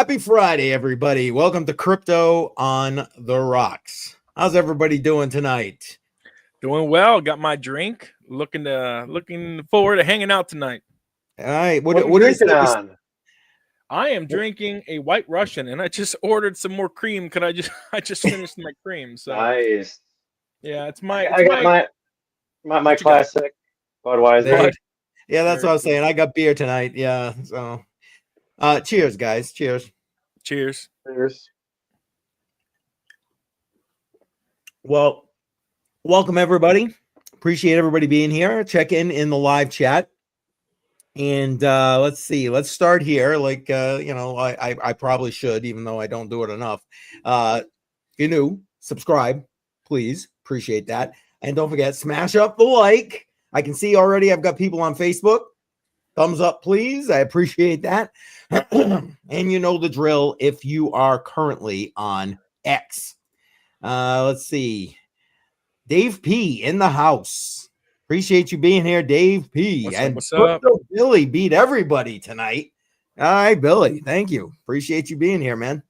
Happy Friday, everybody. Welcome to Crypto on the Rocks. How's everybody doing tonight? Doing well. Got my drink. Looking forward to hanging out tonight. All right. What are you drinking on? I am drinking a White Russian, and I just ordered some more cream. I just finished my cream. So nice. Yeah, I got my classic Budweiser. Yeah, that's what I was saying. I got beer tonight. Yeah. So, cheers, guys. Cheers. Cheers. Cheers. Well, welcome everybody. Appreciate everybody being here. Check in the live chat. And let's see. Let's start here. Like I probably should, even though I don't do it enough. If you're new, subscribe, please. Appreciate that. And don't forget, smash up the like. I can see already I've got people on Facebook. Thumbs up, please. I appreciate that. And you know the drill if you are currently on X. Let's see. Dave P in the house. Appreciate you being here, Dave P. What's up? Billy beat everybody tonight. All right, Billy. Thank you. Appreciate you being here, man.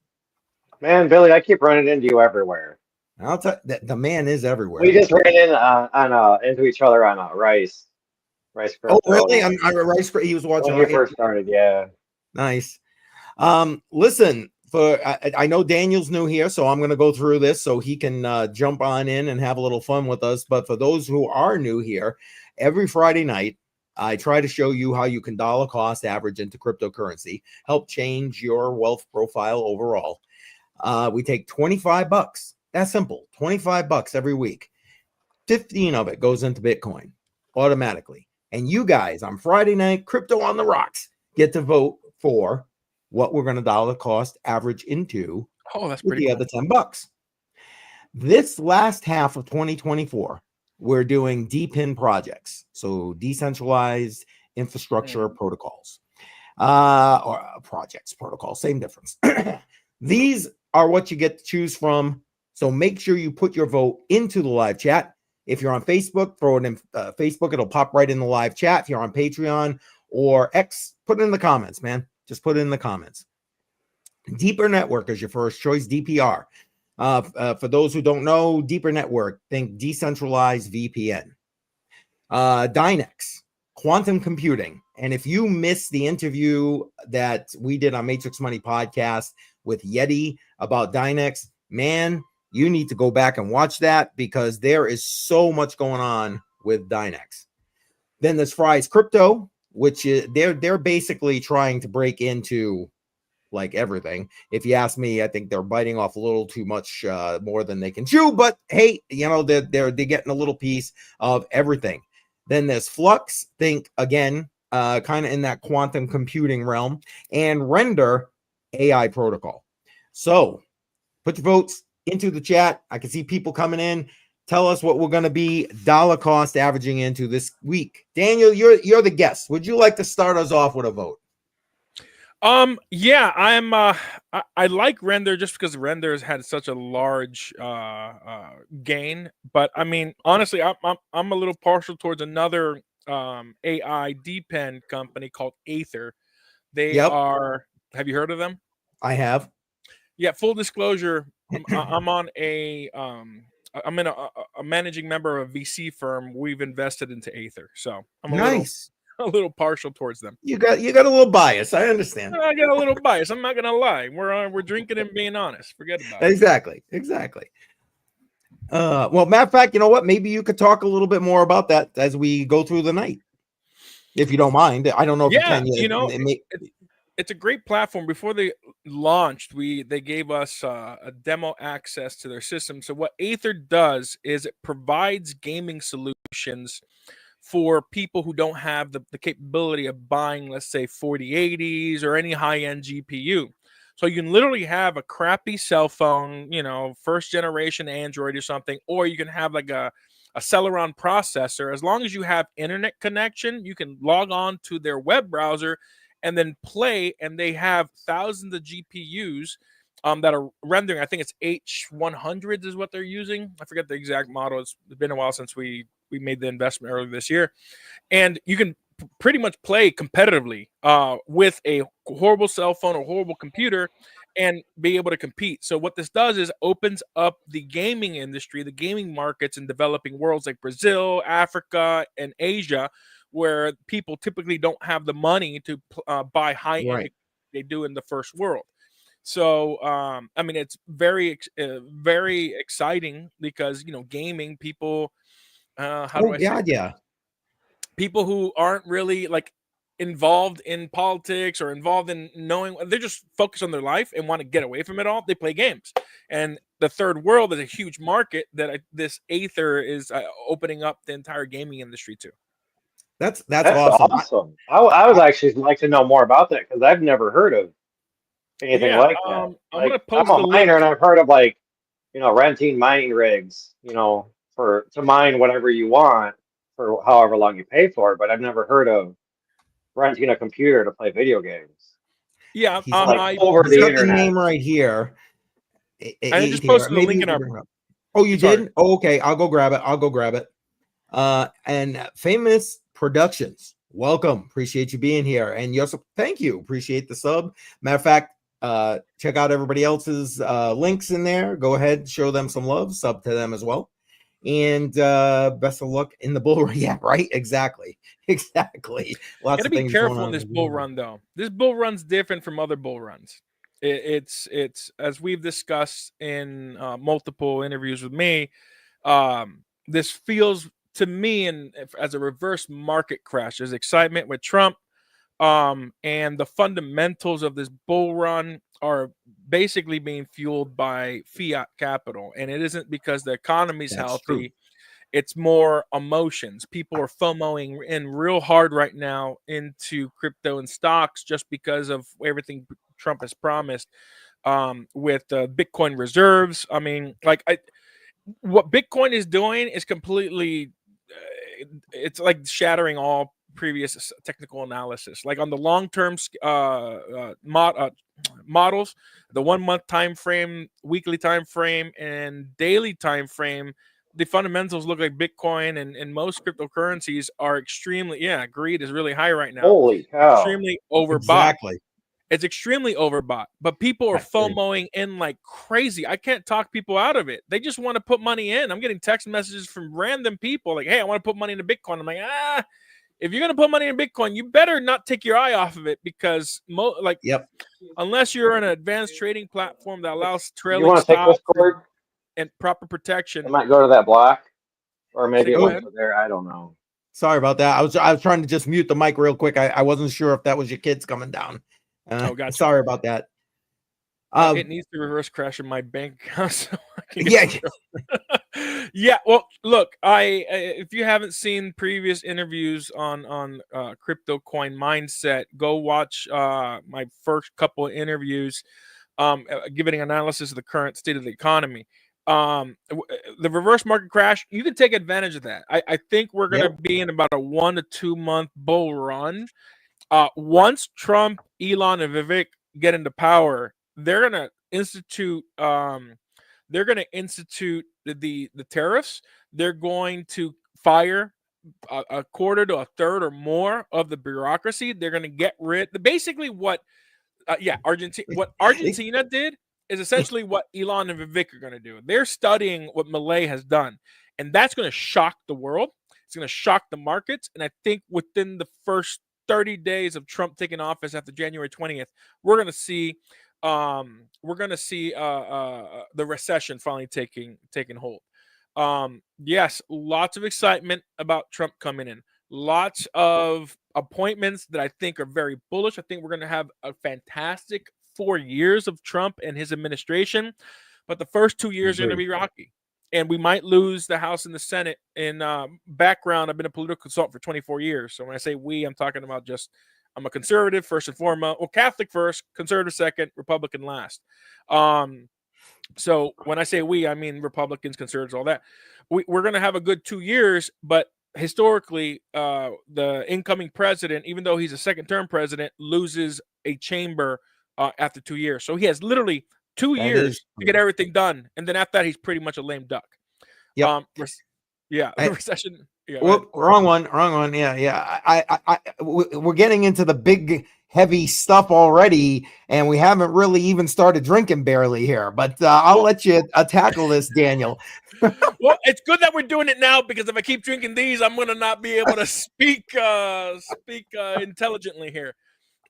Man, Billy, I keep running into you everywhere. I'll tell you, the man is everywhere. We just ran in into each other on Rice. Oh, really? On Rice. He was watching when he first started. Yeah. Nice. Listen. I know Daniel's new here, so I'm going to go through this so he can jump on in and have a little fun with us. But for those who are new here, every Friday night, I try to show you how you can dollar cost average into cryptocurrency, help change your wealth profile overall. We take $25. That's simple. $25 every week. 15 of it goes into Bitcoin automatically. And you guys on Friday night, Crypto on the Rocks, get to vote for what we're going to dollar cost average into. Oh, that's pretty cool. The other $10. This last half of 2024, we're doing DePIN projects, so decentralized infrastructure protocols, or projects, protocols, same difference. These are what you get to choose from. So make sure you put your vote into the live chat. If you're on Facebook, throw it in Facebook. It'll pop right in the live chat. If you're on Patreon or X, put it in the comments, man. Just put it in the comments. Deeper Network is your first choice, DPR. For those who don't know, Deeper Network, think decentralized VPN. Dynex, quantum computing. And if you missed the interview that we did on Matrix Money Podcast with Yeti about Dynex, man, you need to go back and watch that because there is so much going on with Dynex. Then there's Fry's Crypto, which is they're basically trying to break into like everything. If you ask me, I think they're biting off a little too much more than they can chew. But hey, they're getting a little piece of everything. Then there's Flux. Think again, kind of in that quantum computing realm, and Render AI protocol. So put your votes into the chat. I can see people coming in. Tell us what we're going to be dollar cost averaging into this week. Daniel, you're the guest. Would you like to start us off with a vote? Yeah, I like Render just because Render has had such a large gain. But I mean, honestly, I'm a little partial towards another AI DePIN company called Aether. They are. Have you heard of them? I have. Yeah. Full disclosure, I'm on a I'm in a managing member of a VC firm. We've invested into Aether, so I'm a little partial towards them. You got a little bias. I understand. I got a little bias. I'm not gonna lie. We're drinking and being honest. Forget about it. Exactly. Well, matter of fact, you know what? Maybe you could talk a little bit more about that as we go through the night, if you don't mind. I don't know if you can. It's a great platform. Before they launched, they gave us a demo access to their system. So what Aether does is it provides gaming solutions for people who don't have the capability of buying, let's say, 4080s or any high-end GPU. So you can literally have a crappy cell phone, first generation Android or something, or you can have like a Celeron processor. As long as you have internet connection, you can log on to their web browser and then play, and they have thousands of GPUs that are rendering. I think it's H100s is what they're using. I forget the exact model. It's been a while since we made the investment earlier this year. And you can pretty much play competitively with a horrible cell phone or horrible computer and be able to compete. So what this does is opens up the gaming industry, the gaming markets in developing worlds like Brazil, Africa, and Asia, where people typically don't have the money to buy high-end Right. they do in the first world. So, I mean, it's very exciting because, gaming people, how do Oh I say God, this? yeah. People who aren't really like involved in politics or involved in knowing, they're just focused on their life and want to get away from it all. They play games. And the third world is a huge market that this Aether is opening up the entire gaming industry to. That's That's awesome. awesome. I would actually like to know more about that because I've never heard of anything Yeah, like that. I'm gonna Like I'm post a the link. miner and I've heard of like, renting mining rigs, to mine whatever you want for however long you pay for it, but I've never heard of renting a computer to play video games. Yeah, He's got, Like over he's the got the internet. name right here. I just Here, posted the maybe link you in can our. bring it up. Oh, you Sorry. did? Oh, okay. I'll go grab it. And Famous Productions, welcome. Appreciate you being here. And Yosef, thank you. Appreciate the sub. Matter of fact, check out everybody else's links in there. Go ahead, show them some love, sub to them as well. And best of luck in the bull run. Yeah, right. Exactly. Lots Gotta of be things going careful on in this bull run, though. This bull run's different from other bull runs. It's as we've discussed in multiple interviews with me. This feels to me as a reverse market crash. There's excitement with Trump, and the fundamentals of this bull run are basically being fueled by fiat capital, and it isn't because the economy's That's true. healthy. It's more emotions. People are FOMOing in real hard right now into crypto and stocks just because of everything Trump has promised with Bitcoin reserves. I mean, what Bitcoin is doing is completely, it's like shattering all previous technical analysis. Like on the long-term models, the 1 month time frame, weekly time frame, and daily time frame, the fundamentals look like Bitcoin and most cryptocurrencies are extremely, greed is really high right now. Holy cow. Extremely overbought. Exactly. It's extremely overbought, but people are I agree. FOMOing in like crazy. I can't talk people out of it. They just want to put money in. I'm getting text messages from random people like, "Hey, I want to put money into Bitcoin." I'm like, if you're going to put money in Bitcoin, you better not take your eye off of it because Yep. unless you're an advanced trading platform that allows You trailing want to take this stops cord? and proper I protection. might go to that block, or maybe it Go went ahead. to there. I don't know. Sorry about that. I was trying to just mute the mic real quick. I wasn't sure if that was your kids coming down. Gotcha. Sorry about that. It needs to reverse crash in my bank account so I can Yeah. yeah. Well, look, if you haven't seen previous interviews on CryptoCoinMindSet, go watch my first couple of interviews, giving an analysis of the current state of the economy. The reverse market crash, you can take advantage of that. I think we're going to be in about a 1 to 2 month bull run. Once Trump, Elon, and Vivek get into power, they're gonna institute the tariffs. They're going to fire a quarter to a third or more of the bureaucracy. They're going to get rid. Basically, what Argentina did is essentially what Elon and Vivek are going to do. They're studying what Malay has done, and that's going to shock the world. It's going to shock the markets, and I think within the first 30 days of Trump taking office after January 20th, we're going to see the recession finally taking hold. Yes, lots of excitement about Trump coming in. Lots of appointments that I think are very bullish. I think we're going to have a fantastic 4 years of Trump and his administration, but the first 2 years are going to be rocky. And we might lose the House and the Senate. In background, I've been a political consultant for 24 years. So when I say we, I'm talking about I'm a conservative first and foremost. Well, Catholic first, conservative second, Republican last. So when I say we, I mean Republicans, conservatives, all that. We're going to have a good 2 years, but historically, the incoming president, even though he's a second-term president, loses a chamber after 2 years. So he has literally 2 years to get everything done, and then after that, he's pretty much a lame duck. Yep. The recession. Yeah, Whoop, wrong one. Yeah. We're getting into the big, heavy stuff already, and we haven't really even started drinking barely here. But I'll let you tackle this, Daniel. Well, it's good that we're doing it now, because if I keep drinking these, I'm gonna not be able to speak intelligently here.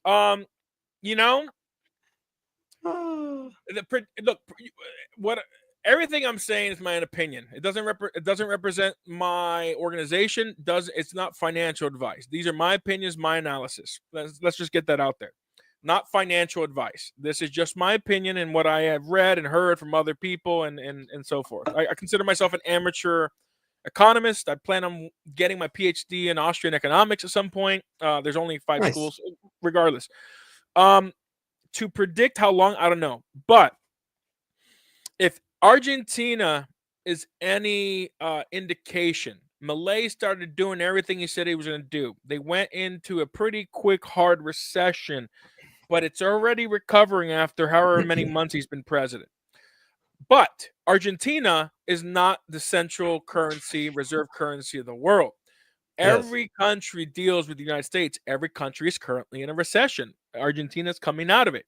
You know, look, what everything I'm saying is my own opinion. It doesn't represent my organization. It's not financial advice. These are my opinions, my analysis. Let's just get that out there. Not financial advice. This is just my opinion and what I have read and heard from other people and so forth. I consider myself an amateur economist. I plan on getting my PhD in Austrian economics at some point. There's only 5 Nice. schools, regardless. To predict how long, I don't know. But if Argentina is any indication, Milei started doing everything he said he was going to do. They went into a pretty quick, hard recession, but it's already recovering after however many months he's been president. But Argentina is not the central currency, reserve currency of the world. Every country deals with the United States. Every country is currently in a recession. Argentina is coming out of it.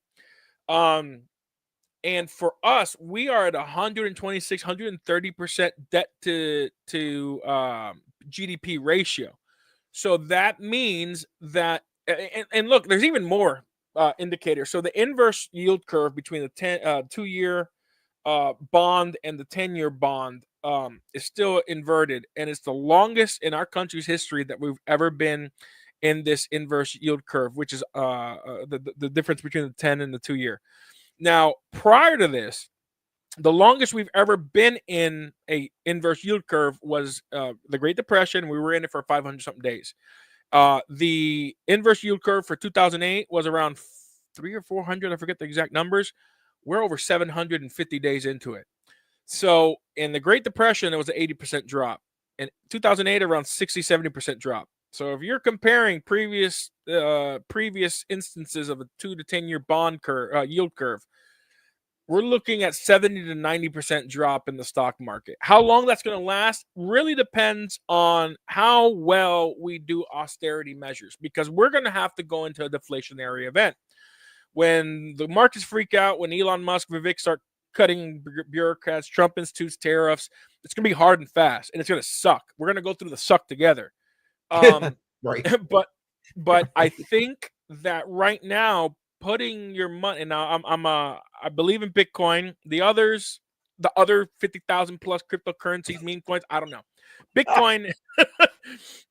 And for us, we are at 126, 130% debt to GDP ratio. So that means that, and look, there's even more indicators. So the inverse yield curve between the 2-year bond and the 10-year bond is still inverted, and it's the longest in our country's history that we've ever been in this inverse yield curve, which is the difference between the 10 and the 2-year. Now, prior to this, the longest we've ever been in a inverse yield curve was the Great Depression. We were in it for 500 something days. The inverse yield curve for 2008 was around 300 or 400. I forget the exact numbers. We're over 750 days into it. So in the Great Depression, it was an 80% drop. In 2008, around 60, 70% drop. So if you're comparing previous instances of a 2 to 10-year bond curve, yield curve, we're looking at 70 to 90% drop in the stock market. How long that's going to last really depends on how well we do austerity measures, because we're going to have to go into a deflationary event. When the markets freak out, when Elon Musk, Vivek start cutting bureaucrats, Trump institutes tariffs, it's going to be hard and fast, and it's going to suck. We're going to go through the suck together. Right. But I think that right now, putting your money, now I believe in Bitcoin. The other 50,000 plus cryptocurrencies, meme coins, I don't know. Bitcoin,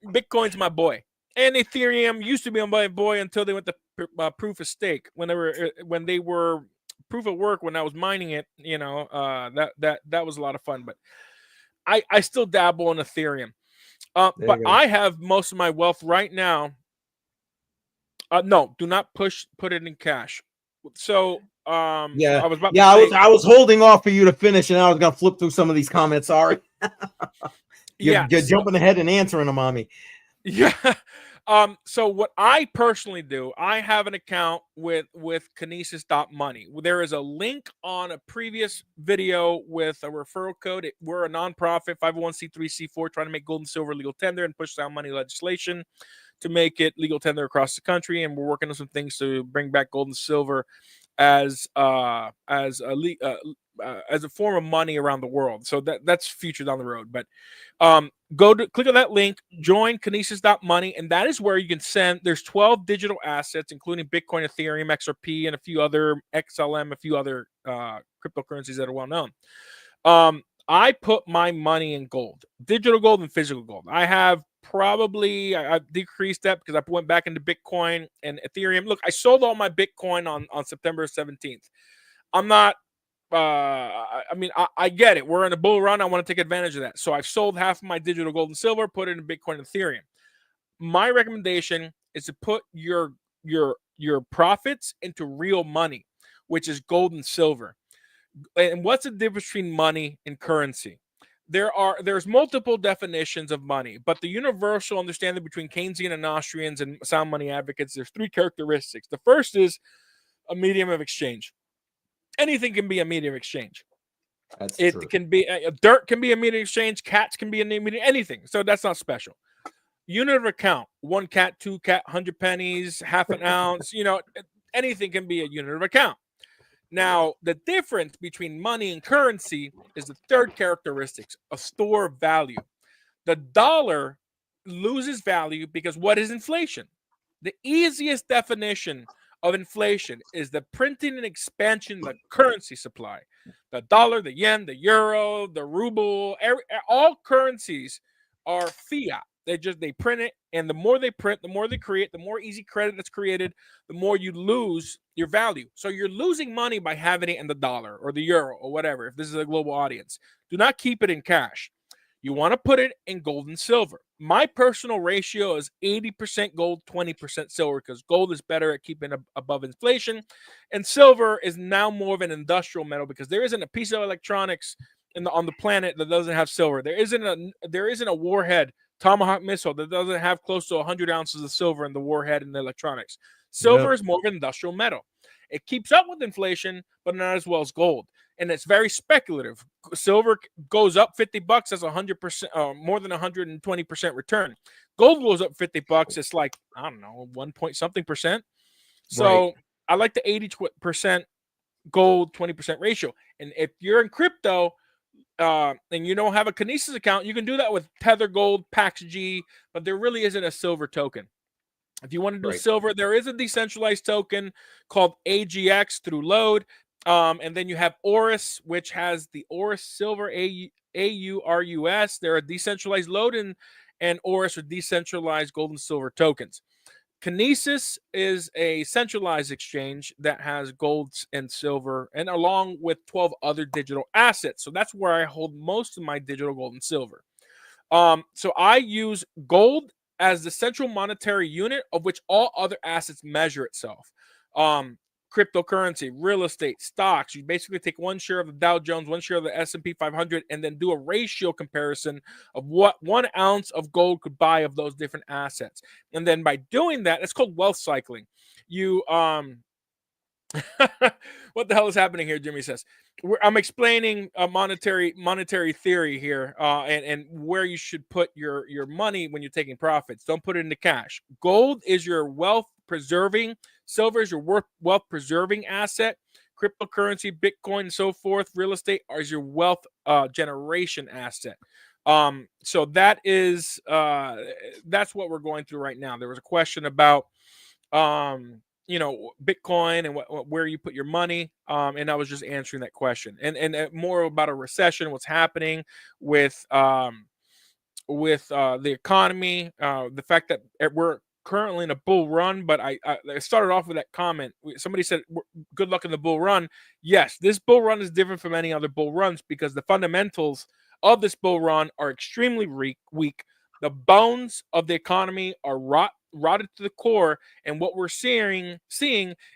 Bitcoin's my boy, and Ethereum used to be my boy until they went to proof of stake. When they were proof of work, when I was mining it, that was a lot of fun. But I still dabble in Ethereum. But I have most of my wealth right now. No, do not put it in cash. So I was holding off for you to finish, and I was gonna flip through some of these comments. Sorry. You're jumping ahead and answering them on me. Yeah. So what I personally do, I have an account with Kinesis.money. There is a link on a previous video with a referral code. We're a nonprofit, 501c3c4, trying to make gold and silver legal tender and push down money legislation to make it legal tender across the country. And we're working on some things to bring back gold and silver as a form of money around the world. So that's future down the road. But click on that link, join Kinesis.money, and that is where you can send. There's 12 digital assets, including Bitcoin, Ethereum, XRP, and a few other XLM, a few other cryptocurrencies that are well known. I put my money in gold, digital gold and physical gold. I have I've decreased that because I went back into Bitcoin and Ethereum. Look, I sold all my Bitcoin on September 17th. I'm not, I get it. We're in a bull run. I want to take advantage of that. So I've sold half of my digital gold and silver, put it in Bitcoin and Ethereum. My recommendation is to put your profits into real money, which is gold and silver. And what's the difference between money and currency? There's multiple definitions of money, but the universal understanding between Keynesian and Austrians and sound money advocates, there's 3 characteristics. The first is a medium of exchange. Anything can be a medium of exchange. That's It true. can be dirt can be a media exchange, cats can be a media, anything. So that's not special. Unit of account: 1 cat, 2 cat, 100 pennies, half an ounce. Anything can be a unit of account. Now, the difference between money and currency is the third characteristics: a store of value. The dollar loses value because what is inflation? The easiest definition of inflation is the printing and expansion of the currency supply. The dollar, the yen, the euro, the ruble, all currencies are fiat. They print it, and the more they print, the more they create, the more easy credit that's created, the more you lose your value. So you're losing money by having it in the dollar or the euro or whatever. If this is a global audience, do not keep it in cash. You want to put it in gold and silver. My personal ratio is 80% gold, 20% silver, because gold is better at keeping above inflation, and silver is now more of an industrial metal because there isn't a piece of electronics on the planet that doesn't have silver. There isn't a warhead Tomahawk missile that doesn't have close to 100 ounces of silver in the warhead and the electronics. Silver is more of an industrial metal. It keeps up with inflation, but not as well as gold. And it's very speculative. Silver goes up $50, that's 100%, more than 120% return. Gold goes up $50, it's like, I don't know, 1 point something percent. So I like the 80% gold, 20% ratio. And if you're in crypto and you don't have a Kinesis account, you can do that with Tether Gold, PaxG, but there really isn't a silver token. If you want to do silver, there is a decentralized token called AGX through Load. And then you have Oris, which has the Oris Silver AURUS. They're a decentralized Load, and Oris are decentralized gold and silver tokens. Kinesis is a centralized exchange that has gold and silver, and along with 12 other digital assets. So that's where I hold most of my digital gold and silver. So I use gold as the central monetary unit of which all other assets measure itself. Cryptocurrency, real estate, stocks. You basically take one share of the Dow Jones, one share of the S&P 500, and then do a ratio comparison of what 1 ounce of gold could buy of those different assets. And then by doing that, it's called wealth cycling. You what the hell is happening here? Jimmy says I'm explaining a monetary theory here, and where you should put your money when you're taking profits. Don't put it into cash. Gold is your wealth preserving. Silver is your wealth preserving asset. Cryptocurrency, Bitcoin, and so forth. Real estate is your wealth generation asset. So that is that's what we're going through right now. There was a question about Bitcoin and where you put your money, and I was just answering that question, and more about a recession, what's happening with the economy, the fact that we're currently in a bull run. But I started off with that comment. Somebody said, good luck in the bull run. Yes, this bull run is different from any other bull runs because the fundamentals of this bull run are extremely weak. The bones of the economy are rotted to the core, and what we're seeing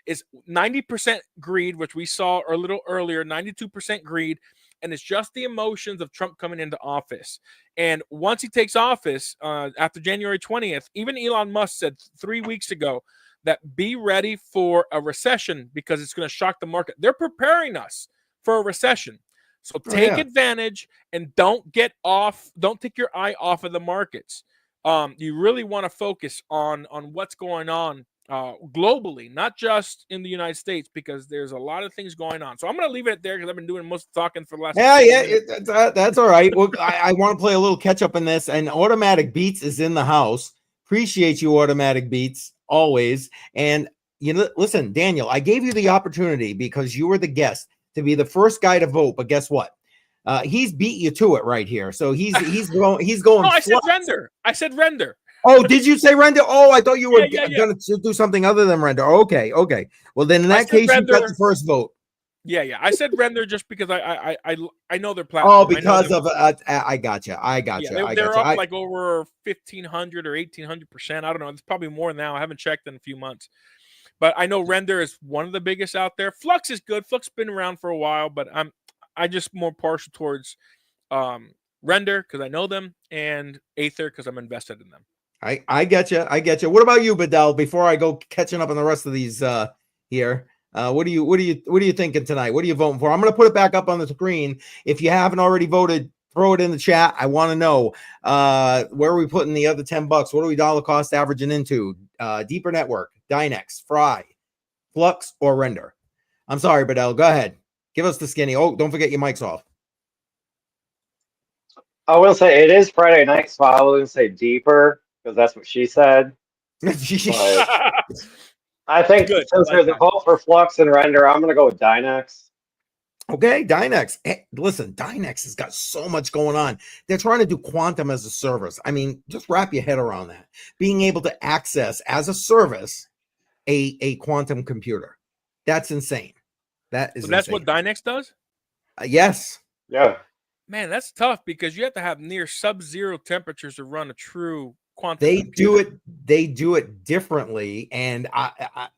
is 90% greed, which we saw a little earlier, 92% greed, and it's just the emotions of Trump coming into office. And once he takes office after January 20th, even Elon Musk said 3 weeks ago that be ready for a recession because it's going to shock the market. They're preparing us for a recession. So take advantage and don't take your eye off of the markets. You really want to focus on what's going on globally, not just in the United States, because there's a lot of things going on. So I'm going to leave it there because I've been doing most of the talking for the last. That's all right. Well, I want to play a little catch up in this, and Automatic Beats is in the house. Appreciate you, Automatic Beats, always. And listen, Daniel, I gave you the opportunity because you were the guest to be the first guy to vote, but guess what? He's beat you to it right here. So he's going. No, I said render. Oh, did you say render? Oh, I thought you were going to do something other than render. Okay. Well, then in that case, you got the first vote. Yeah. I said render just because I know their platform. Oh, because of I gotcha. They're up like over 1,500 or 1,800%. I don't know. It's probably more now. I haven't checked in a few months. But I know Render is one of the biggest out there. Flux is good. Flux has been around for a while, but I just more partial towards Render because I know them, and Aether because I'm invested in them. I get you. What about you, Bedell? Before I go catching up on the rest of these here, What are you thinking tonight? What are you voting for? I'm going to put it back up on the screen. If you haven't already voted, throw it in the chat. I want to know where are we putting the other $10? What are we dollar cost averaging into? Deeper Network, Dynex, Fry, Flux, or Render? I'm sorry, Badell. Go ahead. Give us the skinny. Oh, don't forget your mic's off. I will say it is Friday night, so I will say deeper because that's what she said. But I think Good. since there's a vote for Flux and Render, I'm going to go with Dynex. Okay, Dynex. Hey, listen, Dynex has got so much going on. They're trying to do quantum as a service. I mean, just wrap your head around that. Being able to access as a service a quantum computer. That's insane. That is So that's insane. what Dynex does? Yes. Yeah. Man, that's tough because you have to have near sub-zero temperatures to run a true quantum They computer. they do it differently, and I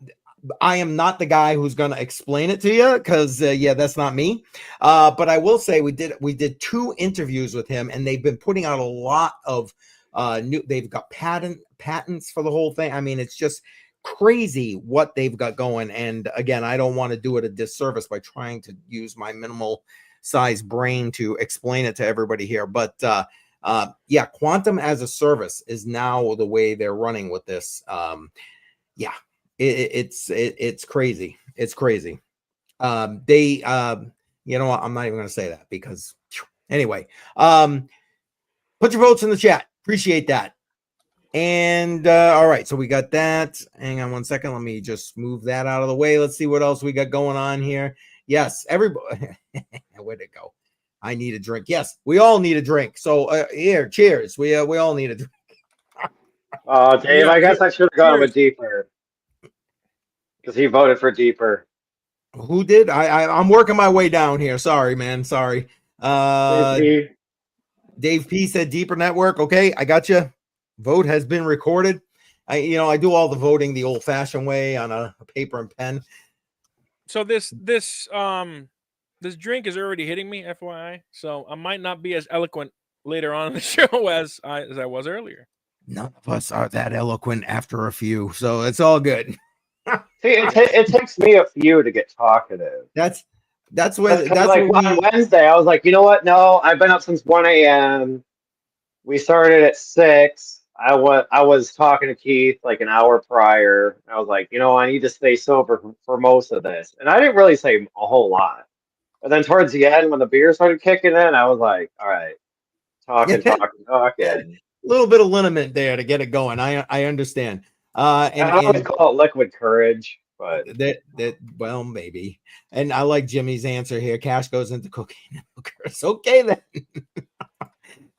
am not the guy who's going to explain it to you because yeah, that's not me. But I will say we did 2 interviews with him, and they've been putting out a lot of new. They've got patents for the whole thing. I mean, it's just crazy what they've got going. And again, I don't want to do it a disservice by trying to use my minimal size brain to explain it to everybody here. But yeah, quantum as a service is now the way they're running with this. Yeah. It's crazy. It's crazy. They you know what? I'm not even going to say that because anyway, put your votes in the chat. Appreciate that. And all right, so we got that. Hang on one second. Let me just move that out of the way. Let's see what else we got going on here. Yes, everybody. Where'd it go? I need a drink. Yes, we all need a drink. So here, cheers. We all need a drink. Dave, Yeah, I guess I should have gone with cheers. deeper because he voted for deeper. Who did? I'm working my way down here. Sorry, man. Sorry. Dave P said Deeper Network. Okay, I got you. Vote has been recorded. I do all the voting the old-fashioned way on a paper and pen. So this drink is already hitting me, FYI. So I might not be as eloquent later on in the show as I was earlier. None of us are that eloquent after a few, so it's all good. See, it takes me a few to get talkative. That's That's when like on Wednesday, I was like, you know what? No, I've been up since 1 a.m. We started at 6. I was talking to Keith like an hour prior. I was like, I need to stay sober for most of this. And I didn't really say a whole lot. But then towards the end, when the beer started kicking in, I was like, all right, talking. a little bit of liniment there to get it going. I understand. I always call it liquid courage, but that well, maybe. And I like Jimmy's answer here. Cash goes into cocaine and hookers. Okay, then.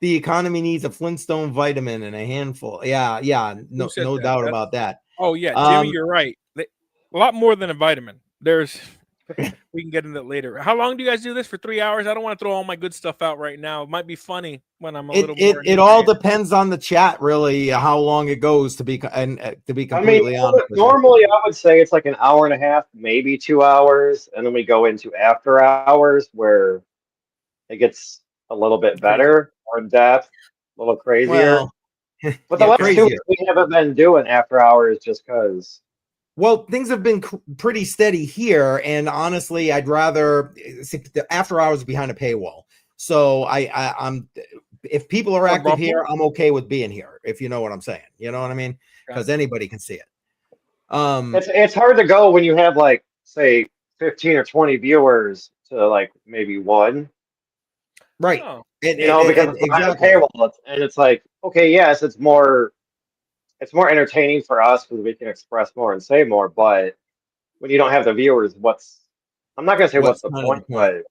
The economy needs a Flintstone vitamin and a handful. Yeah, no doubt about that. Oh yeah, Jimmy, you're right. A lot more than a vitamin. We can get into that later. How long do you guys do this? For 3 hours? I don't want to throw all my good stuff out right now. It might be funny when I'm a little more. It all depends on the chat, really, how long it goes. To be completely honest, normally I would say it's like an hour and a half, maybe 2 hours, and then we go into after hours where it gets a little bit better, more in depth, a little crazier. Well, but the last 2 weeks we haven't been doing after hours just because. Well, things have been pretty steady here, and honestly, I'd rather the after hours behind a paywall. So I'm if people are active here, I'm okay with being here. If you know what I'm saying, you know what I mean, because anybody can see it. It's hard to go when you have like say 15 or 20 viewers to like maybe 1. Right. Because it's behind a paywall, and it's like, okay, yes, it's more entertaining for us because we can express more and say more, but when you don't have the viewers, I'm not gonna say what's the point, but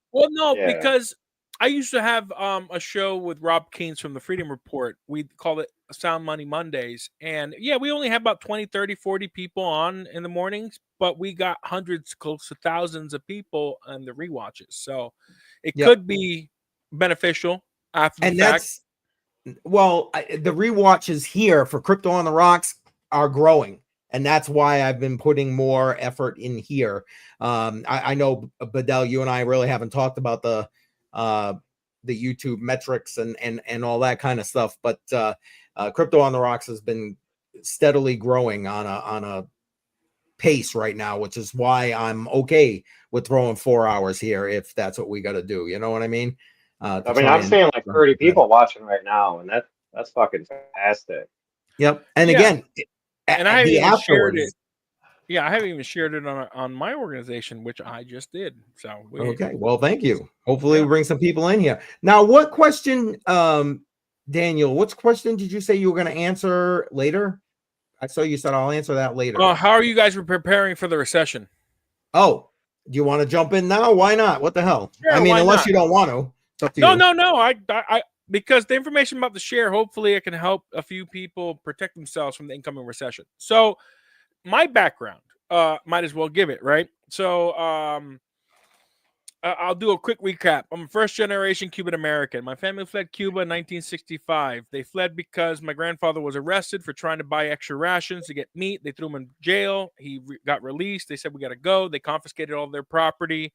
because I used to have a show with Rob Keynes from the Freedom Report. We call it Sound Money Mondays, and we only have about 20, 30, 40 people on in the mornings, but we got hundreds, close to thousands of people on the rewatches, so it could be beneficial after the fact. Well, the rewatches here for Crypto on the Rocks are growing, and that's why I've been putting more effort in here. I know, Badell, you and I really haven't talked about the YouTube metrics and all that kind of stuff, but Crypto on the Rocks has been steadily growing on a pace right now, which is why I'm okay with throwing 4 hours here if that's what we got to do. You know what I mean? I mean, I'm seeing like 30 people watching right now, and that's fucking fantastic. Yep. And Yeah. again, And I haven't the even shared afterwards. it. Yeah, I haven't even shared it on my organization, which I just did. So Okay. Well, thank you. Hopefully Yeah. we'll bring some people in here. Now, what question, Daniel, what question did you say you were going to answer later? I saw you said I'll answer that later. How are you guys preparing for the recession? Oh, do you want to jump in now? Why not? What the hell? Sure, I mean, why unless not? you don't want to. It's up to No, you. no. I because the information about the share, hopefully it can help a few people protect themselves from the incoming recession. So my background, might as well give it, right? So I'll do a quick recap. I'm a first generation Cuban American. My family fled Cuba in 1965. They fled because my grandfather was arrested for trying to buy extra rations to get meat. They threw him in jail. He got released. They said, we got to go. They confiscated all their property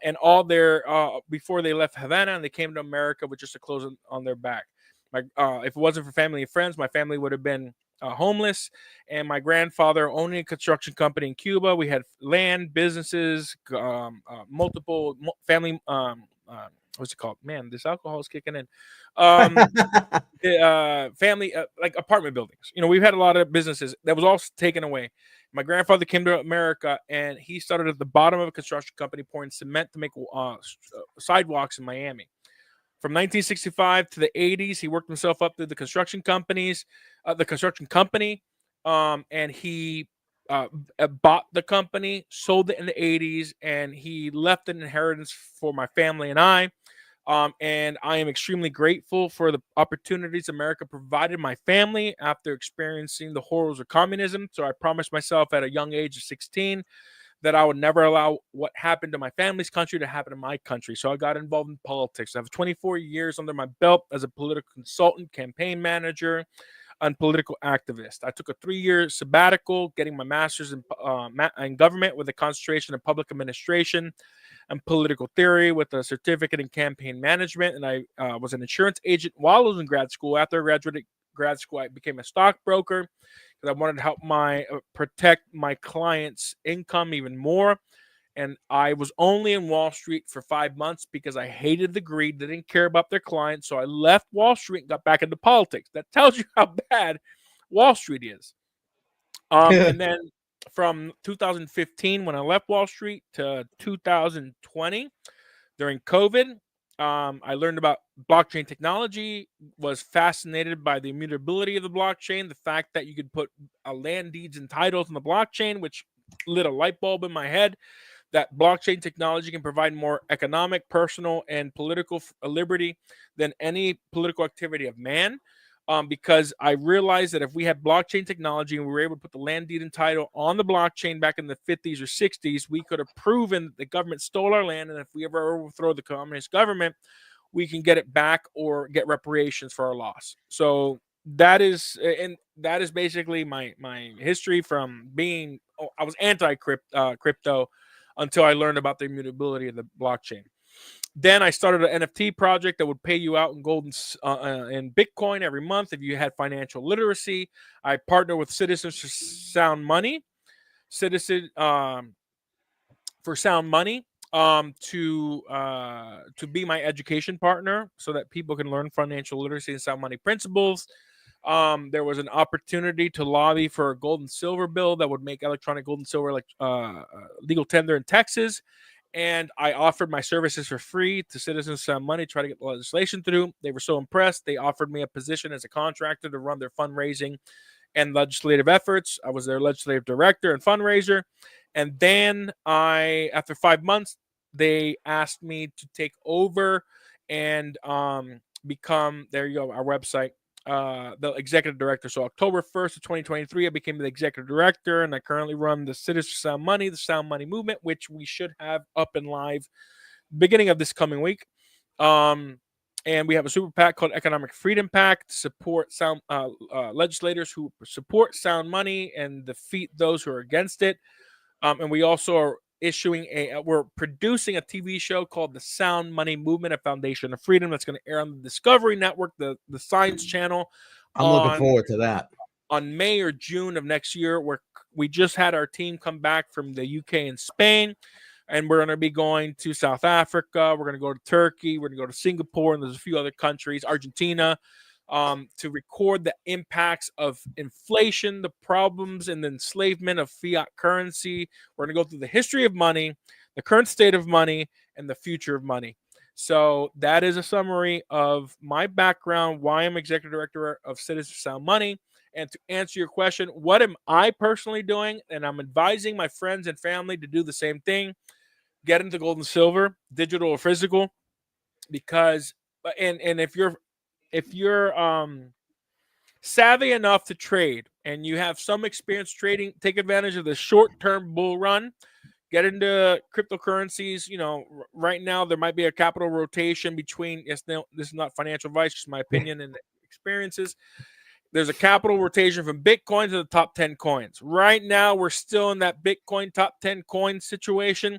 and all their, before they left Havana, and they came to America with just a clothes on their back. If it wasn't for family and friends, my family would have been homeless. And my grandfather owning a construction company in Cuba. We had land, businesses, multiple family. What's it called? Man, this alcohol is kicking in. Family, like apartment buildings. You know, we've had a lot of businesses that was all taken away. My grandfather came to America, and he started at the bottom of a construction company pouring cement to make sidewalks in Miami. From 1965 to the 80s, he worked himself up through the construction company, and he bought the company, sold it in the 80s, and he left an inheritance for my family and I. And I am extremely grateful for the opportunities America provided my family after experiencing the horrors of communism. So I promised myself at a young age of 16 that I would never allow what happened to my family's country to happen to my country. So I got involved in politics. I have 24 years under my belt as a political consultant, campaign manager, and political activist. I took a 3-year sabbatical, getting my master's in government with a concentration in public administration and political theory with a certificate in campaign management. And I was an insurance agent while I was in grad school. After I graduated grad school, I became a stockbroker because I wanted to help protect my clients' income even more. And I was only in Wall Street for 5 months because I hated the greed. They didn't care about their clients. So I left Wall Street and got back into politics. That tells you how bad Wall Street is. And then from 2015, when I left Wall Street, to 2020, during COVID, I learned about blockchain technology, was fascinated by the immutability of the blockchain, the fact that you could put land deeds and titles in the blockchain, which lit a light bulb in my head that blockchain technology can provide more economic, personal, and political liberty than any political activity of man. Because I realized that if we had blockchain technology and we were able to put the land deed and title on the blockchain back in the 50s or 60s, we could have proven the government stole our land. And if we ever overthrow the communist government, we can get it back or get reparations for our loss. So that is basically my history from being, I was anti-crypto until I learned about the immutability of the blockchain. Then I started an NFT project that would pay you out in gold and Bitcoin every month if you had financial literacy. I partner with Citizens for Sound Money, to be my education partner so that people can learn financial literacy and sound money principles. There was an opportunity to lobby for a gold and silver bill that would make electronic gold and silver like legal tender in Texas. And I offered my services for free to Citizens Sound Money, try to get the legislation through. They were so impressed. They offered me a position as a contractor to run their fundraising and legislative efforts. I was their legislative director and fundraiser. And then after 5 months, they asked me to take over and become, there you go, our website, the executive director. So October 1st of 2023, I became the executive director, and I currently run the Citizens for Sound Money, the Sound Money movement, which we should have up and live beginning of this coming week. And we have a super PAC called Economic Freedom PAC to support sound legislators who support sound money and defeat those who are against it. And we also are we're producing a TV show called the Sound Money Movement, a Foundation of Freedom, that's going to air on the Discovery Network, the Science Channel. I'm looking forward to that. On May or June of next year, We just had our team come back from the UK and Spain, and we're going to be going to South Africa. We're going to go to Turkey. We're going to go to Singapore, and there's a few other countries, Argentina, to record the impacts of inflation, the problems and the enslavement of fiat currency. We're going to go through the history of money, the current state of money, and the future of money. So that is a summary of my background, why I'm executive director of Citizens for Sound Money. And to answer your question, what am I personally doing? And I'm advising my friends and family to do the same thing. Get into gold and silver, digital or physical, because and if you're savvy enough to trade and you have some experience trading, take advantage of the short-term bull run. Get into cryptocurrencies. You know, right now there might be a capital rotation between. Yes, no, this is not financial advice, just my opinion and experiences. There's a capital rotation from Bitcoin to the top 10 coins. Right now, we're still in that Bitcoin top 10 coin situation.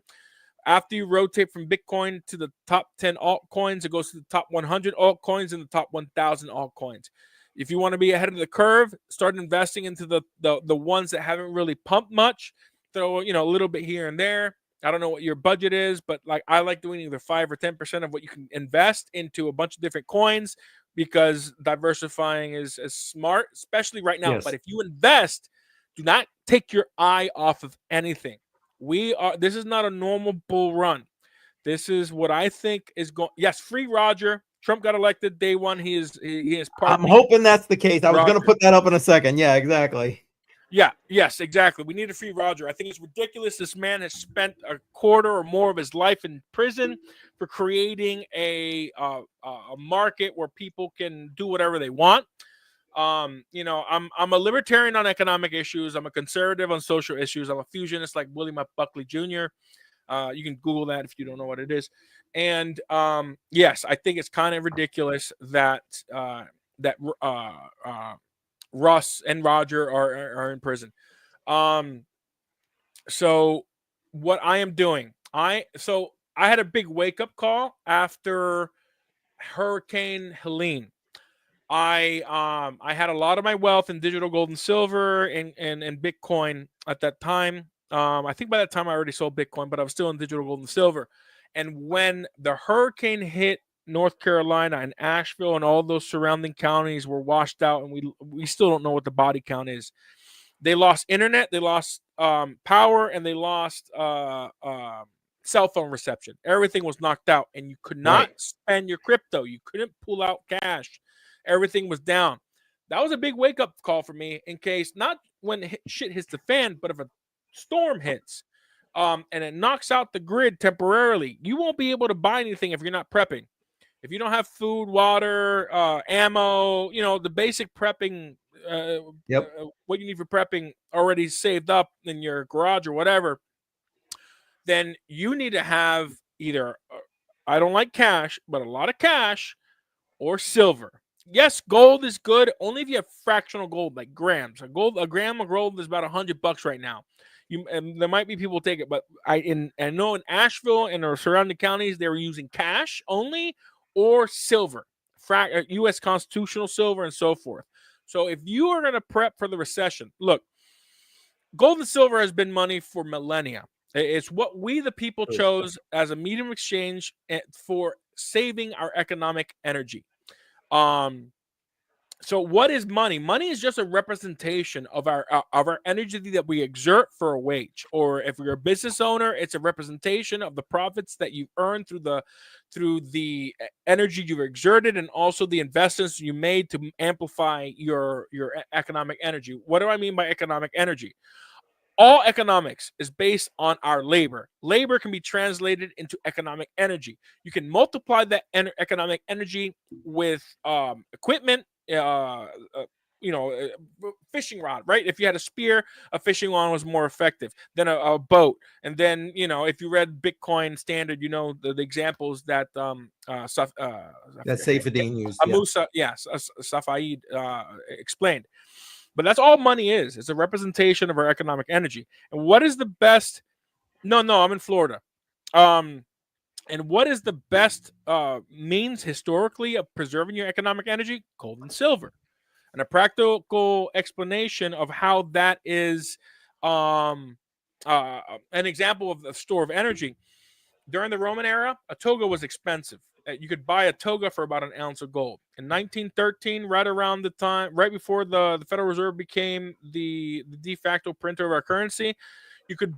After you rotate from Bitcoin to the top 10 altcoins, it goes to the top 100 altcoins and the top 1,000 altcoins. If you want to be ahead of the curve, start investing into the ones that haven't really pumped much. Throw, a little bit here and there. I don't know what your budget is, but I like doing either 5 or 10% of what you can invest into a bunch of different coins, because diversifying is smart, especially right now. Yes. But if you invest, do not take your eye off of anything. This is not a normal bull run. This is what I think is going. Yes, free Roger. Trump got elected day one. He is I'm hoping that's the case. I was going to put that up in a second. Yeah, exactly. Yeah, yes, exactly. We need a free Roger. I think it's ridiculous. This man has spent a quarter or more of his life in prison for creating a market where people can do whatever they want. I'm a libertarian on economic issues. I'm a conservative on social issues. I'm a fusionist like William F. Buckley Jr. You can Google that if you don't know what it is. And yes, I think it's kind of ridiculous that Russ and Roger are in prison. So what I am doing, I had a big wake up call after Hurricane Helene. I had a lot of my wealth in digital gold and silver and Bitcoin at that time. I think by that time I already sold Bitcoin, but I was still in digital gold and silver. And when the hurricane hit North Carolina and Asheville and all those surrounding counties were washed out, and we still don't know what the body count is. They lost internet, they lost power, and they lost cell phone reception. Everything was knocked out, and you could not spend your crypto. You couldn't pull out cash. Everything was down. That was a big wake-up call for me, in case, not when shit hits the fan, but if a storm hits and it knocks out the grid temporarily, you won't be able to buy anything if you're not prepping. If you don't have food, water, ammo, the basic prepping, what you need for prepping already saved up in your garage or whatever, then you need to have either, I don't like cash, but a lot of cash, or silver. Yes, gold is good only if you have fractional gold, like grams. A gram of gold is about $100 right now. And there might be people take it, but I know in Asheville and our surrounding counties they were using cash only or silver, U.S. constitutional silver, and so forth. So if you are going to prep for the recession, look, gold and silver has been money for millennia. It's what we, the people, chose as a medium of exchange for saving our economic energy. So what is money? Money is just a representation of our energy that we exert for a wage. Or if you're a business owner, it's a representation of the profits that you've earned through the energy you've exerted, and also the investments you made to amplify your economic energy. What do I mean by economic energy? All economics is based on our labor. Labor can be translated into economic energy. You can multiply that economic energy with equipment, fishing rod, right? If you had a spear, a fishing rod was more effective than a boat. And then, if you read Bitcoin Standard, the examples that Saifedean used. Musa, Safaid explained. But that's all money is. It's a representation of our economic energy. And what is the best? No, I'm in Florida. And what is the best means historically of preserving your economic energy? Gold and silver. And a practical explanation of how that is An example of the store of energy. During the Roman era, a toga was expensive. You could buy a toga for about an ounce of gold. In 1913, right around the time, right before the Federal Reserve became the de facto printer of our currency, you could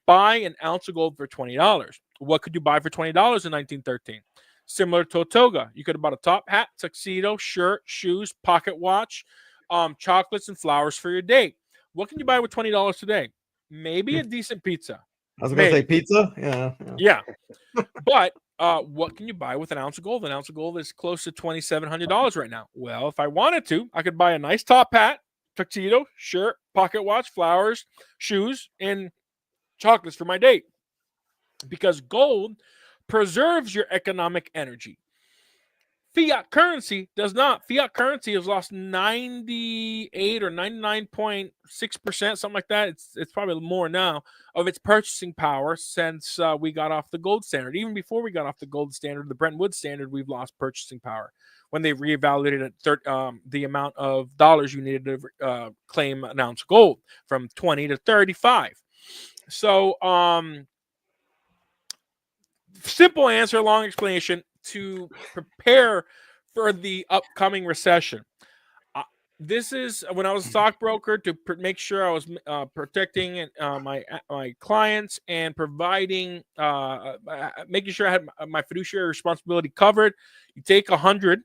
buy an ounce of gold for $20. What could you buy for $20 in 1913? Similar to a toga. You could have bought a top hat, tuxedo, shirt, shoes, pocket watch, chocolates, and flowers for your date. What can you buy with $20 today? Maybe a decent pizza. I was going to say pizza. Yeah. But what can you buy with an ounce of gold? An ounce of gold is close to $2,700 right now. Well, if I wanted to, I could buy a nice top hat, tuxedo, shirt, pocket watch, flowers, shoes, and chocolates for my date. Because gold preserves your economic energy. Fiat currency does not. Fiat currency has lost 98 or 99.6%, something like that. It's probably more now, of its purchasing power since we got off the gold standard. Even before we got off the gold standard, the Bretton Woods standard, we've lost purchasing power when they reevaluated the amount of dollars you needed to claim an ounce of gold from 20 to 35. So, simple answer, long explanation. To prepare for the upcoming recession. This is when I was a stockbroker to make sure I was protecting my clients and providing, making sure I had my fiduciary responsibility covered. You take 100,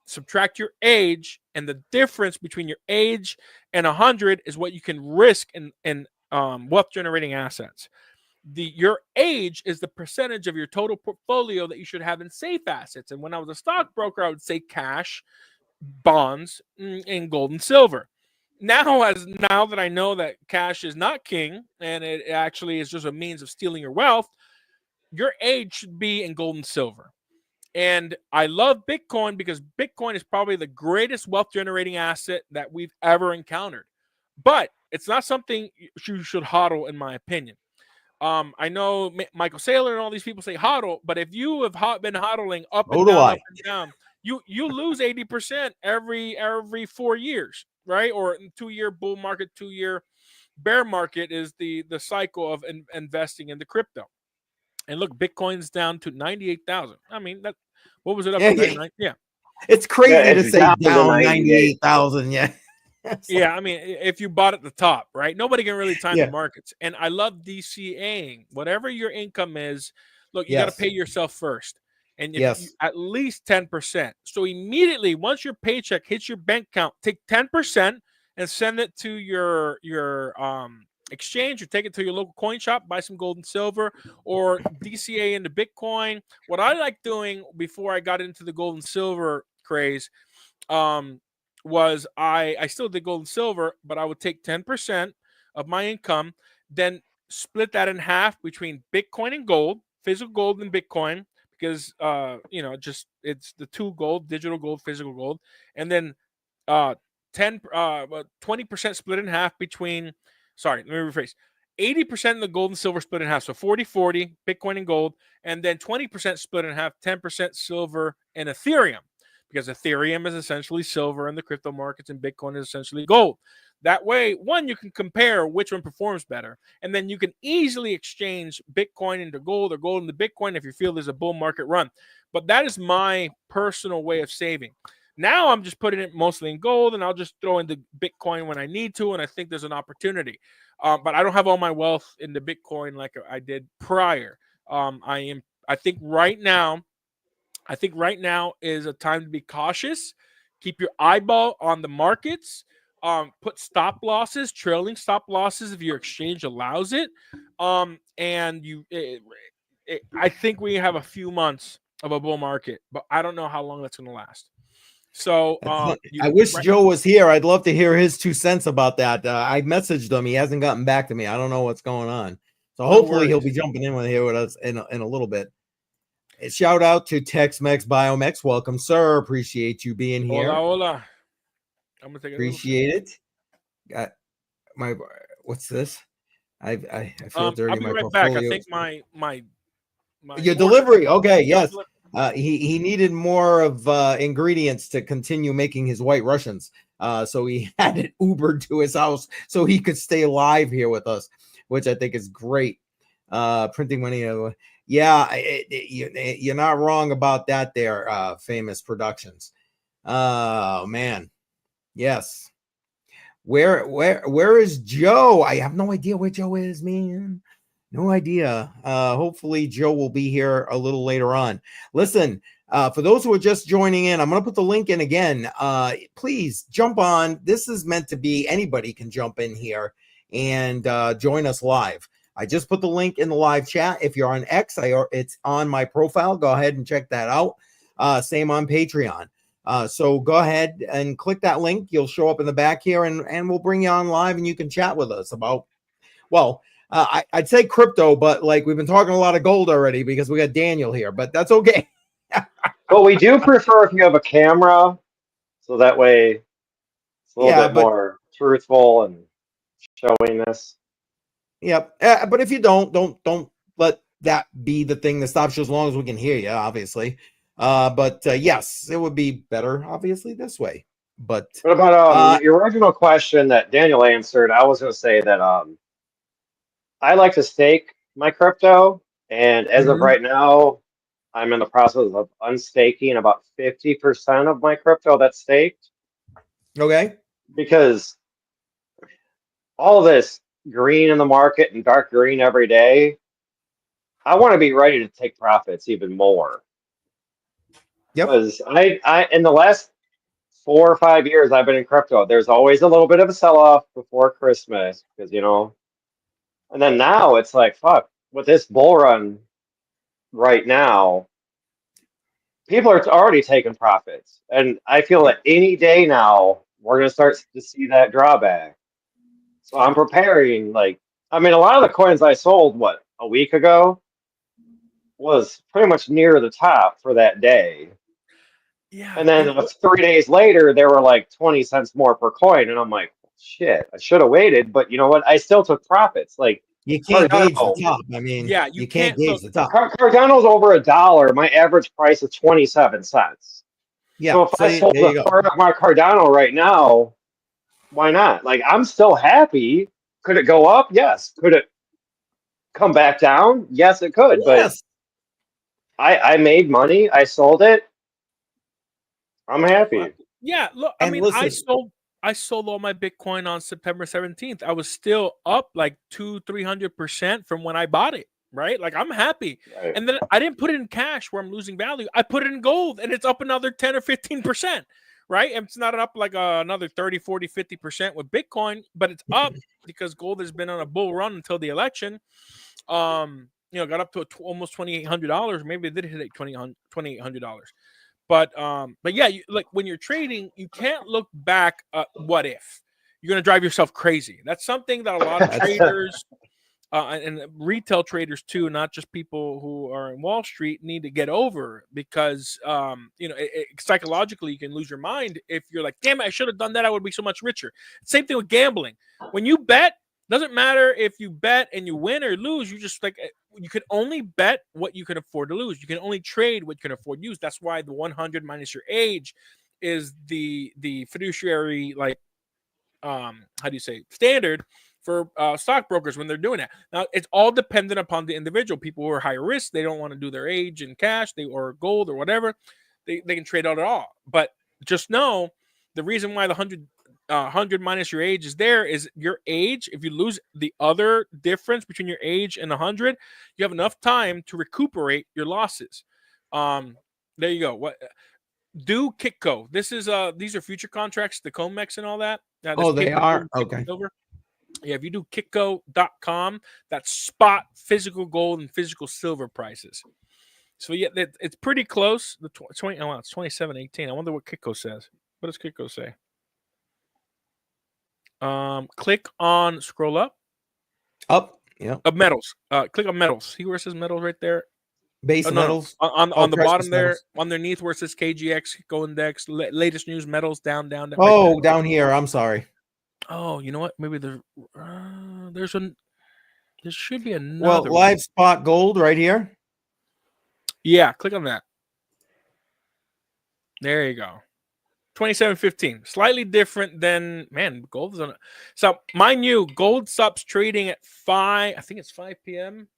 subtract your age, and the difference between your age and 100 is what you can risk in wealth generating assets. Your age is the percentage of your total portfolio that you should have in safe assets. And when I was a stockbroker, I would say cash, bonds, and gold and silver. Now that I know that cash is not king and it actually is just a means of stealing your wealth, your age should be in gold and silver. And I love Bitcoin because Bitcoin is probably the greatest wealth generating asset that we've ever encountered. But it's not something you should hodl, in my opinion. I know Michael Saylor and all these people say hodl, but if you have been hodling up and down, you lose 80% every 4 years, right? Or 2-year bull market, 2-year bear market is the cycle of investing in the crypto. And look, Bitcoin's down to 98,000. I mean, what was it up to? 99? Yeah. It's crazy to say down 98,000. Yeah. Yeah, I mean, if you bought at the top, right? Nobody can really time the markets. And I love DCAing. Whatever your income is, look, you got to pay yourself first. And if you, at least 10%. So immediately, once your paycheck hits your bank account, take 10% and send it to your exchange, or take it to your local coin shop, buy some gold and silver, or DCA into Bitcoin. What I like doing before I got into the gold and silver craze, was I still did gold and silver, but I would take 10% of my income, then split that in half between Bitcoin and gold, physical gold and Bitcoin, because it's the two gold, digital gold, physical gold, and then 20% split in half between, let me rephrase, 80% of the gold and silver split in half. So 40-40, Bitcoin and gold, and then 20% split in half, 10% silver and Ethereum. Because Ethereum is essentially silver in the crypto markets and Bitcoin is essentially gold. That way, one, you can compare which one performs better. And then you can easily exchange Bitcoin into gold or gold into Bitcoin if you feel there's a bull market run. But that is my personal way of saving. Now I'm just putting it mostly in gold, and I'll just throw into Bitcoin when I need to, and I think there's an opportunity. But I don't have all my wealth into Bitcoin like I did prior. I think right now is a time to be cautious. Keep your eyeball on the markets. Put stop losses, trailing stop losses if your exchange allows it. And I think we have a few months of a bull market, but I don't know how long that's going to last. So I wish Joe was here. I'd love to hear his 2 cents about that. I messaged him. He hasn't gotten back to me. I don't know what's going on. So hopefully he'll be jumping in with us in a little bit. Shout out to Tex-Mex Biomex. Welcome, sir. Appreciate you being here. Hola. I'm gonna take Appreciate it. Got my what's this? I feel dirty. I'll be right back. I think my your delivery. Okay, yes. He needed more of ingredients to continue making his White Russians. So he had it Ubered to his house so he could stay live here with us, which I think is great. Printing money. Yeah, you're not wrong about that there, Famous Productions. Oh, man. Yes. Where is Joe? I have no idea where Joe is, man. No idea. Hopefully Joe will be here a little later on. Listen, for those who are just joining in, I'm going to put the link in again. Please jump on. This is meant to be, anybody can jump in here and join us live. I just put the link in the live chat. If you're on X, it's on my profile. Go ahead and check that out. Same on Patreon. So go ahead and click that link. You'll show up in the back here and we'll bring you on live and you can chat with us about, well, I'd say crypto, but like we've been talking a lot of gold already because we got Daniel here, but that's okay. But we do prefer if you have a camera, so that way it's a little bit more truthful and showing this. Yep. But if you don't let that be the thing that stops you as long as we can hear you, obviously. But yes, it would be better, obviously, this way. But what about your original question that Daniel answered? I was going to say that I like to stake my crypto, and as of right now, I'm in the process of unstaking about 50% of my crypto that's staked. Okay. Because all this green in the market and dark green every day, I want to be ready to take profits even more. Yep. Because I in the last 4 or 5 years I've been in crypto, there's always a little bit of a sell-off before Christmas because and then now it's like fuck, with this bull run right now, people are already taking profits. And I feel that any day now we're gonna start to see that drawback. So I'm preparing, a lot of the coins I sold, a week ago, was pretty much near the top for that day. Yeah. And then 3 days later, they were like 20 cents more per coin. And I'm like, shit, I should have waited. But you know what? I still took profits. Like, you can't gauge the Cardano, top. I mean, yeah, you can't gauge the top. Cardano's over $1. My average price is 27 cents. Yeah. So if I sold a third of my Cardano right now, why not? Like, I'm still happy. Could it go up? Yes. Could it come back down? Yes, it could. Yes. But I made money. I sold it. I'm happy. Yeah, look, I mean, I sold all my Bitcoin on September 17th. I was still up like 200-300% from when I bought it, right? Like I'm happy. Right. And then I didn't put it in cash where I'm losing value. I put it in gold and it's up another 10 or 15%, right? And it's not up like another 30, 40, 50% with Bitcoin, but it's up because gold has been on a bull run until the election. Got up to almost $2,800. Maybe it did hit $2,800. But yeah, like when you're trading, you can't look back at what if. You're going to drive yourself crazy. That's something that a lot of traders and retail traders too, not just people who are in Wall Street, need to get over because psychologically you can lose your mind if you're like, damn it, I should have done that. I would be so much richer. Same thing with gambling. When you bet, doesn't matter if you bet and you win or lose. You just you can only bet what you can afford to lose. You can only trade what you can afford to use. That's why the 100 minus your age is the fiduciary standard for stockbrokers when they're doing that. Now it's all dependent upon the individual. People who are high risk, they don't want to do their age in cash, or gold or whatever. They can trade out at all. But just know the reason why the 100 minus your age is there is your age. If you lose the other difference between your age and 100, you have enough time to recuperate your losses. There you go. What do Kitco? This is these are future contracts, the COMEX and all that. They are okay. Yeah, if you do Kitco.com, that's spot physical gold and physical silver prices. So yeah, it's pretty close. The 20. Oh, it's 27.18. I wonder what Kitco says. What does Kitco say? Click on scroll up. Yeah. Metals. Click on metals. See where it says metals right there? Base metals. On the bottom there, underneath where it says KGX, Go Index, latest news, metals, down. Oh, right down here. I'm sorry. Oh, you know what? Maybe there should be another. Well, live spot gold right here. Yeah, click on that. There you go. 27.15. Slightly different than, man, gold is on. So mind you, gold stops trading at 5. I think it's 5 p.m.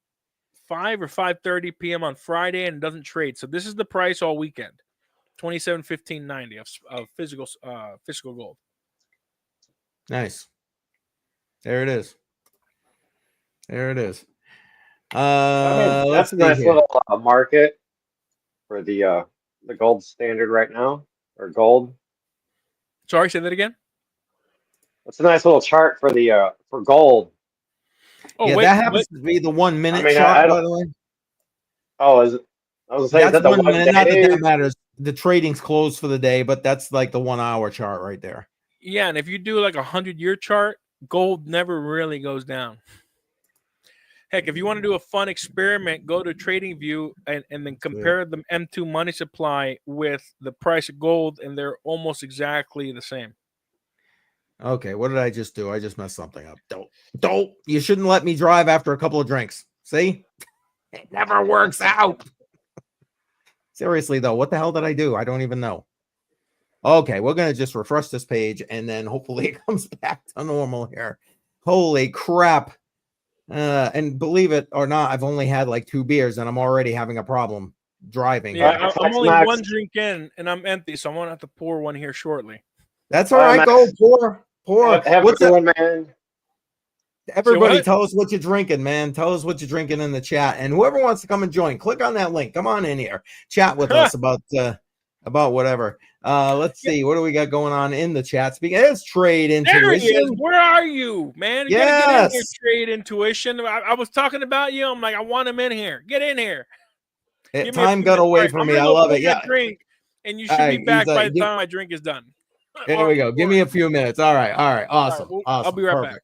5 or 5:30 p.m. on Friday, and doesn't trade. So this is the price all weekend. 27.15.90 of physical gold. Nice. There it is. There it is. I mean, Let's that's a see nice here. little market for the gold standard right now, or gold. Sorry, say that again. That's a nice little chart for the for gold. Oh, Yeah, wait, that happens to be the 1 I minute mean, chart, I by don't. the way. Oh, is it? I was gonna say, is That's that the 1 one minute. Not that day? that matters. The trading's closed for the day, but that's like the 1 hour chart right there. yeah, and if you do like a 100-year chart, gold never really goes down. Heck, if you want to do a fun experiment, go to TradingView and then compare the M2 money supply with the price of gold, and they're almost exactly the same. Okay, what did I just do? I just messed something up. Don't. You shouldn't let me drive after a couple of drinks. See? It never works out. Seriously, though, what the hell did I do? I don't even know. Okay, we're going to just refresh this page, and then hopefully it comes back to normal here. Holy crap. And believe it or not, I've only had like 2 beers, and I'm already having a problem driving. Yeah, I'm only Max. 1 drink in, and I'm empty, so I'm going to have to pour one here shortly. That's all right. Go pour. Have What's a good that? one, man. Everybody, tell us what you're drinking, man. Tell us what you're drinking in the chat, and whoever wants to come and join, click on that link. Come on in here, chat with us about whatever. Let's see, what do we got going on in the chat? Speaking, it's Trade Intuition. There he is. Where are you, man? You gotta get in here, Trade Intuition. I was talking about you. I'm like, I want him in here. Get in here. Time got away from me. I love it. Yeah. Drink, and you should be back by the time my drink is done. There we go. Give me a few minutes. All right. Awesome. All right, awesome. I'll be right back.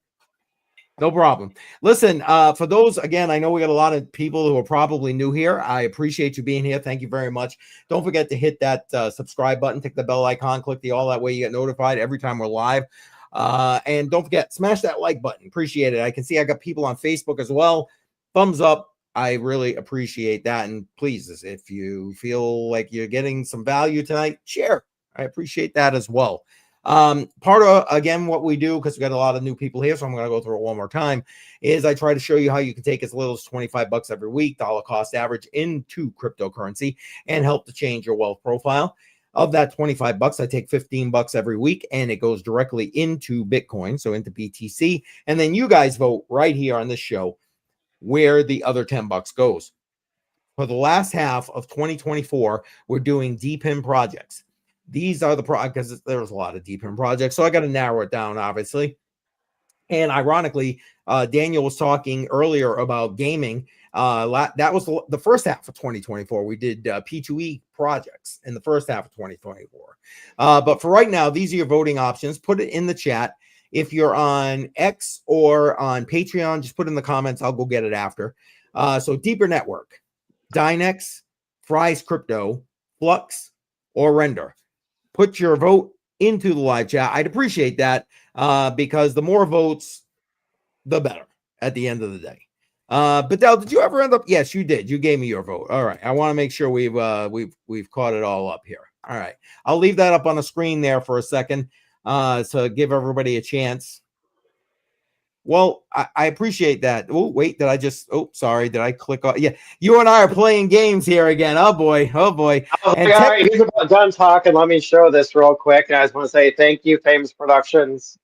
No problem. Listen, for those, again, I know we got a lot of people who are probably new here. I appreciate you being here. Thank you very much. Don't forget to hit that subscribe button, click the bell icon, click the all. That way you get notified every time we're live. And don't forget, smash that like button. Appreciate it. I can see I got people on Facebook as well. Thumbs up. I really appreciate that. And please, if you feel like you're getting some value tonight, share. I appreciate that as well. Part of, again, what we do, because we got a lot of new people here, so I'm going to go through it one more time, is I try to show you how you can take as little as $25 every week, dollar cost average, into cryptocurrency and help to change your wealth profile. Of that $25, I take $15 every week, and it goes directly into Bitcoin, so into BTC. And then you guys vote right here on this show where the other $10 goes. For the last half of 2024, we're doing DPIM projects. These are the projects, because there's a lot of DPIM projects, so I got to narrow it down, obviously. And ironically, Daniel was talking earlier about gaming. That was the first half of 2024. We did P2E projects in the first half of 2024. But for right now, these are your voting options. Put it in the chat. If you're on X or on Patreon, just put in the comments. I'll go get it after. So Deeper Network, Dynex, Fry's Crypto, Flux, or Render. Put your vote into the live chat. I'd appreciate that because the more votes, the better at the end of the day. Bedell, did you ever end up? Yes, you did. You gave me your vote. All right. I want to make sure we've caught it all up here. All right. I'll leave that up on the screen there for a second to give everybody a chance. Well, I appreciate that. Oh, wait, did I just, sorry. Did I click on? Yeah, you and I are playing games here again. Oh boy. All right, he's about done talking. Let me show this real quick. And I just want to say thank you, Famous Productions.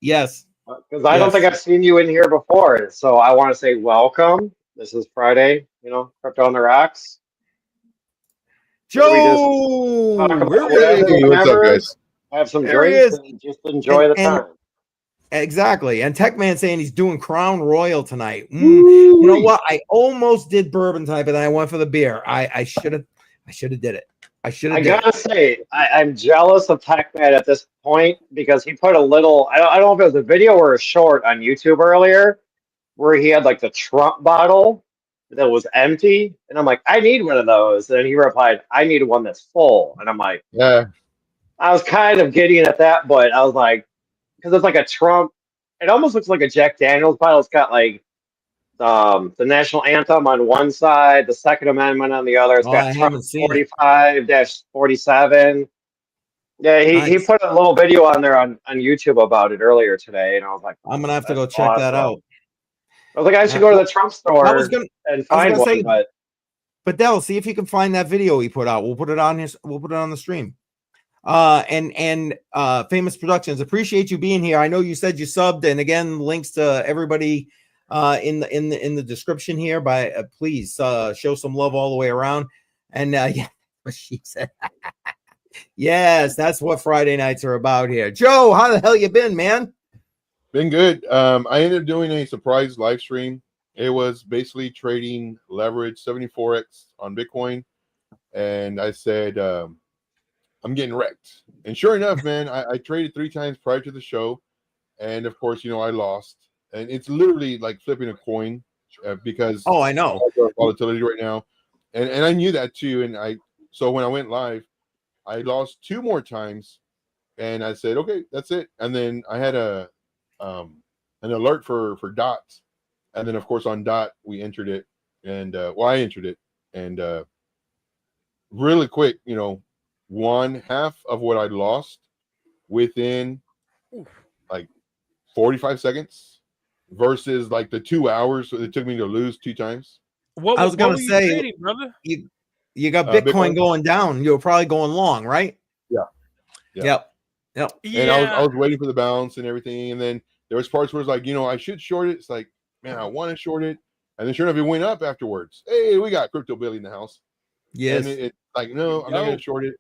Yes. Because I don't think I've seen you in here before. So I want to say welcome. This is Friday, Crypto on the Rocks. Joe! What's up, guys? Have some drinks and just enjoy the time. Exactly. And Techman saying he's doing Crown Royal tonight. You know what? I almost did bourbon tonight, but then I went for the beer. I should have did it. I gotta say, I'm jealous of Techman at this point because he put a little, I don't know if it was a video or a short on YouTube earlier where he had like the Trump bottle that was empty. And I'm like, I need one of those. And he replied, I need one that's full. And I'm like, yeah. I was kind of giddy at that, but I was like, because it's like a Trump, it almost looks like a Jack Daniels bottle. It's got like the national anthem on one side, the Second Amendment on the other. It's got Trump 45-47. Yeah, he Nice. put a little video on there on YouTube about it earlier today, and I was like, I'm gonna have to that's go check that out. awesome. I was like, I should go to the Trump I was store gonna and I was find gonna one, say, but but Dell, see if you can find that video he put out. We'll put it on the stream. And Famous Productions, appreciate you being here. I know you said you subbed, and again, links to everybody in the description here. By please show some love all the way around. And yeah, what she said. Yes, that's what Friday nights are about here. Joe, how the hell you been, man? Been good. I ended up doing a surprise live stream. It was basically trading leverage 74x on Bitcoin. And I said, I'm getting wrecked. And sure enough, man, I traded 3 times prior to the show. And of course, I lost. And it's literally like flipping a coin because Oh, I know. of volatility right now. And I knew that too. And so when I went live, I lost 2 more times. And I said, okay, that's it. And then I had an alert for dots. And then of course on dot we entered it. And I entered it. And really quick, 1/2 of what I lost within like 45 seconds versus like the 2 hours it took me to lose 2 times. I was gonna say, trading, brother? You got Bitcoin going down. You were probably going long, right? Yeah. Yep. Yeah. And I was waiting for the bounce and everything. And then there was parts where it's like, I should short it. It's like, man, I want to short it. And then sure enough, it went up afterwards. Hey, we got Crypto Billy in the house. Yes. And it like, no, I'm not going to short it.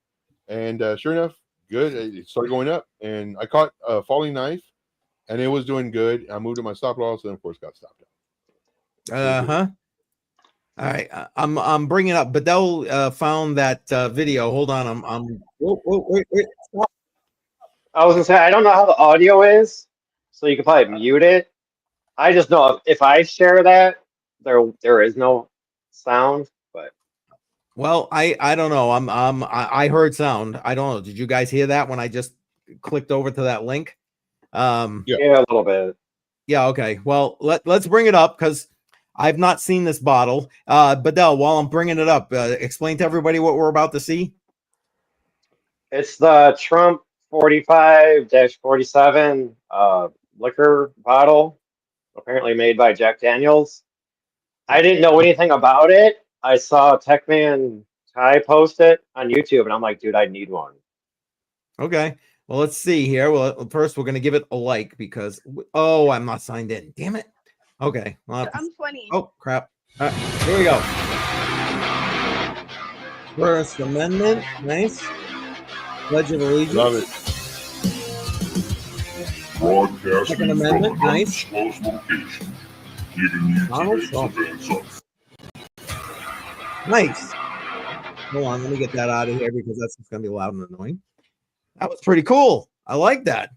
And sure enough, good. It started going up. And I caught a falling knife and it was doing good. I moved to my stop loss and of course got stopped out. All right, I'm bringing up. Bedell found that video. Hold on, wait. Stop. I was gonna say I don't know how the audio is, so you can probably mute it. I just know if I share that, there is no sound. But Well, I don't know. I heard sound. I don't know. Did you guys hear that when I just clicked over to that link? Yeah, a little bit. Yeah. Okay. Well, let's bring it up because I've not seen this bottle. Bedell, while I'm bringing it up, explain to everybody what we're about to see. It's the Trump 45-47 liquor bottle, apparently made by Jack Daniels. I didn't know anything about it. I saw Techman Ty post it on YouTube, and I'm like, dude, I need one. Okay. Well, let's see here. Well, first we're going to give it a like because, I'm not signed in. Damn it. Okay. Well, I'm 20. Oh, crap. Here we go. First Amendment. Nice. Pledge of Allegiance. Love it. Broadcasting Second Amendment. from an Nice. undisclosed location, giving you Donald today's Trump. events up. Nice. Hold on. Let me get that out of here because that's going to be loud and annoying. That was pretty cool. I like that.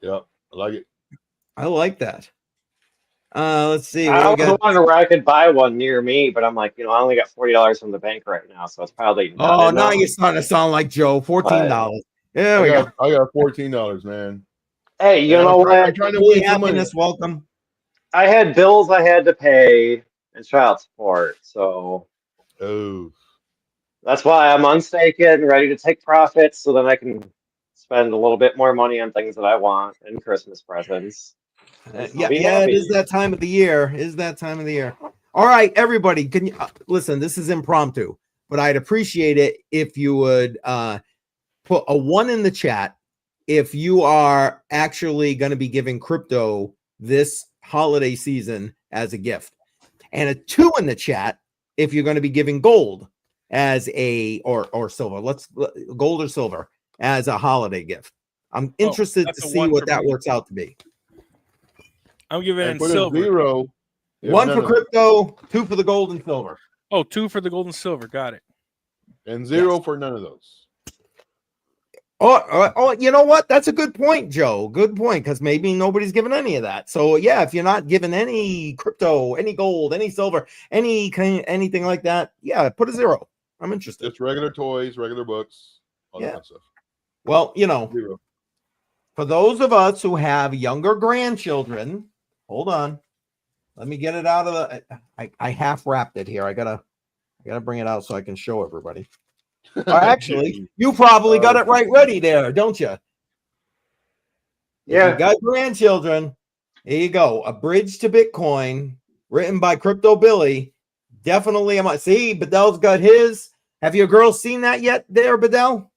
Yeah, I like it. I like that. Let's see. I What we was got? wondering where I could buy one near me, but I'm like, I only got $40 from the bank right now, so it's probably not Oh, now enough. you're starting to sound like Joe. $14. There we go. I got $14, man. Hey, you know what? I'm trying to win some money. Happiness, welcome. I had bills I had to pay and child support, so Oh, that's why I'm unstaking, ready to take profits, so then I can spend a little bit more money on things that I want and Christmas presents. Yeah, Be it happy. is that time of the year. All right, everybody, can you listen? This is impromptu, but I'd appreciate it if you would put a 1 in the chat if you are actually going to be giving crypto this holiday season as a gift, and a 2 in the chat if you're going to be giving gold as or silver. Gold or silver as a holiday gift. I'm interested to see what that works out to be. I'm giving in put silver. a 0. 1 for crypto, 2 for the gold and silver. Oh, 2 for the gold and silver. Got it. And 0 for none of those. Oh, you know what? That's a good point, Joe. Good point, because maybe nobody's giving any of that. So yeah, if you're not giving any crypto, any gold, any silver, anything like that, yeah, put a 0. I'm interested. Just regular toys, regular books, all that kind of stuff. Well, 0. for those of us who have younger grandchildren, hold on. Let me get it out of the. I half wrapped it here. I gotta bring it out so I can show everybody. Actually, you probably got it right ready there, don't you? Yeah. If you got grandchildren, here you go. A Bridge to Bitcoin, written by Crypto Billy. Definitely, see, Bedell's got his. Have your girls seen that yet there, Bedell?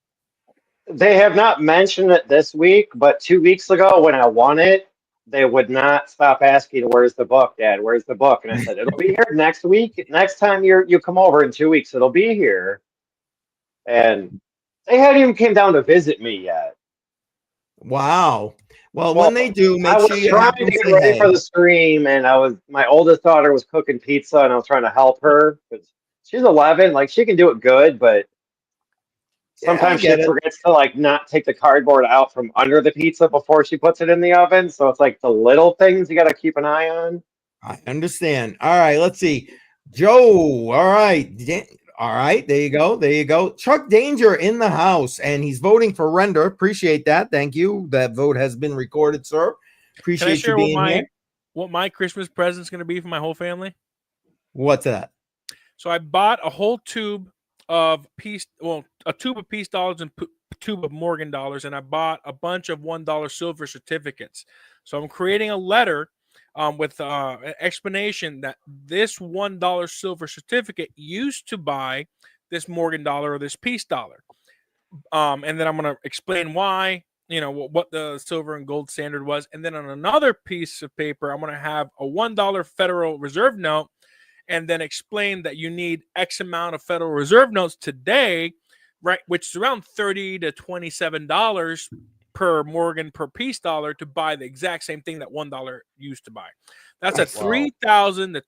They have not mentioned it this week, but 2 weeks ago when I won it, they would not stop asking, "Where's the book, Dad? Where's the book?" And I said, "It'll be here next week. Next time you come over in 2 weeks, it'll be here." And they hadn't even came down to visit me yet. Wow. Well, Well, when they do, I make sure was you trying have to them get say ready hey. for the stream, and my oldest daughter was cooking pizza, and I was trying to help her because she's 11. Like, she can do it good, but Yeah, I sometimes she get it. forgets to like not take the cardboard out from under the pizza before she puts it in the oven. So it's like the little things you got to keep an eye on. I understand. All right, let's see. Joe. All right. All right. There you go. There you go. Chuck Danger in the house, and he's voting for Render. Appreciate that. Thank you. That vote has been recorded, sir. Can I Appreciate you share being here. what my Christmas present's going to be for my whole family? What's that? So I bought a whole tube of a tube of peace dollars and tube of Morgan dollars, and I bought a bunch of $1 silver certificates. So I'm creating a letter with an explanation that this $1 silver certificate used to buy this Morgan dollar or this peace dollar. And then I'm going to explain why, what the silver and gold standard was. And then on another piece of paper, I'm going to have a $1 Federal Reserve note and then explain that you need X amount of Federal Reserve notes today, right, which is around $30 to $27 per Morgan per peace dollar to buy the exact same thing that $1 used to buy. That's a 3,000 to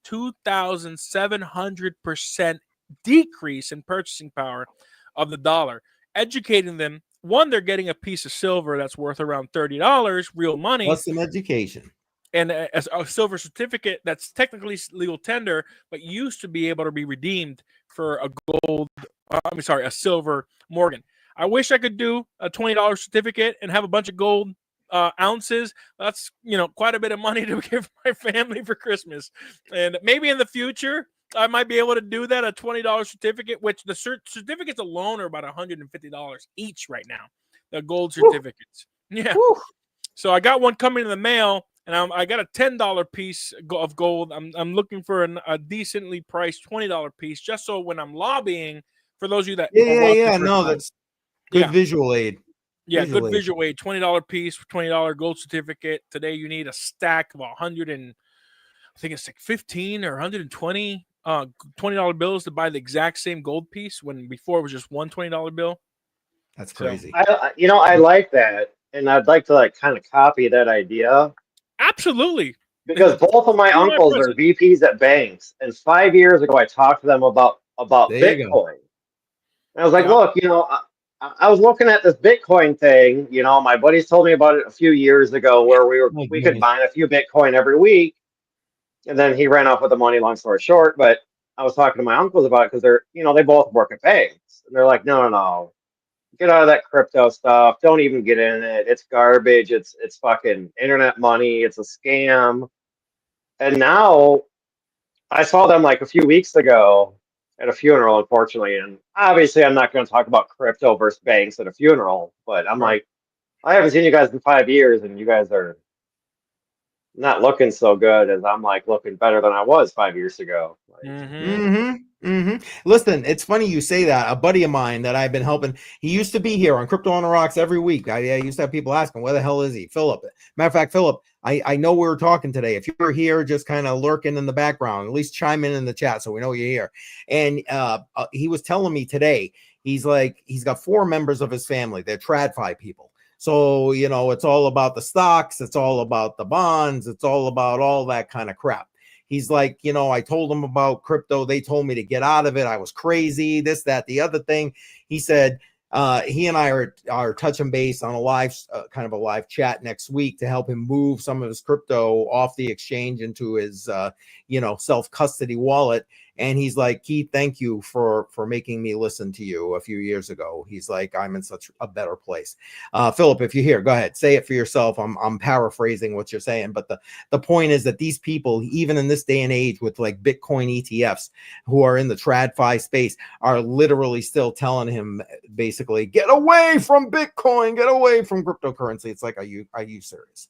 2,700% decrease in purchasing power of the dollar. Educating them, one, they're getting a piece of silver that's worth around $30, real money. Plus some education. And a silver certificate that's technically legal tender, but used to be able to be redeemed for a a silver Morgan. I wish I could do a $20 certificate and have a bunch of gold ounces. That's, quite a bit of money to give my family for Christmas. And maybe in the future, I might be able to do that, a $20 certificate, which the certificates alone are about $150 each right now, the gold certificates. Woo. Yeah. Woo. So I got one coming in the mail, and I got a $10 piece of gold. I'm looking for a decently priced $20 piece, just so when I'm lobbying, for those of you that that's good visual aid. Yeah, good visual aid. $20 piece, $20 gold certificate. Today you need a stack of 100 and I think it's like 15 or 120 $20 bills to buy the exact same gold piece, when before it was just one $20 bill. That's crazy. I like that, and I'd like to like kind of copy that idea. Absolutely. Because both of my uncles are VPs at banks, and 5 years ago I talked to them about Bitcoin. And I was like, look, I was looking at this Bitcoin thing. My buddies told me about it a few years ago, where we could mine a few Bitcoin every week. And then he ran off with the money, long story short. But I was talking to my uncles about it because they're, they both work at banks. And they're like, no. Get out of that crypto stuff. Don't even get in it. It's garbage. It's fucking internet money. It's a scam. And now I saw them like a few weeks ago at a funeral, unfortunately. And obviously I'm not going to talk about crypto versus banks at a funeral, but I'm like, I haven't seen you guys in 5 years, and you guys are not looking so good, as I'm like looking better than I was 5 years ago. Listen, it's funny you say that. A buddy of mine that I've been helping, he used to be here on Crypto on the Rocks every week. I used to have people asking, where the hell is he? Philip. Matter of fact, Philip, I know we were talking today. If you're here, just kind of lurking in the background, at least chime in the chat so we know you're here. And he was telling me today, he's got 4 members of his family. They're TradFi people. So, it's all about the stocks. It's all about the bonds. It's all about all that kind of crap. He's like, I told him about crypto. They told me to get out of it. I was crazy, this, that, the other thing. He said he and I are touching base on a live, kind of a live chat next week to help him move some of his crypto off the exchange into his, self-custody wallet. And he's like, Keith, thank you for making me listen to you a few years ago. He's like, I'm in such a better place. Philip, if you're here, go ahead, say it for yourself. I'm paraphrasing what you're saying, but the point is that these people, even in this day and age with like Bitcoin ETFs who are in the TradFi space, are literally still telling him basically, get away from Bitcoin, get away from cryptocurrency. It's like, are you serious?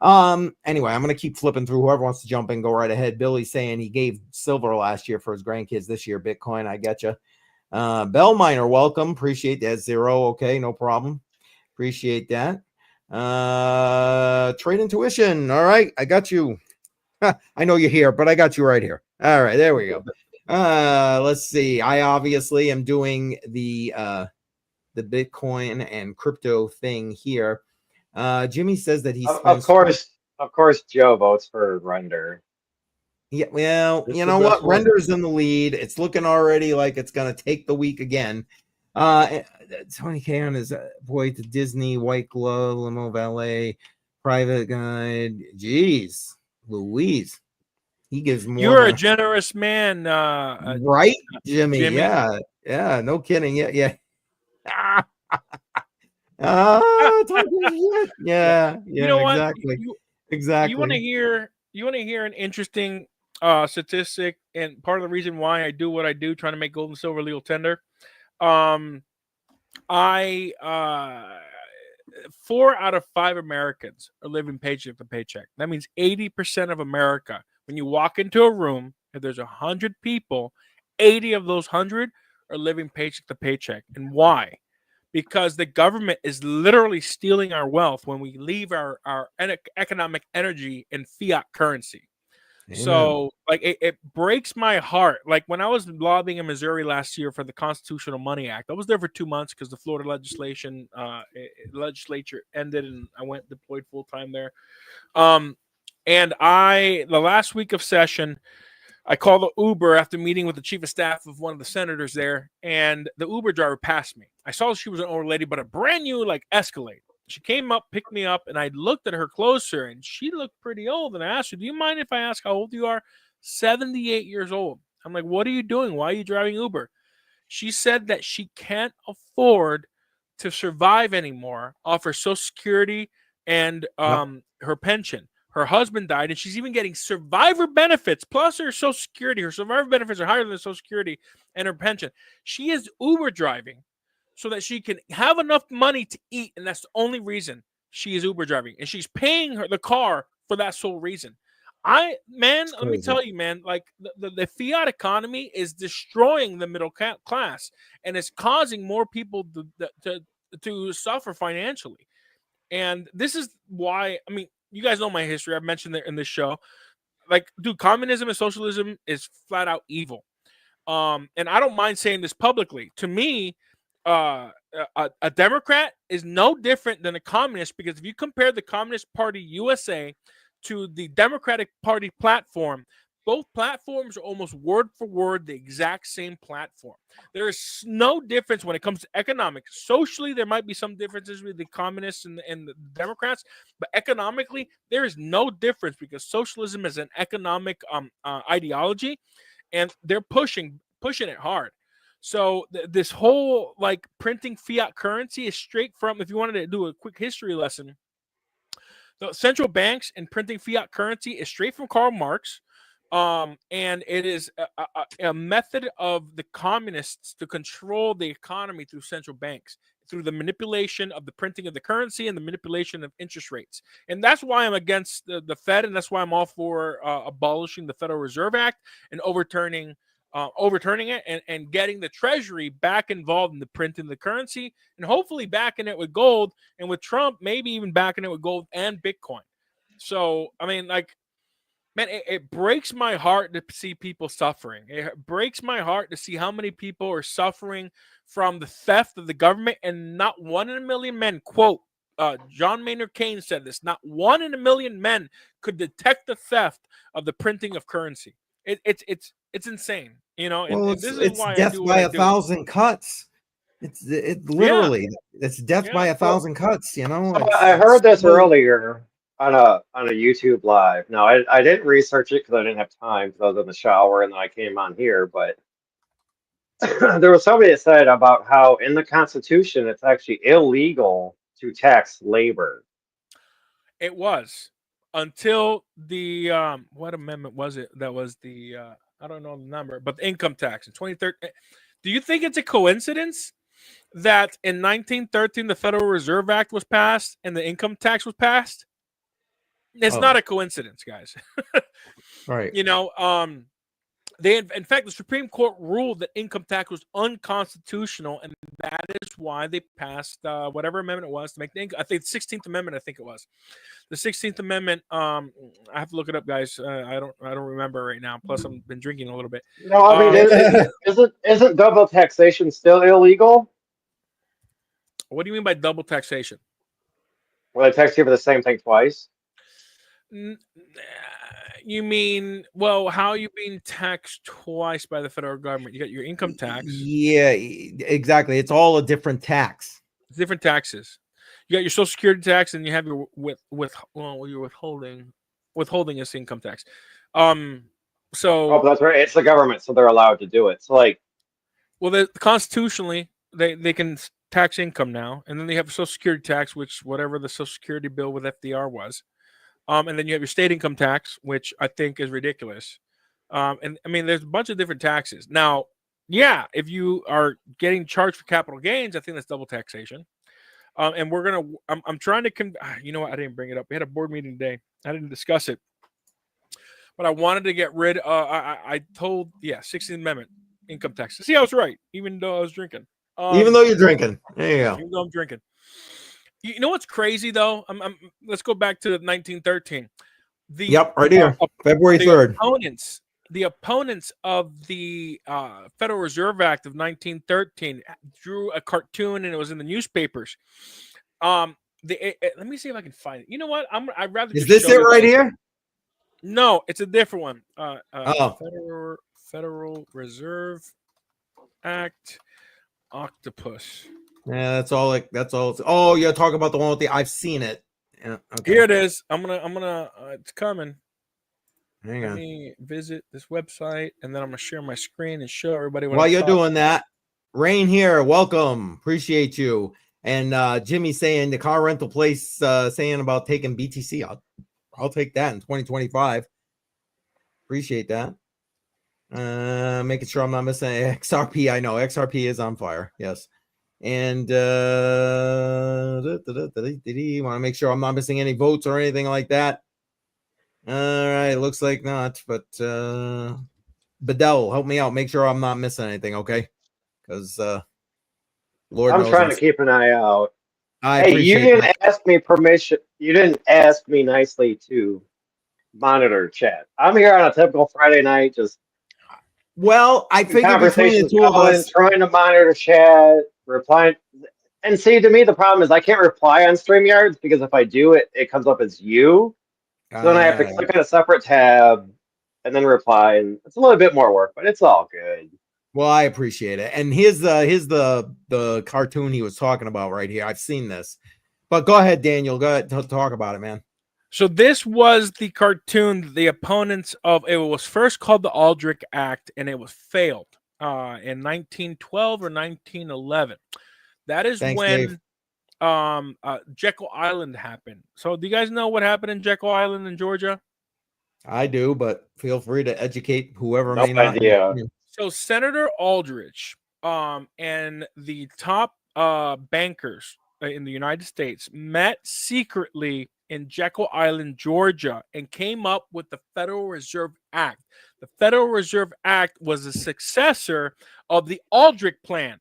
Anyway, I'm going to keep flipping through. Whoever wants to jump in, go right ahead. Billy's saying he gave silver last year for his grandkids, this year Bitcoin. I get you. Bell Miner, welcome. Appreciate that. Zero. Okay, no problem. Appreciate that. Trade Intuition. All right, I got you. I know you're here, but I got you right here. All right, there we go. Let's see. I obviously am doing the Bitcoin and crypto thing here. Jimmy says that he's of course Joe votes for Render. Yeah, well, It's you the know best what? one. Render's in the lead. It's looking already like it's gonna take the week again. 20K on his boy to Disney, White Glove, Limo Valet, Private Guide. Jeez, Louise, he gives more. You're a than generous man, right, Jimmy. Jimmy. Yeah, no kidding. Yeah. Yeah, You know what? exactly. You want to hear an interesting statistic, and part of the reason why I do what I do, trying to make gold and silver legal tender. I 4 out of 5 Americans are living paycheck to paycheck. That means 80% of America. When you walk into a room, if there's 100 people, 80 of those 100 are living paycheck to paycheck. And why? Because the government is literally stealing our wealth when we leave our economic energy in fiat currency. Amen. So, like, it breaks my heart. Like, when I was lobbying in Missouri last year for the Constitutional Money Act, I was there for 2 months because the Florida legislature ended, and I went deployed full time there. And the last week of session, I called the Uber after meeting with the chief of staff of one of the senators there, and the Uber driver passed me. I saw she was an old lady, but a brand new like Escalade. She came up, picked me up, and I looked at her closer, and she looked pretty old. And I asked her, "Do you mind if I ask how old you are?" 78 years old. I'm like, "What are you doing? Why are you driving Uber?" She said that she can't afford to survive anymore off her Social Security and her pension. Her husband died, and she's even getting survivor benefits plus her Social Security. Her survivor benefits are higher than the Social Security and her pension. She is Uber driving so that she can have enough money to eat, and that's the only reason she is Uber driving. And she's paying the car for that sole reason. Let me tell you, man, like the fiat economy is destroying the middle class, and it's causing more people to suffer financially. And this is why, I mean, you guys know my history. I've mentioned it in this show. Like, dude, communism and socialism is flat out evil. And I don't mind saying this publicly. To me, a Democrat is no different than a communist, because if you compare the Communist Party USA to the Democratic Party platform, both platforms are almost word for word the exact same platform. There is no difference when it comes to economics. Socially, there might be some differences with the communists and the Democrats, but economically, there is no difference, because socialism is an economic ideology, and they're pushing it hard. So this whole like printing fiat currency is straight from, if you wanted to do a quick history lesson, the central banks and printing fiat currency is straight from Karl Marx. And it is a method of the communists to control the economy through central banks, through the manipulation of the printing of the currency and the manipulation of interest rates. And that's why I'm against the Fed, and that's why I'm all for abolishing the Federal Reserve Act and overturning it and getting the Treasury back involved in the printing of the currency, and hopefully backing it with gold, and with Trump, maybe even backing it with gold and Bitcoin. So, I mean, like, man, it breaks my heart to see people suffering. It breaks my heart to see how many people are suffering from the theft of the government, and not 1 in a million men, quote, John Maynard Keynes said this, not 1 in a million men could detect the theft of the printing of currency. It's insane, you know. Well, and this it's is why death I do by what a thousand cuts. It's literally it's death by a thousand cuts. You know, So I heard this earlier. on a YouTube live. Now I didn't research it because I didn't have time because I was in the shower and then I came on here. But there was somebody that said about how in the Constitution it's actually illegal to tax labor. It was until the what amendment was it? That was the I don't know the number, but the income tax in 2013. Do you think it's a coincidence that in 1913 the Federal Reserve Act was passed and the income tax was passed? It's not a coincidence, guys. Right. You know, in fact, the Supreme Court ruled that income tax was unconstitutional, and that is why they passed whatever amendment it was to make the I think the 16th Amendment. I think it was the 16th Amendment. I have to look it up, guys. I don't remember right now. Plus, I've been drinking a little bit. No, I mean, isn't double taxation still illegal? What do you mean by double taxation? Well, they tax you for the same thing twice. You mean, well, how are you being taxed twice by the federal government? You got your income tax. Yeah, exactly. It's all a different tax. It's different taxes. You got your Social Security tax, and you have your your withholding is income tax. So that's right. It's the government, so they're allowed to do it. So like, well, constitutionally, they can tax income now, and then they have a Social Security tax, which whatever the Social Security bill with FDR was. And then you have your state income tax, which I think is ridiculous. And I mean, there's a bunch of different taxes. Now, yeah, if you are getting charged for capital gains, I think that's double taxation. And I'm trying to, you know what? I didn't bring it up. We had a board meeting today. I didn't discuss it. But I wanted to get rid I told, 16th Amendment income tax. See, I was right, even though I was drinking. Even though you're drinking. There you go. Even though I'm drinking. You know what's crazy though? Let's go back to 1913. Right here, February 3rd. The opponents of the Federal Reserve Act of 1913 drew a cartoon, and it was in the newspapers. Let me see if I can find it. You know what? I'd rather. Is this it right here? No, it's a different one. Federal Reserve Act, octopus. Yeah, that's all. Oh, you're talking about the one with I've seen it. Yeah, okay. Here it is. I'm gonna. It's coming. Hang on. Let me visit this website, and then I'm gonna share my screen and show everybody what. While you're doing that, Rain here. Welcome. Appreciate you. And Jimmy saying the car rental place saying about taking BTC. I'll take that in 2025. Appreciate that. Making sure I'm not missing XRP. I know XRP is on fire. Yes. And want to make sure I'm not missing any votes or anything like that. All right, looks like not, but Bedell, help me out. Make sure I'm not missing anything, okay? Because Lord knows I'm trying to keep an eye out. Hey, you didn't ask me permission. You didn't ask me nicely to monitor chat. I'm here on a typical Friday night, just I figured between the two of us, trying to monitor chat, replying. And see, to me, the problem is I can't reply on StreamYards because if I do it comes up as you. So then I have to click on a separate tab and then reply, and it's a little bit more work, but it's all good. Well, I appreciate it. And here's the cartoon he was talking about right here. I've seen this, but go ahead, Daniel. Go ahead, talk about it, man. So this was the cartoon. The opponents of it was first called the Aldrich Act, and it was failed in 1912 or 1911. That is when Jekyll Island happened. So do you guys know what happened in Jekyll Island in Georgia? I do, but feel free to educate whoever no may not. Idea. So Senator Aldrich and the top bankers in the United States met secretly in Jekyll Island, Georgia, and came up with the Federal Reserve Act. The Federal Reserve Act was a successor of the Aldrich Plan.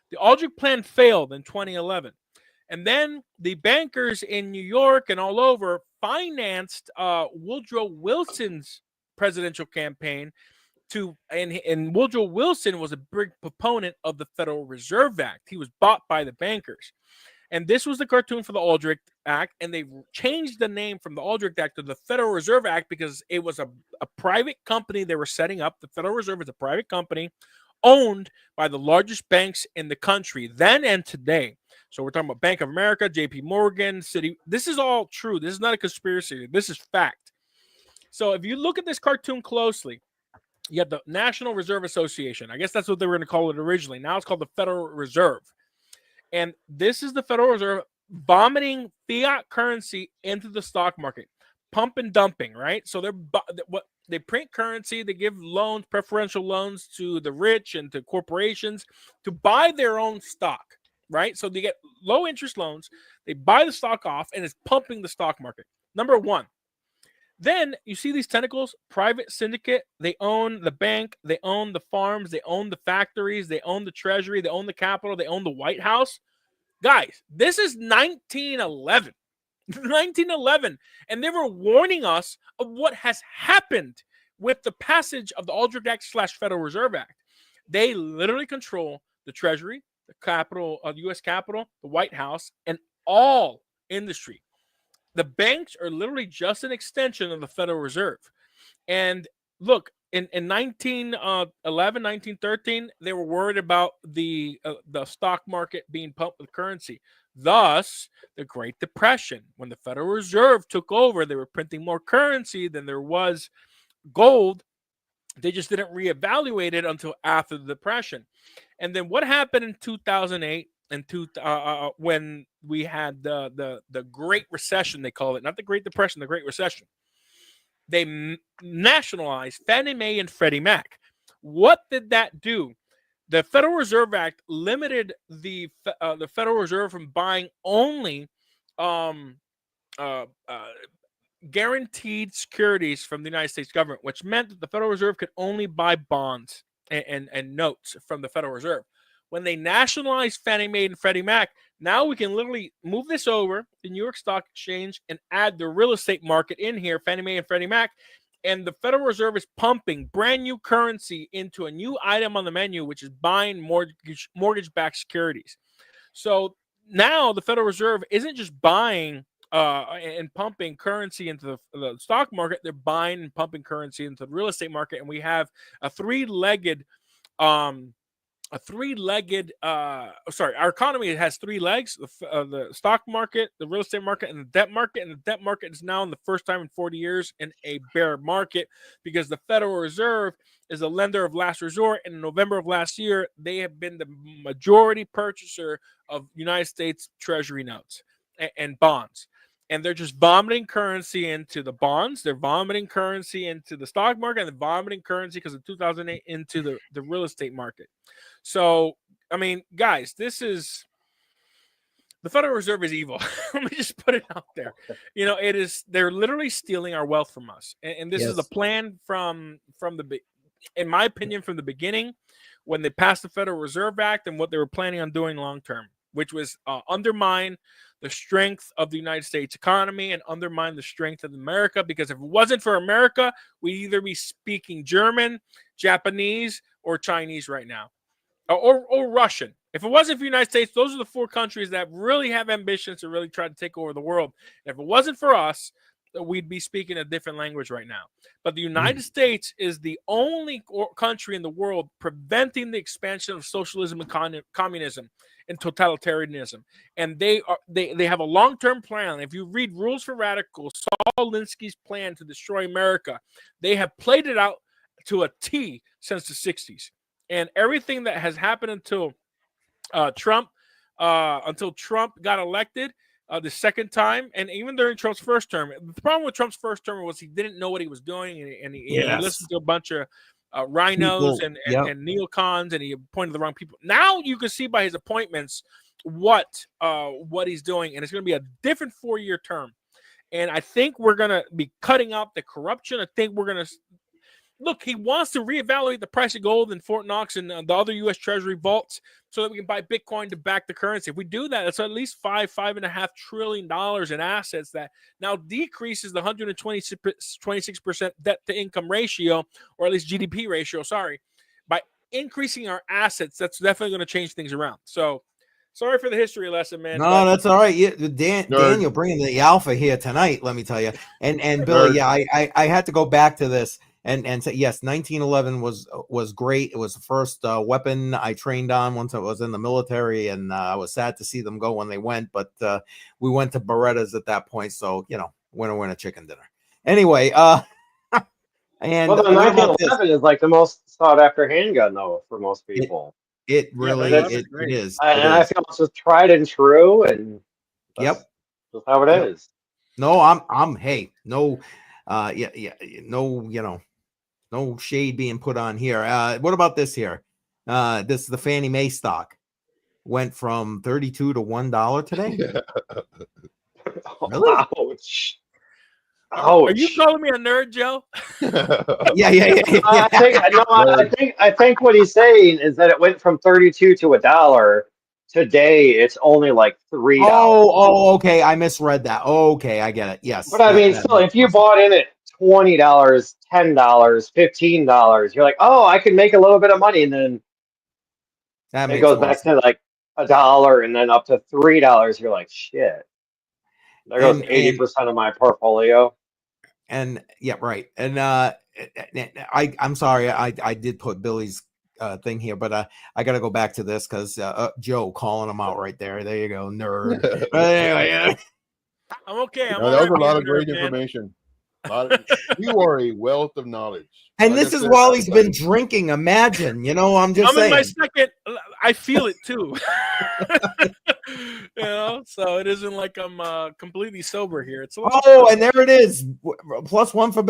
The Aldrich Plan failed in 2011. And then the bankers in New York and all over financed Woodrow Wilson's presidential campaign and Woodrow Wilson was a big proponent of the Federal Reserve Act. He was bought by the bankers. And this was the cartoon for the Aldrich Act, and they changed the name from the Aldrich Act to the Federal Reserve Act because it was a private company they were setting up. The Federal Reserve is a private company owned by the largest banks in the country then and today. So we're talking about Bank of America, JP Morgan, Citi. This is all true. This is not a conspiracy. This is fact. So if you look at this cartoon closely, you have the National Reserve Association. I guess that's what they were going to call it originally. Now it's called the Federal Reserve. And this is the Federal Reserve vomiting fiat currency into the stock market, pump and dumping, right? So they print currency, they give loans, preferential loans to the rich and to corporations to buy their own stock, right? So they get low interest loans, they buy the stock off, and it's pumping the stock market. Number one. Then you see these tentacles, private syndicate. They own the bank, they own the farms, they own the factories, they own the treasury, they own the Capitol, they own the White House. Guys, this is 1911. 1911. And they were warning us of what has happened with the passage of the Aldrich Act / Federal Reserve Act. They literally control the treasury, the Capitol, U.S. Capitol, the White House, and all industry. The banks are literally just an extension of the Federal Reserve. And look, in 1911, 1913, they were worried about the stock market being pumped with currency. Thus, the Great Depression, when the Federal Reserve took over, they were printing more currency than there was gold. They just didn't reevaluate it until after the Depression. And then what happened in 2008? And when we had the Great Recession, they call it, not the Great Depression, the Great Recession. They nationalized Fannie Mae and Freddie Mac. What did that do? The Federal Reserve Act limited the Federal Reserve from buying only guaranteed securities from the United States government, which meant that the Federal Reserve could only buy bonds and notes from the Federal Reserve. When they nationalized Fannie Mae and Freddie Mac, now we can literally move this over to New York Stock Exchange and add the real estate market in here, Fannie Mae and Freddie Mac, and the Federal Reserve is pumping brand new currency into a new item on the menu, which is buying mortgage-backed securities. So now the Federal Reserve isn't just buying and pumping currency into the stock market; they're buying and pumping currency into the real estate market, and we have a three-legged. Our economy has three legs: the stock market, the real estate market, and the debt market. And the debt market is now, in the first time in 40 years, in a bear market because the Federal Reserve is a lender of last resort. And in November of last year, they have been the majority purchaser of United States Treasury notes and bonds. And they're just vomiting currency into the bonds. They're vomiting currency into the stock market, and they're vomiting currency because of 2008 into the real estate market. So, I mean, guys, the Federal Reserve is evil. Let me just put it out there. You know, they're literally stealing our wealth from us. And this is the plan in my opinion, from the beginning, when they passed the Federal Reserve Act and what they were planning on doing long term, which was undermine the strength of the United States economy and undermine the strength of America. Because if it wasn't for America, we'd either be speaking German, Japanese, or Chinese right now, or Russian. If it wasn't for the United States, those are the four countries that really have ambitions to really try to take over the world. And if it wasn't for us, we'd be speaking a different language right now. But the United States is the only country in the world preventing the expansion of socialism and communism and totalitarianism. And they have a long-term plan. If you read Rules for Radicals, Saul Alinsky's plan to destroy America, they have played it out to a T since the 60s. And everything that has happened until Trump got elected the second time, and even during Trump's first term. The problem with Trump's first term was he didn't know what he was doing, and he listened to a bunch of rhinos and neocons, and he appointed the wrong people. Now you can see by his appointments what he's doing, and it's going to be a different 4-year term. And I think we're going to be cutting out the corruption. I think we're going to look, he wants to reevaluate the price of gold in Fort Knox and the other U.S. Treasury vaults so that we can buy Bitcoin to back the currency. If we do that, it's at least $5.5 trillion in assets that now decreases the 126% debt to income ratio, or at least GDP ratio, by increasing our assets. That's definitely going to change things around. So sorry for the history lesson, man. No, that's all right. Daniel bringing the alpha here tonight, let me tell you. And Billy, I had to go back to this. and say yes, 1911 was great. It was the first weapon I trained on once I was in the military, and I was sad to see them go when they went. But we went to Berettas at that point, so winner chicken dinner. Anyway, and Well, the what about this? 1911 is like the most sought after handgun though for most people. It Yeah, really that's it great. is. And It I is. feel it's just tried and true, and that's Yep. just how it Yep. is. No, I'm hey, no, no, no shade being put on here. What about this here? This is the Fannie Mae stock went from 32 to $1 today. Really? Ouch. Are you Ouch. calling me a nerd, Joe? Yeah. I think what he's saying is that it went from 32 to $1. Today it's only like $3. Oh, okay. I misread that. Okay, I get it. Yes. But I mean, still, if you bought in at $20, $10, $15, you're like, oh, I can make a little bit of money, and then that it makes goes more back sense. to like $1 and then up to $3. You're like, shit. There goes And 80% of my portfolio. and yeah, right. And I'm sorry, I did put Billy's thing here, but I got to go back to this because Joe calling him out right there. There you go, nerd. But anyway, I'm okay. I'm No, all that was right a lot being of great nerd, man. information. You are a wealth of knowledge. and Like this I is said while last he's time. been drinking. Imagine, I'm just I'm in my saying. second. I feel it too. So it isn't like I'm completely sober here. It's a little. Oh, and there it is. +1 for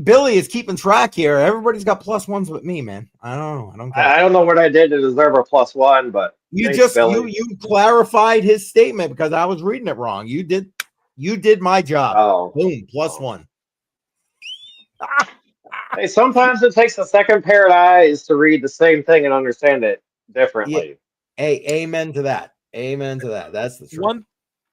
Billy is keeping track here. Everybody's got +1s with me, man. I don't know. I don't get it. I don't know what I did to deserve a +1, but thanks, Billy. You clarified his statement because I was reading it wrong. You did my job. Oh. Boom, +1. Hey, sometimes it takes a second pair of eyes to read the same thing and understand it differently. Hey, amen to that. Amen to that. That's the truth.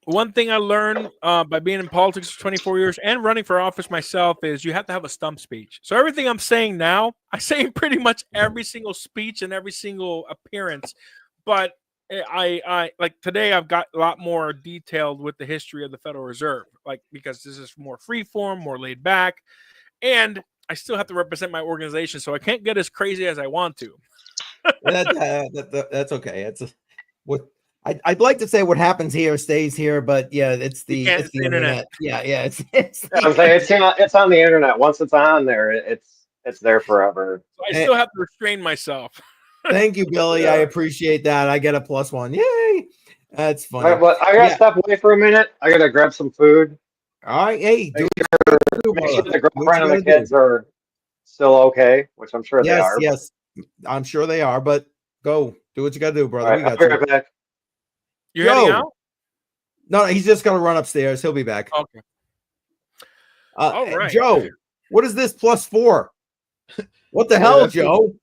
One thing I learned by being in politics for 24 years and running for office myself is you have to have a stump speech. So everything I'm saying now, I say in pretty much every single speech and every single appearance. But I like today I've got a lot more detailed with the history of the Federal Reserve, like because this is more freeform, more laid back, and I still have to represent my organization, so I can't get as crazy as I want to. That's okay. What I'd like to say what happens here stays here, but yeah, it's the internet. Yeah, it's I'm saying it's on the internet. Once it's on there, it's there forever. So I still have to restrain myself. Thank you, Billy. Yeah. I appreciate that. I get a +1. Yay! That's funny. All right, well, I gotta step away for a minute. I gotta grab some food. All right, hey, Make sure the girlfriend and the kids are still okay, which I'm sure they are. Yes, I'm sure they are. But go do what you gotta do, brother. All right, We got I'll be right back. You're heading out? No, he's just gonna run upstairs. He'll be back. Okay. All right, Joe. What is this +4? What the hell, Joe?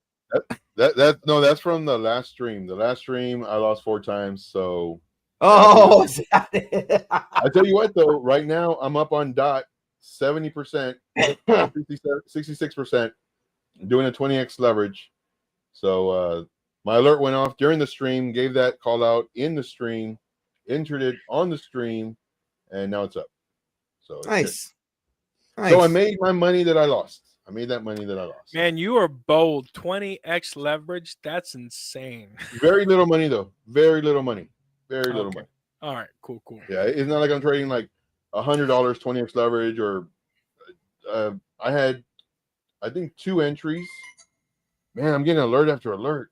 That's from the last stream. The last stream I lost 4 times. So is that it? I tell you what though, right now I'm up on dot 70%, 66%, doing a 20x leverage. So my alert went off during the stream, gave that call out in the stream, entered it on the stream, and now it's up. So it's nice. So I made my money that I lost. I made that money that I lost. Man, you are bold. 20x leverage. That's insane. Very little money though. Very little money. Very little money. All right, cool. Yeah, it's not like I'm trading like $100 20x leverage or I had I think 2 entries. Man, I'm getting alert after alert.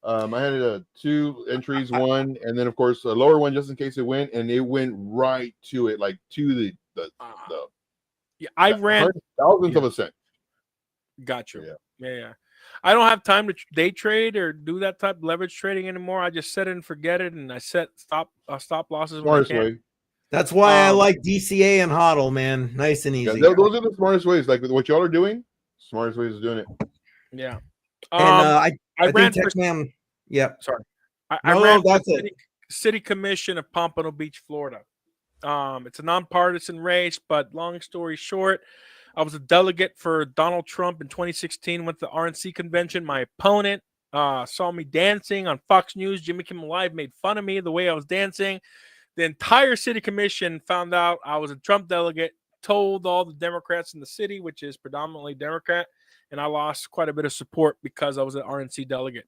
I had 2 entries, one, and then of course a lower one just in case it went, and it went right to it, like to the yeah, I ran thousandth of a cent. Got you. Yeah. I don't have time to day trade or do that type of leverage trading anymore. I just set it and forget it, and I set stop losses when I can. Way. That's why I like DCA and HODL, man. Nice and easy. Yeah, those are the smartest ways. Like what y'all are doing, smartest ways of doing it. Yeah. And I ran think TechMan. Yeah. Sorry. I ran for it. City Commission of Pompano Beach, Florida. It's a nonpartisan race, but long story short, I was a delegate for Donald Trump in 2016. Went to the RNC convention. My opponent saw me dancing on Fox News. Jimmy Kimmel Live made fun of me the way I was dancing. The entire city commission found out I was a Trump delegate, told all the Democrats in the city, which is predominantly Democrat, and I lost quite a bit of support because I was an RNC delegate.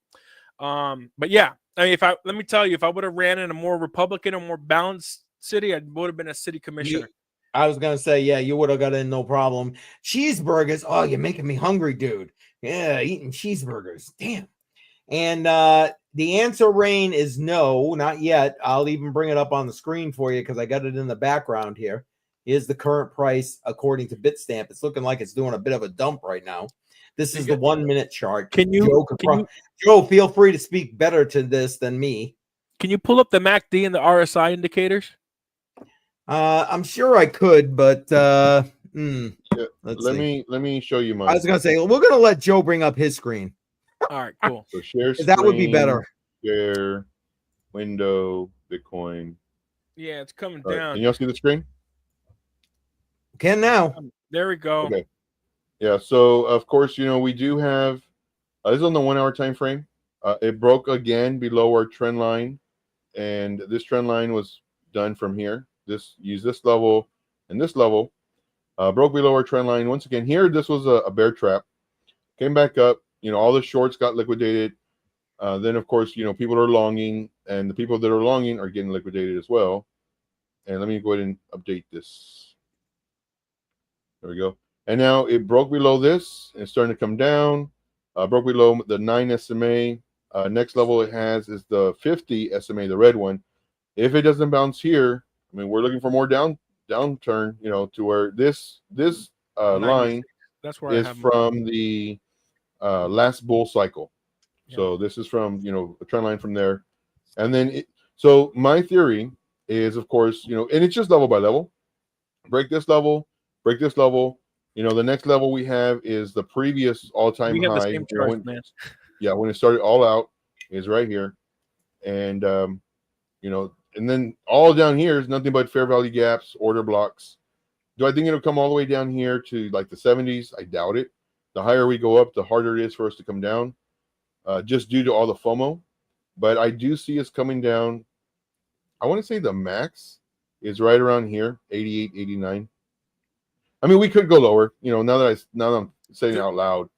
But yeah, I mean, let me tell you, if I would have ran in a more Republican or more balanced city, I would have been a city commissioner. I was gonna say, yeah, you would have got in no problem. Cheeseburgers. Oh, you're making me hungry, dude. Yeah, eating cheeseburgers. Damn. And the answer, Rain, is no, not yet. I'll even bring it up on the screen for you because I got it in the background here. Is the current price according to Bitstamp? It's looking like it's doing a bit of a dump right now. This is the 1 minute chart. Joe, feel free to speak better to this than me. Can you pull up the MACD and the RSI indicators? I'm sure I could, but Yeah, let me show you mine. I was gonna say we're gonna let Joe bring up his screen. All right, cool. So share screen, that would be better. Share window Bitcoin. Yeah, it's coming All right, down. can y'all see the screen? Can now. There we go. Okay. Yeah. So of course, we do have this is on the 1 hour time frame. It broke again below our trend line, and this trend line was done from here. Use this level and this level. Broke below our trend line once again. Here, this was a bear trap. Came back up. All the shorts got liquidated. Then, of course, people are longing, and the people that are longing are getting liquidated as well. And let me go ahead and update this. There we go. And now it broke below this, and it's starting to come down. Broke below the 9 SMA. Next level it has is the 50 SMA, the red one. If it doesn't bounce here, I mean, we're looking for more downturn, to where this line That's where is from the last bull cycle. Yeah. So this is from, a trend line from there. And then, so my theory is, of course, and it's just level by level. Break this level, break this level. The next level we have is the previous all-time high. The same charts, man. Yeah, when it started all out is right here. And, and then all down here is nothing but fair value gaps, order blocks. Do I think it'll come all the way down here to like the 70s? I doubt it. The higher we go up, the harder it is for us to come down, just due to all the FOMO. But I do see us coming down. I want to say the max is right around here, 88, 89. I mean, we could go lower. Now that I'm saying it out loud.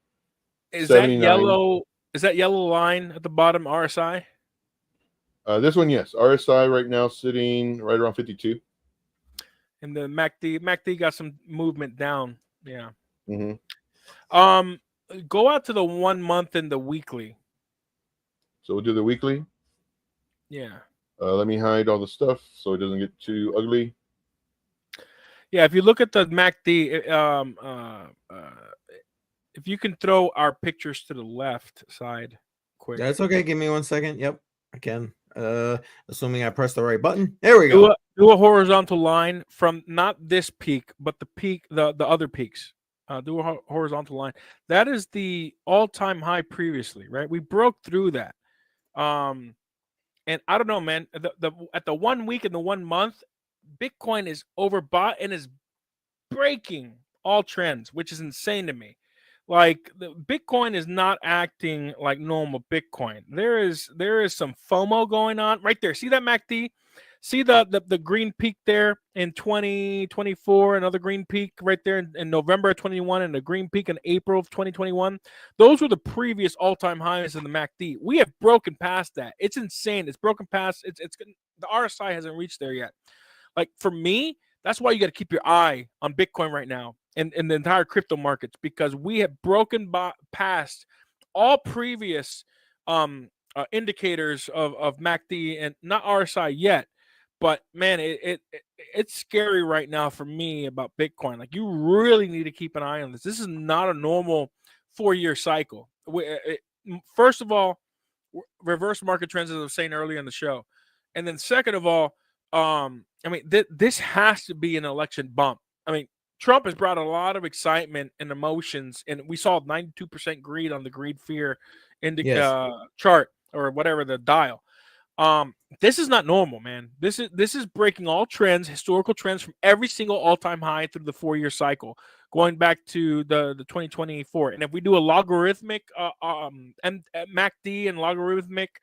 Is that yellow? Is that yellow line at the bottom RSI? This one, yes. RSI right now sitting right around 52. And the MACD got some movement down. Yeah. Mm-hmm. Go out to the 1 month and the weekly. So we'll do the weekly. Yeah. Let me hide all the stuff so it doesn't get too ugly. Yeah, if you look at the MACD, if you can throw our pictures to the left side quick. That's okay. Give me 1 second. Yep, I can. Assuming I press the right button. There we go. Do a horizontal line from not this peak, but the peak, the other peaks. Do a horizontal line. That is the all-time high previously, right? We broke through that. And I don't know, man. At the 1 week and the 1 month, Bitcoin is overbought and is breaking all trends, which is insane to me. Like the Bitcoin is not acting like normal Bitcoin. There is some FOMO going on right there. See that MACD? See the green peak there in 2024, another green peak right there in November of 21, and a green peak in April of 2021. Those were the previous all-time highs in the MACD. We have broken past that. It's insane. It's broken past. It's the RSI hasn't reached there yet. Like for me, that's why you got to keep your eye on Bitcoin right now and the entire crypto markets, because we have broken past all previous indicators of MACD and not RSI yet. But man, it's scary right now for me about Bitcoin. Like you really need to keep an eye on this. This is not a normal 4-year cycle. First of all, reverse market trends, as I was saying earlier in the show, and then second of all, I mean, this has to be an election bump. I mean, Trump has brought a lot of excitement and emotions, and we saw 92% greed on the greed fear chart or whatever, the dial. This is not normal, man. This is breaking all trends, historical trends from every single all-time high through the 4-year cycle, going back to the 2024. And if we do a logarithmic MACD and logarithmic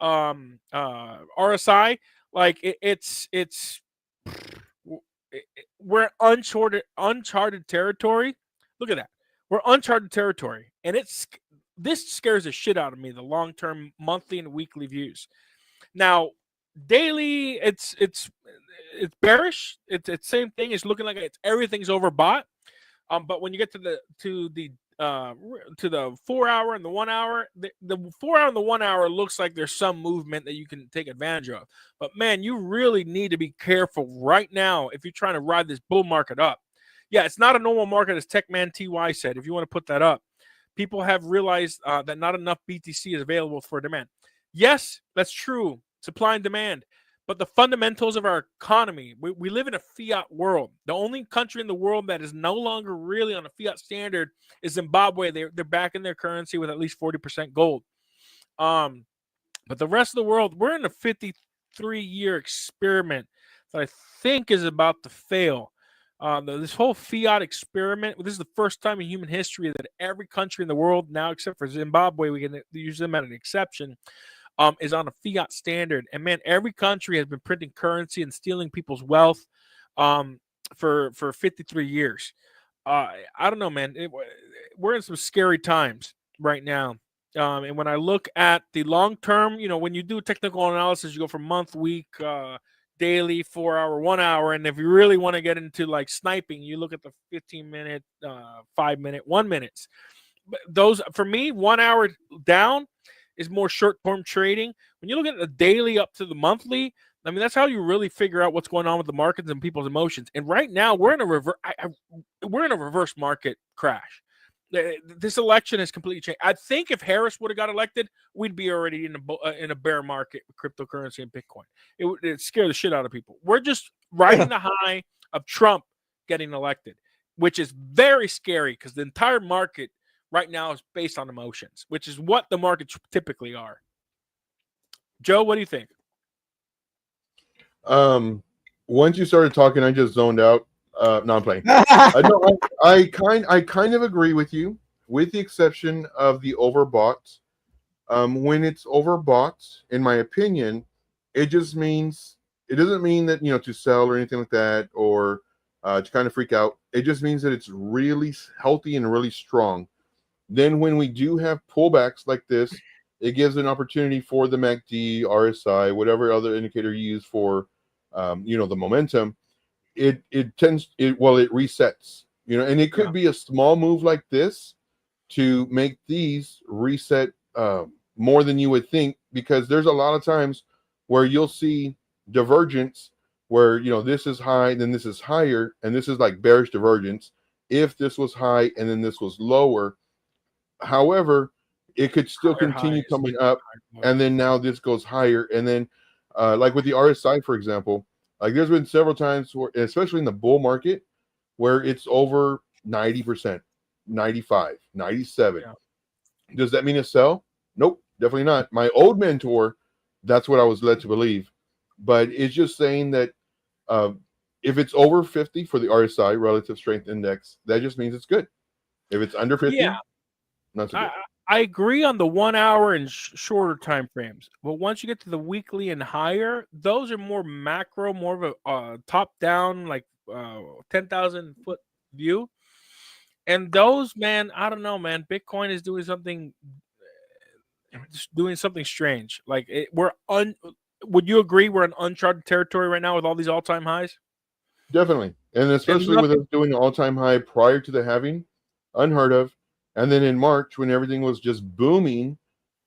RSI, like it's we're uncharted territory. Look at that. We're uncharted territory, and this scares the shit out of me. The long-term, monthly, and weekly views. Now, daily, it's bearish. It's same thing. It's looking like everything's overbought. But when you get to the 4 hour and the 1 hour, the 4 hour and the 1 hour looks like there's some movement that you can take advantage of. But man, you really need to be careful right now if you're trying to ride this bull market up. Yeah, it's not a normal market, as Techman TY said. If you want to put that up, people have realized that not enough BTC is available for demand. Yes, that's true. Supply and demand. But the fundamentals of our economy, we live in a fiat world. The only country in the world that is no longer really on a fiat standard is Zimbabwe. They're backing their currency with at least 40% gold. But the rest of the world, we're in a 53-year experiment that I think is about to fail. This whole fiat experiment, this is the first time in human history that every country in the world now, except for Zimbabwe, we can use them as an exception, is on a fiat standard. And man, every country has been printing currency and stealing people's wealth for 53 years. I don't know, man. We're in some scary times right now. And when I look at the long term, when you do technical analysis, you go from month, week, daily, 4 hour, 1 hour. And if you really want to get into like sniping, you look at the 15-minute, 5-minute, 1 minutes. Those, for me, 1 hour down is more short-term trading. When you look at the daily up to the monthly, I mean, that's how you really figure out what's going on with the markets and people's emotions. And right now, we're in a reverse market crash. This election has completely changed. I think if Harris would have got elected, we'd be already in a bear market with cryptocurrency and Bitcoin. It scared the shit out of people. We're just riding the high of Trump getting elected, which is very scary because the entire market right now is based on emotions, which is what the markets typically are. Joe, what do you think? Once you started talking, I just zoned out. No, I'm playing. I kind of agree with you, with the exception of the overbought. When it's overbought, in my opinion, it doesn't mean that to sell or anything like that, or to kind of freak out. It just means that it's really healthy and really strong. Then when we do have pullbacks like this, it gives an opportunity for the MACD, RSI, whatever other indicator you use for, the momentum. It resets, and it could be a small move like this to make these reset more than you would think, because there's a lot of times where you'll see divergence where, this is high, then this is higher, and this is like bearish divergence. If this was high and then this was lower, however, it could still continue coming up, and then now this goes higher, and then like with the RSI, for example, like there's been several times where, especially in the bull market, where it's over 90%, 95, 97. Yeah. Does that mean a sell? Nope, definitely not. My old mentor, that's what I was led to believe. But it's just saying that if it's over 50 for the RSI, Relative Strength Index, that just means it's good. If it's under 50, not so good. I agree on the 1 hour and shorter time frames, but once you get to the weekly and higher, those are more macro, more of a top down, like 10,000 foot view. And those, man, I don't know, man. Bitcoin is doing something strange. Like would you agree we're in uncharted territory right now with all these all-time highs? Definitely, and especially with us doing an all-time high prior to the halving, unheard of. And then in March, when everything was just booming,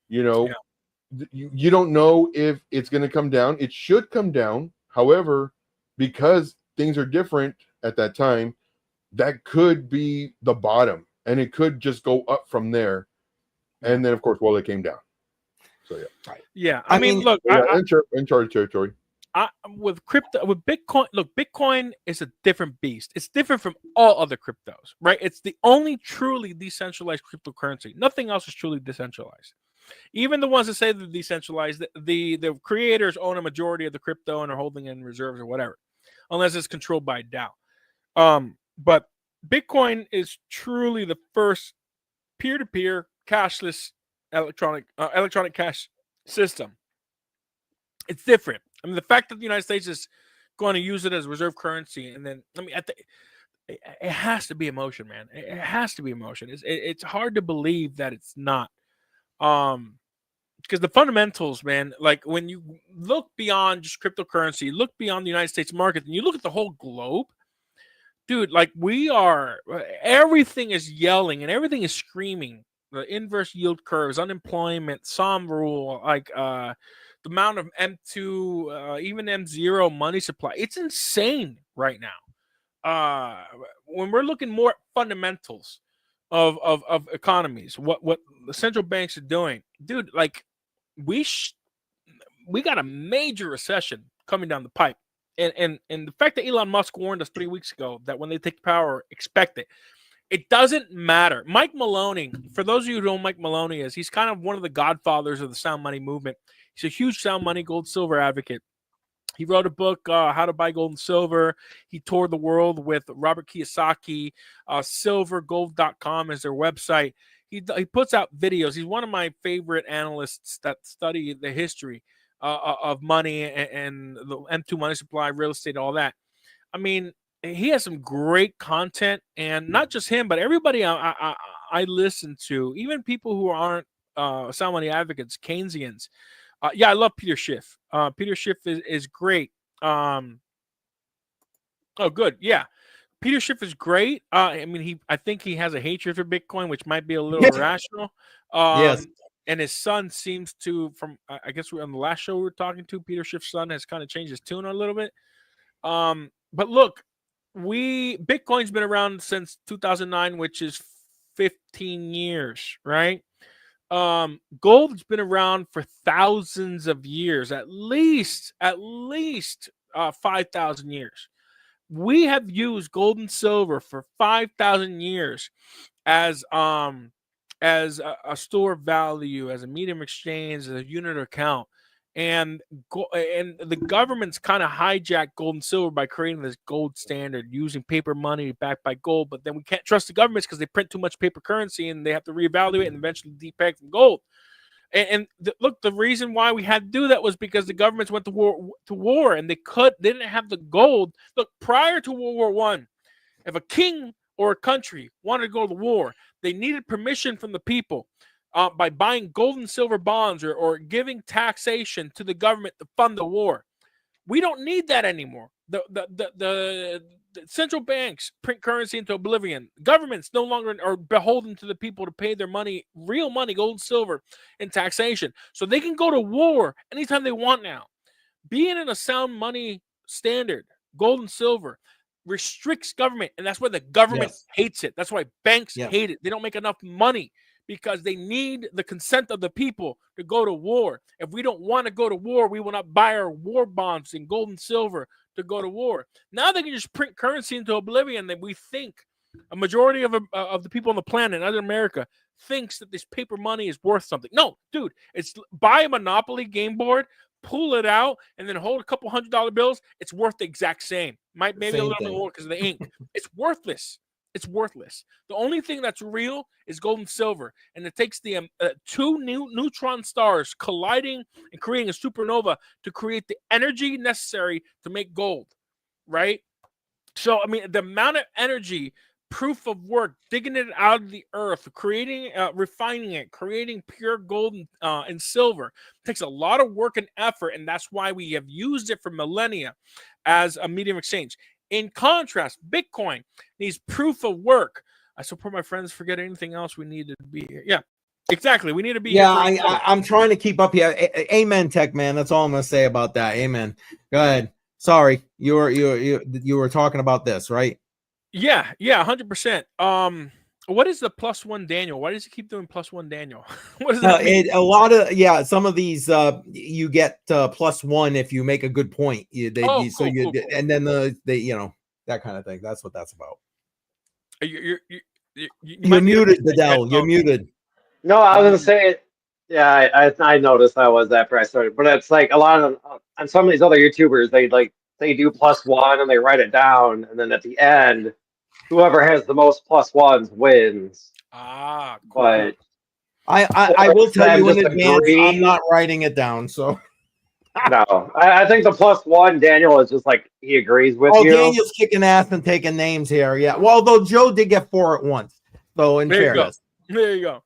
you don't know if it's going to come down. It should come down. However, because things are different at that time, that could be the bottom, and it could just go up from there. And then, of course, it came down. So yeah. I mean, look, uncharted territory. With Bitcoin, look, Bitcoin is a different beast. It's different from all other cryptos, right? It's the only truly decentralized cryptocurrency. Nothing else is truly decentralized. Even the ones that say they're decentralized, the creators own a majority of the crypto and are holding in reserves or whatever, unless it's controlled by DAO. But Bitcoin is truly the first peer-to-peer cashless electronic cash system. It's different. I mean, the fact that the United States is going to use it as reserve currency, and then it has to be emotion, man. It has to be emotion. It's hard to believe that it's not. Because the fundamentals, man, like when you look beyond just cryptocurrency, look beyond the United States market, and you look at the whole globe, dude, like everything is yelling and everything is screaming. The inverse yield curves, unemployment, SOM rule, like the amount of M2, even M0 money supply. It's insane right now. When we're looking more at fundamentals of economies, what the central banks are doing, dude, like we got a major recession coming down the pipe. And the fact that Elon Musk warned us 3 weeks ago that when they take power, expect it. It doesn't matter. Mike Maloney, for those of you who don't know Mike Maloney is, he's kind of one of the godfathers of the sound money movement. He's a huge sound money, gold, silver advocate. He wrote a book, How to Buy Gold and Silver. He toured the world with Robert Kiyosaki. Silvergold.com is their website. He puts out videos. He's one of my favorite analysts that study the history of money and the M2 money supply, real estate, all that. I mean, he has some great content, and not just him, but everybody I listen to, even people who aren't sound money advocates, Keynesians. I love Peter Schiff. Peter Schiff is great. Oh, good. Yeah. Peter Schiff is great. I think he has a hatred for Bitcoin, which might be a little irrational. Yes. And his son seems to, from I guess on the last show we were talking to, Peter Schiff's son has kind of changed his tune a little bit. But look, Bitcoin's been around since 2009, which is 15 years, right? Gold's been around for thousands of years, at least 5,000 years. We have used gold and silver for 5,000 years as a store of value, as a medium exchange, as a unit account. And the government's kind of hijacked gold and silver by creating this gold standard, using paper money backed by gold. But then we can't trust the governments because they print too much paper currency and they have to reevaluate and eventually depeg from gold. Look, the reason why we had to do that was because the governments went to war and they didn't have the gold. Look, prior to World War I, if a king or a country wanted to go to war, they needed permission from the people. By buying gold and silver bonds or giving taxation to the government to fund the war. We don't need that anymore. The central banks print currency into oblivion. Governments no longer are beholden to the people to pay their money, real money, gold and silver, in taxation. So they can go to war anytime they want now. Being in a sound money standard, gold and silver, restricts government, and that's why the government hates it. That's why banks hate it. They don't make enough money, because they need the consent of the people to go to war. If we don't want to go to war, we will not buy our war bonds in gold and silver to go to war. Now they can just print currency into oblivion. That we think a majority of the people on the planet, other America, thinks that this paper money is worth something. No, dude, it's buy a Monopoly game board, pull it out, and then hold a couple $100 bills. It's worth the exact same. Maybe a little bit more because of the ink. It's worthless. It's worthless. The only thing that's real is gold and silver. And it takes the two neutron stars colliding and creating a supernova to create the energy necessary to make gold, right? So, I mean, the amount of energy, proof of work, digging it out of the earth, creating, refining it, creating pure gold and silver takes a lot of work and effort. And that's why we have used it for millennia as a medium exchange. In contrast, Bitcoin needs proof of work. I support my friends. Forget anything else. We need to be here. Yeah, exactly. We need to be here. I'm trying to keep up here. Amen, Tech Man. That's all I'm going to say about that. Amen. Go ahead. Sorry, you were talking about this, right? Yeah, 100%. What is the +1 Daniel? Why does he keep doing +1 Daniel? What does that mean? A lot of some of these you get +1 if you make a good point. Cool. And then that kind of thing. That's what that's about. You're muted, Bedell. You're muted. No, I was gonna say, yeah, I noticed I was after I started, but it's like a lot of on some of these other YouTubers, they do +1 and they write it down, and then at the end, whoever has the most +1s wins. Cool. But I will tell you in advance, I'm not writing it down. So No, I think the +1 Daniel is just like he agrees with Oh, you. Daniel's kicking ass and taking names here. Yeah. Well, though Joe did get 4 at once. So in There you go. fairness. There you go.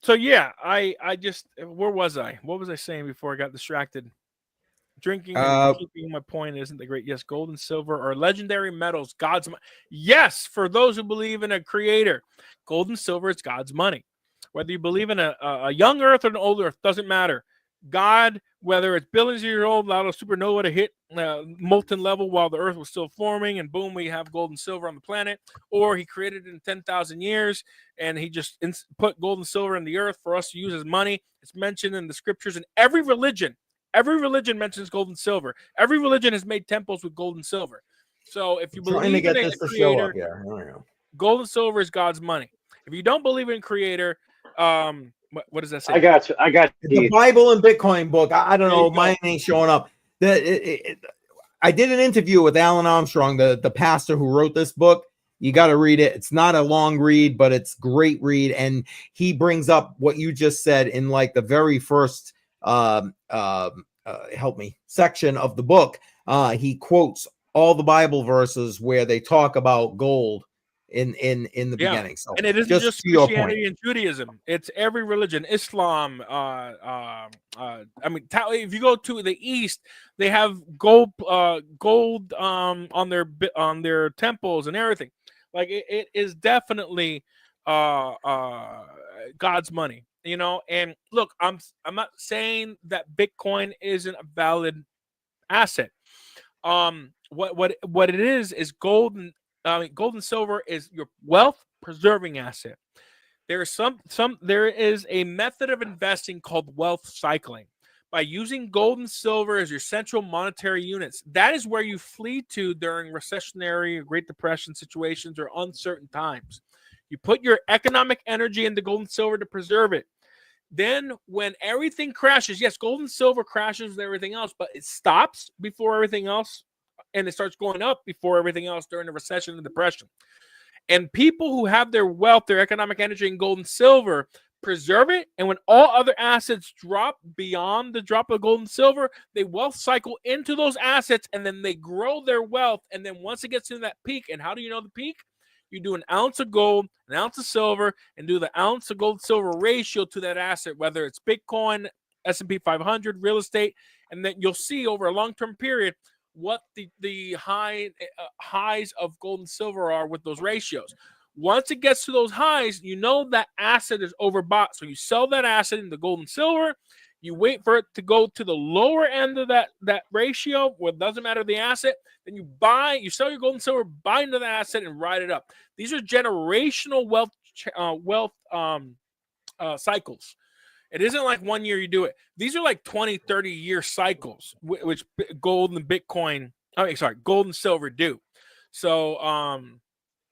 So yeah, I just, where was I? What was I saying before I got distracted? Drinking and keeping my point isn't the great. Yes, gold and silver are legendary metals. God's money. Yes, for those who believe in a creator, gold and silver is God's money. Whether you believe in a young Earth or an old Earth doesn't matter. God, whether it's billions of years old, allowed a supernova to hit molten level while the Earth was still forming, and boom, we have gold and silver on the planet, or he created it in 10,000 years, and he just put gold and silver in the Earth for us to use as money. It's mentioned in the scriptures in every religion. Every religion mentions gold and silver. Every religion has made temples with gold and silver. So if you believe in a creator, gold and silver is God's money. If you don't believe in creator, what does that say? I got you. The Bible and Bitcoin book. I don't know. Mine ain't showing up. I did an interview with Alan Armstrong, the pastor who wrote this book. You got to read it. It's not a long read, but it's great read. And he brings up what you just said in like the very first help me section of the book. He quotes all the Bible verses where they talk about gold in the beginning. So, and it isn't just Christianity and Judaism. It's every religion. Islam. I mean, if you go to the East, they have gold on their temples and everything. Like it is definitely God's money. You know, and look, I'm not saying that Bitcoin isn't a valid asset. What it is gold and silver is your wealth preserving asset. There is a method of investing called wealth cycling. By using gold and silver as your central monetary units, that is where you flee to during recessionary or Great Depression situations or uncertain times. You put your economic energy into gold and silver to preserve it. Then when everything crashes, yes, gold and silver crashes with everything else, but it stops before everything else, and it starts going up before everything else during the recession and depression. And people who have their wealth, their economic energy in gold and silver, preserve it. And when all other assets drop beyond the drop of gold and silver, they wealth cycle into those assets, and then they grow their wealth. And then once it gets to that peak, and how do you know the peak? You do an ounce of gold, an ounce of silver, and do the ounce of gold silver ratio to that asset, whether it's Bitcoin, S&P 500, real estate, and then you'll see over a long-term period what the highs of gold and silver are with those ratios. Once it gets to those highs, you know that asset is overbought. So you sell that asset into gold and silver. You wait for it to go to the lower end of that ratio, where it doesn't matter the asset. Then you sell your gold and silver, buy into that asset, and ride it up. These are generational wealth cycles. It isn't like 1 year you do it. These are like 20, 30-year cycles, which gold and gold and silver do. So,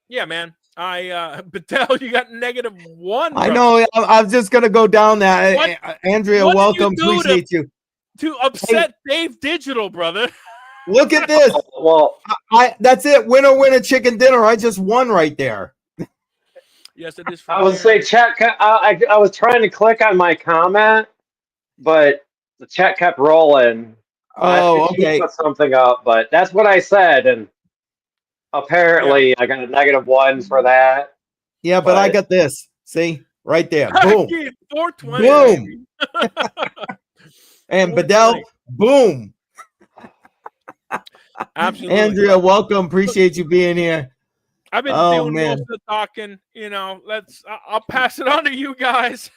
yeah, man. Patel, you got -1. Bro. I know. I was just gonna go down that. Andrea, welcome. Appreciate you. To upset Dave Digital, brother. Look at this. Well, that's it. Winner, chicken dinner. I just won right there. Yes, it is. I would say chat. I was trying to click on my comment, but the chat kept rolling. Oh, okay. Put something up, but that's what I said, and apparently I got a -1 for that. Yeah, but I got this. See, right there. Boom. 420. Boom. And Bedell, boom. Absolutely. Andrea, welcome. Appreciate you being here. I've been doing most of the talking. You know, I'll pass it on to you guys.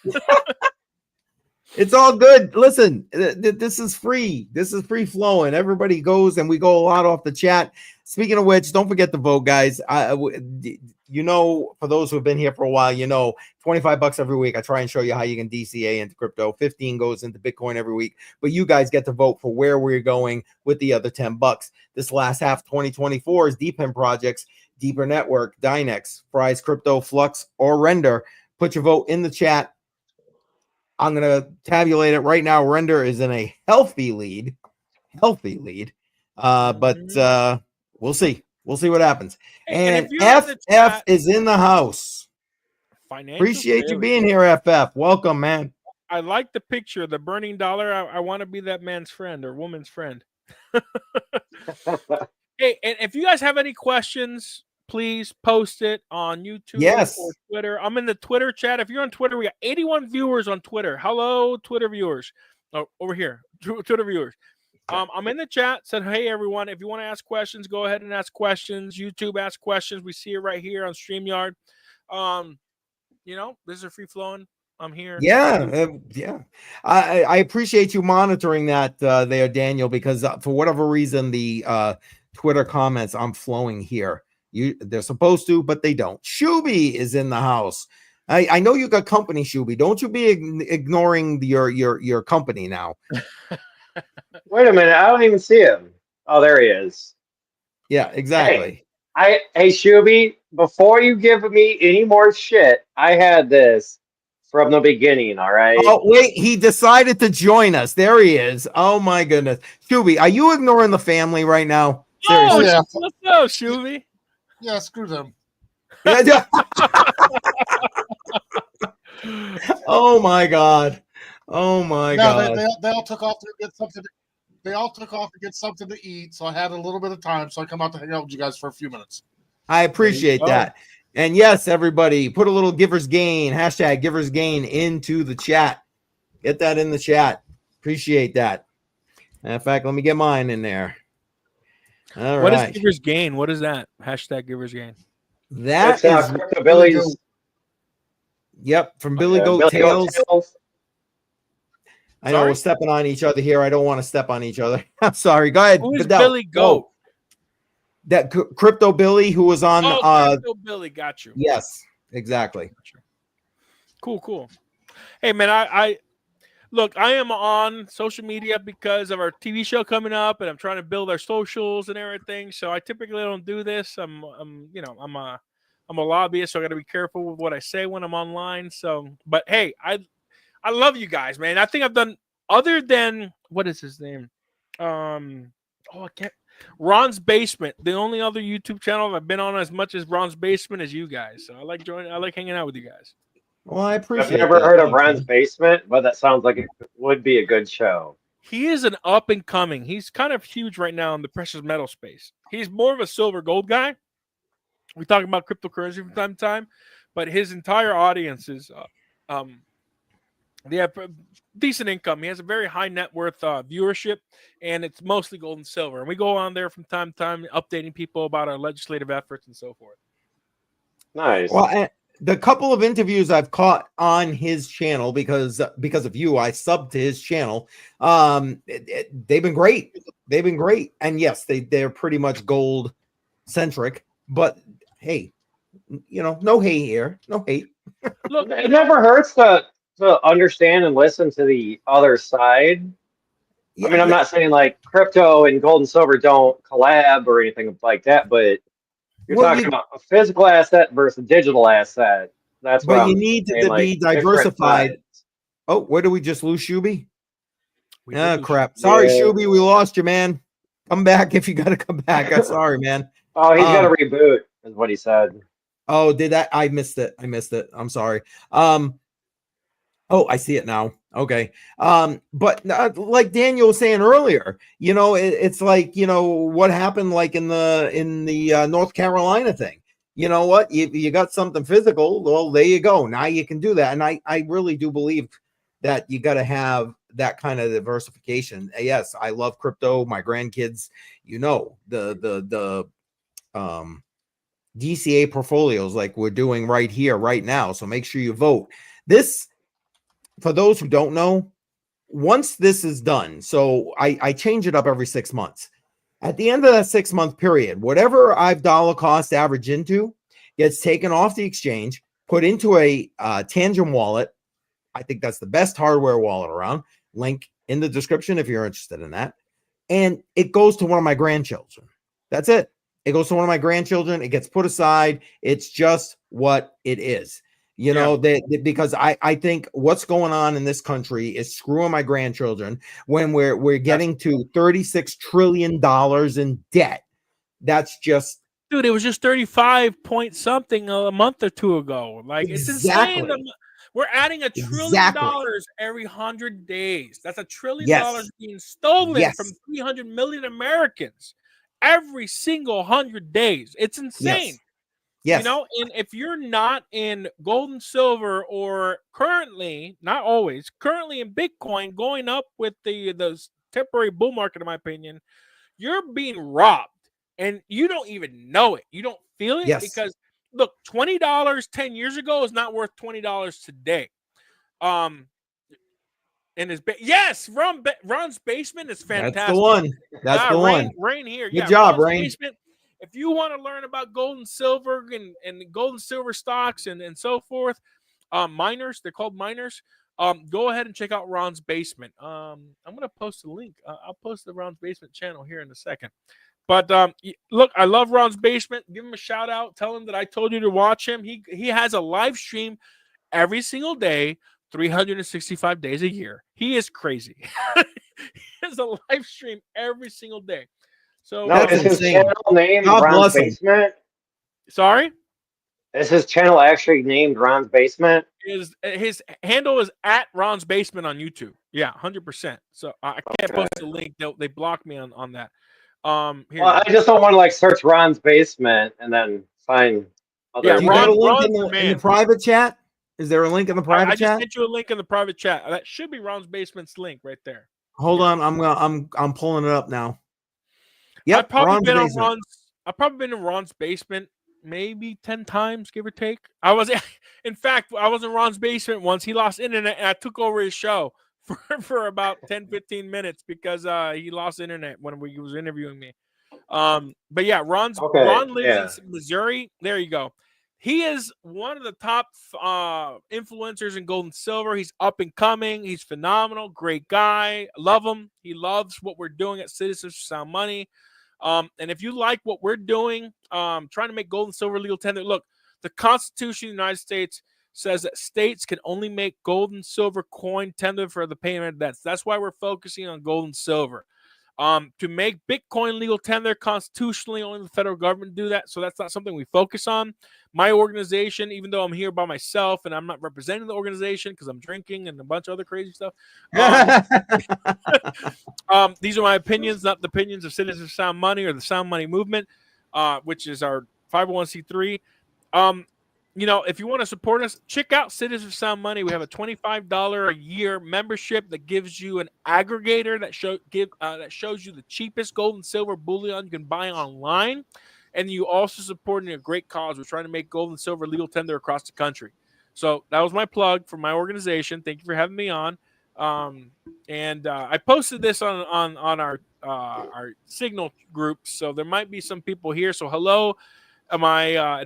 It's all good. Listen, this is free. This is free flowing. Everybody goes, and we go a lot off the chat. Speaking of which, don't forget to vote, guys. You know, for those who have been here for a while, you know, $25 every week. I try and show you how you can DCA into crypto. 15 goes into Bitcoin every week. But you guys get to vote for where we're going with the other $10. This last half 2024 is Deep projects, Deeper Network, Dynex, Fry's Crypto, Flux, or Render. Put your vote in the chat. I'm going to tabulate it right now. Render is in a healthy lead. But we'll see. We'll see what happens. And FF is in the house. Appreciate you being here, FF. Welcome, man. I like the picture, the burning dollar. I want to be that man's friend or woman's friend. Hey, and if you guys have any questions, please post it on YouTube Yes. or Twitter. I'm in the Twitter chat. If you're on Twitter, we got 81 viewers on Twitter. Hello, Twitter viewers. Oh, over here, Twitter viewers. I'm in the chat. Said, hey everyone, if you want to ask questions, go ahead and ask questions. YouTube, ask questions. We see it right here on StreamYard. This is free flowing. I'm here. Yeah. I appreciate you monitoring that there, Daniel, because for whatever reason, the Twitter comments I'm flowing here. They're supposed to, but they don't. Shuby is in the house. I know you got company, Shuby. Don't you be ignoring your company now. Wait a minute, I don't even see him. Oh, there he is. Yeah, exactly. Hey, Shuby, before you give me any more shit, I had this from the beginning, all right? Oh, wait, he decided to join us. There he is. Oh my goodness. Shuby, are you ignoring the family right now? Oh, Seriously. yeah. Let's go, Shuby. Yeah, screw them. Oh my God. Oh my God. They all took off to get something. They all took off to get something to eat, so I had a little bit of time, so I come out to hang out with you guys for a few minutes. I appreciate that. And yes, everybody, put a little Givers Gain, hashtag Givers Gain into the chat. Get that in the chat. Appreciate that. In fact, let me get mine in there. All what right. is Givers Gain? What is that? Hashtag Givers Gain. That It's is Crypto Billy's. Yep, from Billy Goat Billy Tales. Goat Tales. I know we're stepping on each other here. I don't want to step on each other. I'm sorry. Go ahead. Who is Bedell. Billy Goat? Oh, that Crypto Billy who was on. Crypto Billy, got you. Yes, exactly. Cool. Hey man, I look. I am on social media because of our TV show coming up, and I'm trying to build our socials and everything. So I typically don't do this. I'm a lobbyist, so I got to be careful with what I say when I'm online. So, but hey, I love you guys, man. I think I've done other than what is his name? I can't. Ron's Basement. The only other YouTube channel I've been on as much as Ron's Basement as you guys. So I like joining. I like hanging out with you guys. Well, I appreciate. I've never heard of Ron's Basement, but that sounds like it would be a good show. He is an up and coming. He's kind of huge right now in the precious metal space. He's more of a silver gold guy. We talk about cryptocurrency from time to time, but his entire audience is they have decent income. He has a very high net worth viewership, and it's mostly gold and silver. And we go on there from time to time, updating people about our legislative efforts and so forth. Nice. Well, the couple of interviews I've caught on his channel because of you, I subbed to his channel. They've been great. They've been great, and yes, they're pretty much gold centric. But hey, no hate here. No hate. Look, it never hurts to understand and listen to the other side. I mean, I'm not saying like crypto and gold and silver don't collab or anything like that, but you're talking about a physical asset versus a digital asset. That's what you need to be diversified. Oh, where do we just lose Shuby? Crap. Sorry, Shuby, we lost you, man. Come back if you got to come back. I'm sorry, man. Oh, he's got to reboot, is what he said. Oh, did that? I missed it. I'm sorry. Oh, I see it now. Okay. But like Daniel was saying earlier, it's like, what happened like in the North Carolina thing. You know what? You got something physical. Well, there you go. Now you can do that. And I really do believe that you got to have that kind of diversification. Yes, I love crypto. My grandkids, the DCA portfolios like we're doing right here, right now. So make sure you vote. This, for those who don't know, once this is done, so I change it up every 6 months. At the end of that 6 month period, whatever I've dollar cost average into gets taken off the exchange, put into a Tangent wallet. I think that's the best hardware wallet around. Link in the description if you're interested in that. And it goes to one of my grandchildren. That's it. It goes to one of my grandchildren. It gets put aside. It's just what it is. Because I think what's going on in this country is screwing my grandchildren when we're getting to $36 trillion in debt. That's just, dude, it was just 35 point something a month or two ago. Like, it's insane. We're adding $1 trillion Exactly. every 100 days. That's $1 trillion Yes. being stolen Yes. from 300 million Americans every single 100 days. It's insane. Yes. And if you're not in gold and silver, or currently, not always, currently in Bitcoin going up with the temporary bull market, in my opinion, you're being robbed and you don't even know it. You don't feel it because look, $20 10 years ago is not worth $20 today. And yes, Ron's basement is fantastic. That's the one. That's the one. Rain here. Good job, Rain. Basement. If you want to learn about gold and silver and gold and silver stocks and so forth, miners, they're called miners. Go ahead and check out Ron's basement. I'm gonna post a link. I'll post the Ron's basement channel here in a second. But look, I love Ron's basement. Give him a shout out. Tell him that I told you to watch him. He has a live stream every single day, 365 days a year. He is crazy. He has a live stream every single day. So no, is his channel named Ron's Basement? Sorry? Is his channel actually named Ron's Basement? His handle is at Ron's Basement on YouTube. Yeah, 100%. So I can't post the link. They blocked me on that. Here well, I just don't want to like search Ron's Basement and then find other. Yeah, Ron's in the private chat. Is there a link in the private chat? I just sent you a link in the private chat. That should be Ron's Basement's link right there. Hold on, I'm pulling it up now. Yep, I've probably been in Ron's basement maybe 10 times, give or take. In fact, I was in Ron's basement once. He lost internet and I took over his show for about 10-15 minutes because he lost internet when he was interviewing me. But yeah, Ron lives in Missouri. There you go. He is one of the top influencers in gold and silver. He's up and coming. He's phenomenal. Great guy. Love him. He loves what we're doing at Citizens for Sound Money. And if you like what we're doing, trying to make gold and silver legal tender, look, the Constitution of the United States says that states can only make gold and silver coin tender for the payment of debts. That's why we're focusing on gold and silver. To make Bitcoin legal tender constitutionally, only the federal government do that. So that's not something we focus on. My organization, even though I'm here by myself and I'm not representing the organization because I'm drinking and a bunch of other crazy stuff. These are my opinions, not the opinions of Citizens for Sound Money or the Sound Money Movement, which is our 501c3. If you want to support us, check out Citizens for Sound Money. We have a $25 a year membership that gives you an aggregator that shows you the cheapest gold and silver bullion you can buy online. And you also supporting a great cause. We're trying to make gold and silver legal tender across the country. So that was my plug for my organization. Thank you for having me on. I posted this on our Signal group, so there might be some people here. So hello, my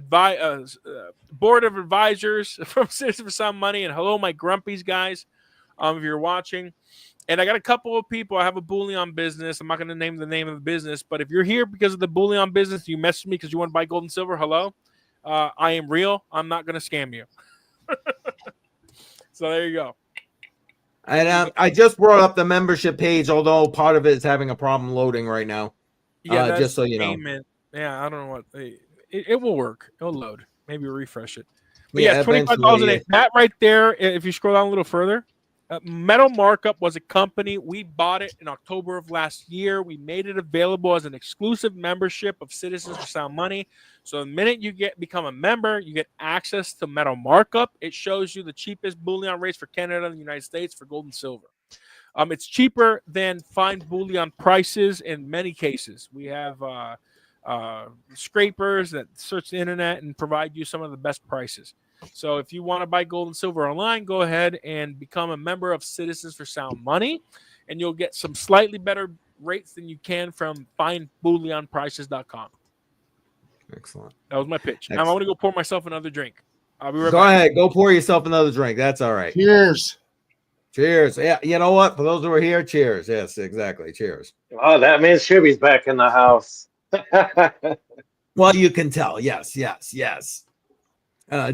board of advisors from Citizens for Sound Money, and hello, my grumpies guys, if you're watching. And I got a couple of people. I have a bullion business. I'm not going to name the name of the business, but if you're here because of the bullion business, you message me because you want to buy gold and silver, hello. I am real. I'm not going to scam you. So there you go. And I just brought up the membership page, although part of it is having a problem loading right now. Yeah, just so you know. Yeah, I don't know what it will work. It'll load. Maybe refresh it. But Yeah, $25,000. That right there. If you scroll down a little further, Metal Markup was a company. We bought it in October of last year. We made it available as an exclusive membership of Citizens for Sound Money. So the minute you become a member, you get access to Metal Markup. It shows you the cheapest bullion rates for Canada and the United States for gold and silver. It's cheaper than fine bullion prices in many cases. We have scrapers that search the internet and provide you some of the best prices. So if you want to buy gold and silver online, go ahead and become a member of Citizens for Sound Money, and you'll get some slightly better rates than you can from finebullionprices.com. Excellent. That was my pitch. Now I want to go pour myself another drink. I'll be right back. Go ahead. Go pour yourself another drink. That's all right. Cheers. Cheers. Yeah, you know what? For those who are here, cheers. Yes, exactly. Cheers. Oh, that means Shuby's back in the house. Well, you can tell. Yes.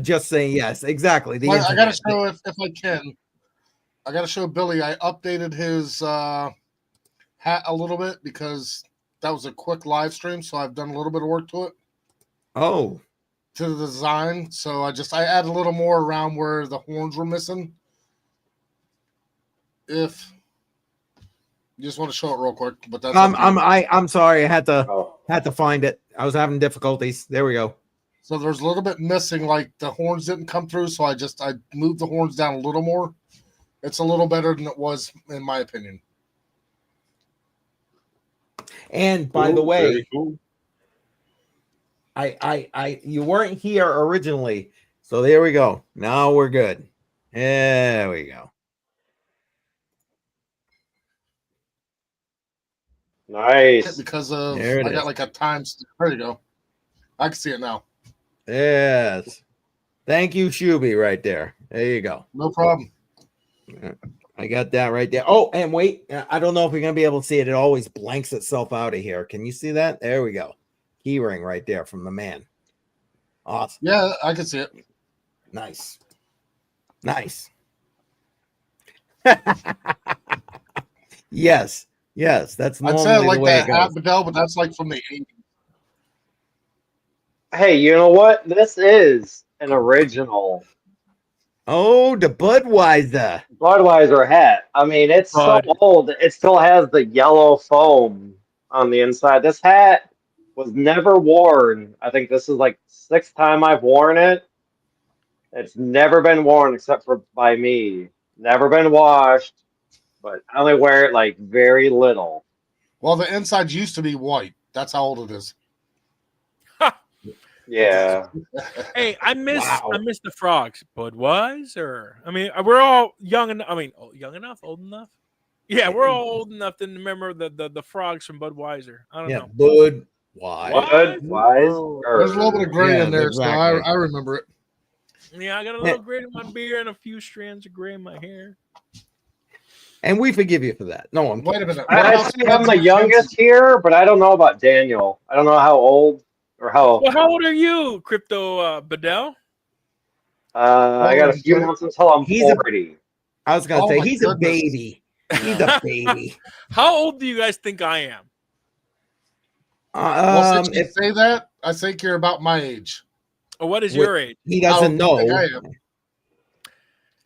Just saying yes, exactly. I got to show if I can. I got to show Billy. I updated his hat a little bit because that was a quick live stream, so I've done a little bit of work to it. Oh, to the design, so I added a little more around where the horns were missing. If you just want to show it real quick, but that's I'm sorry, I had Oh. to find it. I was having difficulties. There we go. so there's a little bit missing, like the horns didn't come through, so I moved the horns down a little more. It's a little better than it was, in my opinion. And by the Cool, way, very cool. you weren't here originally, so there we go. Now we're good. There we go. Nice. Because of There it I got is. like a times. There you go. I can see it now. Yes. Thank you, Shuby, right there. There you go. No problem. I got that right there. Oh, and wait, I don't know if we're gonna be able to see it. It always blanks itself out of here. Can you see that? There we go. Key ring right there from the man. Awesome. Yeah, I can see it. Nice. Nice. Yes. Yes. That's I'd normally say I the like way it that goes. Abadel, but that's like from the 80s. Hey, you know what? This is an original Oh, the Budweiser. Budweiser hat. I mean, it's so Bud. old. It still has the yellow foam on the inside. This hat was never worn. I think this is like 6th time I've worn it. It's never been worn except for by me. Never been washed, but I only wear it like very little. Well, the inside used to be white. That's how old it is. Yeah. Hey, I miss Wow. the frogs. Budweiser. I mean, we're all young enough. I mean, old enough. Yeah, we're all old enough to remember the frogs from Budweiser. I don't Yeah, know. Budweiser. There's a little bit of gray Yeah, in there, exactly. so I remember it. Yeah, I got a little gray in my beard and a few strands of gray in my hair. And we forgive you for that. No, I'm Wait a minute. I think I'm the youngest here, but I don't know about Daniel. I don't know how old or how. Well, how old are you, Crypto Bedell? I got a few months until I'm He's a- 40. I was gonna Oh say my he's goodness. a baby. He's a baby. How old do you guys think I am? Well, since you If say that, I think you're about my age. Or what is Wait. your age? he doesn't I don't think know, I am.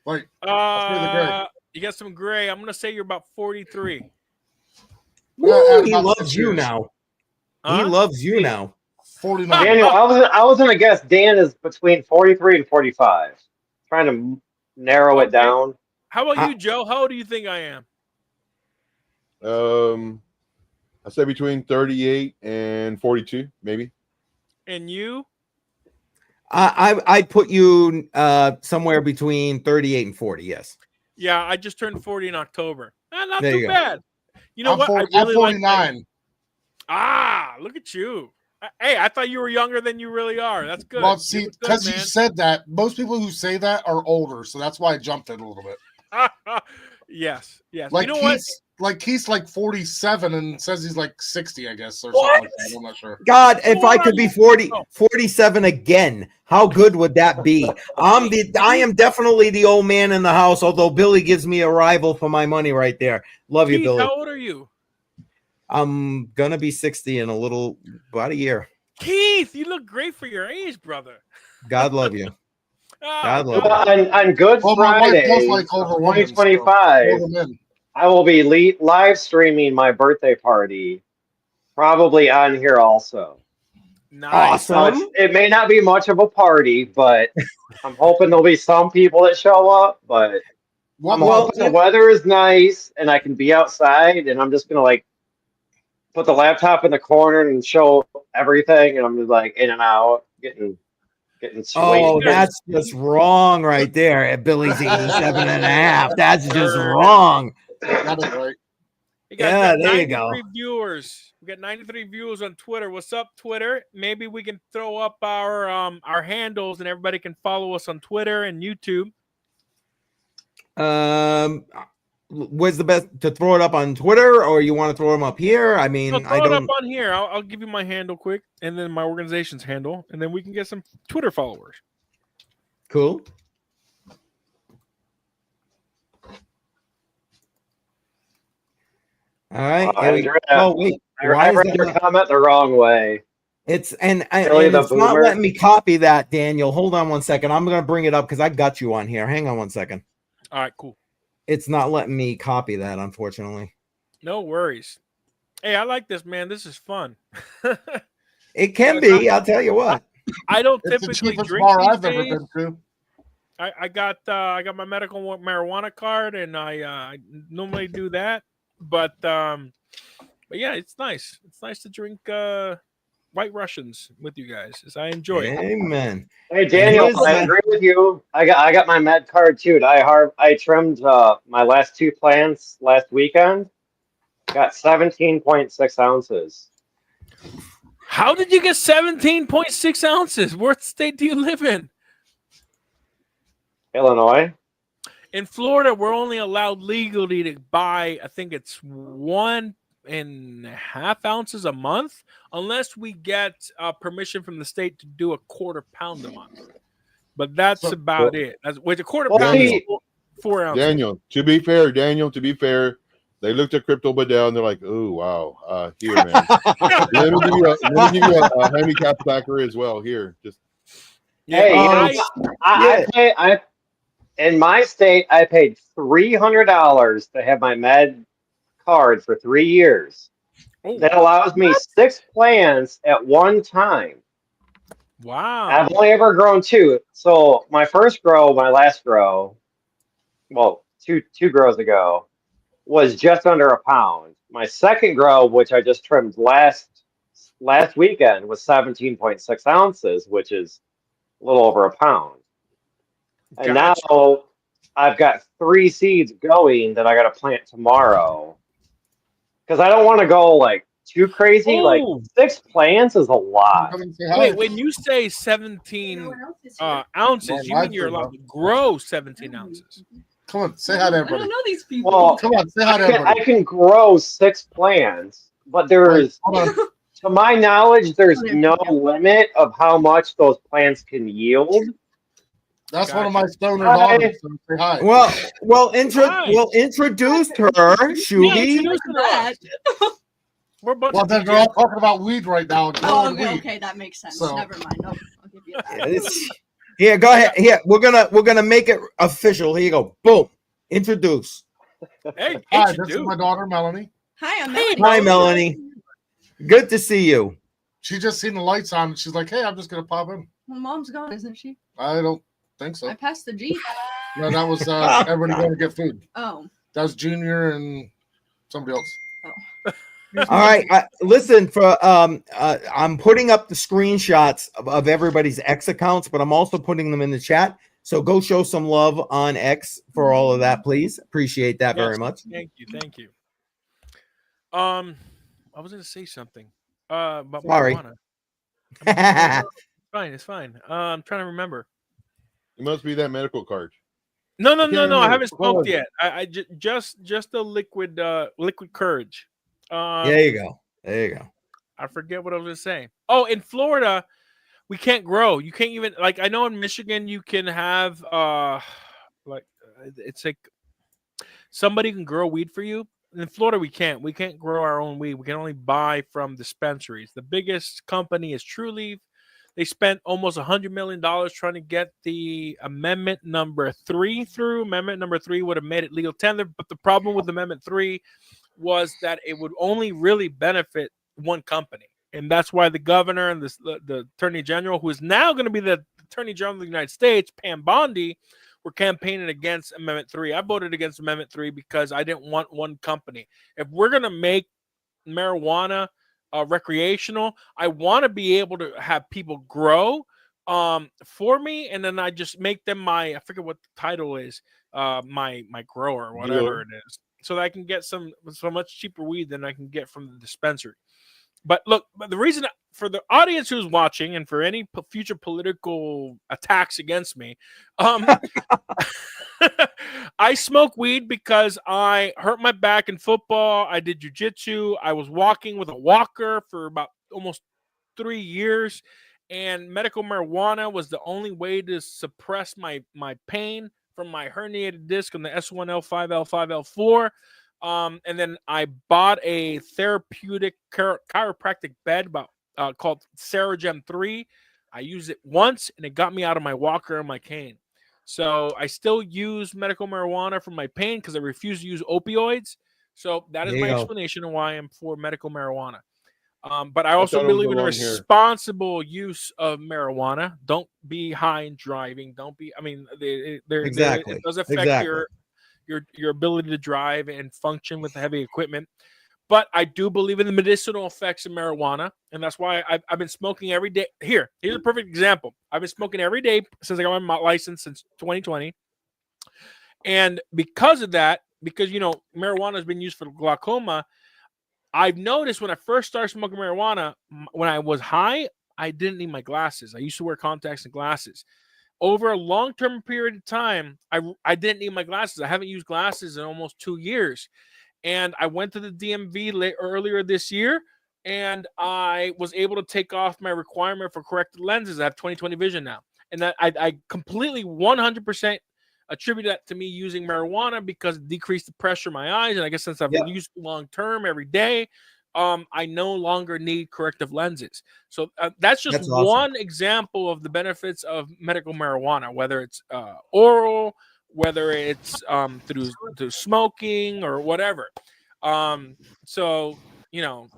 Like, I'll say the gray. You got some gray. I'm gonna say you're about 43. woo, add he about loves 6 you years. now. He Huh? loves you now. 49. Daniel, I was gonna guess Dan is between 43 and 45. Trying to narrow it Okay. down. How about you, Joe? How old do you think I am? I say between 38 and 42, maybe. And you? I'd put you somewhere between 38 and 40. Yes. Yeah, I just turned 40 in October. Not There too you go. bad. You know I'm what? 40, I I'm really like 49. look at you. Hey, I thought you were younger than you really are. That's good. Well, You see, look good, because you man. said that, most people who say that are older, so that's why I jumped it a little bit. Yes. Like You know what? he's like 47 and says he's like 60, I guess, or something like that. I'm not sure. God, if Who I are could be you? 47 again, how good would that be? I am definitely the old man in the house, although Billy gives me a rival for my money right there. Love you, Keith, Billy. how old are you? I'm gonna be 60 in about a year. Keith, you look great for your age, brother. God love you. God love Well, on Good Well, my wife Friday, does like older women, so 2025, older men. I will be live streaming my birthday party, probably on here also. Nice. Now, Awesome. it may not be much of a party, but I'm hoping there'll be some people that show up. But I'm hoping the weather is nice and I can be outside, and I'm just gonna like put the laptop in the corner and show everything, and I'm just like in and out, getting sweet. Oh, that's just wrong right there at Billy's 87 and a half. That's just wrong. That is right. Hey guys, Yeah, we got there you go. 93 viewers. We got 93 viewers on Twitter. What's up, Twitter? Maybe we can throw up our handles and everybody can follow us on Twitter and YouTube. Where's the best to throw it up on Twitter, or you want to throw them up here? I mean, So I throw it up don't. on here. I'll give you my handle quick, and then my organization's handle, and then we can get some Twitter followers. Cool. All right. I Oh wait. read your comment the wrong way. It's Billy and the it's not Boomer. letting me copy that, Daniel. Hold on one second. I'm gonna bring it up because I got you on here. Hang on one second. All right, cool. It's not letting me copy that, unfortunately. No worries. Hey, I like this, man. This is fun. It can be. I'll tell you what. I don't It's the typically cheapest drink bar these I've ever days. been to. I got my medical marijuana card, and I normally do that. But yeah, it's nice. It's nice to drink White Russians with you guys, as I enjoy it. Amen. Hey Daniel, here's, I agree with you. I got my med card too. I trimmed my last 2 plants last weekend. Got 17.6 ounces. How did you get 17.6 ounces? What state do you live in? Illinois. In Florida, we're only allowed legally to buy, I think it's 1.5 ounces a month, unless we get permission from the state to do a 1/4 pound a month. But that's about it. With a 1/4 pound is 4 ounces. Daniel, to be fair, they looked at Crypto Badell and they're like, "Oh wow, here, man. let me give you a handicap placker as well. Here, just Hey, I in my state, I paid $300 to have my med card for 3 years. That allows me 6 plants at one time. Wow. I've only ever grown 2. So my last grow, well, two grows ago, was just under a pound. My second grow, which I just trimmed last weekend, was 17.6 ounces, which is a little over a pound. And now I've got 3 seeds going that I got to plant tomorrow. Because I don't want to go like too crazy. Like 6 plants is a lot. Wait, when you say 17 ounces, you mean you're allowed to grow 17 ounces? Come on, say hi to everybody. I don't know these people. Well, Come on, say hi to everybody. I can grow 6 plants, but there's, to my knowledge, there's no limit of how much those plants can yield. That's one of my stoner daughters. So say hi. We'll introduce her, Shuby. Well, then they're all talking about weed right now. Oh, okay, that makes sense. So. Never mind. I'll give you that. Here, go ahead. Here, we're gonna make it official. Here you go. Boom. Introduce. Hey, hi, this is my daughter Melanie. Hi, I'm Melanie. Hi, Melanie. Good to see you. She just seen the lights on and she's like, "Hey, I'm just gonna pop in." Well, Mom's gone, isn't she? I don't think so. I passed the Jeep. No, that was everybody going to get food. Oh. That was Junior and somebody else. Oh. All right. Listen, I'm putting up the screenshots of everybody's X accounts, but I'm also putting them in the chat. So go show some love on X for all of that, please. Appreciate that very much. Thank you. I was going to say something about marijuana. It's fine. I'm trying to remember. it must be that medical card. No. I haven't smoked yet. I just the liquid courage. There you go. I forget what I was going to say. Oh, in Florida, we can't grow. You can't even, like, I know in Michigan you can have it's like somebody can grow weed for you. In Florida, we can't. We can't grow our own weed. We can only buy from dispensaries. The biggest company is Trulieve. They spent almost $100 million trying to get the Amendment number 3 through. Amendment number 3 would have made it legal tender, but the problem with Amendment 3 was that it would only really benefit one company. And that's why the governor and the attorney general, who is now going to be the attorney general of the United States, Pam Bondi, were campaigning against Amendment 3. I voted against Amendment 3 because I didn't want one company. If we're going to make marijuana recreational, I want to be able to have people grow for me, and then I just make them I forget what the title is, my grower or whatever it is, so that I can get so much cheaper weed than I can get from the dispensary. But look, the reason for the audience who's watching and for any future political attacks against me, I smoke weed because I hurt my back in football. I did jiu-jitsu. I was walking with a walker for about almost 3 years, and medical marijuana was the only way to suppress my pain from my herniated disc on the S1L5, L5, L4. And then I bought a therapeutic chiropractic bed about called Saragem 3. I used it once, and it got me out of my walker and my cane. So I still use medical marijuana for my pain because I refuse to use opioids. So that is There you my go. explanation of why I'm for medical marijuana. But I I also thought it was believe in the along here. responsible use of marijuana. Don't be high in driving. Don't be. I mean, Exactly. it does affect Exactly. your ability to drive and function with the heavy equipment. But I do believe in the medicinal effects of marijuana, and that's why I've been smoking every day. Here's a perfect example. I've been smoking every day since I got my license since 2020, and because of that, because marijuana has been used for glaucoma, I've noticed when I first started smoking marijuana, when I was high, I didn't need my glasses. I used to wear contacts and glasses. Over a long-term period of time, I didn't need my glasses. I haven't used glasses in almost 2 years. And I went to the DMV earlier this year, and I was able to take off my requirement for corrected lenses. I have 20/20 vision now. And that I completely 100% attribute that to me using marijuana because it decreased the pressure in my eyes. And I guess since I've Yep. used it long-term every day, I no longer need corrective lenses. So that's just That's awesome. one example of the benefits of medical marijuana, whether it's oral, whether it's through smoking or whatever. So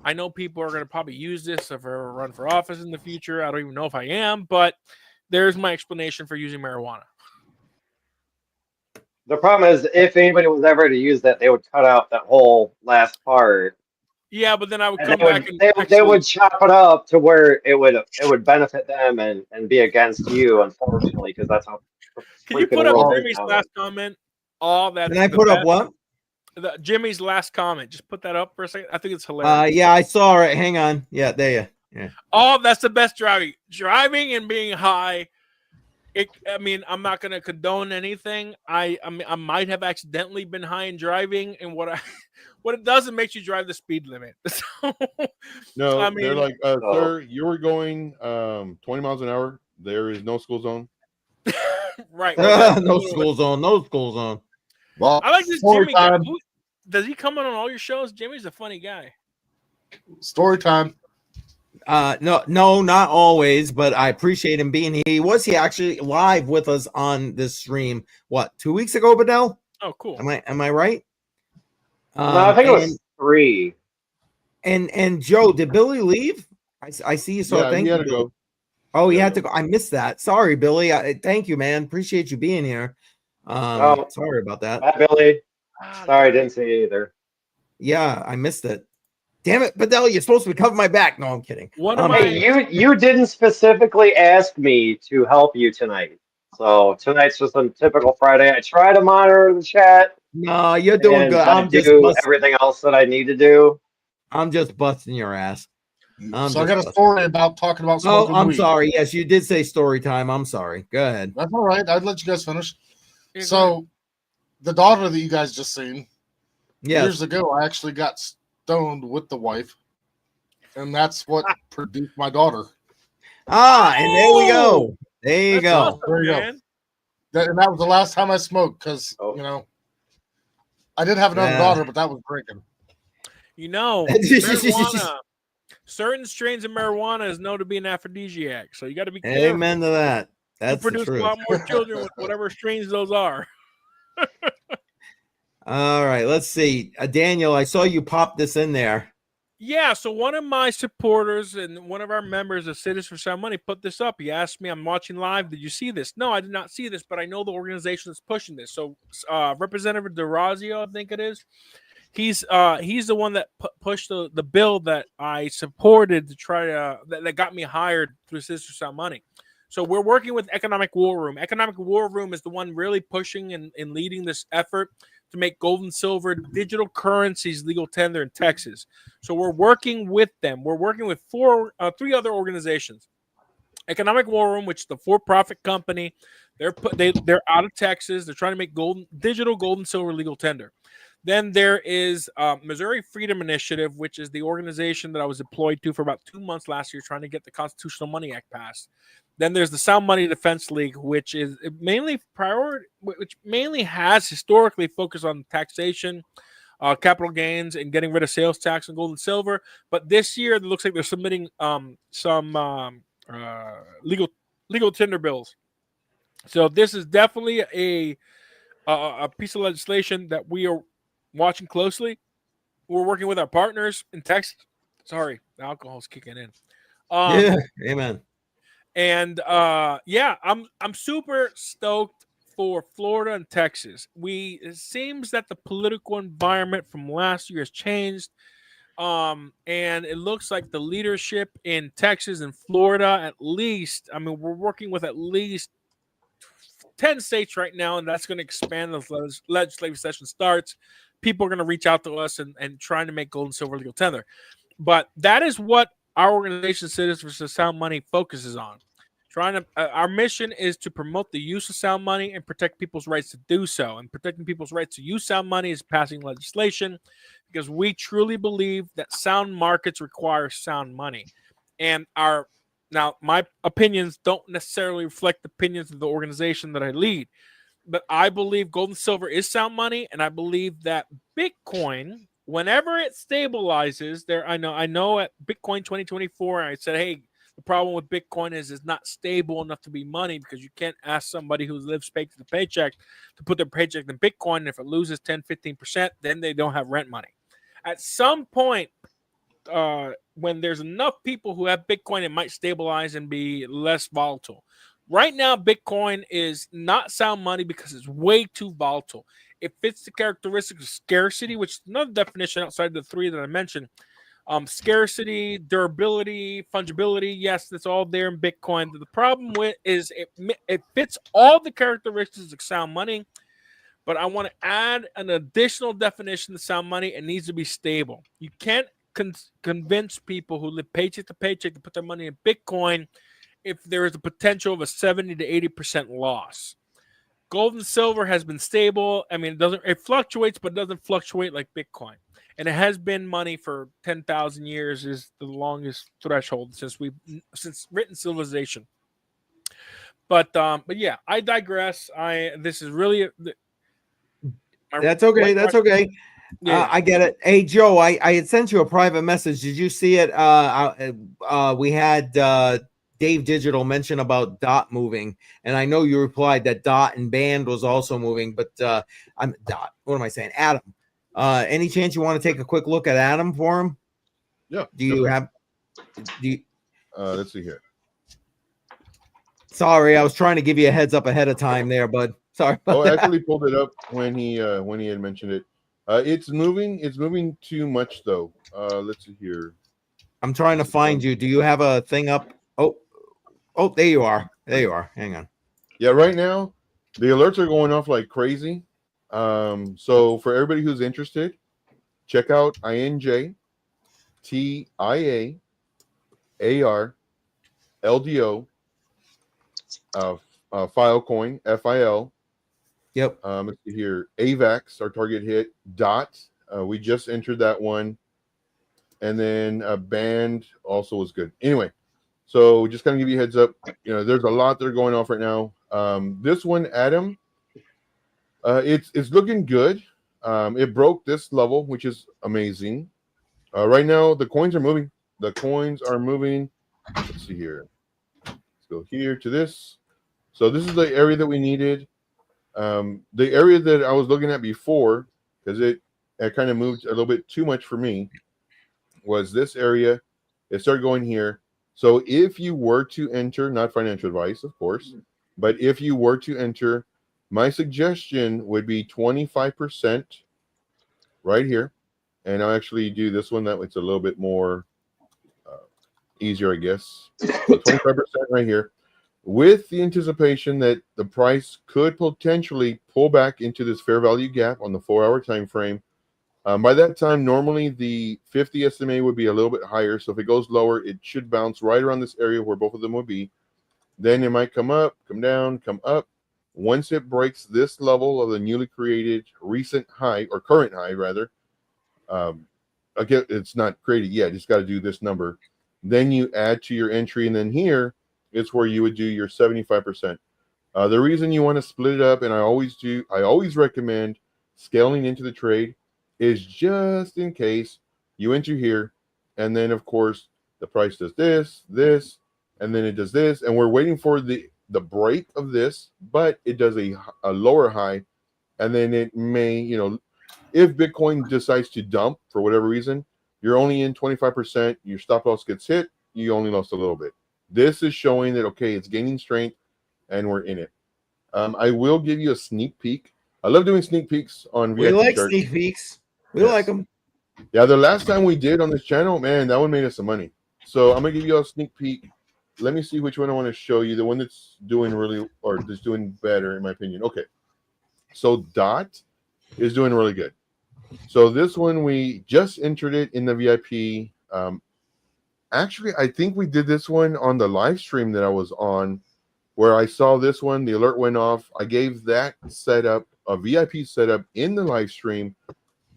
I know people are going to probably use this if I ever run for office in the future. I don't even know if I am, but there's my explanation for using marijuana. The problem is, if anybody was ever to use that, they would cut out that whole last part, Yeah, but then I would and come back and they actually. would chop it up to where it would benefit them and be against you, unfortunately, because that's how Can you freaking the put up world is Jimmy's now. last comment? Oh, that's Can I the put up best. what? Jimmy's last comment. Just put that up for a second. I think it's hilarious. Yeah, I saw it. Hang on. Yeah, there you. Yeah. Oh, that's the best driving and being high. I mean, I'm not going to condone anything. I might have accidentally been high in driving, and what it does, it makes you drive the speed limit. So, No, I they're mean, like, sir, you were going 20 miles an hour. There is no school zone. right. No school zone. No school zone. Well, I like this story Jimmy guy. time. Does he come on all your shows? Jimmy's a funny guy. Story time. No, not always, but I appreciate him being here. He actually live with us on this stream. What, 2 weeks ago, Bedell? Oh, cool. Am I right? No, I think it was 3. And Joe, did Billy leave? I see you. So Yeah, thank he you. had to Billy. go. Oh, he had to go. I missed that. Sorry, Billy. Thank you, man. Appreciate you being here. No, Sorry about that. Bye, Billy. Sorry, God. didn't see it either. Yeah, I missed it. Damn it, Bedell, you're supposed to be covering my back. No, I'm kidding. Hey, you didn't specifically ask me to help you tonight. So tonight's just a typical Friday. I try to monitor the chat. No, you're doing good. I'm just do everything else that I need to do. I'm just busting your ass. So I got a story about talking about smoking I'm weed. sorry. Yes, you did say story time. I'm sorry. Go ahead. That's all right. I'd let you guys finish. So the daughter that you guys just seen, years ago, I actually got stoned with the wife, and that's what produced my daughter. And there we go. There you go. Awesome, there you go. And that was the last time I smoked because I did have another daughter, but that was drinking. Marijuana. Certain strains of marijuana is known to be an aphrodisiac, so you got to be careful. Amen to that. That's you produce the truth. a lot more children with whatever strains those are. All right, let's see. Daniel, I saw you pop this in there. Yeah, so one of my supporters and one of our members of Citizens for Sound Money put this up. He asked me, I'm watching live, did you see this? No, I did not see this, but I know the organization that's pushing this. So Representative DeRazio, I think it is, he's the one that pushed the bill that I supported to try to that got me hired through Citizens for Sound Money. So we're working with Economic War Room. Economic War Room is the one really pushing and leading this effort to make gold and silver digital currencies legal tender in Texas. So we're working with them. We're working with three other organizations. Economic War Room, which is the for-profit company, they're out of Texas. They're trying to make digital gold and silver legal tender. Then there is Missouri Freedom Initiative, which is the organization that I was deployed to for about 2 months last year, trying to get the Constitutional Money Act passed. Then there's the Sound Money Defense League, which mainly has historically focused on taxation, capital gains and getting rid of sales tax on gold and silver. But this year, it looks like they're submitting some legal tender bills. So this is definitely a piece of legislation that we are watching closely. We're working with our partners in Texas. Sorry, the alcohol's kicking in. Yeah, amen. And I'm super stoked for Florida and Texas. It seems that the political environment from last year has changed. And it looks like the leadership in Texas and Florida, at least, I mean, we're working with at least 10 states right now, and that's going to expand as legislative session starts. People are going to reach out to us and trying to make gold and silver legal tender. But that is what our organization, Citizens for Sound Money, focuses on. Our mission is to promote the use of sound money and protect people's rights to do so. And protecting people's rights to use sound money is passing legislation, because we truly believe that sound markets require sound money. And my opinions don't necessarily reflect the opinions of the organization that I lead, but I believe gold and silver is sound money, and I believe that Bitcoin, whenever it stabilizes, I know at Bitcoin 2024, I said, hey, the problem with Bitcoin is it's not stable enough to be money, because you can't ask somebody who lives paycheck to paycheck to put their paycheck in Bitcoin. And if it loses 10, 15%, then they don't have rent money. At some point, when there's enough people who have Bitcoin, it might stabilize and be less volatile. Right now, Bitcoin is not sound money because it's way too volatile. It fits the characteristics of scarcity, which is another definition outside the three that I mentioned. Scarcity, durability, fungibility, yes, that's all there in Bitcoin. The problem with is it fits all the characteristics of sound money, but I want to add an additional definition to sound money. It needs to be stable. You can't convince people who live paycheck to paycheck to put their money in Bitcoin if there is a potential of a 70 to 80% loss. Gold and silver has been stable. I mean, it fluctuates, but it doesn't fluctuate like Bitcoin. And it has been money for 10,000 years, is the longest threshold since written civilization. But yeah, I digress. This is really that's okay. That's okay. Yeah. I get it. Hey, Joe, I had sent you a private message. Did you see it? We had Dave Digital mention about DOT moving, and I know you replied that DOT and Band was also moving, but I'm DOT. What am I saying? Atom. Any chance you want to take a quick look at Atom for him? Yeah. Do you have? Let's see here. Sorry, I was trying to give you a heads up ahead of time there, but sorry. I actually pulled it up when he had mentioned it. It's moving. It's moving too much though. Let's see here. I'm trying to find you. Do you have a thing up? Oh, there you are. There you are. Hang on. Yeah, right now the alerts are going off like crazy. So for everybody who's interested, check out INJTIAARLDO Filecoin FIL. Yep. Let's see here. AVAX, our target hit. DOT. We just entered that one. And then Band also was good. Anyway, so just kind of give you a heads up. You know, there's a lot that are going off right now. This one, Atom, it's looking good. It broke this level, which is amazing. Right now, the coins are moving. The coins are moving. Let's see here. Let's go here to this. So this is the area that we needed. The area that I was looking at before, because it kind of moved a little bit too much for me, was this area. It started going here. So if you were to enter, not financial advice, of course, but if you were to enter, my suggestion would be 25% right here. And I'll actually do this one that it's a little bit more easier, I guess. So 25% right here, with the anticipation that the price could potentially pull back into this fair value gap on the 4-hour time frame. By that time, normally the 50 SMA would be a little bit higher. So if it goes lower, it should bounce right around this area where both of them would be. Then it might come up, come down, come up. Once it breaks this level of the newly created recent high, or current high rather, again, it's not created yet. Just got to do this number. Then you add to your entry, and then here is where you would do your 75%. The reason you want to split it up, and I always recommend scaling into the trade. is just in case you enter here, and then of course the price does this, and then it does this, and we're waiting for the break of this, but it does a lower high, and then it may, if Bitcoin decides to dump for whatever reason, you're only in 25%, your stop loss gets hit, you only lost a little bit. This is showing that, okay, it's gaining strength and we're in it. I will give you a sneak peek. I love doing sneak peeks on VIP We like charts. sneak peeks. We like them. Yeah, the last time we did on this channel, man, that one made us some money. So I'm going to give you a sneak peek. Let me see which one I want to show you. The one that's doing really, or that's doing better, in my opinion. Okay. So DOT is doing really good. So this one, we just entered it in the VIP. Actually, I think we did this one on the live stream that I was on, where I saw this one. The alert went off. I gave that setup, a VIP setup, in the live stream,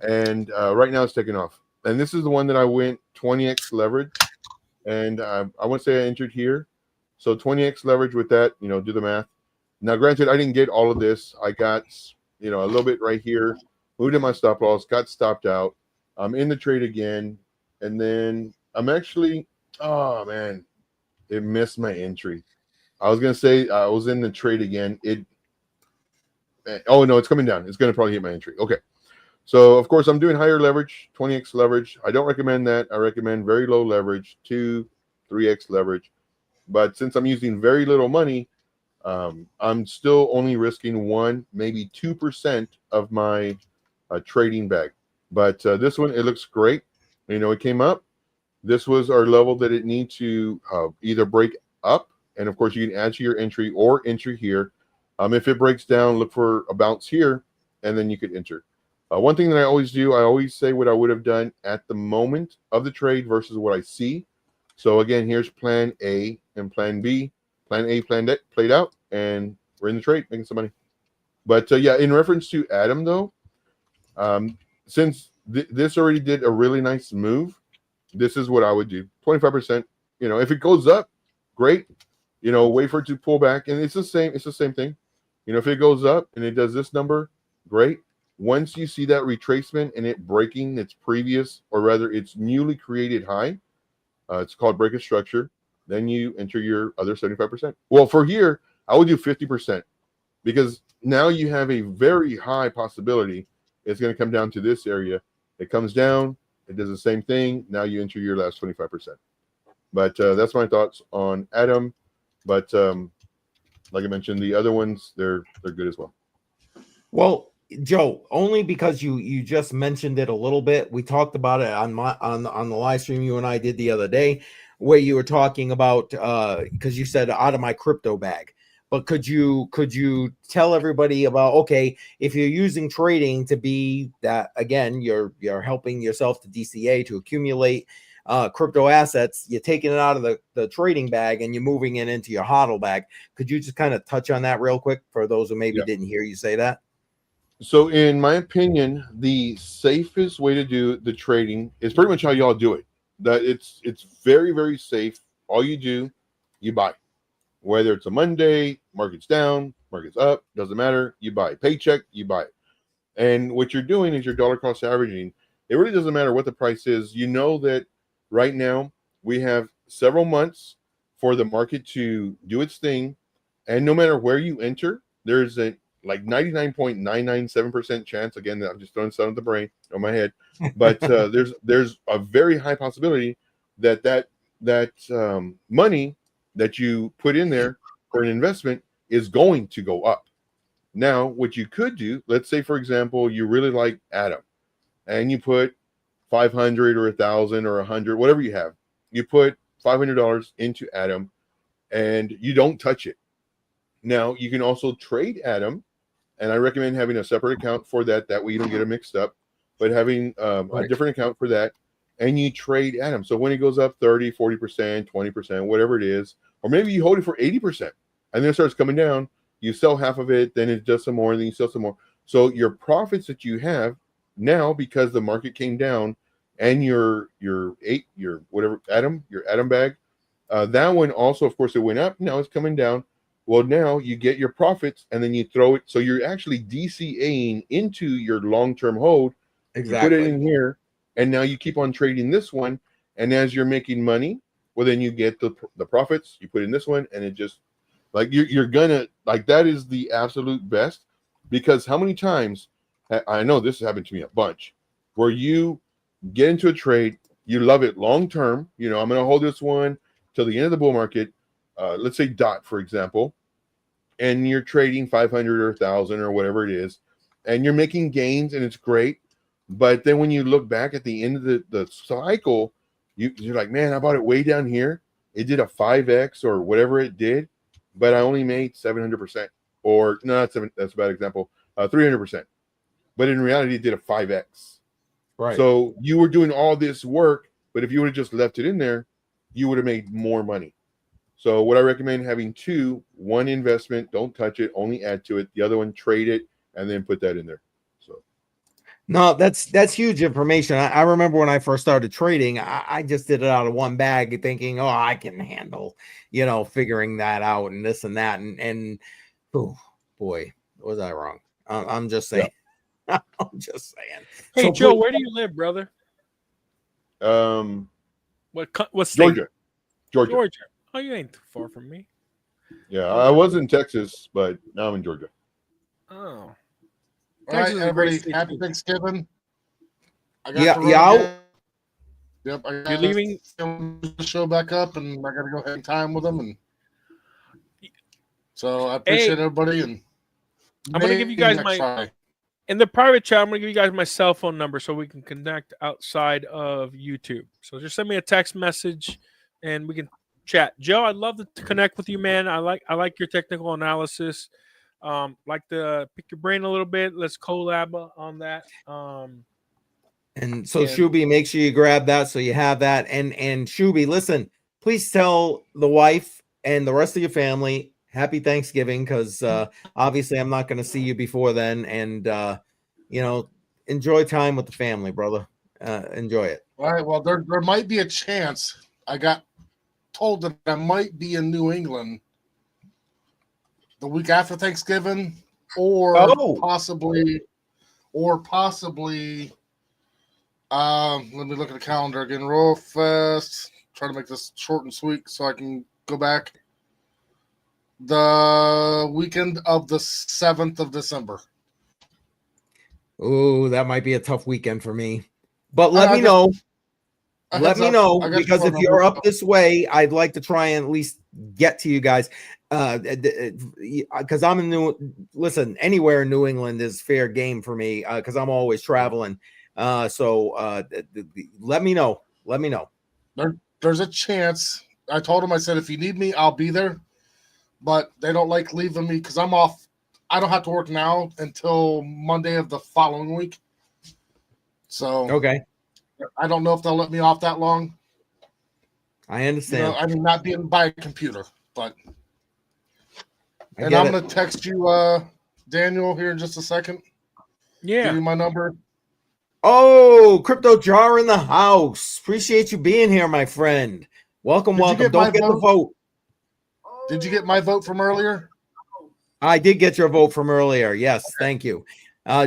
and right now it's taking off. And this is the one that I went 20x leverage, and I want to say I entered here. So 20x leverage with that, do the math. Now, granted, I didn't get all of this. I got, a little bit right here, moved in my stop loss, got stopped out. I'm in the trade again, and then I'm actually, oh man, it missed my entry. I was gonna say I was in the trade again. Oh no, it's coming down. It's gonna probably hit my entry. Okay, so of course I'm doing higher leverage, 20x leverage. I don't recommend that. I recommend very low leverage, 2, 3x leverage. But since I'm using very little money, I'm still only risking 1, maybe 2% of my trading bag. But this one, it looks great. It came up. This was our level that it needs to either break up, and of course you can add to your entry or enter here. If it breaks down, look for a bounce here, and then you could enter. One thing that I always do, I always say what I would have done at the moment of the trade versus what I see. So again, here's plan A and plan B. Plan A played out, and we're in the trade, making some money. But yeah, in reference to Atom, though, since this already did a really nice move, this is what I would do. 25%. If it goes up, great. Wait for it to pull back, and it's the same thing. If it goes up and it does this number, great. Once you see that retracement and it breaking its previous, or rather its newly created high, it's called break of structure. Then you enter your other 75%. Well, for here, I would do 50%, because now you have a very high possibility it's going to come down to this area. It comes down, it does the same thing. Now you enter your last 25%. But that's my thoughts on Atom. But like I mentioned, the other ones, they're good as well. Well, Joe, only because you just mentioned it a little bit. We talked about it on the live stream you and I did the other day, where you were talking about because you said out of my crypto bag. But could you tell everybody about, okay, if you're using trading to be that, again, you're helping yourself to DCA, to accumulate crypto assets, you're taking it out of the trading bag and you're moving it into your HODL bag. Could you just kind of touch on that real quick for those who maybe didn't hear you say that? So in my opinion, the safest way to do the trading is pretty much how y'all do it. That it's very, very safe. All you do, you buy. Whether it's a Monday, market's down, market's up, doesn't matter. You buy. Paycheck, you buy it. And what you're doing is your dollar cost averaging. It really doesn't matter what the price is. You know that right now we have several months for the market to do its thing. And no matter where you enter, there's a like 99.997% chance. Again, I'm just throwing some of the brain on my head. But there's a very high possibility that money that you put in there for an investment is going to go up. Now, what you could do, let's say, for example, you really like Atom and you put 500 or 1,000 or 100, whatever you have. You put $500 into Atom and you don't touch it. Now, you can also trade Atom, and I recommend having a separate account for that. That way you don't get it mixed up, but having a different account for that, and you trade Atom. So when it goes up 30, 40%, 20%, whatever it is, or maybe you hold it for 80%, and then it starts coming down, you sell half of it, then it does some more, and then you sell some more. So your profits that you have now, because the market came down, and your Atom bag, that one also, of course, it went up. Now it's coming down. Well, now you get your profits, and then you throw it. So you're actually DCAing into your long-term hold, You put it Exactly. in here, and now you keep on trading this one. And as you're making money, well, then you get the profits. You put in this one, and it just like you're gonna like that is the absolute best. Because how many times I know this has happened to me a bunch, where you get into a trade, you love it long term. You know, I'm gonna hold this one till the end of the bull market. Let's say DOT, for example, and you're trading 500 or 1,000 or whatever it is, and you're making gains, and it's great. But then when you look back at the end of the cycle, you're like, man, I bought it way down here. It did a 5x or whatever it did, but I only made 700%. Or no, that's a bad example. 300%. But in reality, it did a 5x. Right. So you were doing all this work, but if you would have just left it in there, you would have made more money. So what I recommend having two: one investment, don't touch it, only add to it. The other one, trade it, and then put that in there. So no, that's huge information. I remember when I first started trading, I just did it out of one bag, thinking, oh, I can handle, figuring that out and this and that, and oh boy, was I wrong? I'm just saying. Yeah. I'm just saying. Hey, So Joe, where do you live, brother? What state? Georgia. Oh, you ain't too far from me. Yeah, I was in Texas, but now I'm in Georgia. Oh. All right, Texas is a great everybody, state happy too. Thanksgiving. I Yeah, to run yeah. again. Yep, I You're got leaving? the show back up, and I got to go ahead and time with them. And so I appreciate everybody. And I'm gonna give you guys in the private chat. I'm gonna give you guys my cell phone number so we can connect outside of YouTube. So just send me a text message, and we can chat. Joe, I'd love to connect with you, man. I like your technical analysis. Like to pick your brain a little bit. Let's collab on that. And so Shuby, make sure you grab that so you have that. And Shuby, listen, please tell the wife and the rest of your family happy Thanksgiving, because obviously I'm not going to see you before then. And enjoy time with the family, brother. Enjoy it. All right. Well, there might be a chance. I got told that I might be in New England the week after Thanksgiving, or possibly. Let me look at the calendar again real fast. Try to make this short and sweet so I can go back. The weekend of the 7th of December. Oh, that might be a tough weekend for me. But let me know. Let me know, because if you're up this way, I'd like to try and at least get to you guys. Because I'm listen, anywhere in New England is fair game for me, because I'm always traveling. So let me know. Let me know. There's a chance. I told him, I said, if you need me, I'll be there. But they don't like leaving me because I'm off. I don't have to work now until Monday of the following week. So okay. I don't know if they'll let me off that long. I understand. I mean, not being by a computer, but. And I'm going to text you, Daniel, here in just a second. Yeah. Give you my number. Oh, Crypto Jar in the house. Appreciate you being here, my friend. Welcome. Don't get the vote. Did you get my vote from earlier? I did get your vote from earlier. Yes, thank you.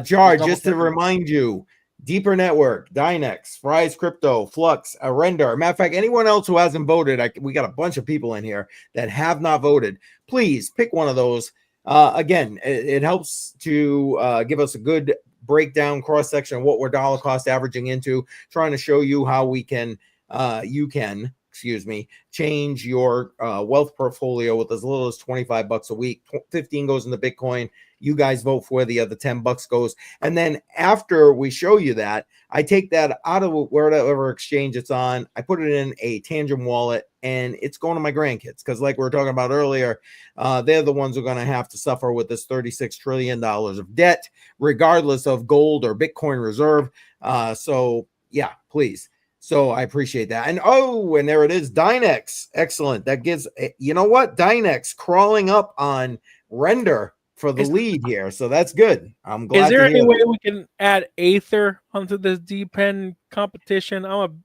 Jar, just to remind you, Deeper Network, Dynex, Fry's Crypto, Flux, Render. Matter of fact, anyone else who hasn't voted, we got a bunch of people in here that have not voted. Please pick one of those. Again, it helps to give us a good breakdown, cross-section of what we're dollar cost averaging into, trying to show you how we can, change your wealth portfolio with as little as $25 a week. 15 goes into Bitcoin. You guys vote for where the other $10 goes. And then after we show you that, I take that out of whatever exchange it's on. I put it in a Tangent wallet, and it's going to my grandkids. Because like we were talking about earlier, they're the ones who are going to have to suffer with this $36 trillion of debt, regardless of gold or Bitcoin reserve. So yeah, please. So I appreciate that. And and there it is, Dynex. Excellent. That gives, you know what? Dynex crawling up on Render for the lead here. So that's good. I'm glad. Is there any way we can add Aether onto this DPEN competition? I'm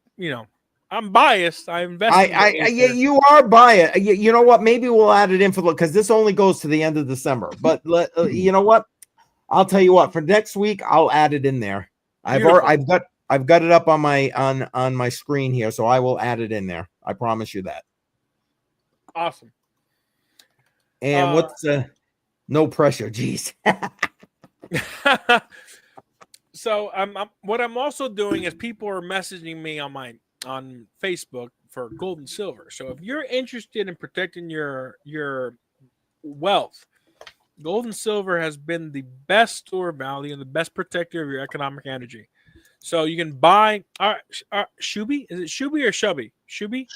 biased. I invest. You are biased. You know what? Maybe we'll add it in because this only goes to the end of December. But you know what? I'll tell you what. For next week, I'll add it in there. I've got it up on my screen here, so I will add it in there. I promise you that. Awesome. And what's no pressure, geez. So what I'm also doing is people are messaging me on Facebook for gold and silver. So if you're interested in protecting your wealth, gold and silver has been the best store of value and the best protector of your economic energy. So you can buy Shubi. Is it Shubi or Shubby? Shubi.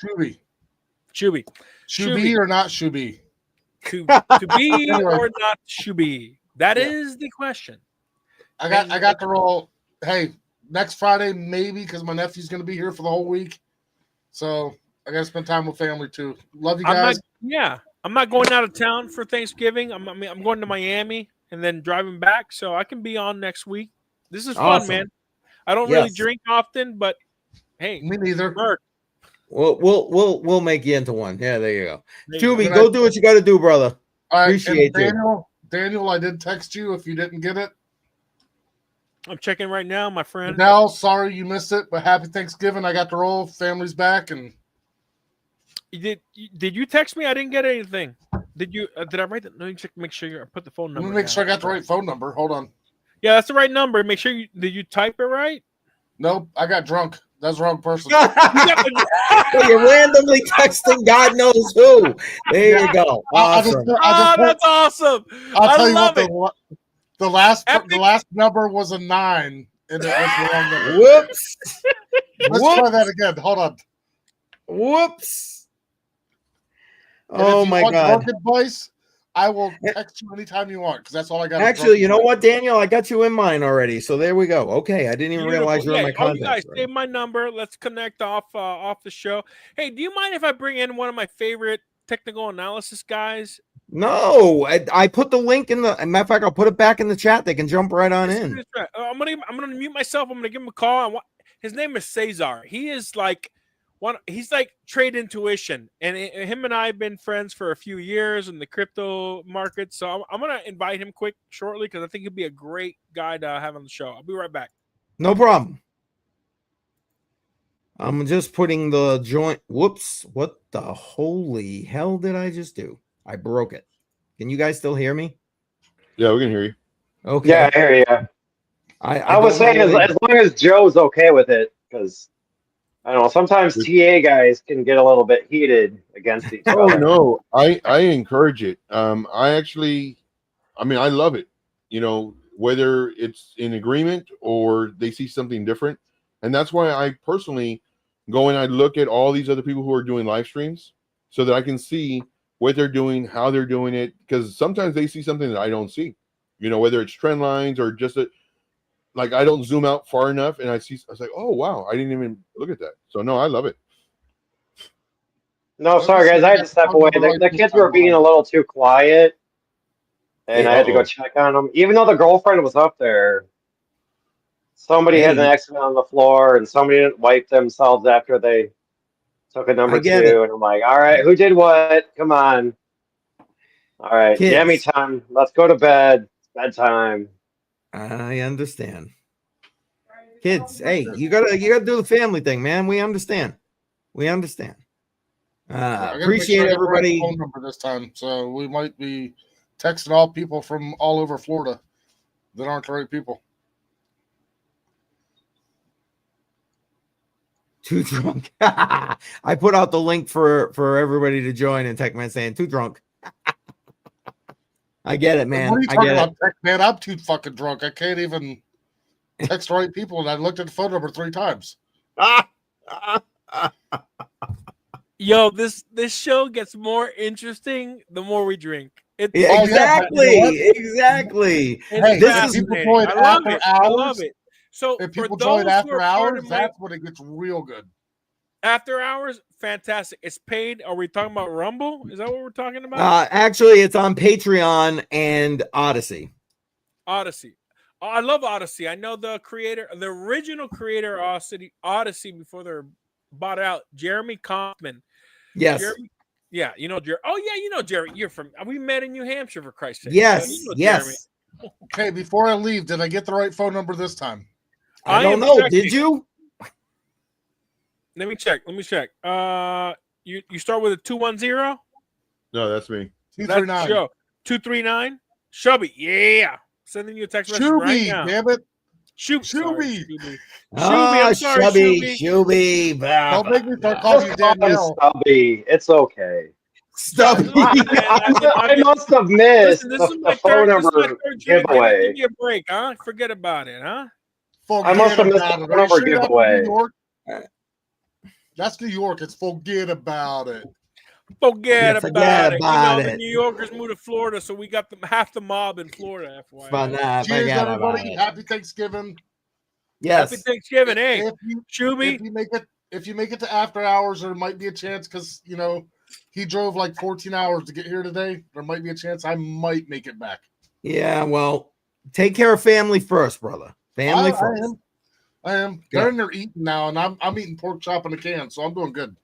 Shubi or not Shubi? To be Anyway. or not Shubi? That is the question. I got the roll. Hey, next Friday maybe because my nephew's going to be here for the whole week, so I got to spend time with family too. Love you guys. I'm not going out of town for Thanksgiving. I'm going to Miami and then driving back, so I can be on next week. This is fun, man. I don't really drink often, but hey, me neither. We'll make you into one. Yeah, there you go. Tubi, go do what you got to do, brother. All right, Appreciate you. Daniel, I did text you if you didn't get it. I'm checking right now, my friend. Now, sorry you missed it, but happy Thanksgiving. I got the roll. Family's back, and did you text me? I didn't get anything. Did you? Did I write that? Let me check. Make sure I put the phone number. Let me make sure I got the right phone number. Hold on. Yeah, that's the right number. Make sure did you type it right? Nope, I got drunk. That's the wrong person. You're randomly texting God knows who. There you go. Awesome. That's awesome. I'll tell you what. The last number was a 9, and it was the wrong number. Whoops. Let's try that again. Hold on. Whoops. And oh if you my want God. drunk advice, I will text you anytime you want because that's all I got. Actually, you know what, Daniel? I got you in mine already. So there we go. Okay, I didn't even realize you were in my contacts. You guys save my number. Let's connect off the show. Hey, do you mind if I bring in one of my favorite technical analysis guys? No, I put the link in the. Matter of fact, I'll put it back in the chat. They can jump right on in. I'm gonna mute myself. I'm gonna give him a call. His name is Cesar. He is like he's like trade intuition, and him and I have been friends for a few years in the crypto market. So I'm gonna invite him shortly because I think he'd be a great guy to have on the show. I'll be right back. No problem. I'm just putting the joint. Whoops! What the holy hell did I just do? I broke it. Can you guys still hear me? Yeah, we can hear you. Okay. Yeah, I hear you. I was saying as long as Joe's okay with it, because I don't know, sometimes TA guys can get a little bit heated against each other. Oh no, I encourage it. I love it. You know, whether it's in agreement or they see something different, and that's why I personally go and I look at all these other people who are doing live streams so that I can see what they're doing, how they're doing it, because sometimes they see something that I don't see. You know, whether it's trend lines or just like I don't zoom out far enough, and I was like, oh wow, I didn't even look at that. So no, I love it. No, sorry guys, I had to step away. The kids were being a little too quiet, and I had to go check on them. Even though the girlfriend was up there, somebody had an accident on the floor, and somebody didn't wipe themselves after they took a number 2, and I'm like, all right, who did what? Come on. All right, yummy time. Let's go to bed. It's bedtime. I understand. Kids, hey, you gotta do the family thing, man. We understand. Appreciate everybody. Phone number this time, so we might be texting all people from all over Florida that aren't the right people. Too drunk. I put out the link for everybody to join, and Techman saying too drunk. I get it, man. What are you talking about, man? I'm too fucking drunk. I can't even text the right people, and I looked at the phone number 3 times. Yo, this show gets more interesting the more we drink. Exactly. Hey, this is people join after hours. I love it. So if people join after hours, that's when it gets real good. After hours, fantastic. It's paid. Are we talking about Rumble? Is that what we're talking about? Actually, it's on Patreon and Odyssey. Odyssey. Oh, I love Odyssey. I know the original creator of Odyssey before they're bought out, Jeremy Kaufman. Yes. Yeah, you know Jerry. Oh yeah, you know Jerry. We met in New Hampshire, for Christ's sake. Yes, so you know yes. Okay, before I leave, did I get the right phone number this time? I don't am know. checking. Did you? Let me check. You start with a 210. No, that's me. That's 239. Show 239. Shubby, yeah. Sending you a text message right now. Damn it. Shoot, sorry, Shuby. Shuby. Oh, I'm sorry, Shubby, Shuby. Shubby. Don't make me start calling Just you call him Danielle. Stubby. It's okay. Stubby. I must have missed Listen, this is my the phone third. This is my number third Jimmy. Give giveaway. me a break, huh? Forget about it, huh? I must have missed the Forget phone number Are you sure that's giveaway. New York? That's New York. It's forget about it. Forget about it. about The it. New Yorkers moved to Florida, so we got half the mob in Florida. FYI. Forget Cheers, about everybody. it. Happy Thanksgiving. Yes. Happy Thanksgiving, hey, If Shuby. you make it to after hours, there might be a chance because he drove like 14 hours to get here today. There might be a chance I might make it back. Yeah, well, take care of family first, brother. Family first. I am. They're in there eating now, and I'm eating pork chop in a can, so I'm doing good.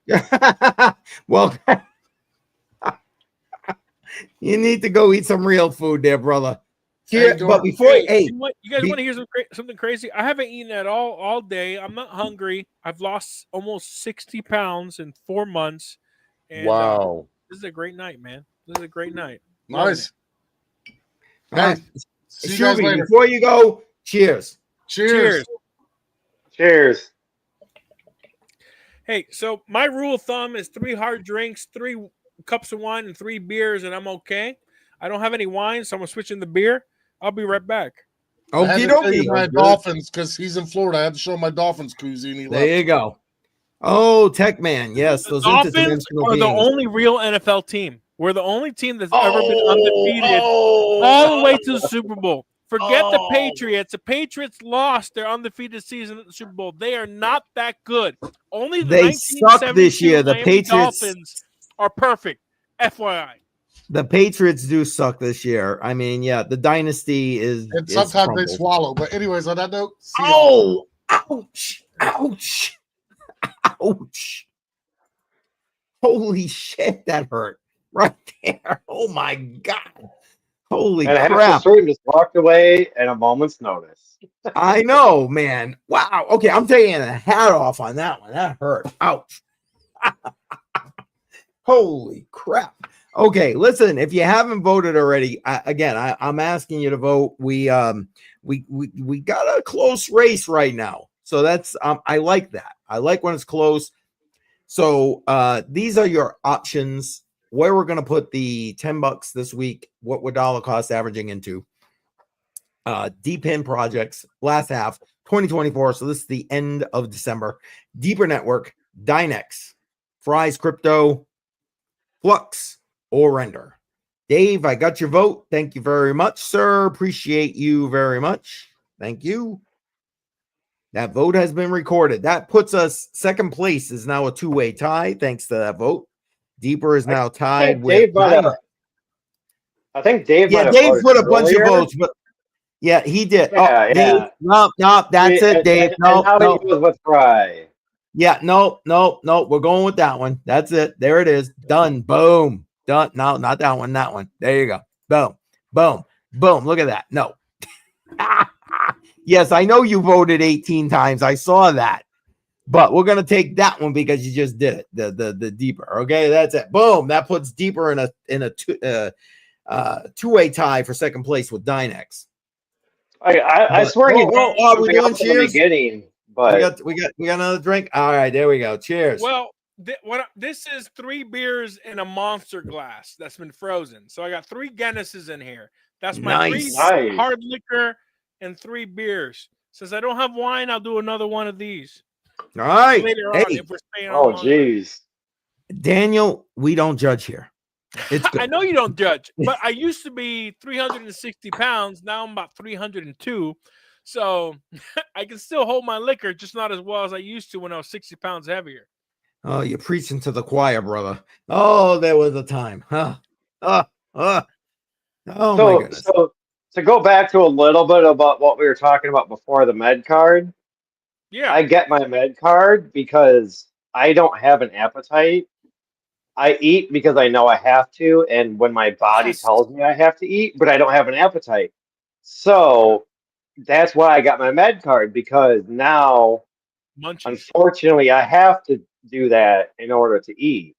Well, you need to go eat some real food there, brother. Here, but before, you guys want to hear something crazy? I haven't eaten at all day. I'm not hungry. I've lost almost 60 pounds in 4 months. And, wow. This is a great night, man. This is a great night. Nice. Hey, see you guys later. Before you go, cheers. Cheers. Cheers. Hey, so my rule of thumb is 3 hard drinks, 3 cups of wine, and 3 beers, and I'm okay. I don't have any wine, so I'm gonna switch in the beer. I'll be right back. I had to show you my Dolphins because he's in Florida. I had to show him my Dolphins koozie, and he left. There you go. Oh, Tech Man. Yes, the Dolphins are the only real NFL team. We're the only team that's ever been undefeated all the way to the Super Bowl. Forget the Patriots. The Patriots lost their undefeated season at the Super Bowl. They are not that good. Only the they suck this year. The Miami Patriots Dolphins are perfect. FYI. The Patriots do suck this year. I mean, yeah, the dynasty is. And sometimes they swallow. But anyways, on that note, ouch, ouch. Holy shit, that hurt right there. Oh my god. Holy crap. Half the stream just walked away at a moment's notice. I know, man. Wow. Okay, I'm taking the hat off on that one. That hurt. Ouch. Holy crap. Okay, listen, if you haven't voted already, I'm asking you to vote. We got a close race right now. So that's I like that. I like when it's close. So these are your options. Where we're going to put the $10 this week, what would dollar cost averaging into? Deep-in projects, last half, 2024. So this is the end of December. Deeper Network, Dynex, Fry's Crypto, Flux, or Render. Dave, I got your vote. Thank you very much, sir. Appreciate you very much. Thank you. That vote has been recorded. That puts us second place is now a 2-way tie. Thanks to that vote. Deeper is now tied with. I think Dave. Yeah, Dave put a bunch of votes, but yeah, he did. Yeah, Dave, no, that's it, Dave. No, how he goes with Fry. Yeah, no. We're going with that one. That's it. There it is. Done. Boom. Done. No, not that one. That one. There you go. Boom. Boom. Boom. Look at that. No. Yes, I know you voted 18 times. I saw that. But we're gonna take that one because you just did it. The deeper. Okay, that's it. Boom. That puts deeper in a two-way tie for second place with Dynex. I swear you we're doing cheers. Beginning, but we got another drink. All right, there we go. Cheers. Well, this is 3 beers in a monster glass that's been frozen. So I got 3 Guinnesses in here. That's my 3 hard liquor and 3 beers. Since I don't have wine, I'll do another one of these. All right. Later on, if we're staying on. Oh, jeez. Daniel, we don't judge here. It's good. I know you don't judge, but I used to be 360 pounds. Now I'm about 302. So I can still hold my liquor, just not as well as I used to when I was 60 pounds heavier. Oh, you're preaching to the choir, brother. Oh, there was a time. Huh? My goodness. So to go back to a little bit about what we were talking about before the med card. Yeah. I get my med card because I don't have an appetite. I eat because I know I have to, and when my body tells me I have to eat, but I don't have an appetite. So that's why I got my med card, because now, Munchies. unfortunately, I have to do that in order to eat.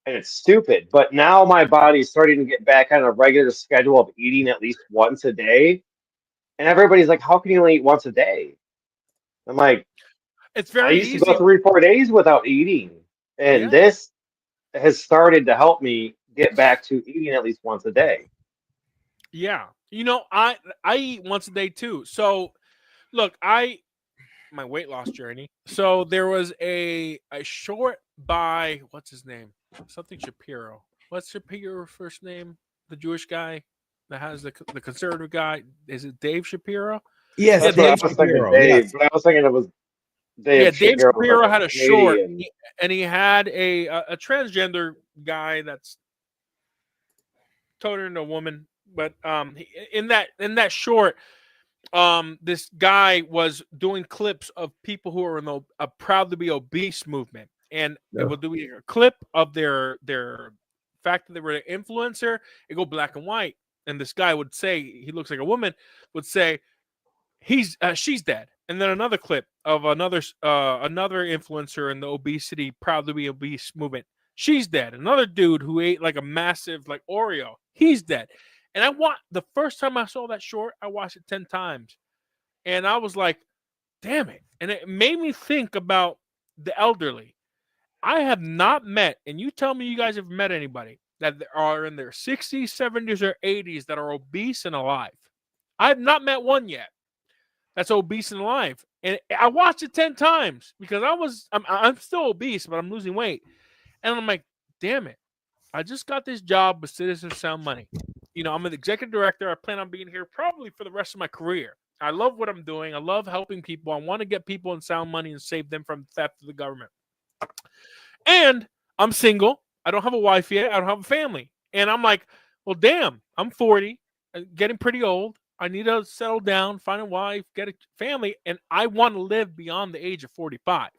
And it's stupid. But now my body's starting to get back on a regular schedule of eating at least once a day. And everybody's like, how can you only eat once a day? I'm like, It's I very used to easy. go 3-4 days without eating. And Yeah. this has started to help me get back to eating at least once a day. Yeah. I eat once a day too. So look, my weight loss journey. So there was a short by what's his name? Something Shapiro. What's Shapiro's first name? The Jewish guy that has the conservative guy. Is it Dave Shapiro? Yes, That's Dave what I was thinking, Shapiro. Dave. Yes. But I was thinking it was Dave Yeah, Dave Shapiro like had a short, Canadian. and he had a transgender guy that's turned into a woman. But in that short, this guy was doing clips of people who are in the proud to be obese movement, and it Yeah. would do a clip of their fact that they were an influencer. It go black and white, and this guy would say he looks like a woman, would say she's dead, and then another clip of another influencer in the obesity proud to be obese movement. She's dead. Another dude who ate like a massive like Oreo. He's dead. And the first time I saw that short, I watched it 10 times. And I was like, damn it. And it made me think about the elderly. I have not met, and you tell me you guys have met anybody that are in their 60s, 70s, or 80s that are obese and alive. I have not met one yet that's obese and alive. And I watched it 10 times because I'm still obese, but I'm losing weight. And I'm like, damn it. I just got this job with Citizen Sound Money. I'm an executive director. I plan on being here probably for the rest of my career. I love what I'm doing. I love helping people. I want to get people in sound money and save them from theft of the government. And I'm single. I don't have a wife yet. I don't have a family. And I'm like, well, damn, I'm 40, getting pretty old. I need to settle down, find a wife, get a family. And I want to live beyond the age of 45.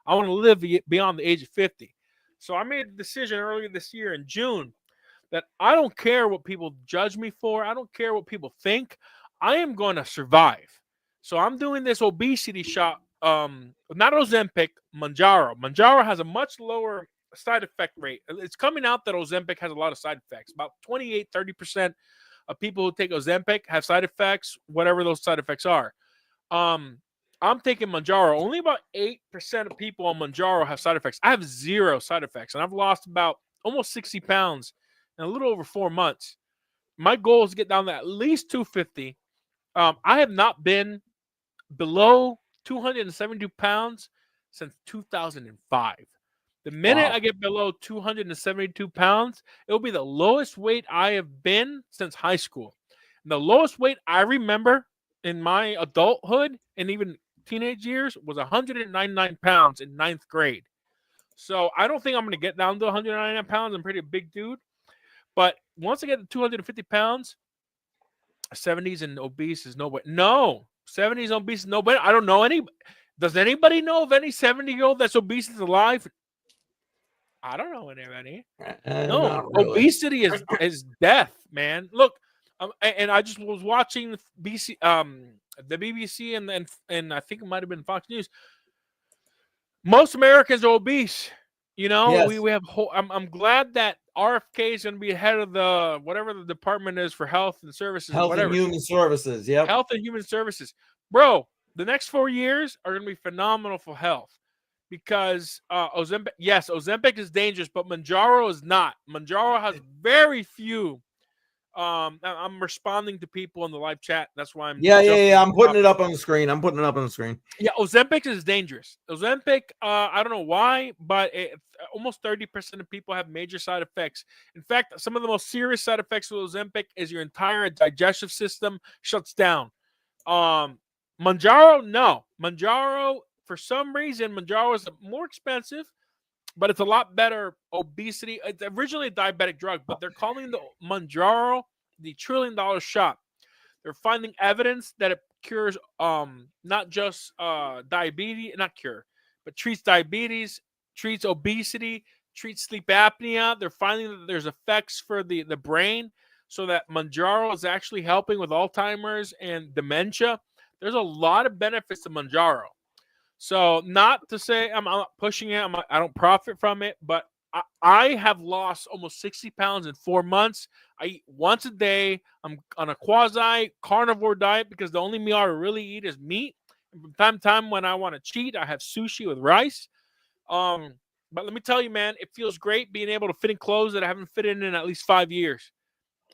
I want to live beyond the age of 50. So I made a decision earlier this year in June that I don't care what people judge me for. I don't care what people think. I am going to survive. So I'm doing this obesity shot, not Ozempic, Mounjaro. Mounjaro has a much lower side effect rate. It's coming out that Ozempic has a lot of side effects. About 28-30% of people who take Ozempic have side effects, whatever those side effects are. I'm taking Mounjaro. Only about 8% of people on Mounjaro have side effects. I have 0 side effects, and I've lost about almost 60 pounds in a little over 4 months. My goal is to get down to at least 250. I have not been below 272 pounds since 2005. The minute I get below 272 pounds, it'll be the lowest weight I have been since high school. And the lowest weight I remember in my adulthood and even teenage years was 199 pounds in 9th grade. So I don't think I'm going to get down to 199 pounds. I'm pretty big dude. But once I get to 250 pounds, 70s and obese is nobody. No, 70s obese is nobody. I don't know any. Does anybody know of any 70-year-old that's obese is alive? I don't know anybody. No, Really. obesity is death, man. Look, and I just was watching the BBC and I think it might have been Fox News. Most Americans are obese. Yes. We have. I'm glad that RFK is going to be ahead of the whatever the department is for health and services. Health and Human Services. Yep. Health and Human Services, bro. The next 4 years are going to be phenomenal for health because Ozempic. Yes, Ozempic is dangerous, but Mounjaro is not. Mounjaro has very few. I'm responding to people in the live chat. That's why I'm. Yeah. I'm putting it up on the screen. Yeah, Ozempic is dangerous. Ozempic, I don't know why, but almost 30% of people have major side effects. In fact, some of the most serious side effects of Ozempic is your entire digestive system shuts down. Mounjaro, no. Mounjaro, for some reason, Mounjaro is more expensive, but it's a lot better obesity. It's originally a diabetic drug, but they're calling the Mounjaro the $1 trillion shot. They're finding evidence that it cures not just diabetes, not cure, but treats diabetes, treats obesity, treats sleep apnea. They're finding that there's effects for the brain, so that Mounjaro is actually helping with Alzheimer's and dementia. There's a lot of benefits to Manjaro. So not to say I'm not pushing it. I don't profit from it, but I have lost almost 60 pounds in 4 months. I eat once a day. I'm on a quasi carnivore diet because the only meal I really eat is meat. And from time to time, when I want to cheat, I have sushi with rice. But let me tell you, man, it feels great being able to fit in clothes that I haven't fit in at least 5 years.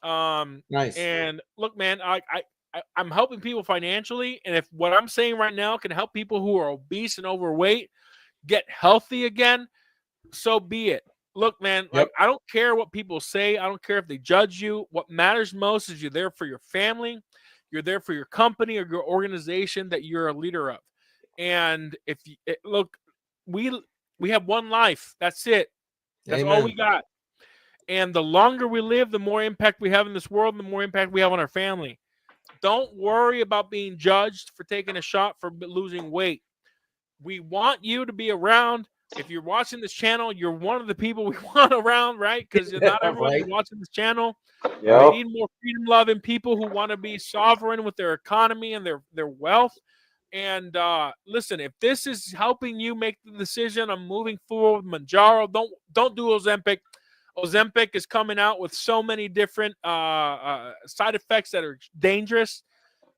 Nice. And look, man, I'm helping people financially, and if what I'm saying right now can help people who are obese and overweight get healthy again, so be it. Look, man, like I don't care what people say. I don't care if they judge you. What matters most is you're there for your family, you're there for your company or your organization that you're a leader of. And if you, look, we have one life. That's it. That's all we got. And the longer we live, the more impact we have in this world, and the more impact we have on our family. Don't worry about being judged for taking a shot for losing weight. We want you to be around. If you're watching this channel, you're one of the people we want around, right? Because not everyone is watching this channel. We need more freedom-loving people who want to be sovereign with their economy and their wealth. And listen, if this is helping you make the decision on moving forward with Manjaro, don't do Ozempic. Ozempic is coming out with so many different side effects that are dangerous.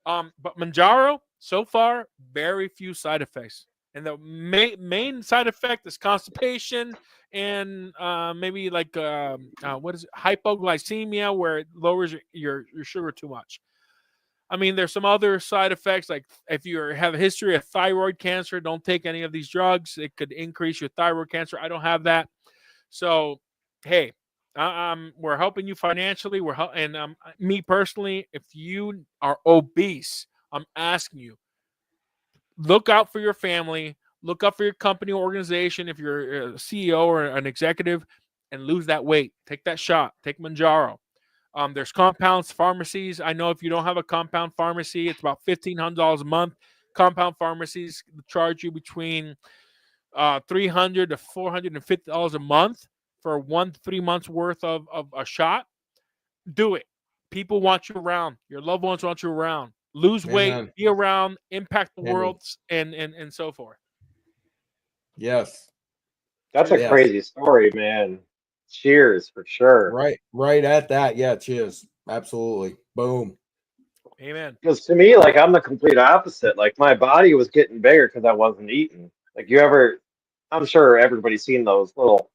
But Manjaro, so far, very few side effects. And the main side effect is constipation and maybe like what is it? Hypoglycemia, where it lowers your sugar too much. I mean, there's some other side effects, like if you have a history of thyroid cancer, don't take any of these drugs. It could increase your thyroid cancer. I don't have that. So, hey, we're helping you financially. And me personally, if you are obese, I'm asking you, look out for your family, look out for your company or organization. If you're a CEO or an executive, and lose that weight, take that shot, take Manjaro. There's compounds pharmacies. I know if you don't have a compound pharmacy, it's about $1,500 a month. Compound pharmacies charge you between $300 to $450 a month for 1 to 3 months worth of a shot. Do it. People want you around. Your loved ones want you around. Lose weight, be around, impact the world, and so forth. Yes. That's a crazy story, man. Cheers for sure. Right at that. Yeah, cheers. Absolutely. Boom. Amen. Because to me, like, I'm the complete opposite. Like, my body was getting bigger because I wasn't eating. Like, I'm sure everybody's seen those little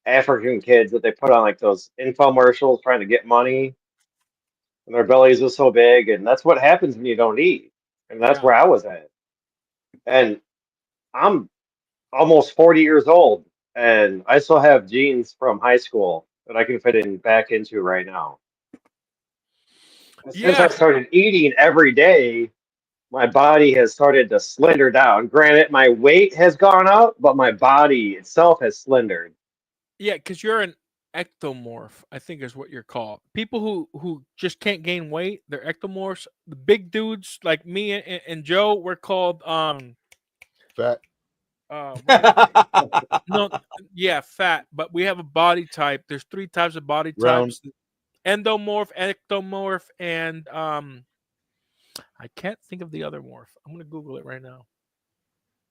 African kids that they put on like those infomercials trying to get money, and their bellies are so big, and that's what happens when you don't eat. And that's where I was at. And I'm almost 40 years old, and I still have jeans from high school that I can fit back into right now. Since I started eating every day, my body has started to slender down. Granted, my weight has gone up, but my body itself has slendered. Yeah, because you're an ectomorph, I think is what you're called. People who just can't gain weight, they're ectomorphs. The big dudes like me and Joe, we're called fat. No, yeah, fat. But we have a body type. There's 3 types of body Round. types: endomorph, ectomorph, and I can't think of the other morph. I'm gonna Google it right now.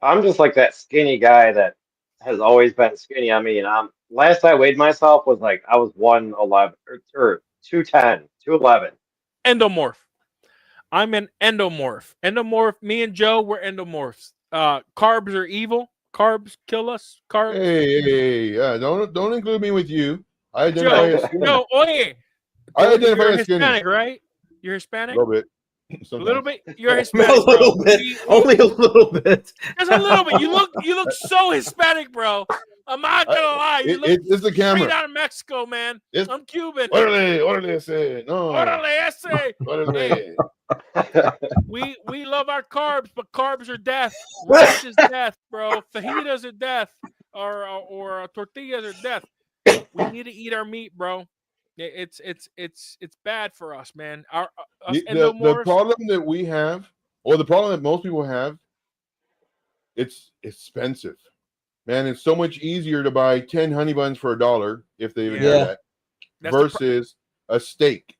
I'm just like that skinny guy that has always been skinny. I mean, last I weighed myself was like I was 111 or 210, 211. Endomorph. I'm an endomorph. Endomorph. Me and Joe, we're endomorphs. Carbs are evil. Carbs kill us. Carbs. Hey, don't include me with you. I identify as skinny. No, oye. I identify You're as skinny. Hispanic, right? You're Hispanic? A little bit. A Sometimes. little bit. You're Hispanic, A little bit. Only a little bit. Just a little bit. You look so Hispanic, bro. I'm not gonna lie. You look it's the camera. straight out of Mexico, man. I'm Cuban. Orale, say no. Orale, ese. Orale. We love our carbs, but carbs are death. Rice is death, bro. Fajitas are death, or tortillas are death. We need to eat our meat, bro. It's bad for us, man. The problem that we have, or the problem that most people have, it's expensive. Man, it's so much easier to buy 10 honey buns for $1 if they even have that, versus a steak.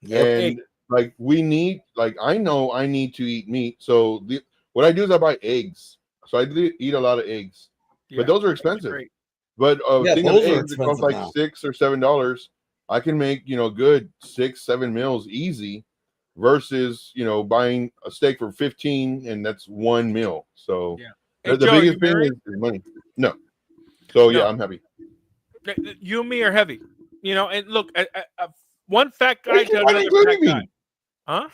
Yep. And like we need, like I know I need to eat meat. So what I do is I buy eggs. So I eat a lot of eggs, but those are expensive. Great. But a Yeah, thing of those are eggs that costs expensive like now. $6 or $7. I can make, good 6-7 meals easy versus, buying a steak for 15 and that's one meal. So Yeah. Hey, the Joe, biggest thing is money. No. So yeah, I'm happy. You and me are heavy, and look, one fat Why guy you keep to another including fat me? guy. Huh?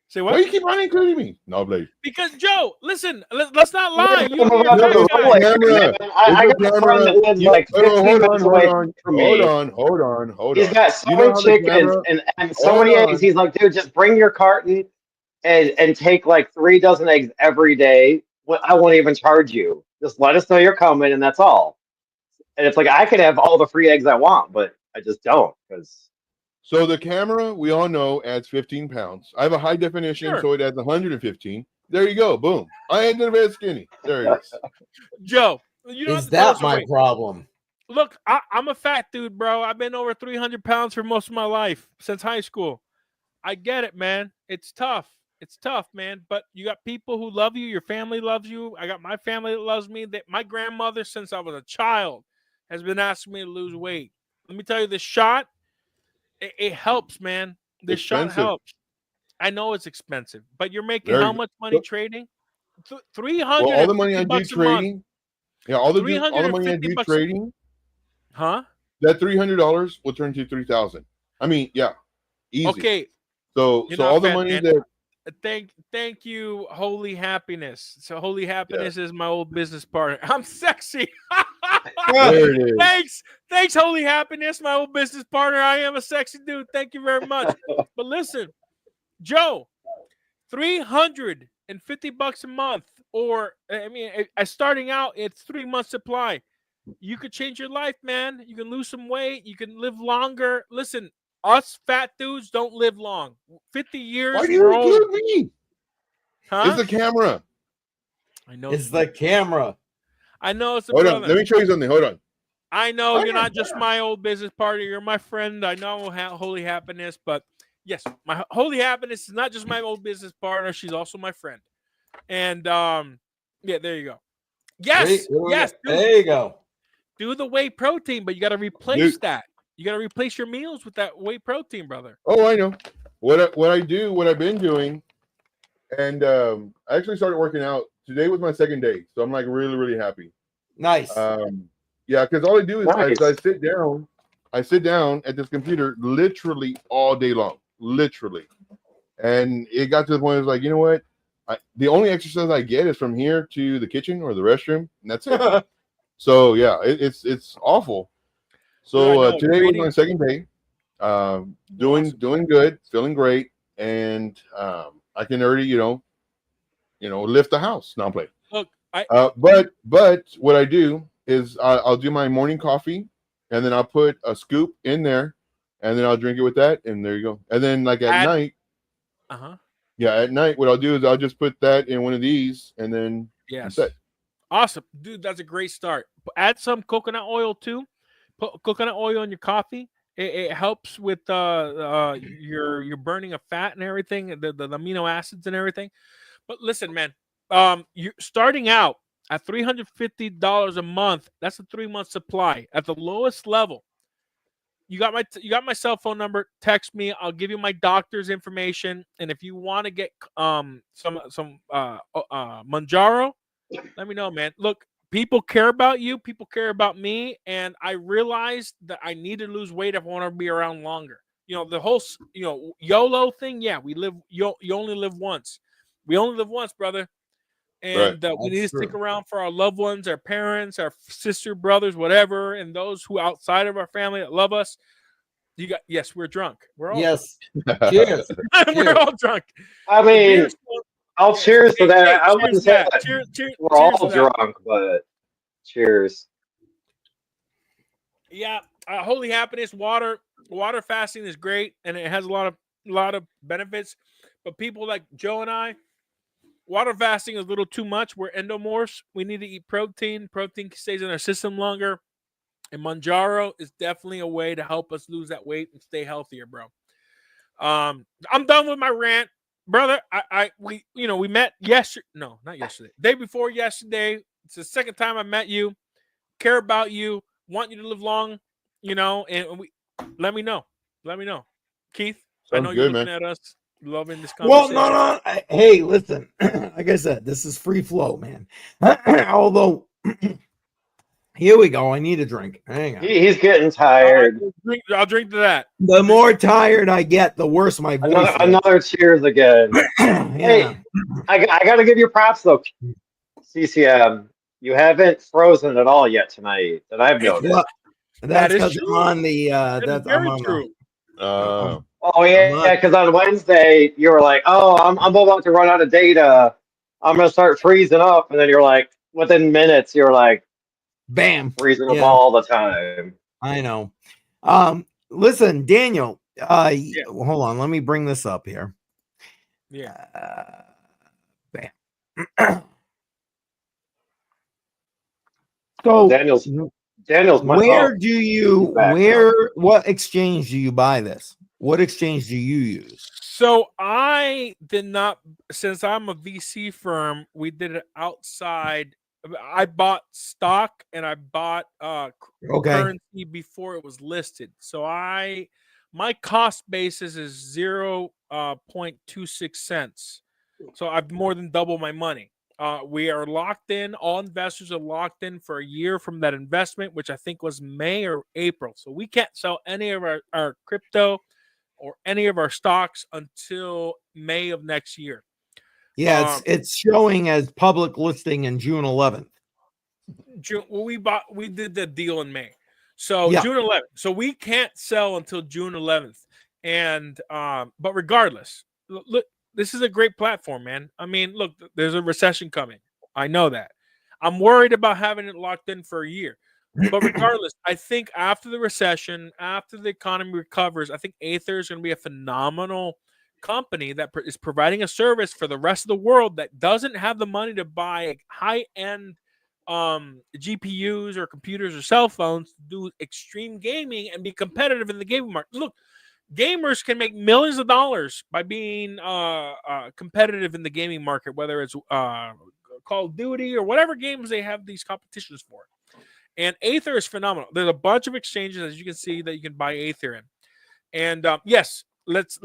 Say Why what? you keep on including me? No, Blade. Because Joe, listen, let's not lie. You Move and me on are to fat the guys. camera, man. I Is got the a friend camera? that lives like 15 minutes away from me. Hold on. He's got so You know many how the chickens camera? and so Hold many eggs. on. He's like, dude, just bring your carton and take like 3 dozen eggs every day. I won't even charge you. Just let us know you're coming, and that's all. And it's like I could have all the free eggs I want, but I just don't because So the camera, we all know, adds 15 pounds. I have a high definition, Sure. so it adds 115. There you go. Boom. I ain't never been skinny. There it is. Joe, you don't have Is to tell that us my away. problem? Look, I'm a fat dude, bro. I've been over 300 pounds for most of my life since high school. I get it, man. It's tough. It's tough, man. But you got people who love you. Your family loves you. I got my family that loves me. That my grandmother, since I was a child, has been asking me to lose weight. Let me tell you, this shot, it helps, man. This shot Expensive. helps. I know it's expensive, but you're making Very how much money trading? Well, 350 all the money I do bucks a month. trading, all the money I 350 do bucks. trading, Huh? that $300 will turn to 3,000. I mean, yeah, easy. Okay. So You're so not all the fat, money man. that Thank you, Holy Happiness. So Holy Happiness is my old business partner. I'm sexy. there it is. Thanks, Holy Happiness, my old business partner. I am a sexy dude. Thank you very much. But listen, Joe, 350 bucks a month, or I mean, starting out, it's 3 months supply. You could change your life, man. You can lose some weight. You can live longer. Listen, us fat dudes don't live long. 50 years, Why do you we're old. include me? Huh? It's the camera. I know It's the camera. I know it's a Hold brother. on. Let me show you something. Hold on. I know you're not just my old business partner. You're my friend. I know Holy Happiness, but yes, my Holy Happiness is not just my old business partner. She's also my friend. And yeah, there you go. Yes, yes, dude. There you go. Do the whey protein, but you got to replace that. You got to replace your meals with that whey protein, brother. Oh, I know. What I've been doing, and I actually started working out. Today was my second day, so I'm like really, really happy. Nice. Yeah, because all I do is Nice. I sit down at this computer literally all day long, literally. And it got to the point where it's like, you know what? The only exercise I get is from here to the kitchen or the restroom, and that's it. So yeah, it's awful. So today was my second day. Doing good, feeling great, and I can already lift the house. Now I'm playing. Look, but what I do is I'll do my morning coffee, and then I'll put a scoop in there, and then I'll drink it with that, and there you go. And then like at night, at night, what I'll do is I'll just put that in one of these, and then I'm set. Awesome, dude. That's a great start. Add some coconut oil too. Put coconut oil in your coffee. It helps with your burning of fat and everything, the amino acids and everything. But listen, man, you're starting out at $350 a month. That's a 3-month supply at the lowest level. You got my cell phone number. Text me. I'll give you my doctor's information. And if you want to get some Manjaro, let me know, man. Look, people care about you. People care about me. And I realized that I need to lose weight if I want to be around longer. The whole YOLO thing. Yeah, you only live once. We only live once, brother. And we need to stick around for our loved ones, our parents, our sister, brothers, whatever, and those who outside of our family that love us. Yes, we're drunk. We're all drunk. Cheers. We're all drunk. I mean, I'll cheers to that. I wouldn't say that we're all drunk, but cheers. Yeah, Holy Happiness water fasting is great, and it has a lot of benefits. But people like Joe and I, water fasting is a little too much. We're endomorphs. We need to eat protein. Protein stays in our system longer. And Manjaro is definitely a way to help us lose that weight and stay healthier, bro. I'm done with my rant, brother. We met yesterday. No, not yesterday. Day before yesterday. It's the second time I met you. Care about you. Want you to live long. And let me know. Let me know, Keith. I know Sounds you're good, looking man. at us, loving this Well, conversation. no. Hey, listen. Like I said, this is free flow, man. Although, here we go. I need a drink. Hang on. He's getting tired. I'll drink to that. The more tired I get, the worse my voice Another cheers again. yeah. Hey, I got to give you props though, CCM. You haven't frozen at all yet tonight that I've noticed. Well, that's is because true. I'm on the. That is very true. Oh yeah, because on Wednesday you were like, "Oh, I'm about to run out of data. I'm gonna start freezing up," and then you're like, within minutes, you're like, bam, freezing up yeah, all the time. I know. Listen, Daniel. Hold on. Let me bring this up here. Yeah. Bam. So Daniel's what exchange do you buy this? What exchange do you use? So I did not, since I'm a VC firm, we did it outside. I bought stock and I bought currency before it was listed. So my cost basis is 0.26 cents. So I've more than doubled my money. We are locked in. All investors are locked in for a year from that investment, which I think was May or April. So we can't sell any of our crypto or any of our stocks until May of next year. Yeah, it's showing as public listing in June 11th. We did the deal in May. So June 11th. So we can't sell until June 11th. And but regardless, look, this is a great platform, man. I mean, look, there's a recession coming. I know that. I'm worried about having it locked in for a year. But regardless, I think after the recession, after the economy recovers, I think Aether is going to be a phenomenal company that is providing a service for the rest of the world that doesn't have the money to buy high-end GPUs or computers or cell phones to do extreme gaming and be competitive in the gaming market. Look, gamers can make millions of dollars by being competitive in the gaming market, whether it's Call of Duty or whatever games they have these competitions for. And Aether is phenomenal. There's a bunch of exchanges, as you can see, that you can buy Aether in. And yes, let's.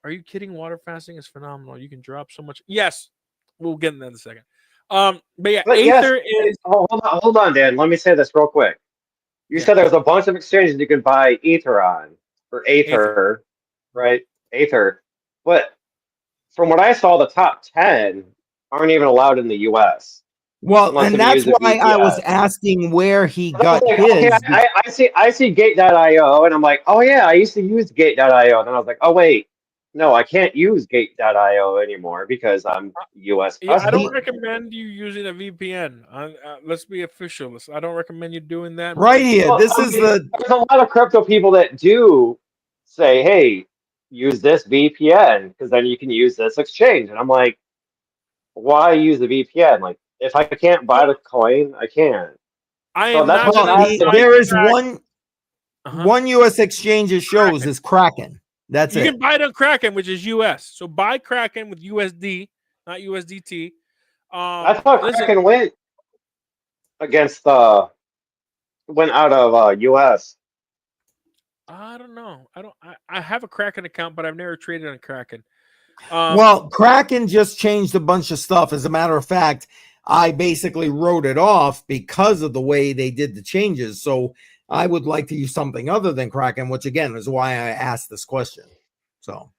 Are you kidding? Water fasting is phenomenal. You can drop so much. Yes, we'll get in that in a second. But yeah, Aether is. Hold on, Dan. Let me say this real quick. You said there's a bunch of exchanges you can buy Ether on, or Aether, right? Aether. But from what I saw, the top 10 aren't even allowed in the U.S. Well, and that's why I was asking where he got his. Okay, I see Gate.io, and I'm like, oh yeah, I used to use Gate.io. And then I was like, oh wait, no, I can't use Gate.io anymore because I'm U.S. Yeah, I don't recommend you using a VPN. Let's be official. I don't recommend you doing that. Right here. Well, there's a lot of crypto people that do say, hey, use this VPN because then you can use this exchange. And I'm like, why use the VPN? Like, if I can't buy the coin, I can't. There is one U.S. exchange it shows is Kraken. That's it. You can buy it on Kraken, which is U.S. So buy Kraken with USD, not USDT. I thought Kraken went out of U.S. I don't know. I have a Kraken account, but I've never traded on Kraken. Well, Kraken just changed a bunch of stuff. As a matter of fact, I basically wrote it off because of the way they did the changes. So I would like to use something other than Kraken, which again is why I asked this question. So,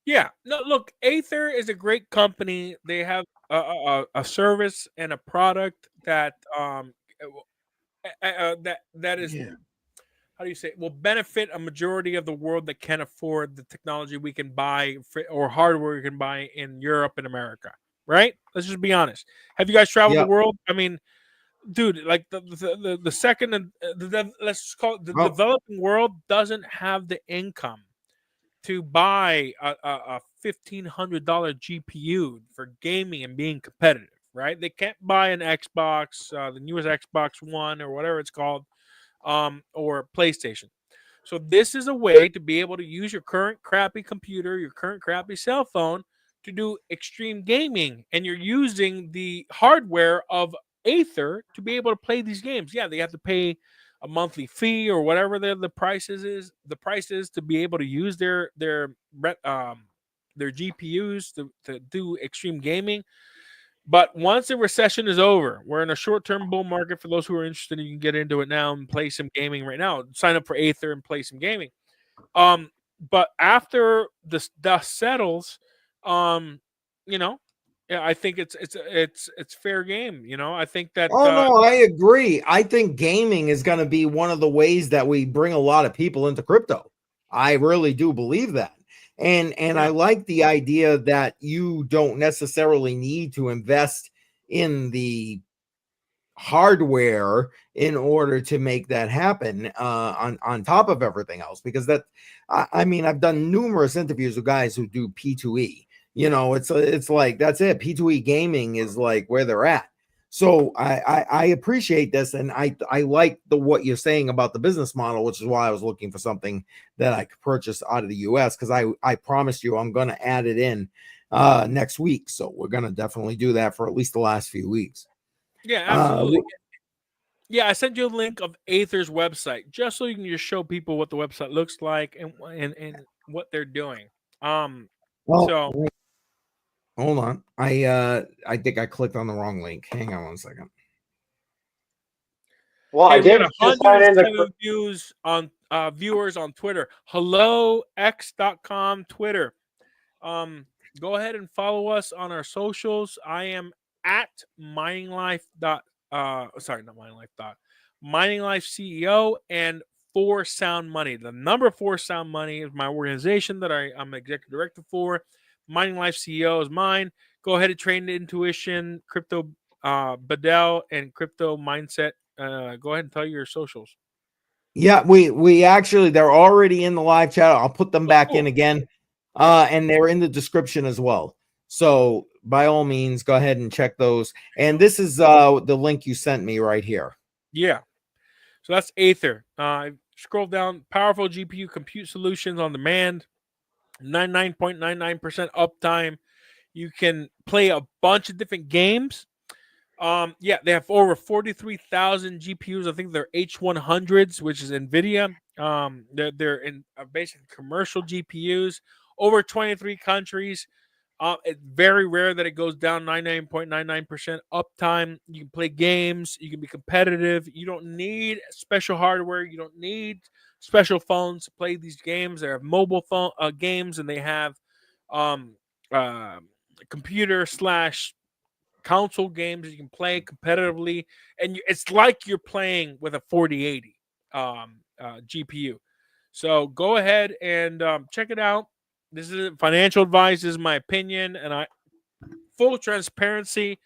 yeah, no, look, Aether is a great company. They have a service and a product that that is. Yeah. How do you say it? Will benefit a majority of the world that can't afford the technology we can buy or hardware we can buy in Europe and America, right? Let's just be honest. Have you guys traveled the world? I mean, dude, like the second and let's just call it the developing world doesn't have the income to buy a $1,500 GPU for gaming and being competitive, right? They can't buy an Xbox, the newest Xbox One or whatever it's called. Or PlayStation. So this is a way to be able to use your current crappy computer, your current crappy cell phone to do extreme gaming, and you're using the hardware of Aether to be able to play these games. Yeah, they have to pay a monthly fee or whatever the price is to be able to use their GPUs to do extreme gaming. But once the recession is over, we're in a short-term bull market. For those who are interested, you can get into it now and play some gaming right now. Sign up for Aether and play some gaming. But after the dust settles, you know, yeah, I think it's fair game. You know, I think that. Oh no, I agree. I think gaming is going to be one of the ways that we bring a lot of people into crypto. I really do believe that. And I like the idea that you don't necessarily need to invest in the hardware in order to make that happen on top of everything else, because that I mean, I've done numerous interviews with guys who do P2E. You know, it's like that's it. P2E gaming is like where they're at. So I appreciate this, and I like what you're saying about the business model, which is why I was looking for something that I could purchase out of the US, because I promised you I'm going to add it in next week. So we're going to definitely do that for at least the last few weeks. Yeah, absolutely. Yeah, I sent you a link of Aether's website just so you can just show people what the website looks like and what they're doing. So hold on. I think I clicked on the wrong link. Hang on one second. Well, I did just sign in the viewers on Twitter. HelloX.com Twitter. Go ahead and follow us on our socials. I am at mininglife. Sorry, not mininglife. Mininglife CEO and 4 Sound Money. The number 4 Sound Money is my organization that I'm executive director for. Mining Life CEO is mine. Go ahead and train intuition, crypto Bedell, and CryptoMindSet. Go ahead and tell your socials. Yeah, we actually, they're already in the live chat. I'll put them back in again. And they're in the description as well. So by all means, go ahead and check those. And this is the link you sent me right here. Yeah. So that's Aether. Scroll down. Powerful GPU compute solutions on demand. 99.99% uptime. You can play a bunch of different games. Yeah, they have over 43,000 GPUs. I think they're H100s, which is NVIDIA. They're in basically commercial GPUs. Over 23 countries. It's very rare that it goes down 99.99% uptime. You can play games. You can be competitive. You don't need special hardware. You don't need special phones to play these games. They have mobile phone games, and they have computer / console games you can play competitively. And it's like you're playing with a 4080 GPU. So go ahead and check it out. This is financial advice. This is my opinion, and full transparency.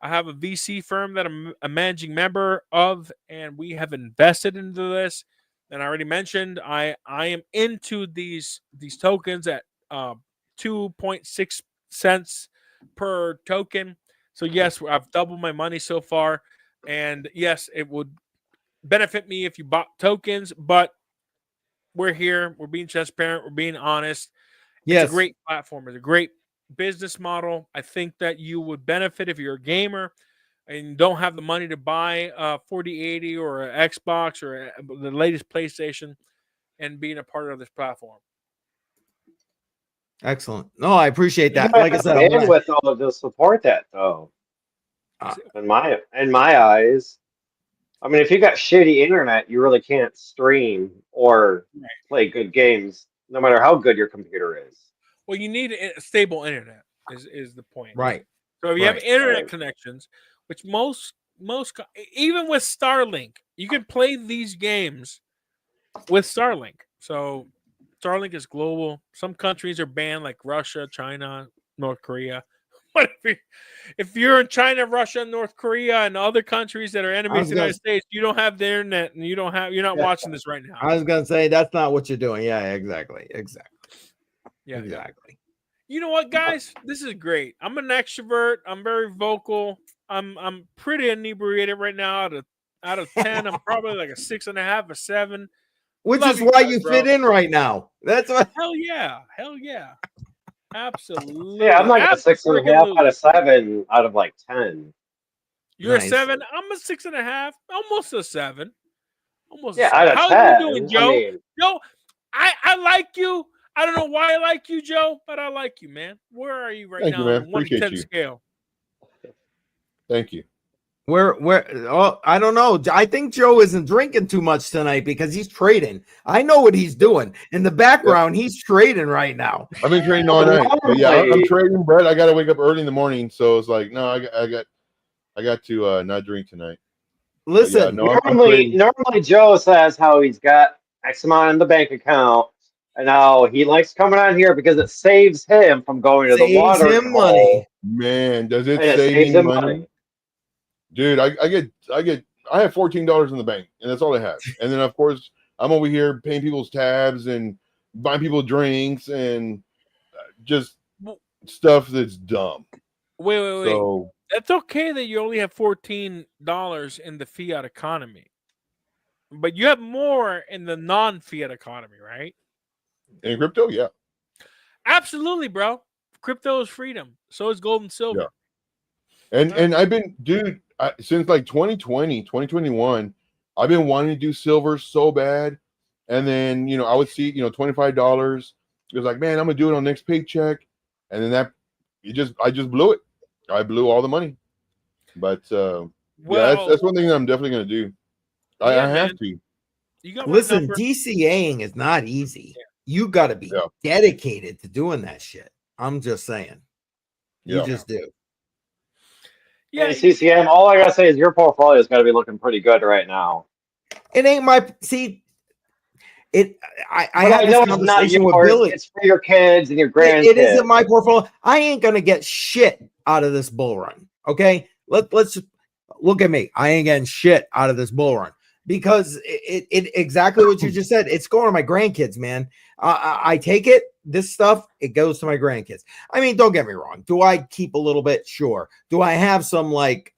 I have a VC firm that I'm a managing member of, and we have invested into this. And I already mentioned I am into these tokens at 2.6 cents per token. So yes, I've doubled my money so far, and yes, it would benefit me if you bought tokens. But we're here. We're being transparent. We're being honest. Yes. It's a great platform. It's a great business model. I think that you would benefit if you're a gamer and don't have the money to buy a 4080 or an Xbox or the latest PlayStation, and being a part of this platform. Excellent. No, I appreciate that. You like I said, with all of to support that though. In my eyes, I mean, if you got shitty internet, you really can't stream or play good games, no matter how good your computer is. Well, you need a stable internet is the point. Right. So if you have internet connections, which most even with Starlink, you can play these games with Starlink. So Starlink is global. Some countries are banned, like Russia, China, North Korea. But if you're in China, Russia, North Korea, and other countries that are enemies of the United States, you don't have the internet, and you're not watching this right now. I was gonna say that's not what you're doing. Yeah, exactly. Yeah, exactly. You know what, guys? This is great. I'm an extrovert. I'm very vocal. I'm pretty inebriated right now. Out of 10, I'm probably like a 6.5, a 7. which Love is you why guys, you bro. fit in right now. That's what. Hell yeah. Absolutely. Yeah, I'm like a 6.5 out of Absolutely. 7 out of like 10. You're Nice. a 7. I'm a 6.5. Almost a 7. Almost Yeah, a 7. out of How 10. you doing, I Joe? mean, Joe, I like you. I don't know why I like you, Joe, but I like you, man. Where are you right Thank now you, man. on the 1 to Appreciate 10 you. scale? Thank you. Oh, I don't know. I think Joe isn't drinking too much tonight because he's trading. I know what he's doing in the background. He's trading right now. I've been trading all night, but yeah, I'm normally- trading, Brett. I got to wake up early in the morning, so it's like, no, I got to not drink tonight. Listen, no, I'm normally Joe says how he's got X amount in the bank account, and how he likes coming on here because it saves him from going to the saves watering him hole, money. man, does it and it save saves me him money? Dude, I have $14 in the bank, and that's all I have. And then of course I'm over here paying people's tabs and buying people drinks and just stuff that's dumb. Wait. So That's okay that you only have $14 in the fiat economy, but you have more in the non-fiat economy, right? in crypto, yeah. Absolutely, bro. Crypto is freedom. So is gold and silver. Yeah. And I've been, dude, since like 2020, 2021, I've been wanting to do silver so bad. And then, I would see, $25. It was like, man, I'm gonna do it on next paycheck. And then I just blew it. I blew all the money. But yeah, that's one thing that I'm definitely gonna do. I have to. You got my Listen, number. DCAing is not easy. You got to be dedicated to doing that shit. I'm just saying. You just do. Yeah, hey, CCM, all I gotta say is your portfolio's got to be looking pretty good right now. It ain't my I had this conversation with Billy. It's for your kids and your grandkids. It isn't my portfolio. I ain't gonna get shit out of this bull run. Okay, let's look at me. I ain't getting shit out of this bull run because it exactly what you just said. It's going to my grandkids, man. I take it. This stuff, it goes to my grandkids. I mean, don't get me wrong. Do I keep a little bit? Sure. Do I have some like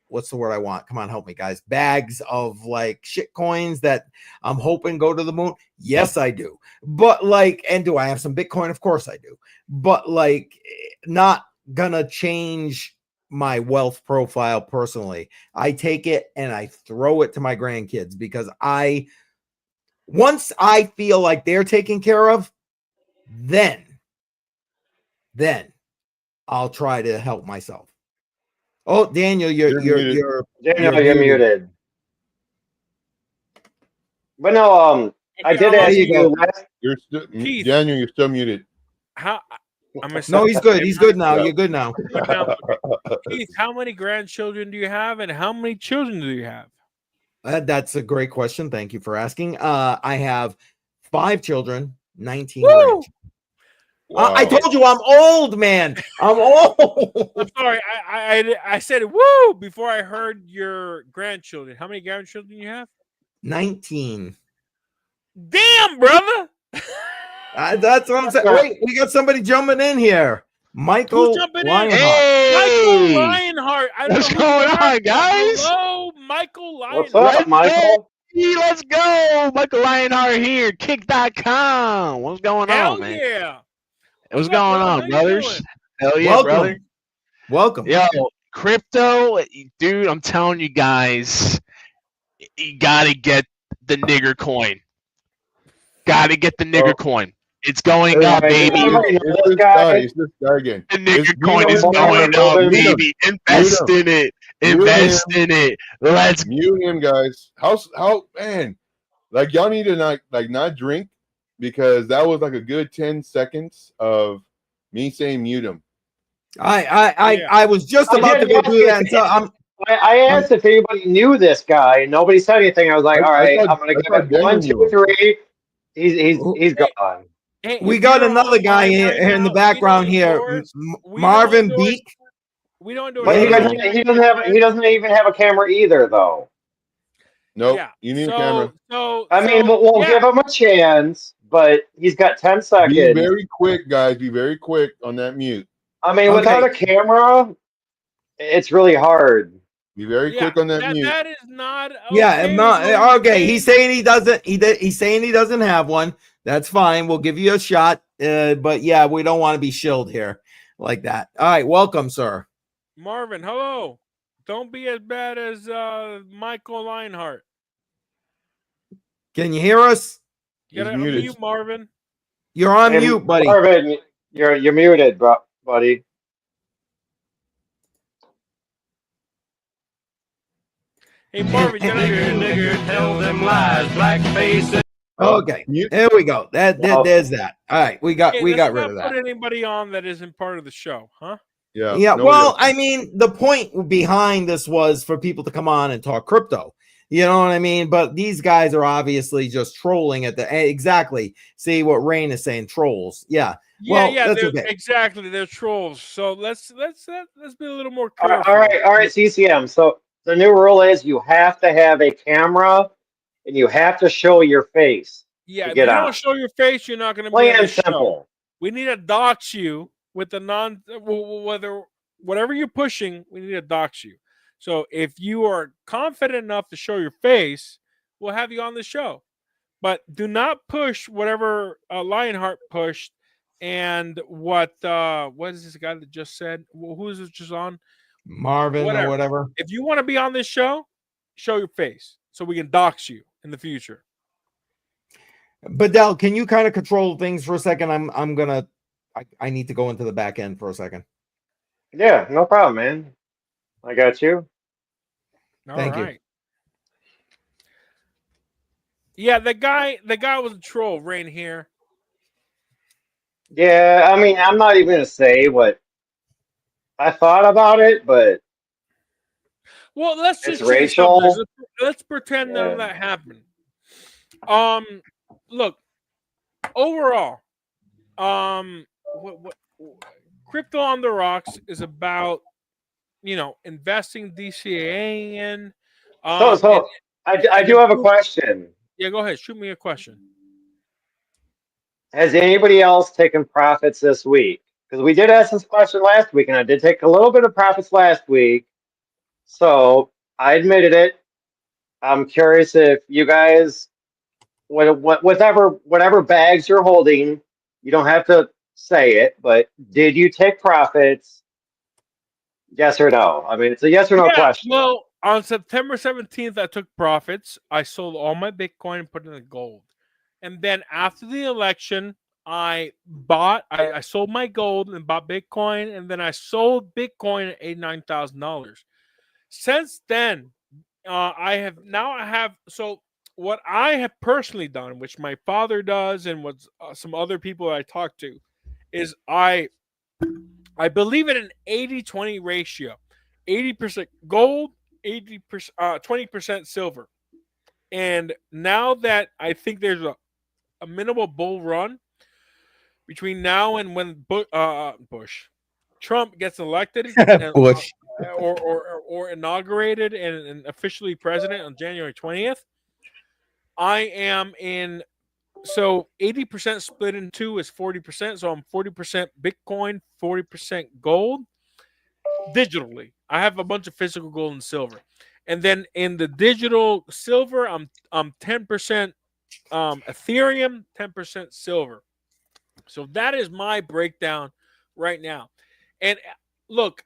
what's the word I want? Come on, help me, guys. Bags of like shit coins that I'm hoping go to the moon. Yes, I do. But like, and do I have some Bitcoin? Of course I do. But like, not gonna change my wealth profile personally. I take it and I throw it to my grandkids because once I feel like they're taken care of, then I'll try to help myself. Oh, Daniel, you're muted. But no, I did ask you. Daniel, you're still muted. No, he's good. He's good now. You're good now. Keith, how many grandchildren do you have, and how many children do you have? That's a great question. Thank you for asking. I have 5 children, 19 grandchildren. Wow. I told you I'm old, man. I'm old. I'm sorry. I said woo before I heard your grandchildren. How many grandchildren do you have? 19. Damn, brother. That's what I'm saying. Wait, we got somebody jumping in here. Michael Lionheart. Hey! Michael Lionheart. What's going on, guys? Hello, Michael Lionheart. What's up, Michael? Let's go. Michael Lionheart here. Kick.com. What's going on, man? Yeah. What's going on, brothers? Hell yeah, welcome. Brother. Welcome. Yo, crypto, dude, I'm telling you guys, you gotta get the nigger coin. Gotta get the nigger coin. It's going up, baby. It's this guy again. The nigger coin is going up, baby. Invest in it. Invest in it. Let's mute him, guys. How man? Like y'all need to not drink because that was like a good 10 seconds of me saying mute him. I was just about to go do that until I asked if anybody knew this guy, and nobody said anything. I was like, all right, I'm gonna give it 1, 2, 3. He's gone. Hey, we got another guy here in the background here, Marvin Beak. We don't do it. But he doesn't even have a camera either, though. Nope. Yeah. You need a camera. We'll give him a chance, but he's got 10 seconds. Be very quick, guys. Be very quick on that mute. I mean, without a camera, it's really hard. Be very quick on that mute. That is not okay. Yeah, okay. He's saying he doesn't. He's saying he doesn't have one. That's fine. We'll give you a shot. But yeah, we don't want to be shilled here like that. All right, welcome, sir. Marvin, hello. Don't be as bad as Michael Lionheart. Can you hear us? You gotta He's muted. unmute Marvin. You're on mute, buddy. Marvin, you're muted, buddy. Hey Marvin, you gotta tell them lies, black faces. Okay, Mute. there we go. There's that. All right, we got rid of Put that. anybody on that isn't part of the show, huh? Yeah. Yeah. nobody Well, else. I mean, the point behind this was for people to come on and talk crypto. You know what I mean? But these guys are obviously just trolling at the exactly. See what Rain is saying? Trolls. Yeah. Well, that's okay. Exactly. They're trolls. So let's be a little more All careful. right, CCM. So the new rule is you have to have a camera and you have to show your face. Yeah, to if get you on. don't show your face, you're not going to be Plain on the and show. simple. We need to dox you with the whatever you're pushing. We need to dox you. So if you are confident enough to show your face, we'll have you on the show. But do not push whatever Lionheart pushed and what is this guy that just said? Who is it just on? Marvin or whatever. If you want to be on this show, show your face so we can dox you in the future. But Del, can you kind of control things for a second? I need to go into the back end for a second. Yeah, no problem, man. I got you. Thank you. Yeah, the guy was a troll, Rain here. Yeah, I mean, I'm not even gonna say what I thought about it, but well, let's it's just change Rachel. subjects. Let's pretend none of that happened. Look, overall, what Crypto on the Rocks is about, investing DCA in. So I do have a question. Yeah, go ahead. Shoot me a question. Has anybody else taken profits this week? Because we did ask this question last week, and I did take a little bit of profits last week. So I admitted it. I'm curious if you guys, whatever bags you're holding, you don't have to say it, but did you take profits? Yes or no? I mean, it's a yes or no question. Well, on September 17th, I took profits. I sold all my Bitcoin and put it in gold. And then after the election, I sold my gold and bought Bitcoin, and then I sold Bitcoin at $89,000. Since then, so what I have personally done, which my father does, and what some other people I talk to, is I believe in an 80-20 ratio. 80% gold, 20% silver. And now that I think there's a minimal bull run between now and when Trump gets elected Bush. or inaugurated and officially president on January 20th, I am in. So 80% split in two is 40%. So I'm 40% Bitcoin, 40% gold digitally. I have a bunch of physical gold and silver. And then in the digital silver, I'm 10% Ethereum, 10% silver. So that is my breakdown right now. And look,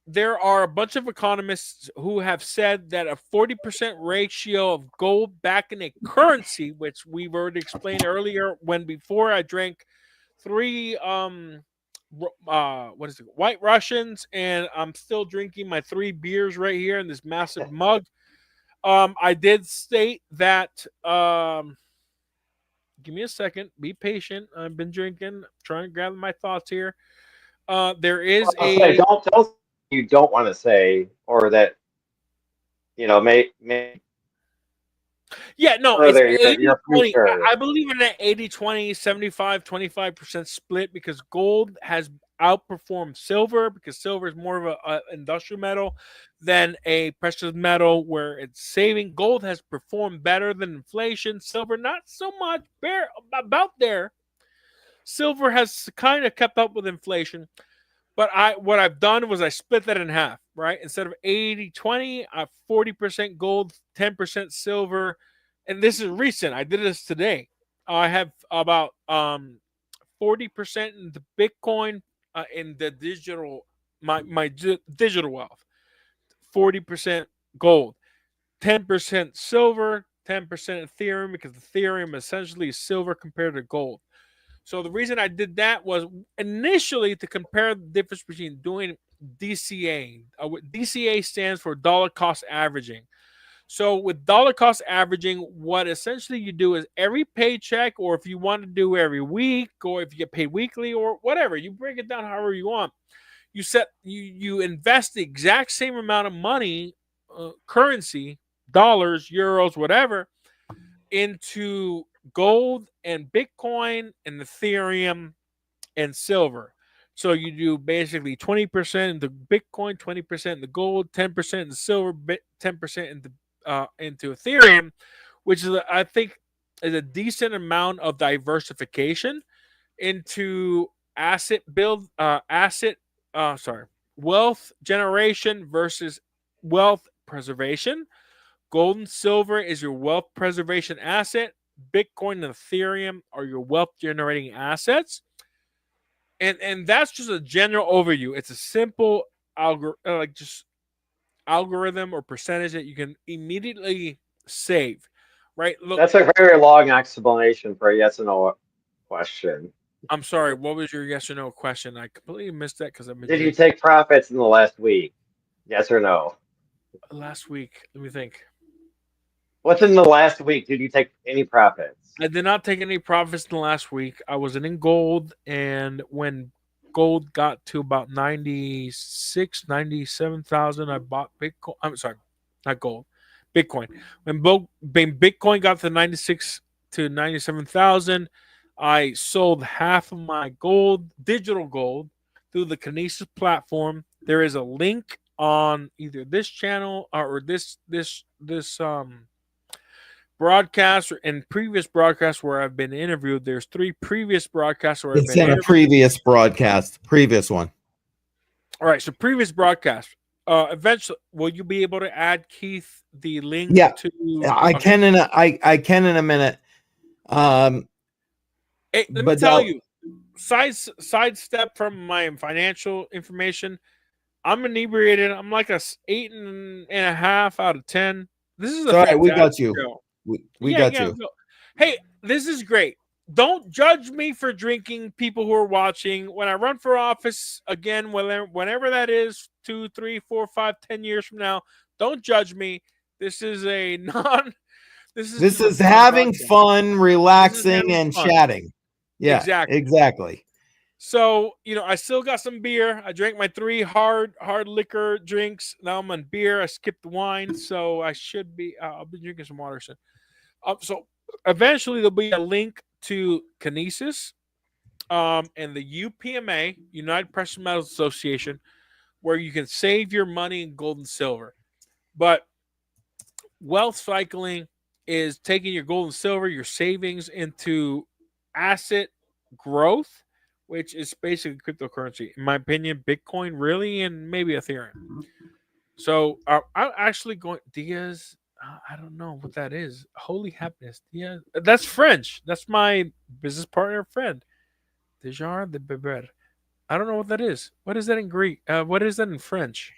there are a bunch of economists who have said that a 40% ratio of gold back in a currency, which we've already explained earlier, before I drank 3 White Russians, and I'm still drinking my 3 beers right here in this massive mug. I did state that give me a second, be patient. I've been drinking, trying to gather my thoughts here. There is don't you don't want to say, or that may yeah, no, further it's your 80-20. future. I believe in an 80-20, 75-25% split, because gold has outperformed silver, because silver is more of an industrial metal than a precious metal where it's saving. Gold has performed better than inflation. Silver, not so much. About there. Silver has kind of kept up with inflation. But what I've done was I split that in half, right? Instead of 80-20, I have 40% gold, 10% silver. And this is recent. I did this today. I have about 40% in the Bitcoin, in the digital, my digital wealth, 40% gold, 10% silver, 10% Ethereum, because Ethereum essentially is silver compared to gold. So the reason I did that was initially to compare the difference between doing DCA. DCA stands for dollar cost averaging. So with dollar cost averaging, what essentially you do is every paycheck, or if you want to do every week, or if you get paid weekly, or whatever, you break it down however you want. You invest the exact same amount of money, currency, dollars, euros, whatever, into gold and Bitcoin and Ethereum and silver. So you do basically 20% into Bitcoin, 20% into gold, 10% into silver, 10% into Ethereum, which is, I think, is a decent amount of diversification into wealth generation versus wealth preservation. Gold and silver is your wealth preservation asset. Bitcoin and Ethereum are your wealth generating assets. And that's just a general overview. It's a simple algorithm or percentage that you can immediately save. Right? Look, That's a very long explanation for a yes or no question. I'm sorry. What was your yes or no question? I completely missed that because I've been. Did you take profits in the last week? Yes or no? Last week, let me think. What's in the last week? Did you take any profits? I did not take any profits in the last week. I was in gold, and when gold got to about 97,000, I bought Bitcoin. I'm sorry, not gold, Bitcoin. When Bitcoin got to 96 to 97,000, I sold half of my gold, digital gold, through the Kinesis platform. There is a link on either this channel or this broadcast and previous broadcasts where I've been interviewed. There's 3 previous broadcasts where It's I've been in a interviewed. previous one. All right, so previous broadcast. Eventually, will you be able to add, Keith, the link? Yeah, to I can in a minute. Hey, let me tell you, sidestep from my financial information. I'm inebriated. I'm like a 8.5 out of 10. This is a all right. We got fantastic you. show. We got you. Hey, this is great. Don't judge me for drinking, people who are watching. When I run for office again, whenever that is, 2, 3, 4, 5, 10 years from now, don't judge me. This is a non. This is having fun, relaxing, and chatting. Yeah, exactly. So, I still got some beer. I drank my 3 hard liquor drinks. Now I'm on beer. I skipped the wine, so I should be. I'll be drinking some water soon. So eventually there'll be a link to Kinesis, and the UPMA, United Precious Metals Association, where you can save your money in gold and silver. But wealth cycling is taking your gold and silver, your savings, into asset growth, which is basically cryptocurrency. In my opinion, Bitcoin really, and maybe Ethereum. So I'm actually going Diaz. I don't know what that is. Holy happiness. Yeah, that's French. That's my business partner friend. Dejar de Beber. I don't know what that is. What is that in Greek? What is that in French?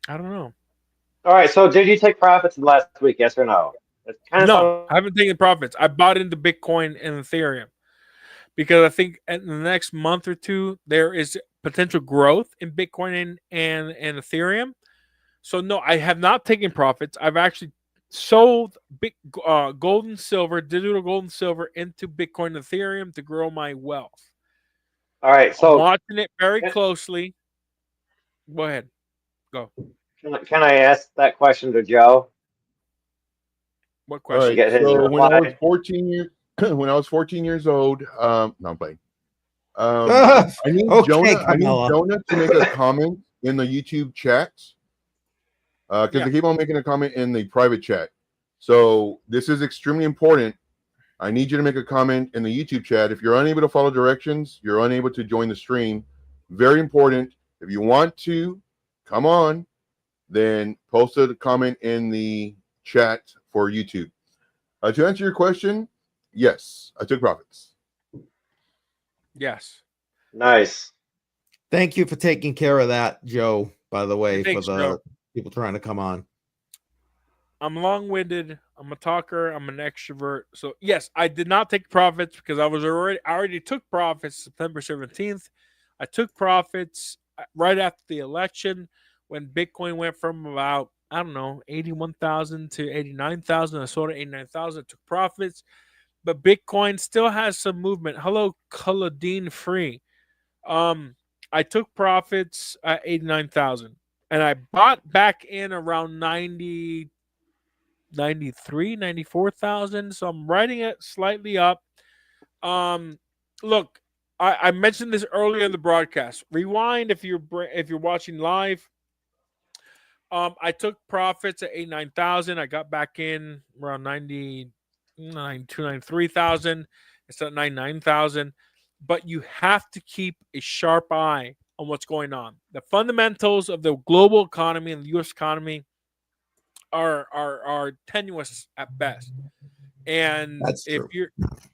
I don't know. All right. So did you take profits in the last week? Yes or no? No, I haven't taken profits. I bought into Bitcoin and Ethereum because I think in the next month or 2 there is potential growth in Bitcoin and Ethereum. So no, I have not taken profits. I've actually sold gold and silver, digital gold and silver, into Bitcoin and Ethereum to grow my wealth. All right, so I'm watching it very closely. Go ahead. Go. Can I ask that question to Joe? What question? All right, so when I was 14 years old, no, I'm playing. I need Jonah to make a comment in the YouTube chat. Because they keep on making a comment in the private chat. So this is extremely important. I need you to make a comment in the YouTube chat. If you're unable to follow directions, you're unable to join the stream, Very important. If you want to come on, then post a comment in the chat for YouTube. To answer your question, yes, I took profits. Yes. Nice. Thank you for taking care of that, Joe, by the way, Thanks, for the Joe. people trying to come on. I'm long-winded. I'm a talker. I'm an extrovert. So yes, I did not take profits because I already took profits September 17th. I took profits right after the election when Bitcoin went from about, I don't know, 81,000 to 89,000. I sold at 89,000, took profits. But Bitcoin still has some movement. Hello, Culadine Free. I took profits at 89,000 and I bought back in around 94,000. So I'm writing it slightly up. Look, I mentioned this earlier in the broadcast. Rewind if you're watching live. I took profits at 89,000. I got back in around 93,000. It's at 99,000. But you have to keep a sharp eye on what's going on. The fundamentals of the global economy and the U.S. economy are tenuous at best. And That's true.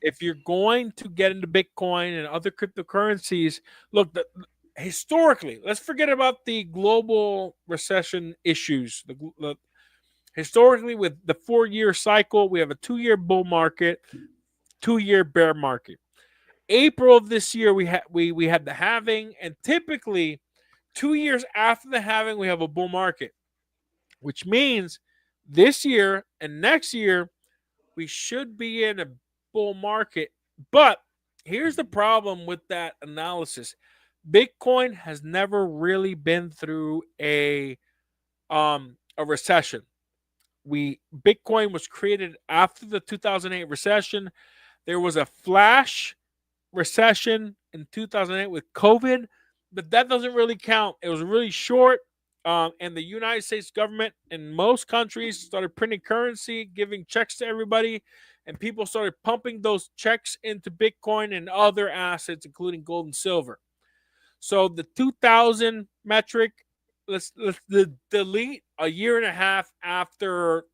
if you're going to get into Bitcoin and other cryptocurrencies, look, historically, let's forget about the global recession issues. Historically, with the 4-year cycle, we have a 2-year bull market, 2-year bear market. April of this year, we had the halving, and typically 2 years after the halving, we have a bull market, which means this year and next year we should be in a bull market. But here's the problem with that analysis: Bitcoin has never really been through a recession. Bitcoin was created after the 2008 recession. There was a flash recession in 2008 with COVID, but that doesn't really count. It was really short. And the United States government and most countries started printing currency, giving checks to everybody, and people started pumping those checks into Bitcoin and other assets, including gold and silver. So the 2000 metric, let's delete a year and a half after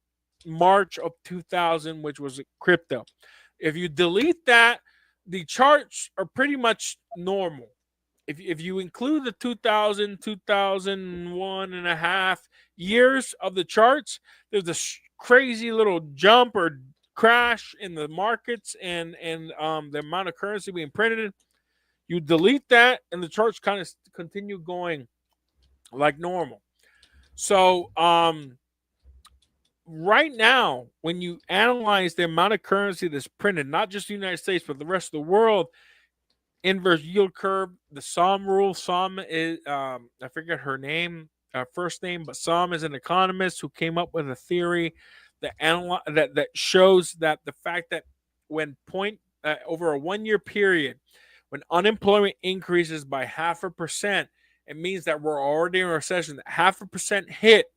March of 2000, which was crypto. If you delete that, the charts are pretty much normal. If you include the 2000, 2001 and a half years of the charts, there's a crazy little jump or crash in the markets and the amount of currency being printed. You delete that, and the charts kind of continue going like normal. So right now, when you analyze the amount of currency that's printed, not just the United States, but the rest of the world, inverse yield curve, the Som rule. Som is, I forget her name, first name, but Som is an economist who came up with a theory that shows that the fact that when over a 1-year period, when unemployment increases by 0.5%, it means that we're already in a recession. That 0.5% hit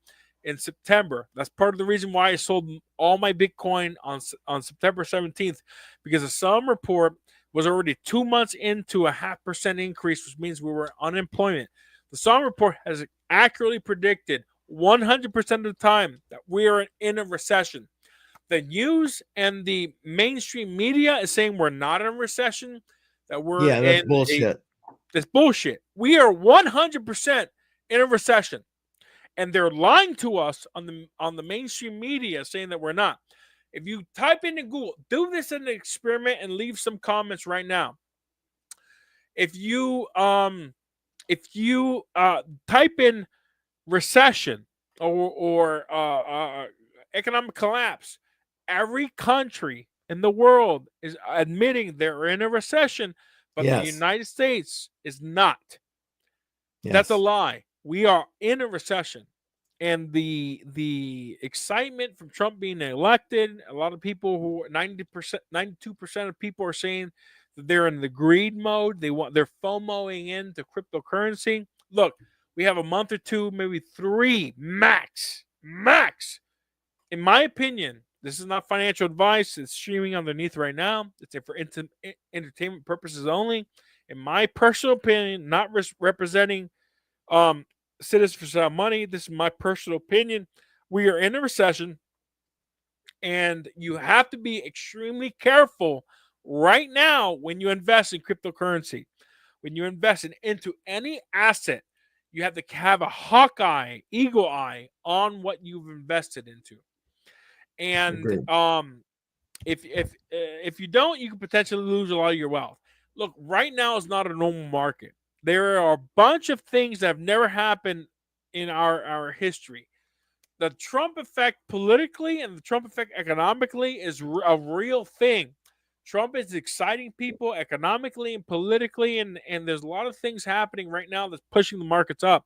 in September. That's part of the reason why I sold all my Bitcoin on September 17th, because the Som report was already 2 months into a 0.5% increase, which means we were unemployment. The Som report has accurately predicted 100% of the time that we are in a recession. The news and the mainstream media is saying we're not in a recession, that we're that's bullshit. It's bullshit. We are 100% in a recession. And they're lying to us on the mainstream media saying that we're not. If you type into Google, do this in an experiment and leave some comments right now. If you type in recession or economic collapse, every country in the world is admitting they're in a recession, but the United States is not. That's a lie. We are in a recession. And the excitement from Trump being elected, a lot of people who 92% of people are saying that they're in the greed mode. They're FOMOing into cryptocurrency. Look, we have a month or two, maybe 3 max. In my opinion, this is not financial advice. It's streaming underneath right now. It's for entertainment purposes only. in my personal opinion, not representing Citizens for Sound Money. This is my personal opinion. We are in a recession, and you have to be extremely careful right now when you invest in cryptocurrency. When you invest into any asset, you have to have a hawk eye, eagle eye on what you've invested into. And if you don't, you can potentially lose a lot of your wealth. Look, right now is not a normal market. There are a bunch of things that have never happened in our history. The Trump effect politically and the Trump effect economically is a real thing. Trump is exciting people economically and politically, and there's a lot of things happening right now that's pushing the markets up.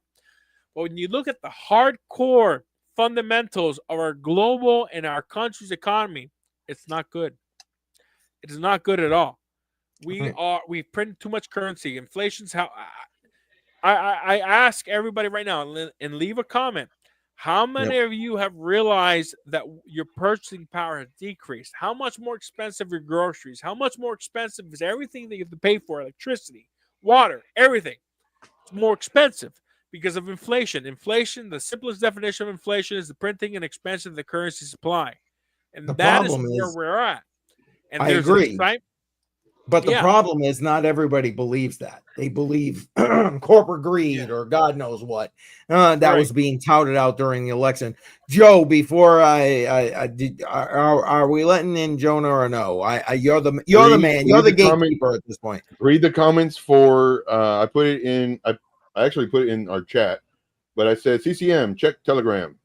But when you look at the hardcore fundamentals of our global and our country's economy, it's not good. It is not good at all. We've printed too much currency. Inflation's how I ask everybody right now and leave a comment. How many of you have realized that your purchasing power has decreased? How much more expensive are your groceries? How much more expensive is everything that you have to pay for? Electricity, water, everything. It's more expensive because of inflation. Inflation, the simplest definition of inflation is the printing and expansion of the currency supply. And that is where we're at. And I agree. But the Yeah. problem is not everybody believes that. They believe corporate greed or God knows what that was being touted out during the election. Joe, before I did, are we letting in Jonah or no? You're the man. You're the gatekeeper at this point. Read the comments for. I put it in. I actually put it in our chat, but I said CCM check Telegram.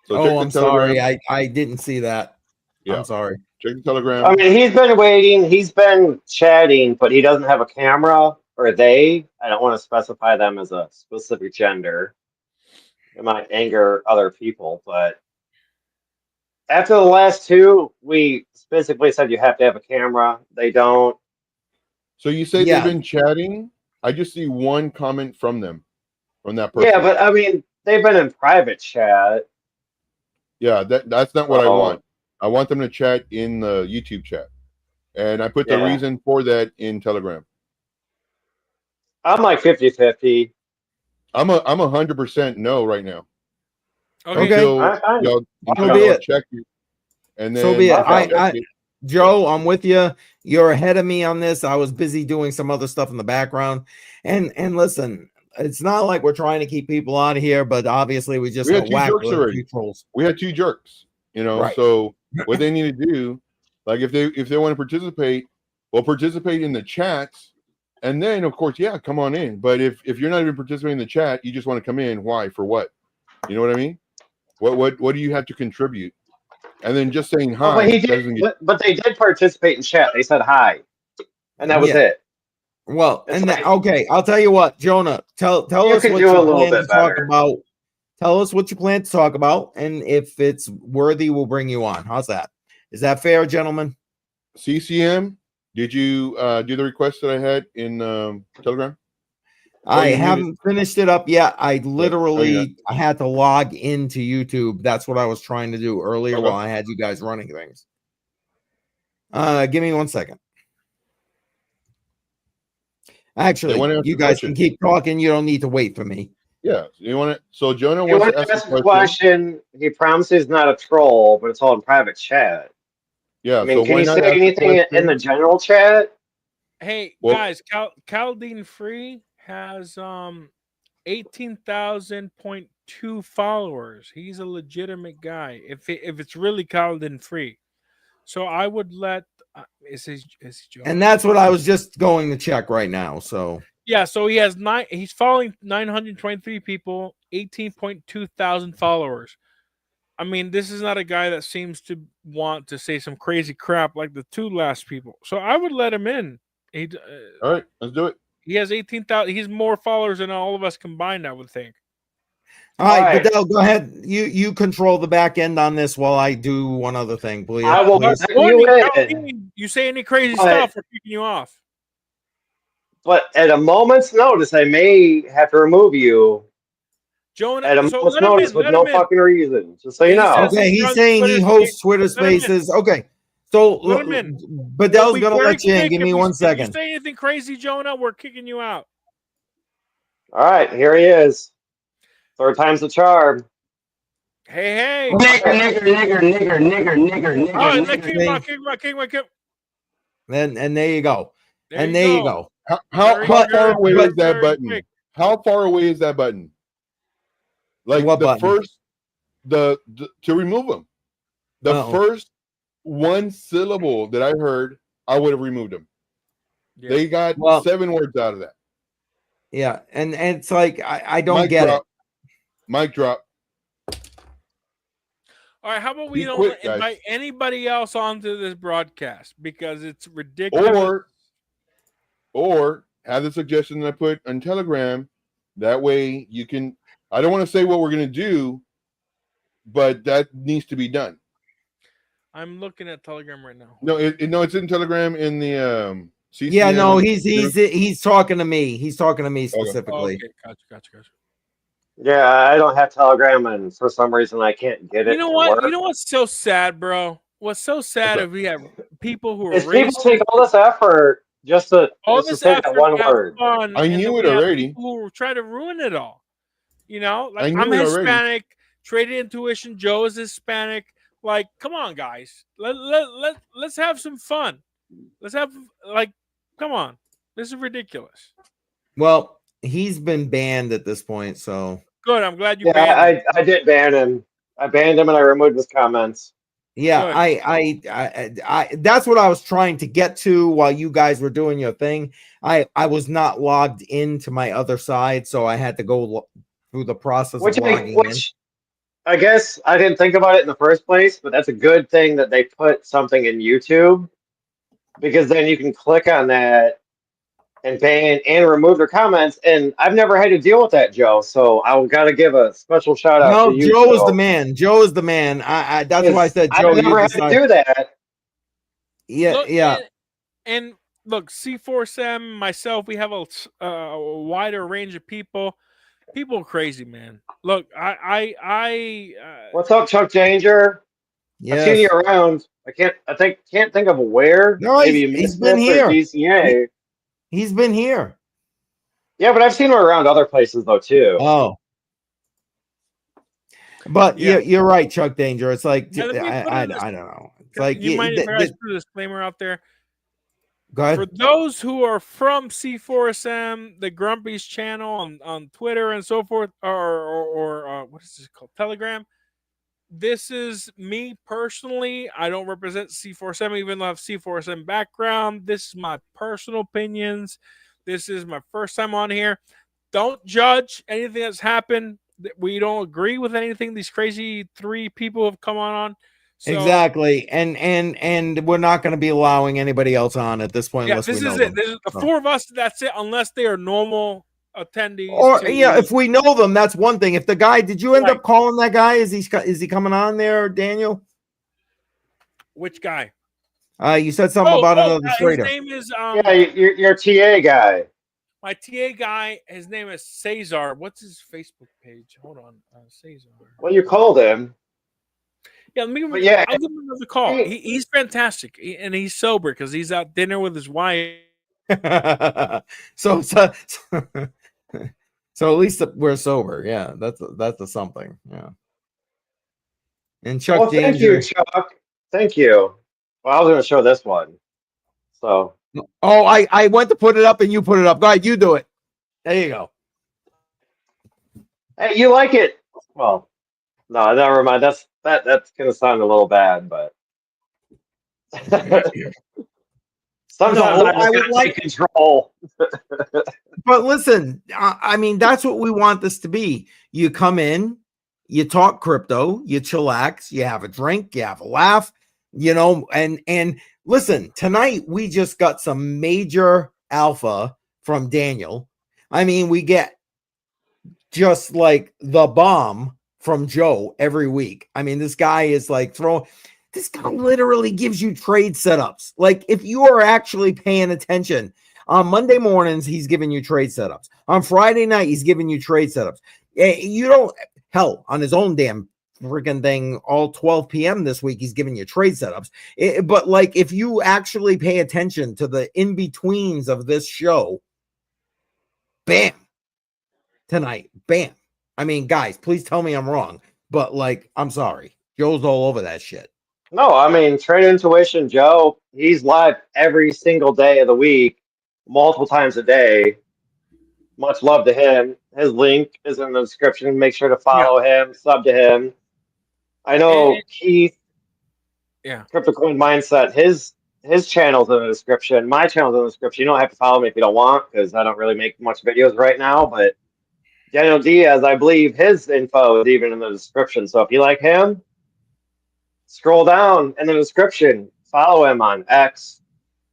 So check the I'm Telegram. sorry. I didn't see that. Yeah. I'm sorry. Check the Telegram. I mean, he's been waiting. He's been chatting, but he doesn't have a camera, or they. I don't want to specify them as a specific gender. It might anger other people, but after the last two, we specifically said you have to have a camera. They don't. So you say they've been chatting? I just see one comment from them, from that person. Yeah, but I mean, they've been in private chat. Yeah, that's not what I want. I want them to chat in the YouTube chat. And I put the reason for that in Telegram. I'm like 50-50. I'm 100% no right now. Okay. Until y'all check it. And then so be it. Joe, I'm with you. You're ahead of me on this. I was busy doing some other stuff in the background. And listen, it's not like we're trying to keep people out of here, but obviously we just had two jerks already. We had two jerks, so what they need to do, like if they want to participate, well, participate in the chats, and then of course, come on in. But if you're not even participating in the chat, you just want to come in, why? For what? You know what I mean? What do you have to contribute? And then just saying hi. But they did participate in chat. They said hi, and that was it. Well, okay, I'll tell you what, Jonah, tell us what you plan to talk about. Tell us what you plan to talk about, and if it's worthy, we'll bring you on. How's that? Is that fair, gentlemen? CCM, did you do the request that I had in Telegram? I haven't finished it up yet. I literally I had to log into YouTube. That's what I was trying to do earlier while I had you guys running things. Give me 1 second. Actually, you guys can keep talking. You don't need to wait for me. Yeah, you want to? So Jonah wants to ask a question. He promises not a troll, but it's all in private chat. Yeah, I mean, can you say anything in the general chat? Hey guys, Caldine Free has 18,000.2 followers. He's a legitimate guy. If it's really Caldine Free, so I would let. Is Joe? And that's what I was just going to check right now. So. Yeah, so he has he's following 923 people, 18.2 thousand followers. I mean, this is not a guy that seems to want to say some crazy crap like the two last people. So I would let him in. All right, let's do it. He has 18,000. He's more followers than all of us combined, I would think. All right, Goodell, go ahead. You control the back end on this while I do one other thing, please. I will let you say any crazy stuff, we're kicking you off. But at a moment's notice, I may have to remove you. Jonah, at a moment's notice with no fucking reason. Just so you know. Okay, he's saying he hosts Twitter Spaces. Okay, So, Let him in. Badell's We'll gonna be very let you in. quick. Give me If 1 If second. you say anything crazy, Jonah, we're kicking you out. All right, here he is. Third time's the charm. Hey. Nigger. Oh, let's kick him out. Kick him out. And there you go. There and you there you go. go. Very How good, far away very is that very button? quick. How far away is that button? Like What the button? first, the to remove them. The Uh-oh. first one syllable that I heard, I would have removed them. Yeah. They got Well- 7 words out of that. Yeah, and it's like I don't Mic get drop. Mic drop. All right, how about we Be don't quick, guys. invite anybody else onto this broadcast because it's ridiculous. Or have the suggestion that I put on Telegram. That way you can. I don't want to say what we're going to do, but that needs to be done. I'm looking at Telegram right now. No, it's in Telegram in the CCM. Yeah, no, he's talking to me. He's talking to me specifically. Okay, gotcha. Yeah, I don't have Telegram, and for some reason I can't get it. You know to what? work. You know what's so sad, bro? What's so sad if we have people who are Is people racist, take all this effort just to say that one to have word? fun, I and knew then it we have already. people who try to ruin it all. You know, I like knew I'm it already. Hispanic, traded intuition. Joe is Hispanic. Like, come on, guys. Let's have some fun. Let's have come on. This is ridiculous. Well, he's been banned at this point, so Good. I'm glad you Yeah, banned him. I did ban him. I banned him and I removed his comments. yeah, Good. I that's what I was trying to get to while you guys were doing your thing. I was not logged into my other side, so I had to go through the process of logging in. I guess I didn't think about it in the first place, but that's a good thing that they put something in YouTube, because then you can click on that and ban and remove their comments. And I've never had to deal with that, Joe. So I got to give a special shout out to you. Joe is the man. Joe is the man. I that's why I said Joe. I've never had to do that. Yeah, Look, yeah. And look, C4SM, myself, we have a wider range of people. People are crazy, man. Look, What's up, Chuck Danger? Yes. I've seen you around. Can't think of where. No, Maybe he's been here. DCA. He's been here. Yeah, but I've seen him around other places though too. Oh, but yeah, you're right, Chuck Danger. It's like I don't know. It's like you mind if I put a disclaimer out there? Go ahead. For those who are from C4SM, the Grumpy's channel on Twitter and so forth, or what is this called? Telegram. This is me personally. I don't represent C4SM, even though I have C4SM background. This is my personal opinions. This is my first time on here. Don't judge anything that's happened. We don't agree with anything these crazy 3 people have come on. So, exactly, and we're not going to be allowing anybody else on at this point. Yeah, unless this we know is them. it. This is the 4 of us. That's it. Unless they are normal attendees. Or yeah, if we know them, that's one thing. If the guy, did you end up calling that guy? Is he coming on there, Daniel? Which guy? You said something about another trader. His name is yeah, your TA guy. My TA guy. His name is Cesar. What's his Facebook page? Hold on, Cesar. Well, you called him. Yeah, let me. But yeah, I'll give him another call. He's fantastic, and he's sober because he's out dinner with his wife. so at least we're sober. Yeah, that's a something. Yeah. And Chuck Well, thank Danger. you, Chuck. Thank you. Well, I was going to show this one. So. Oh, I went to put it up and you put it up. Go ahead, you do it. There you go. Hey, you like it? Well, no, never mind. That's gonna sound a little bad, but sometimes I would like control. But listen, I mean, that's what we want this to be. You come in, you talk crypto, you chillax, you have a drink, you have a laugh, and listen, tonight we just got some major alpha from Daniel. I mean, we get just like the bomb from Joe every week. I mean, this guy is like this guy literally gives you trade setups. Like, if you are actually paying attention, on Monday mornings, he's giving you trade setups. On Friday night, he's giving you trade setups. You don't, hell, on his own damn freaking thing all 12 p.m. this week. He's giving you trade setups. But like, if you actually pay attention to the in-betweens of this show, bam, tonight, bam. I mean, guys, please tell me I'm wrong, but like, I'm sorry. Joe's all over that shit. No, I mean, Trade Intuition Joe, he's live every single day of the week, multiple times a day. Much love to him. His link is in the description. Make sure to follow him, sub to him. I know Keith, CryptoCoinMindSet, his channel's in the description. My channel's in the description. You don't have to follow me if you don't want, because I don't really make much videos right now. But Daniel Diaz, I believe his info is even in the description. So if you like him, scroll down in the description. Follow him on X.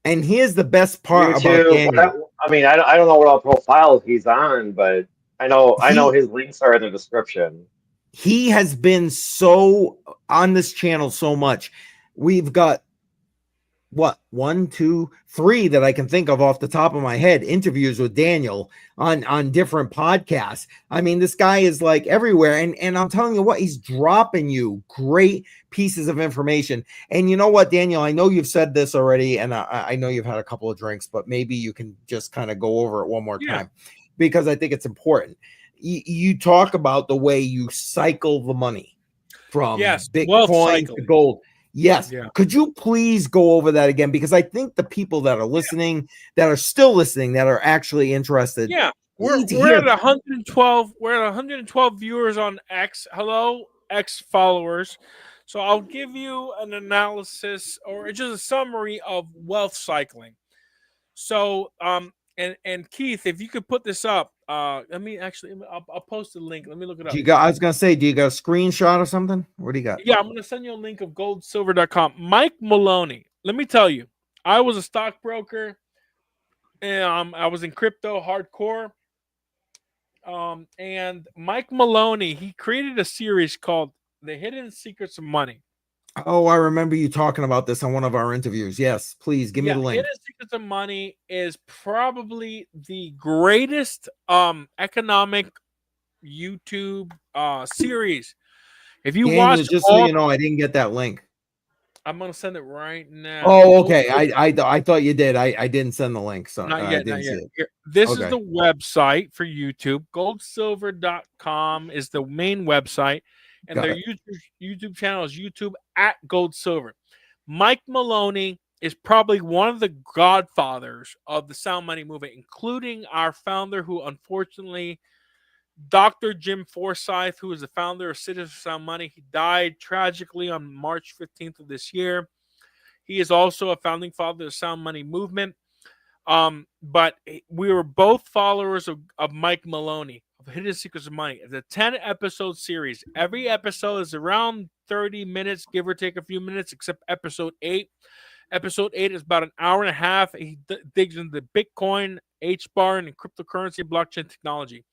And here's the best part YouTube, about Daniel. I mean, I don't know what all profiles he's on, but I know his links are in the description. He has been so on this channel so much. We've got what, 1, 2, 3 that I can think of off the top of my head, interviews with Daniel on different podcasts. I mean, this guy is like everywhere, and I'm telling you what, he's dropping you great pieces of information. And you know what, Daniel, I know you've said this already, and I know you've had a couple of drinks, but maybe you can just kind of go over it one more time, because I think it's important. You talk about the way you cycle the money from Bitcoin to gold. Yes. Yeah. Could you please go over that again? Because I think the people that are listening, that are still listening, that are actually interested. Yeah. We're at 112. We're at 112 viewers on X. Hello, X followers. So I'll give you an analysis or just a summary of wealth cycling. So, and Keith, if you could put this up, let me actually, I'll post the link. Let me look it up. I was going to say, do you got a screenshot or something? What do you got? Yeah, I'm going to send you a link of goldsilver.com. Mike Maloney, let me tell you, I was a stockbroker, and I was in crypto hardcore. And Mike Maloney, he created a series called The Hidden Secrets of Money. Oh, I remember you talking about this on one of our interviews. Yes, please give me the link. Hidden Secrets of Money is probably the greatest economic YouTube series. If you watch, just so you know, I didn't get that link. I'm gonna send it right now. Oh, okay. I thought you did. I didn't send the link, so not I yet. didn't see it. Here, this is the website for YouTube. Goldsilver.com is the main website, and their YouTube channel is YouTube at Goldsilver. Mike Maloney is probably one of the godfathers of the sound money movement, including our founder, who unfortunately, Dr. Jim Forsyth, who is the founder of Citizens for Sound Money. He died tragically on March 15th of this year. He is also a founding father of the sound money movement. But we were both followers of Mike Maloney, of Hidden Secrets of Money. It's a 10-episode series. Every episode is around 30 minutes, give or take a few minutes, except episode 8. Episode 8 is about an hour and a half. He digs into Bitcoin, HBAR, and cryptocurrency and blockchain technology.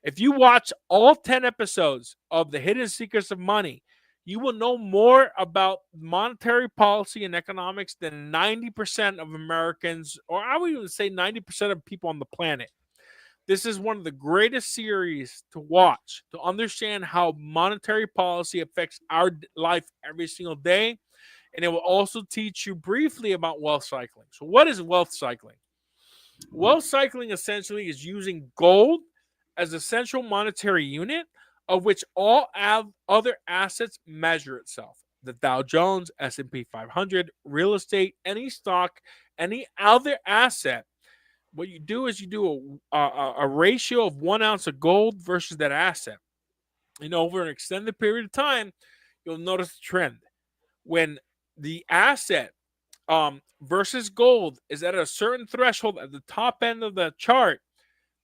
If you watch all 10 episodes of The Hidden Secrets of Money, you will know more about monetary policy and economics than 90% of Americans, or I would even say 90% of people on the planet. This is one of the greatest series to watch to understand how monetary policy affects our life every single day. And it will also teach you briefly about wealth cycling. So what is wealth cycling? Wealth cycling essentially is using gold as a central monetary unit of which all other assets measure itself. The Dow Jones, S&P 500, real estate, any stock, any other asset. What you do is you do a ratio of 1 ounce of gold versus that asset. And over an extended period of time, you'll notice the trend. When the asset versus gold is at a certain threshold at the top end of the chart,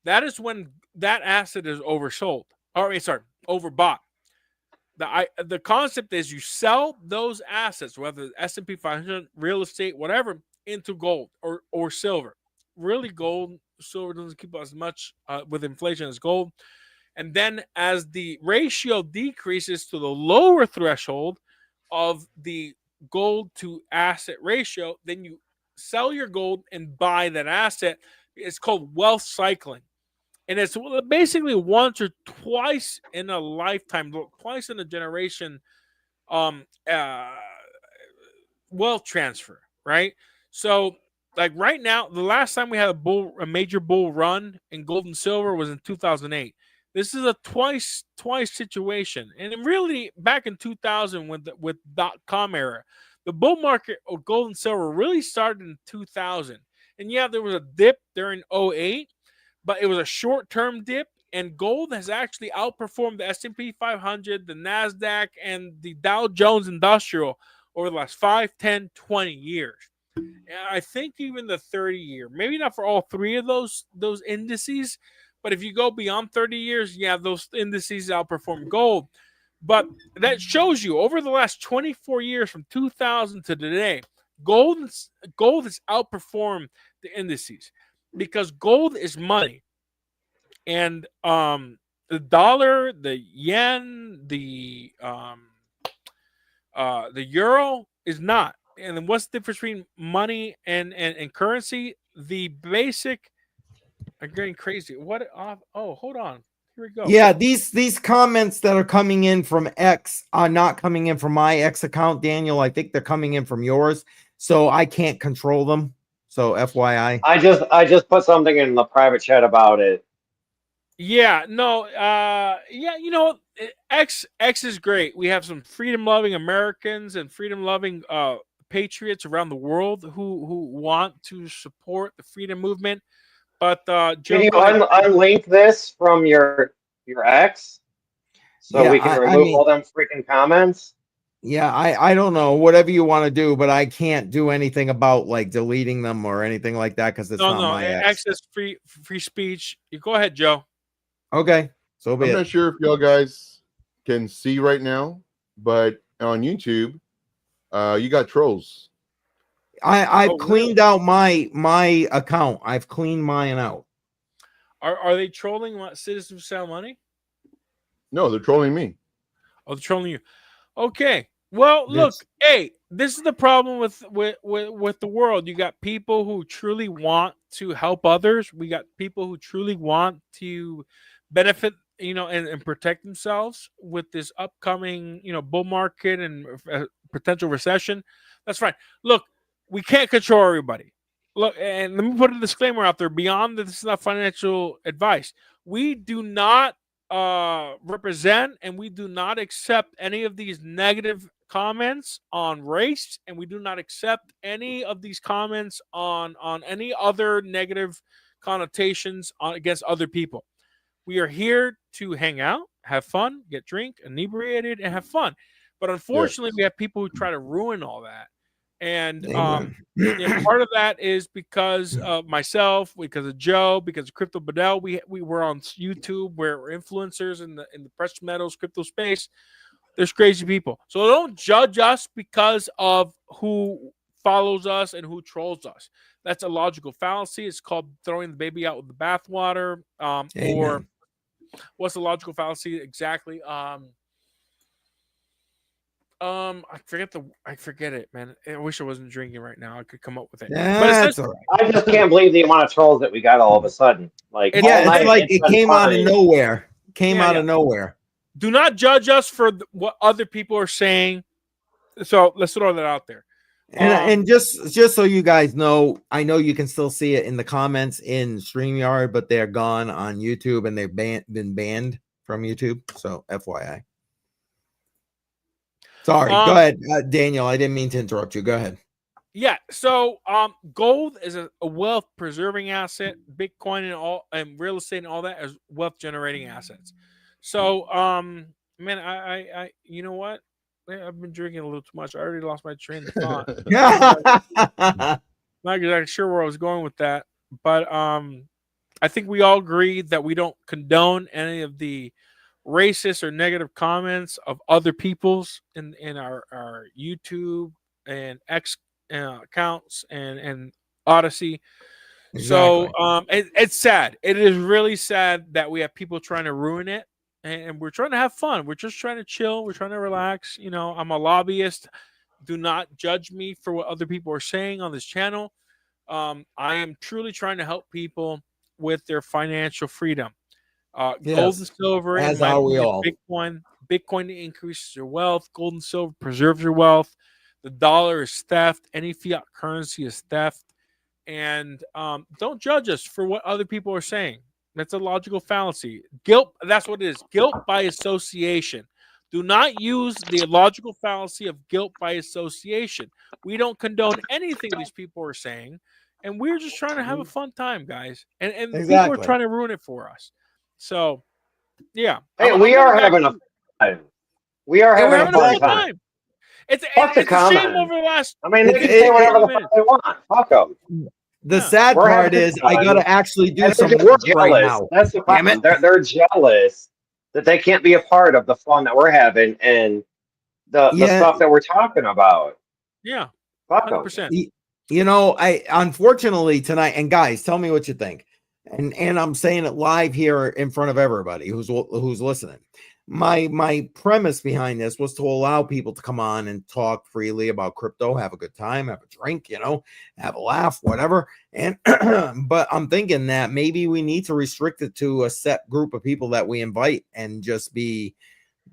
that is when that asset is oversold. Overbought. The concept is you sell those assets, whether S&P 500, real estate, whatever, into gold or silver. Really, gold, silver doesn't keep as much with inflation as gold. And then as the ratio decreases to the lower threshold of the gold to asset ratio, then you sell your gold and buy that asset. It's called wealth cycling. and it's basically once or twice in a lifetime, twice in a generation, um, uh, wealth transfer, right? So, like right now, the last time we had a major bull run in gold and silver was in 2008. This is a twice situation, and it really back in 2000 with .com era, the bull market of gold and silver really started in 2000. And yeah, there was a dip during '08, but it was a short-term dip, and gold has actually outperformed the S&P 500, the NASDAQ, and the Dow Jones Industrial over the last 5, 10, 20 years. And I think even the 30-year, maybe not for all three of those indices, but if you go beyond 30 years, yeah, those indices outperform gold. But that shows you over the last 24 years from 2000 to today, gold has outperformed the indices because gold is money. And the dollar, the yen, the euro is not. And then what's the difference between money and currency? The basic. I'm getting crazy. What? Oh, hold on. Here we go. Yeah, these comments that are coming in from X are not coming in from my X account, Daniel. I think they're coming in from yours, so I can't control them. So FYI. I just put something in the private chat about it. Yeah, no, yeah, X is great. We have some freedom-loving Americans and freedom-loving patriots around the world who want to support the freedom movement. But Can you unlink this from your ex so Yeah, we can remove all them freaking comments? Yeah, I don't know, whatever you want to do, but I can't do anything about like deleting them or anything like that because it's not my ex. Access free speech. You go ahead, Joe. Okay, so be I'm it. not sure if y'all guys can see right now, but on YouTube, you got trolls. I've cleaned out my account. I've cleaned mine out. Are they trolling Citizens for Sound Money? No, they're trolling me. Oh, they're trolling you. Okay. Well, look, hey, this is the problem with the world. You got people who truly want to help others. We got people who truly want to benefit, and protect themselves with this upcoming, bull market and potential recession. That's fine. Look, we can't control everybody. Look, and let me put a disclaimer out there. Beyond this is not financial advice. We do not represent and we do not accept any of these negative comments on race, and we do not accept any of these comments on any other negative connotations against other people. We are here to hang out, have fun, get drink, inebriated, and have fun. But unfortunately, we have people who try to ruin all that. And part of that is because of myself, because of Joe, because of Crypto Bedell. We were on YouTube where we're influencers in the precious metals crypto space. There's crazy people. So don't judge us because of who follows us and who trolls us. That's a logical fallacy. It's called throwing the baby out with the bathwater. Or what's the logical fallacy exactly? I forget it, man. I wish I wasn't drinking right now. I could come up with it. That's all right. I just can't believe the amount of trolls that we got all of a sudden. Like, it's like it came out of nowhere. Out of nowhere. Do not judge us for what other people are saying. So let's throw that out there. And just so you guys know, I know you can still see it in the comments in StreamYard, but they're gone on YouTube and they've been banned from YouTube. So FYI. Sorry, go ahead, Daniel. I didn't mean to interrupt you. Go ahead. Yeah, so gold is a wealth preserving asset. Bitcoin and real estate and all that is wealth generating assets. So, man, I you know what? I've been drinking a little too much. I already lost my train of thought. Not exactly sure where I was going with that, but I think we all agree that we don't condone any of the racist or negative comments of other people's in our YouTube and X accounts and Odyssey. Exactly. So it's sad. It is really sad that we have people trying to ruin it, and we're trying to have fun. We're just trying to chill. We're trying to relax. I'm a lobbyist. Do not judge me for what other people are saying on this channel. I am truly trying to help people with their financial freedom. Gold Yes, and silver, in as my are we opinion, all. Bitcoin increases your wealth. Gold and silver preserves your wealth. The dollar is theft. Any fiat currency is theft. And don't judge us for what other people are saying. That's a logical fallacy. Guilt, that's what it is. Guilt by association. Do not use the logical fallacy of guilt by association. We don't condone anything these people are saying, and we're just trying to have a fun time, guys. And people are Exactly. trying to ruin it for us. So, yeah. Hey, I'm we gonna are having a fun time. We are and we're having a having a fun fun time. time. It's Fuck the it's a shame comment. over the last. I mean, they can It- say whatever the 30 fuck they want. Fuck them. The Yeah. sad We're part having is I got fun. to actually do And they're some just work right jealous. now. That's the Damn it. problem. They're jealous that they can't be a part of the fun that we're having and the Yeah, stuff that we're talking about. Yeah. Fuck them. 100%. you know, I unfortunately tonight, and guys, tell me what you think. And I'm saying it live here in front of everybody who's listening. My premise behind this was to allow people to come on and talk freely about crypto, have a good time, have a drink, you know, have a laugh, whatever. And but I'm thinking that maybe we need to restrict it to a set group of people that we invite and just be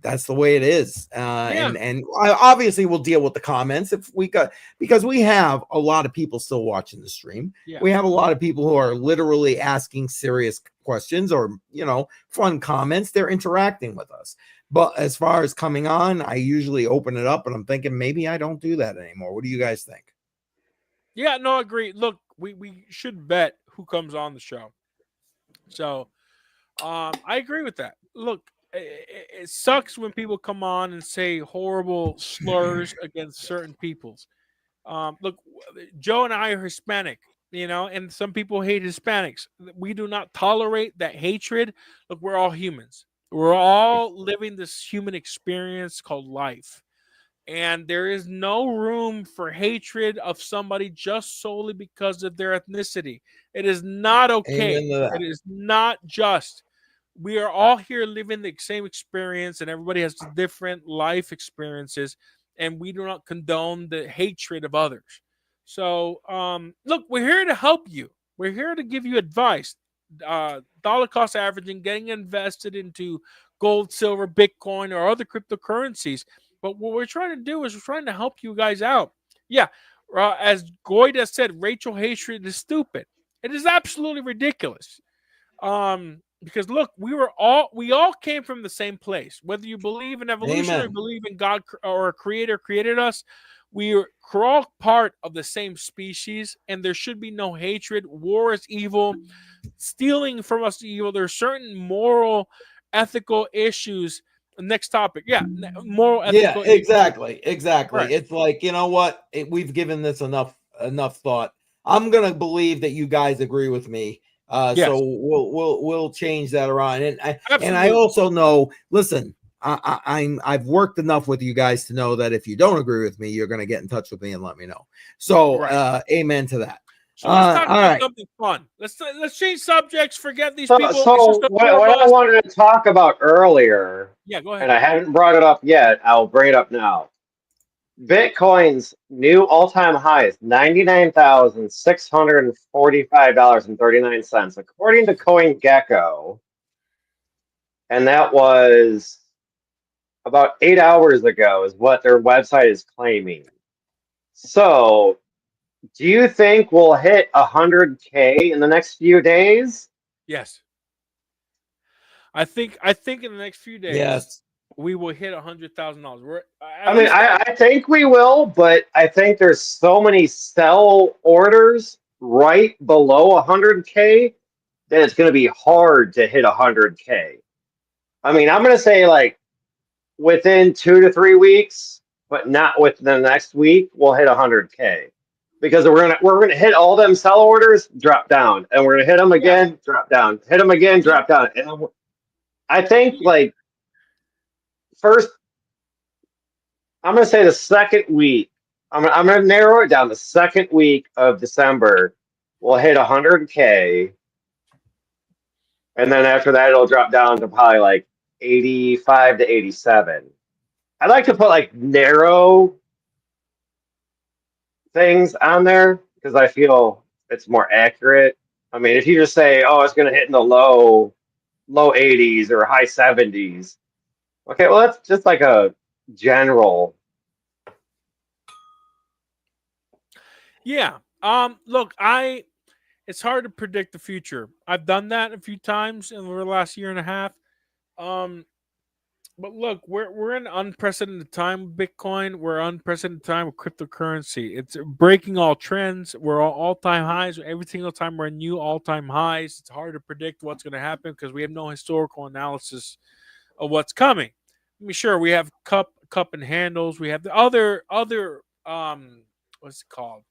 that's the way it is. And obviously we'll deal with the comments if we got, because we have a lot of people still watching the stream. Yeah. We have a lot of people who are literally asking serious questions or, you know, fun comments. They're interacting with us. But as far as coming on, I usually open it up, and I'm thinking maybe I don't do that anymore. What do you guys think? Yeah, no, I agree. Look, we should vet who comes on the show. So I agree with that. Look, it sucks when people come on and say horrible slurs against certain peoples. Look, Joe and I are Hispanic, you know, and some people hate Hispanics. We do not tolerate that hatred. Look, we're all humans. We're all living this human experience called life. And there is no room for hatred of somebody just solely because of their ethnicity. It is not okay. Amen to that. It is not just. We are all here living the same experience, and everybody has different life experiences, and we do not condone the hatred of others. So, look, we're here to help you. We're here to give you advice. Dollar cost averaging, getting invested into gold, silver, Bitcoin, or other cryptocurrencies. But what we're trying to do is we're trying to help you guys out. Yeah, as Goida said, Rachel hatred is stupid. It is absolutely ridiculous. Because look, we all came from the same place. Whether you believe in evolution or Amen. believe in God or a creator created us, we are all part of the same species, and there should be no hatred. War is evil. Stealing from us is evil. There are certain moral, ethical issues. Next topic. Yeah, moral, ethical. Yeah, exactly. Right. It's like, you know what? We've given this enough thought. I'm gonna believe that you guys agree with me. Yes. So we'll change that around. And I Absolutely. also know, listen, I've worked enough with you guys to know that if you don't agree with me, you're gonna get in touch with me and let me know. So Right. amen to that. So let's talk all about right. something fun. Let's change subjects. Forget these So, people. so It's just the what, four of what I us. wanted to talk about earlier, Yeah, go ahead. and I haven't brought it up yet, I'll bring it up now. Bitcoin's new all-time high is $99,645.39, according to CoinGecko, and that was about 8 hours ago, is what their website is claiming. So, do you think we'll hit 100K in the next few days? Yes. I think in the next few days, Yes. we will hit $100,000. I think we will, but I think there's so many sell orders right below 100K that it's going to be hard to hit 100K. I mean, I'm going to say like within 2 to 3 weeks, but not within the next week, we'll hit 100K. Because we're gonna hit all them sell orders, drop down, and we're gonna hit them again, drop down, hit them again, drop down. And I think like first, I'm gonna say the second week. I'm gonna narrow it down. The second week of December, we'll hit 100K, and then after that, it'll drop down to probably like 85 to 87. I'd like to put like narrow things on there because I feel it's more accurate. I mean, if you just say, oh, it's going to hit in the low 80s or high 70s. Okay, well, that's just like a general. Yeah. Look, it's hard to predict the future. I've done that a few times in the last year and a half. But look, we're in unprecedented time with Bitcoin. We're unprecedented time with cryptocurrency. It's breaking all trends. We're all-time highs. Every single time we're in new all-time highs. It's hard to predict what's going to happen because we have no historical analysis of what's coming. I mean, sure, we have cup and handles. We have the other what's it called?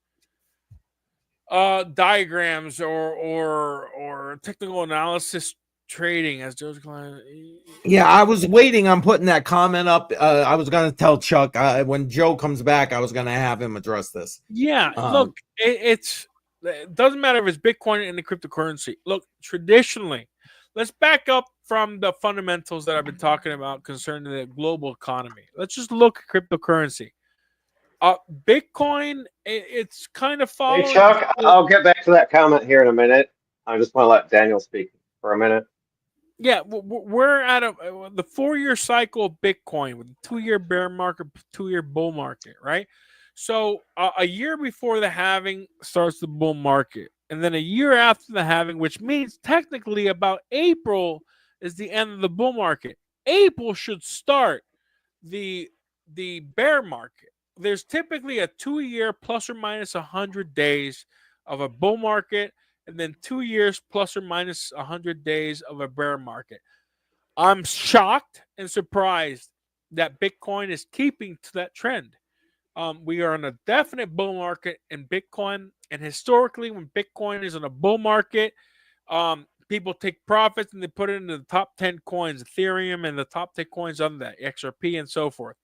Diagrams or technical analysis trading, as Joe's calling it. Yeah, I was waiting on putting that comment up. I was going to tell Chuck when Joe comes back, I was going to have him address this. Yeah, look, it doesn't matter if it's Bitcoin and the cryptocurrency. Look, traditionally, let's back up from the fundamentals that I've been talking about concerning the global economy. Let's just look at cryptocurrency. Bitcoin, it's kind of following. Hey, Chuck, I'll get back to that comment here in a minute. I just want to let Daniel speak for a minute. Yeah, we're at the 4-year cycle of Bitcoin with a 2-year bear market, 2-year bull market, right? So a year before the halving starts the bull market, and then a year after the halving, which means technically about April is the end of the bull market. April should start the bear market. There's typically a 2-year plus or minus 100 days of a bull market, and then 2 years plus or minus 100 days of a bear market. I'm shocked and surprised that Bitcoin is keeping to that trend. We are in a definite bull market in Bitcoin, and historically, when Bitcoin is in a bull market, people take profits and they put it into the top 10 coins, Ethereum, and the top 10 coins under that, XRP, and so forth.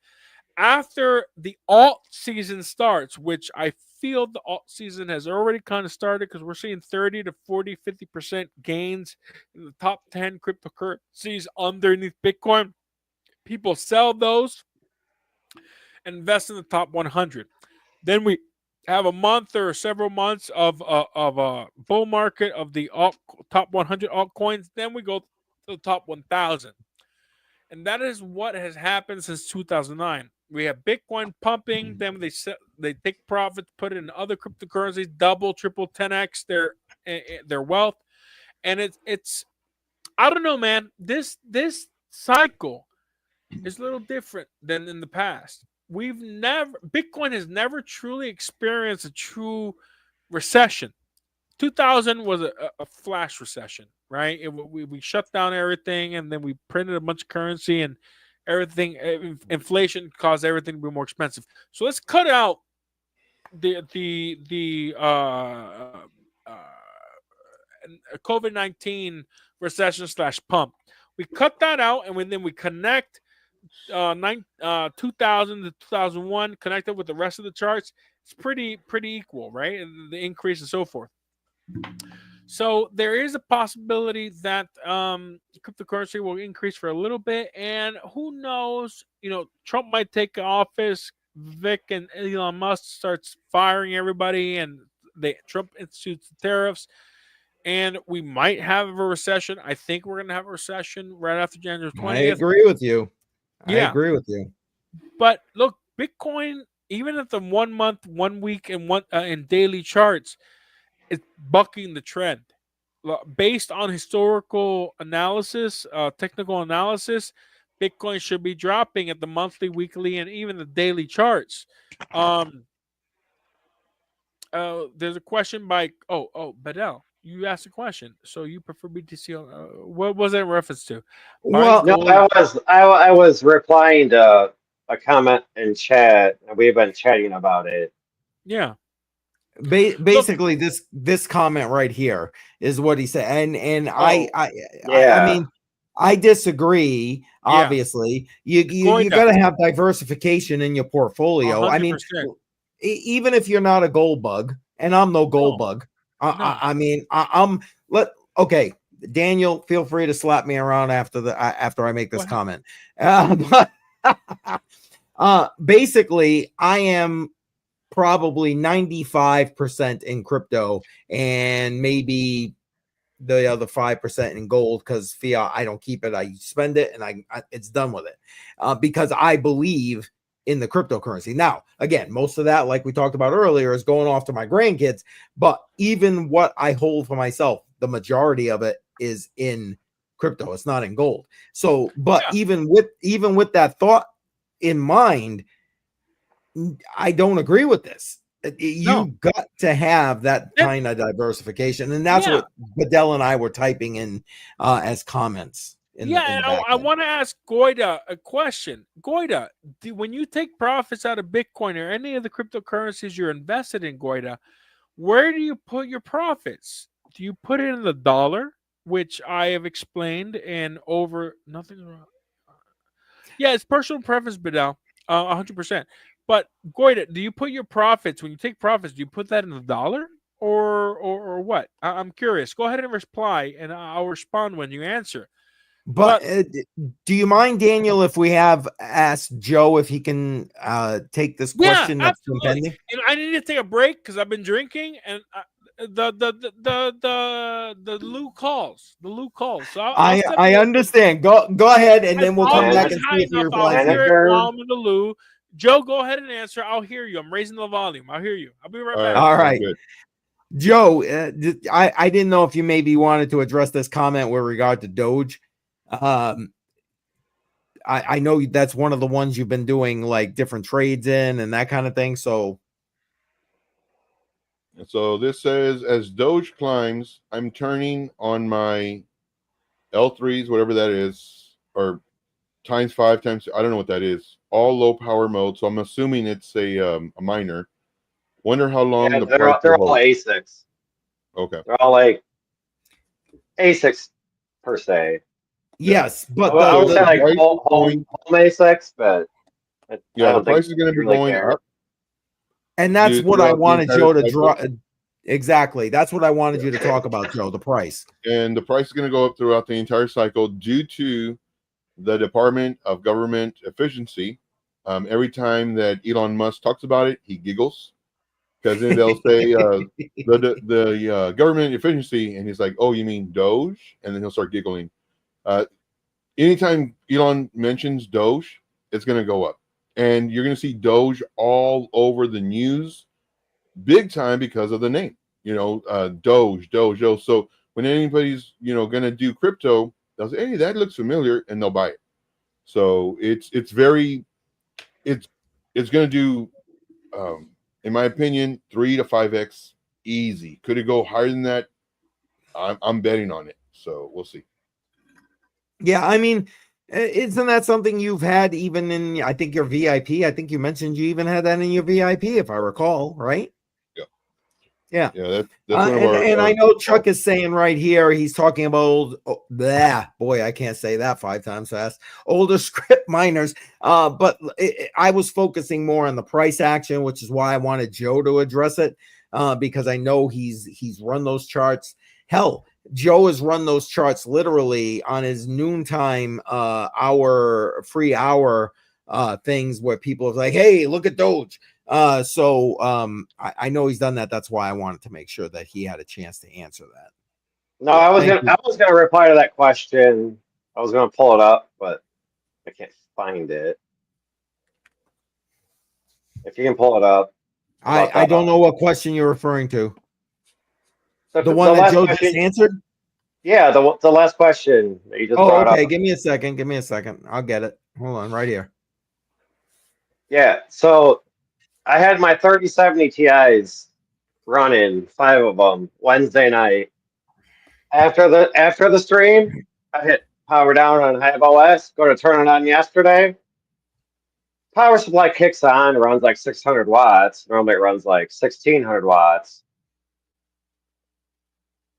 After the alt season starts, which I feel the alt season has already kind of started because we're seeing 30 to 40, 50% gains in the top 10 cryptocurrencies underneath Bitcoin. People sell those and invest in the top 100. Then we have a month or several months of a bull market of the top 100 altcoins. Then we go to the top 1,000. And that is what has happened since 2009. We have Bitcoin pumping, then they take profits, put it in other cryptocurrencies, double, triple, 10x their wealth, and it's I don't know, man. This cycle is a little different than in the past. Bitcoin has never truly experienced a true recession. 2000 was a flash recession, right? We shut down everything, and then we printed a bunch of currency, and everything, inflation caused everything to be more expensive. So let's cut out the COVID-19 recession / pump. We cut that out, and then we connect 2000 to 2001, connected with the rest of the charts. It's pretty equal, right? The increase and so forth. So there is a possibility that cryptocurrency will increase for a little bit, and who knows? Trump might take office. Vic and Elon Musk starts firing everybody, and Trump institutes the tariffs, and we might have a recession. I think we're going to have a recession right after January 20th. I agree with you. Yeah. I agree with you. But look, Bitcoin, even at the 1 month, 1 week, and in daily charts, it's bucking the trend. Based on historical analysis, technical analysis, Bitcoin should be dropping at the monthly, weekly, and even the daily charts. There's a question by Bedell. You asked a question. So you prefer BTC? What was that in reference to? Well, no, I was replying to a comment in chat. We've been chatting about it. Yeah. Basically, this comment right here is what he said, and I mean, I disagree. Obviously, you got to have diversification in your portfolio. 100%. I mean, even if you're not a gold bug, and I'm no gold bug. I mean, okay. Daniel, feel free to slap me around after I make this comment. But basically, I am probably 95% in crypto and maybe the other 5% in gold, because fiat, I don't keep it. I spend it and I it's done with it, because I believe in the cryptocurrency. Now, again, most of that, like we talked about earlier, is going off to my grandkids. But even what I hold for myself, the majority of it is in crypto. It's not in gold. So, but even with that thought in mind, I don't agree with this. You got to have that kind of diversification, and that's what Bedell and I were typing in as comments. I want to ask Goida a question. Goida, when you take profits out of Bitcoin or any of the cryptocurrencies you're invested in, Goida, where do you put your profits? Do you put it in the dollar, which I have explained, and over nothing wrong? Yeah, it's personal preference, Bedell, 100%. But Goida, do you put your profits, when you take profits, do you put that in the dollar or what? I'm curious. Go ahead and reply, and I'll respond when you answer. But do you mind, Daniel, if we have asked Joe if he can take this question that's been pending? And I need to take a break because I've been drinking, and the Lou calls. The Lou calls. So I understand. Go ahead, and then we'll come back and see if you're I'll hear it while I'm in the Lou. Joe, go ahead and answer. I'll hear you. I'm raising the volume. I'll hear you. I'll be right back. All right. Joe, I didn't know if you maybe wanted to address this comment with regard to Doge. I know that's one of the ones you've been doing like different trades in and that kind of thing. So this says, as Doge climbs, I'm turning on my L3s, whatever that is, or times 5 times, I don't know what that is, all low power mode. So I'm assuming it's a miner. Wonder how long they're all ASICs. Okay. They're all like ASICs per se. Yes, but I would say like home ASICs, but I don't the price is going to be going up. And that's what I wanted Joe to draw. Exactly. That's what I wanted you to talk about, Joe, the price. And the price is going to go up throughout the entire cycle due to the Department of Government Efficiency. Every time that Elon Musk talks about it, he giggles. Because then they'll say the government efficiency, and he's like, "Oh, you mean Doge?" And then he'll start giggling. Anytime Elon mentions Doge, it's going to go up, and you're going to see Doge all over the news, big time because of the name. Doge. So when anybody's going to do crypto, they'll say, "Hey, that looks familiar," and they'll buy it. So it's going to do. In my opinion, 3 to 5x easy. Could it go higher than that? I'm betting on it. So we'll see. Yeah, I mean, isn't that something you've had even in, I think, your VIP? I think you mentioned you even had that in your VIP, if I recall, right? Yeah. That's one of and I know Chuck is saying right here, he's talking about boy, I can't say that 5 times fast. Older script miners. But I was focusing more on the price action, which is why I wanted Joe to address it, because I know he's run those charts. Hell, Joe has run those charts literally on his noontime free hour things where people are like, "Hey, look at Doge." I know he's done that. That's why I wanted to make sure that he had a chance to answer that. No, I was gonna reply to that question. I was gonna pull it up, but I can't find it. If you can pull it up. I don't know what question you're referring to. The one that Joe just answered? Yeah, the last question that you just brought up. Okay. Give me a second. I'll get it. Hold on, right here. Yeah, so I had my 3070 Ti's running, 5 of them, Wednesday night. After the stream, I hit power down on Hive OS, go to turn it on yesterday. Power supply kicks on, runs like 600 watts. Normally it runs like 1600 watts.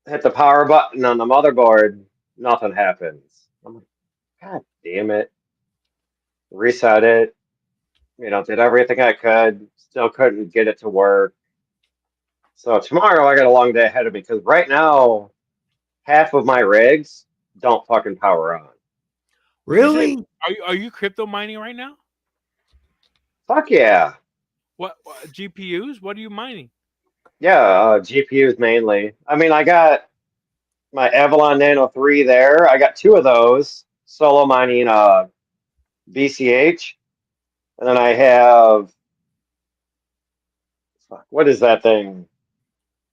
Hit the power button on the motherboard, nothing happens. I'm like, God damn it. Reset it. Did everything I could. Still couldn't get it to work. So tomorrow I got a long day ahead of me because right now half of my rigs don't fucking power on. Really? Are you crypto mining right now? Fuck yeah. What GPUs? What are you mining? Yeah, GPUs mainly. I mean, I got my Avalon Nano 3 there. I got 2 of those solo mining BCH, and then I have what is that thing?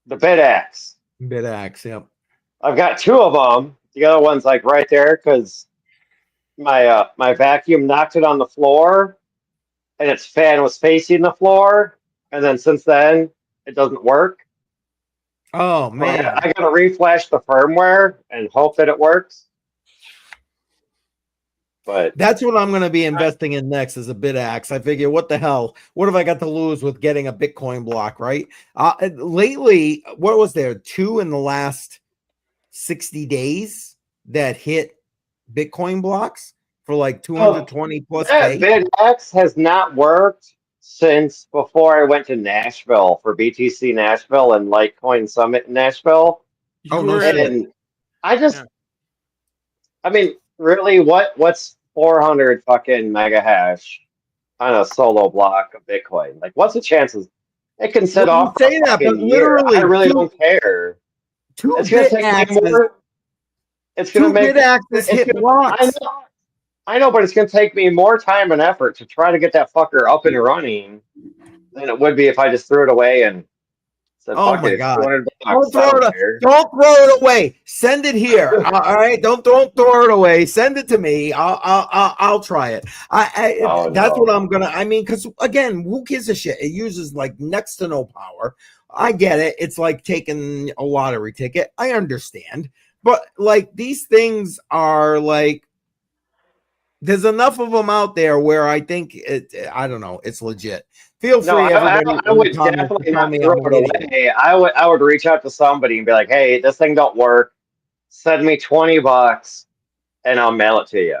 The BitX. BitX, yep. I've got 2 of them. The other one's like right there because my vacuum knocked it on the floor, and its fan was facing the floor, and then since then it doesn't work. Oh So man, I gotta reflash the firmware and hope that it works. But that's what I'm going to be investing in next is a BitX. I figure, what the hell? What have I got to lose with getting a Bitcoin block, right? Lately, what was there? 2 in the last 60 days that hit Bitcoin blocks for like 220 plus that K. BitX has not worked since before I went to Nashville for BTC Nashville and Litecoin Summit in Nashville. Oh, no shit. And I mean, really, what's 400 fucking mega hash on a solo block of Bitcoin? Like, what's the chances it can set Well, you off for say a that, but fucking year? literally I really two- don't care. 2 It's gonna take me BitXs, more. It's gonna 2 make BitXs it's hit gonna, blocks. I know, but it's gonna take me more time and effort to try to get that fucker up and running than it would be if I just threw it away and said, Oh "Fuck my it, it's God. 200 Don't bucks. I throw don't it. care." Don't throw it away. Send it here. All right. Don't throw it away. Send it to me. I'll try it. Oh That's no. what I'm gonna. I mean, because again, who gives a shit? It uses like next to no power. I get it. It's like taking a lottery ticket. I understand, but like these things are like. There's enough of them out there where I think it. I don't know. It's legit. Feel No, free, everybody, I in the would comments to definitely tell not me throw I'm it an idiot. away. I would reach out to somebody and be like, "Hey, this thing don't work. Send me 20 bucks and I'll mail it to you.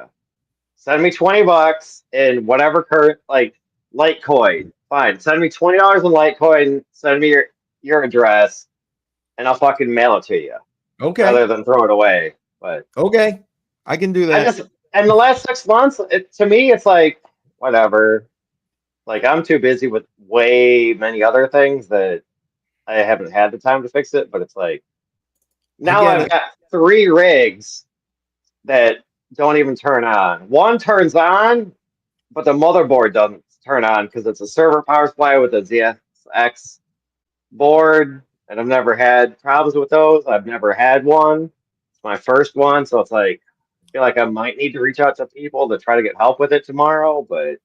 Send me 20 bucks in whatever current like Litecoin. Fine. Send me $20 in Litecoin. Send me your address and I'll fucking mail it to you Okay. rather than throw it away." But Okay. I can do that. and the last 6 months, to me, it's like, whatever. Like, I'm too busy with way many other things that I haven't had the time to fix it. But it's like, now get I've it. got 3 rigs that don't even turn on. One turns on, but the motherboard doesn't turn on because it's a server power supply with a ZXX board. And I've never had problems with those. I've never had one. It's my first one. So it's like, I feel like I might need to reach out to people to try to get help with it tomorrow. But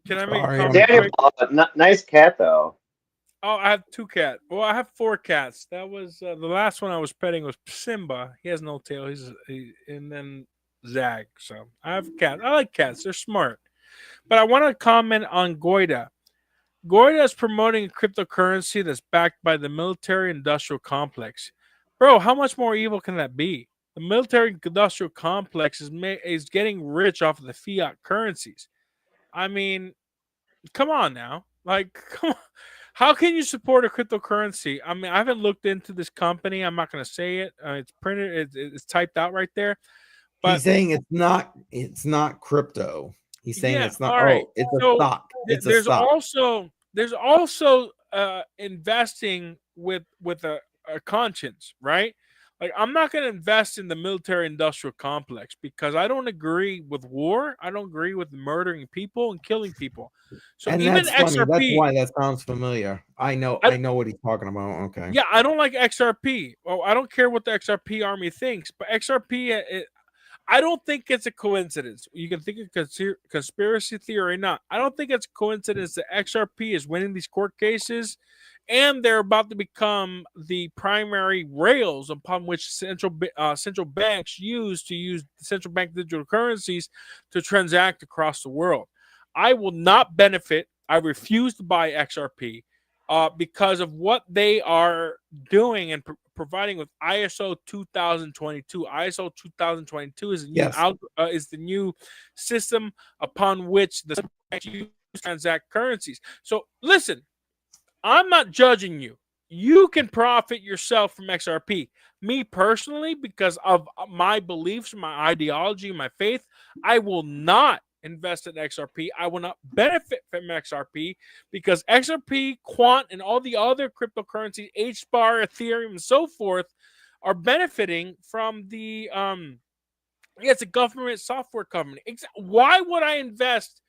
Can I make a Sorry, comment? Daniel, nice cat though. Oh, I have 2 cats. Well, I have 4 cats. That was the last one I was petting was Simba. He has no tail. And then Zag. So I have cats. I like cats. They're smart. But I want to comment on Goida. Goida is promoting a cryptocurrency that's backed by the military-industrial complex. Bro, how much more evil can that be? The military-industrial complex is getting rich off of the fiat currencies. I mean, come on now. Like, come on. How can you support a cryptocurrency? I mean, I haven't looked into this company. I'm not going to say it. It's printed. It's typed out right there. But He's saying it's not crypto. He's saying yeah, it's not. all right. Oh, it's a So stock. It's a there's stock. also investing with a conscience, right? Like, I'm not going to invest in the military industrial complex because I don't agree with war. I don't agree with murdering people and killing people. So And even that's funny. That's XRP, why that sounds familiar. I know what he's talking about. Okay. yeah, I don't like XRP. Well, I don't care what the XRP army thinks, but XRP, I don't think it's a coincidence. You can think of conspiracy theory or not. I don't think it's a coincidence that XRP is winning these court cases, and they're about to become the primary rails upon which central banks use central bank digital currencies to transact across the world. I will not benefit. I refuse to buy XRP because of what they are doing and providing with ISO 2022. ISO 2022 is the new system upon which the banks use to transact currencies. So listen, I'm not judging you. You can profit yourself from XRP. Me personally, because of my beliefs, my ideology, my faith, I will not invest in XRP. I will not benefit from XRP because XRP, Quant, and all the other cryptocurrencies, HBAR, Ethereum, and so forth, are benefiting from the it's a government software company. Why would I invest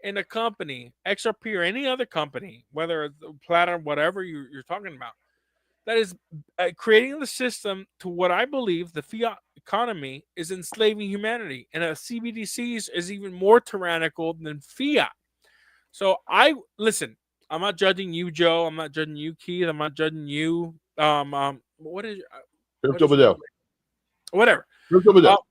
in a company, XRP or any other company, whether it's Platinum, whatever you're talking about, that is creating the system to what I believe the fiat economy is enslaving humanity, and a CBDCs is even more tyrannical than fiat. So listen. I'm not judging you, Joe. I'm not judging you, Keith. I'm not judging you. What is Crypto Bedell. Whatever. Crypto Bedell.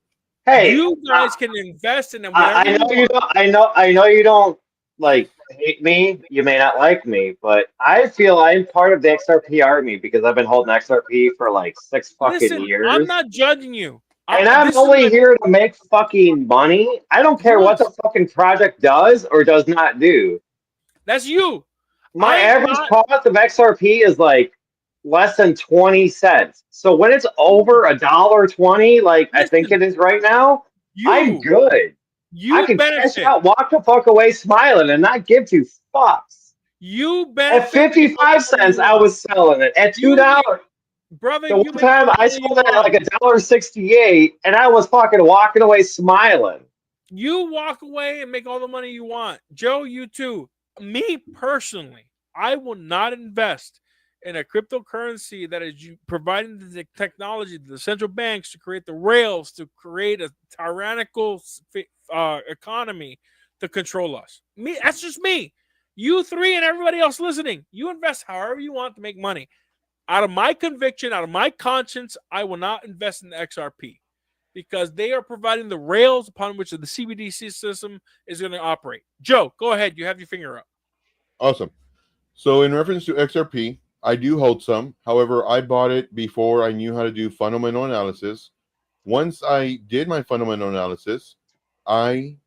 Hey, you guys can invest in them. I know you don't. I know you don't like hate me. You may not like me, but I feel I'm part of the XRP army because I've been holding XRP for like 6 fucking years. I'm not judging you. And I'm only here to make fucking money. I don't care what the fucking project does or does not do. That's you. My average cost of XRP is like less than 20 cents. So when it's over $1.20, like I think it is right now, I'm good. I can cash out, walk the fuck away smiling, and not give 2 fucks. You benefit. At 55 cents, I was selling it. At $2. Brother, the one time I sold it at like $1.68, and I was fucking walking away smiling. You walk away and make all the money you want. Joe, you too. Me personally, I will not invest in a cryptocurrency that is providing the technology to the central banks to create the rails to create a tyrannical economy to control us. Me, that's just me. You three and everybody else listening, you invest however you want to make money. Out of my conviction, out of my conscience, I will not invest in the XRP because they are providing the rails upon which the CBDC system is going to operate. Joe, go ahead. You have your finger up. Awesome. So in reference to XRP, I do hold some. However, I bought it before I knew how to do fundamental analysis. Once I did my fundamental analysis, I'm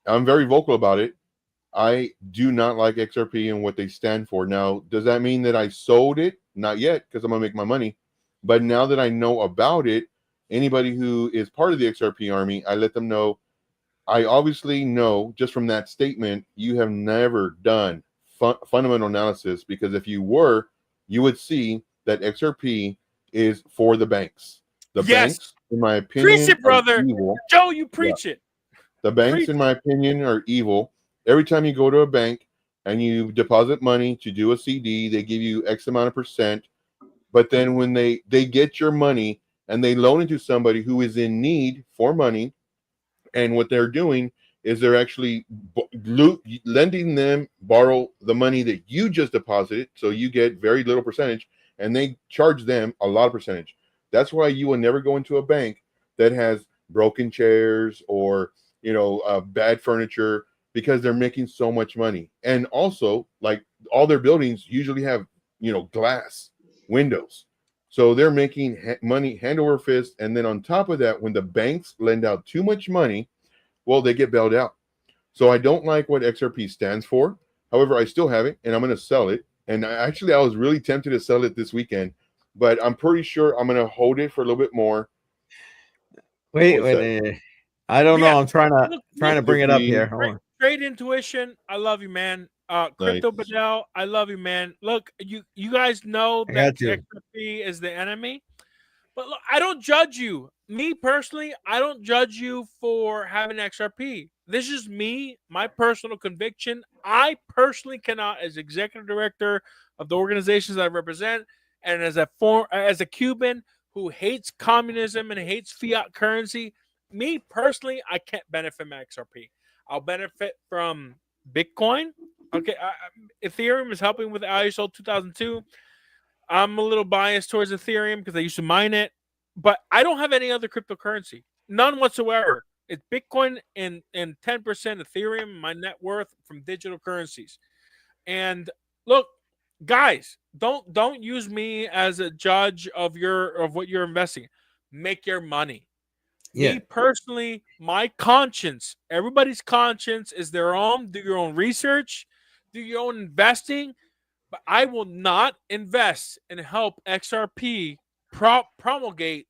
very vocal about it. I do not like XRP and what they stand for. Now, does that mean that I sold it? Not yet, because I'm going to make my money. But now that I know about it, anybody who is part of the XRP army, I let them know. I obviously know just from that statement, you have never done fundamental analysis, because if you were, you would see that XRP is for the banks. The banks, in my opinion, preach it, brother. Are evil. Joe, you preach it. The banks, in my opinion, are evil. Every time you go to a bank and you deposit money to do a CD, they give you X amount of percent. But then when they get your money and they loan it to somebody who is in need for money, and what they're doing is they're actually lending them, borrow the money that you just deposited, so you get very little percentage, and they charge them a lot of percentage. That's why you will never go into a bank that has broken chairs or bad furniture, because they're making so much money. And also, like, all their buildings usually have glass windows, so they're making money hand over fist. And then on top of that, when the banks lend out too much money, well, they get bailed out. So I don't like what XRP stands for. However, I still have it, and I'm going to sell it. And I was really tempted to sell it this weekend, but I'm pretty sure I'm going to hold it for a little bit more. Wait. I don't know. I'm trying to bring it up here. Hold on. Trade Intuition, I love you, man. Crypto Bedell, I love you, man. Look, you guys know that XRP is the enemy, but look, I don't judge you. Me personally, I don't judge you for having XRP. This is me, my personal conviction. I personally cannot, as executive director of the organizations I represent, and as a Cuban who hates communism and hates fiat currency, me personally, I can't benefit from XRP. I'll benefit from Bitcoin. Okay, Ethereum is helping with ISO 2002. I'm a little biased towards Ethereum because I used to mine it, but I don't have any other cryptocurrency, none whatsoever. It's Bitcoin and 10% Ethereum, my net worth from digital currencies. And look, guys, don't use me as a judge of what you're investing. Make your money. Me personally, my conscience, everybody's conscience is their own. Do your own research, do your own investing, but I will not invest and help XRP promulgate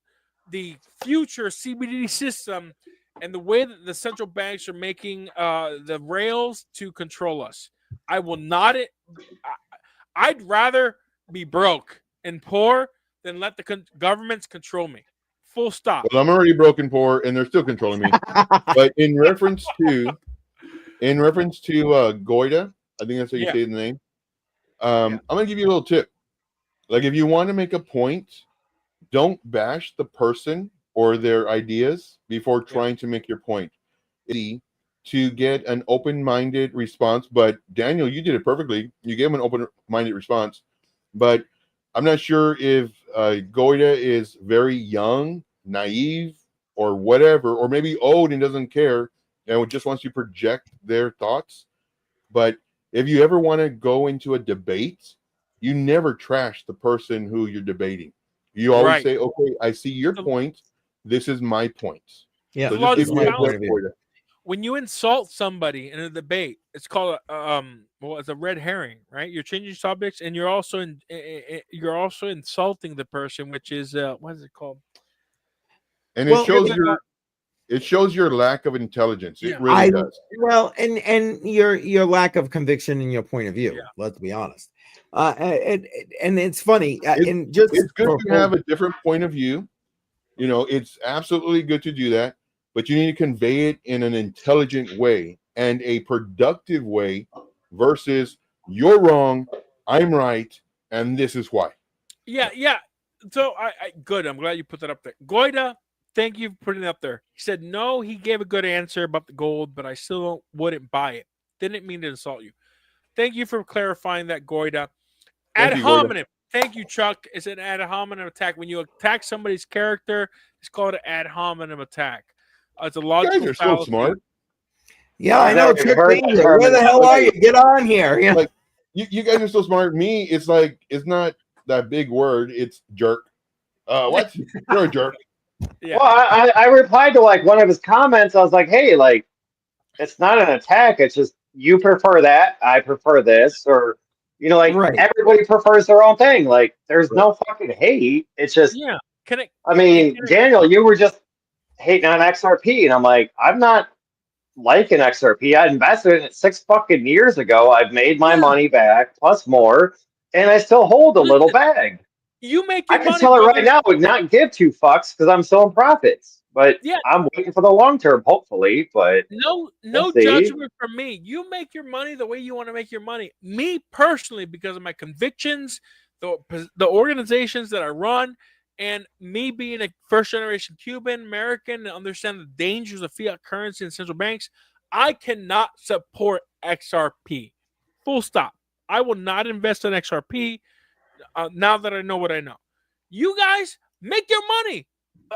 the future CBDC system and the way that the central banks are making the rails to control us. I will not. I'd rather be broke and poor than let the governments control me. Full stop. Well, I'm already broken poor, and they're still controlling me. But in reference to Goida, I think that's how you say the name. I'm gonna give you a little tip. Like, if you want to make a point, don't bash the person or their ideas before trying to make your point. It's to get an open-minded response, but Daniel, you did it perfectly. You gave him an open-minded response, but I'm not sure if Goida is very young, naive, or whatever, or maybe old and doesn't care and just wants to project their thoughts. But if you ever want to go into a debate, you never trash the person who you're debating. You always say, okay, I see your point. This is my point. Yeah. So just give me a point of view. When you insult somebody in a debate, it's called it's a red herring, right? You're changing subjects, and you're also insulting the person, which is what is it called? And it shows your lack of intelligence. It really does. Well, and your lack of conviction in your point of view. Yeah. Let's be honest. And it's funny. It's good to have a different point of view. You know, it's absolutely good to do that, but you need to convey it in an intelligent way and a productive way versus you're wrong, I'm right, and this is why. Yeah. So I good. I'm glad you put that up there. Goida, thank you for putting it up there. He said no. He gave a good answer about the gold, but I still wouldn't buy it. Didn't mean to insult you. Thank you for clarifying that, Goida. Ad hominem. Thank you, Chuck. It's an ad hominem attack. When you attack somebody's character, it's called an ad hominem attack. It's a logical You guys are so smart. Yeah, I know. Where the hell are you? Get on here. Yeah. Like, you guys are so smart. Me, it's like, it's not that big word. It's jerk. What? You're a jerk. Yeah. Well, I replied to like one of his comments. I was like, hey, like, it's not an attack. It's just you prefer that. I prefer this. Or, you know, like everybody prefers their own thing. Like, there's no fucking hate. It's just, Daniel, you were just hating on XRP. And I'm like, I'm not liking XRP. I invested in it 6 fucking years ago. I've made my money back plus more. And I still hold a little bag. You make your money. I can money, tell it right now would not give 2 fucks because I'm still in profits. But I'm waiting for the long term, hopefully. But no judgment from me. You make your money the way you want to make your money. Me personally, because of my convictions, the organizations that I run, and me being a first generation Cuban American and understand the dangers of fiat currency and central banks, I cannot support XRP. Full stop. I will not invest in XRP now that I know what I know. You guys make your money.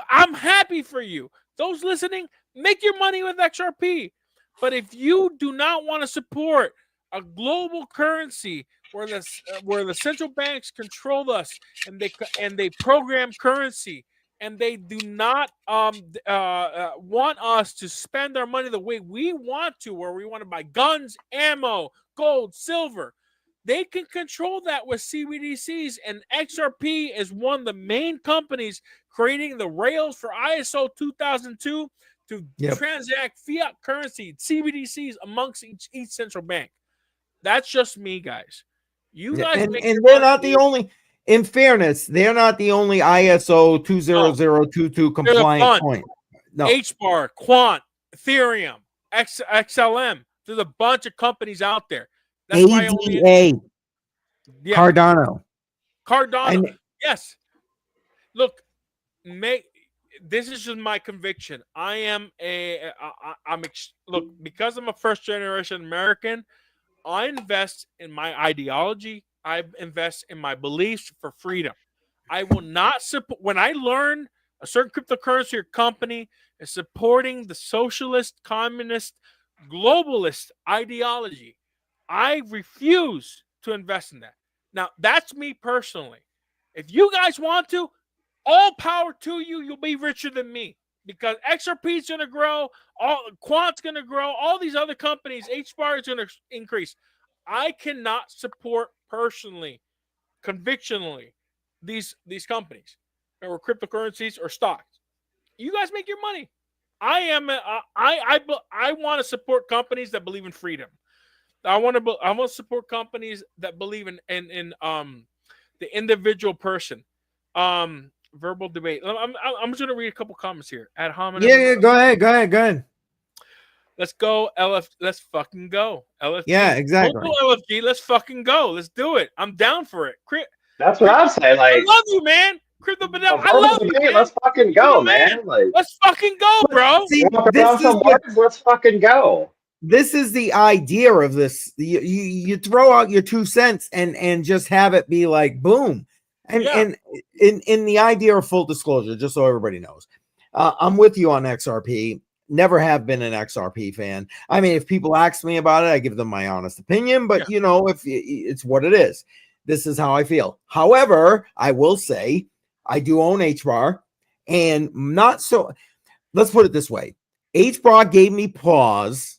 I'm happy for you. Those listening, make your money with XRP. But if you do not want to support a global currency where the central banks control us and they program currency and they do not want us to spend our money the way we want to, where we want to buy guns, ammo, gold, silver, they can control that with CBDCs, and XRP is one of the main companies creating the rails for ISO 2002 to transact fiat currency, CBDCs, amongst each central bank. That's just me, guys. You guys and they're not the only. In fairness, they're not the only ISO 20022 compliant coin. No, HBAR, Quant, Ethereum, XLM. There's a bunch of companies out there. That's ADA, Cardano. Yes. Look, this is just my conviction. Look, because I'm a first generation American, I invest in my ideology. I invest in my beliefs for freedom. I will not support when I learn a certain cryptocurrency or company is supporting the socialist, communist, globalist ideology. I refuse to invest in that. Now, that's me personally. If you guys want to, all power to you. You'll be richer than me because XRP is going to grow. Quant's going to grow. All these other companies, HBAR is going to increase. I cannot support personally, convictionally, these companies or cryptocurrencies or stocks. You guys make your money. I want to support companies that believe in freedom. I want to support companies that believe in the individual person. Verbal debate. I'm just gonna read a couple comments here. Ad hominem. Yeah, go ahead. Let's go, LF. Let's fucking go, LFG. Yeah, exactly. Don't go, LFG. Let's fucking go. Let's do it. I'm down for it. That's what I'm saying. I Like, love you, man. Crypto Banana. I verbal love you, debate, man. let's fucking go, man. Like, Let's fucking go, bro. See, you want to this is some what words? Let's fucking go. this is the idea of this. You throw out your 2 cents and just have it be like boom. And in the idea of full disclosure, just so everybody knows, I'm with you on XRP. Never have been an XRP fan. I mean, if people ask me about it, I give them my honest opinion, but you know, if it's what it is, this is how I feel. However, I will say I do own HBAR, and not so. Let's put it this way: HBAR gave me pause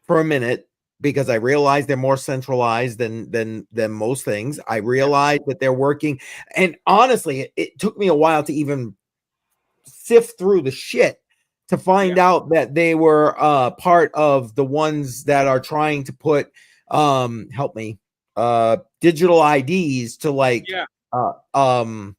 for a minute because I realized they're more centralized than most things. I realized that they're working, and honestly, it took me a while to even sift through the shit to find out that they were part of the ones that are trying to put help me digital IDs to like the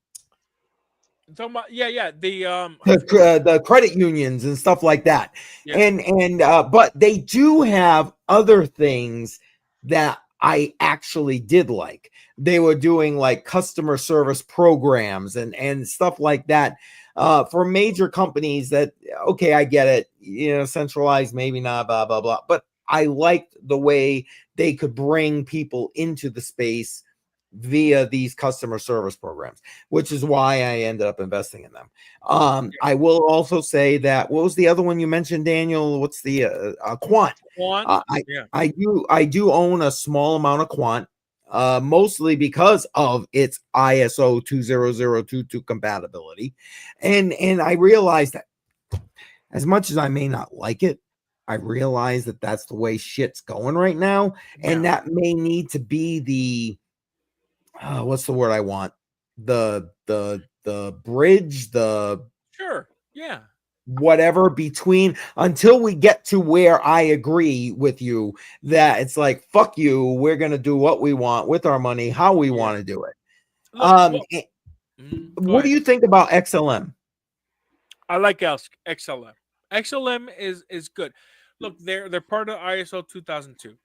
credit unions and stuff like that. And but they do have other things that I actually did like. They were doing like customer service programs and stuff like that for major companies that, okay, I get it, you know, centralized, maybe not, blah, blah, blah. But I liked the way they could bring people into the space via these customer service programs, which is why I ended up investing in them. I will also say that, what was the other one you mentioned, Daniel? What's the Quant? I do own a small amount of Quant, mostly because of its ISO 20022 compatibility. And I realized that as much as I may not like it, I realize that that's the way shit's going right now. And that may need to be the what's the word I want? The bridge, whatever between, until we get to where I agree with you that it's like, fuck you, we're gonna do what we want with our money, how we want to do it. What do you think about XLM? I like XLM. XLM is good. Look, they're part of ISO 2002,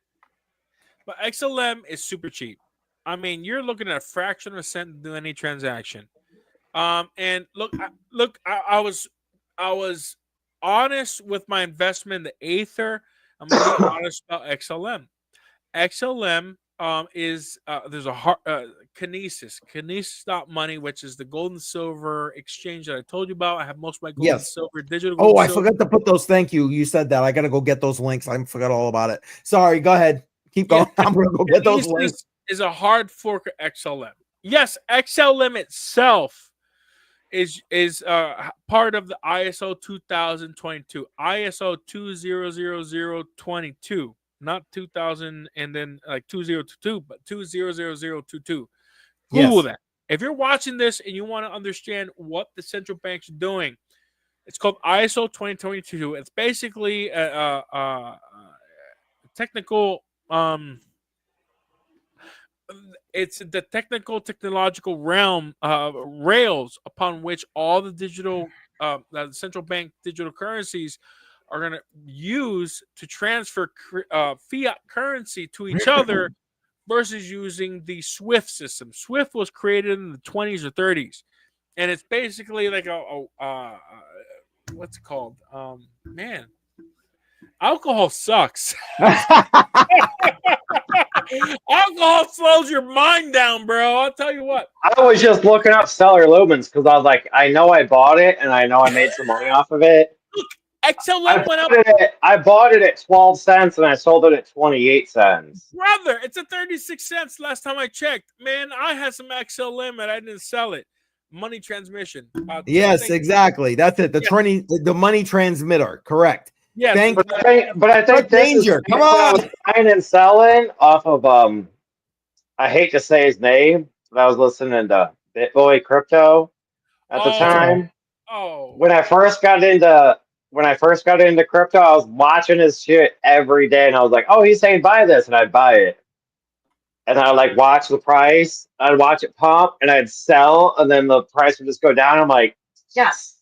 but XLM is super cheap. I mean, you're looking at a fraction of a cent to do any transaction. And look, I was honest with my investment in the Aether. I'm gonna be honest about XLM. XLM is there's a Kinesis.money, which is the gold and silver exchange that I told you about. I have most of my gold and silver digital. Oh, I forgot to put those. Thank you. You said that. I gotta go get those links. I forgot all about it. Sorry. Go ahead. Keep going. I'm gonna go get those links. Is a hard fork of XLM. Yes, XLM itself is part of the ISO 2022, ISO 200022, not 2000 and then like 2022, but 200022. Google that. If you're watching this and you want to understand what the central banks are doing, it's called ISO 2022. It's basically a technical it's the technological realm rails upon which all the digital the central bank digital currencies are going to use to transfer fiat currency to each other versus using the SWIFT system. SWIFT was created in the 20s or 30s, and it's basically like a what's it called? Man, alcohol sucks. Alcohol slows your mind down, bro. I'll tell you what. I was just looking up stellar lumens because I was like, I know I bought it and I know I made some money off of it. Look, XLM went up. I bought it at 12 cents and I sold it at 28 cents. Brother, it's at 36 cents last time I checked. Man, I had some XLM and I didn't sell it. Money transmission. Yes, exactly. That's it. The money transmitter. Correct. Yeah, but I think this danger. Come on. I was buying and selling off of I hate to say his name, but I was listening to BitBoy Crypto at the time. Oh, when I first got into when I first got into crypto, I was watching his shit every day, and I was like, "Oh, he's saying buy this," and I'd buy it, and I'd like watch the price, I'd watch it pump, and I'd sell, and then the price would just go down. I'm like, yes.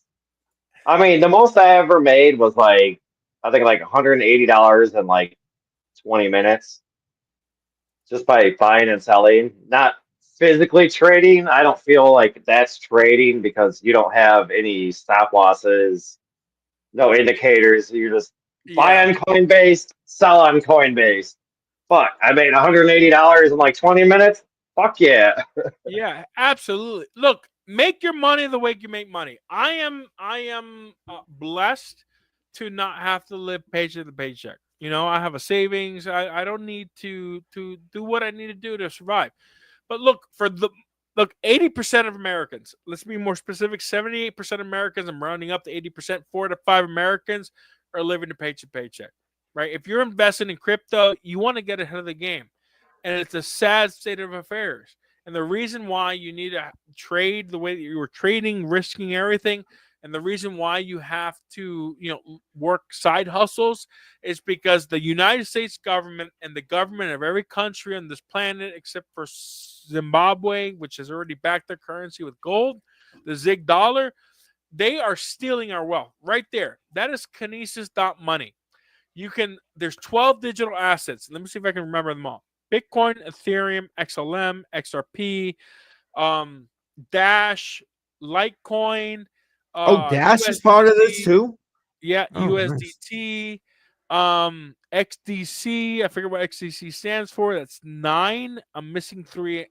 I mean, the most I ever made was like, I think like $180 in like 20 minutes, just by buying and selling, not physically trading. I don't feel like that's trading because you don't have any stop losses, no indicators. You just buy Yeah. on Coinbase, sell on Coinbase. Fuck, I made $180 in like 20 minutes. Fuck yeah. Yeah, absolutely. Look, make your money the way you make money. I am blessed to not have to live paycheck to paycheck. You know, I have a savings. I don't need to do what I need to do to survive. But look, 80% of Americans, let's be more specific, 78% of Americans, I'm rounding up to 80%, 4 to 5 Americans are living to paycheck to paycheck. Right? If you're investing in crypto, you want to get ahead of the game. And it's a sad state of affairs. And the reason why you need to trade the way that you were trading, risking everything, and the reason why you have to, work side hustles is because the United States government and the government of every country on this planet, except for Zimbabwe, which has already backed their currency with gold, the Zig dollar, they are stealing our wealth right there. That is kinesis.money. There's 12 digital assets. Let me see if I can remember them all. Bitcoin, Ethereum, XLM, XRP, Dash, Litecoin, Dash is part of this USDT, too. yeah, Oh, nice. USDT, XDC. I forget what XDC stands for. That's 9. I'm missing 3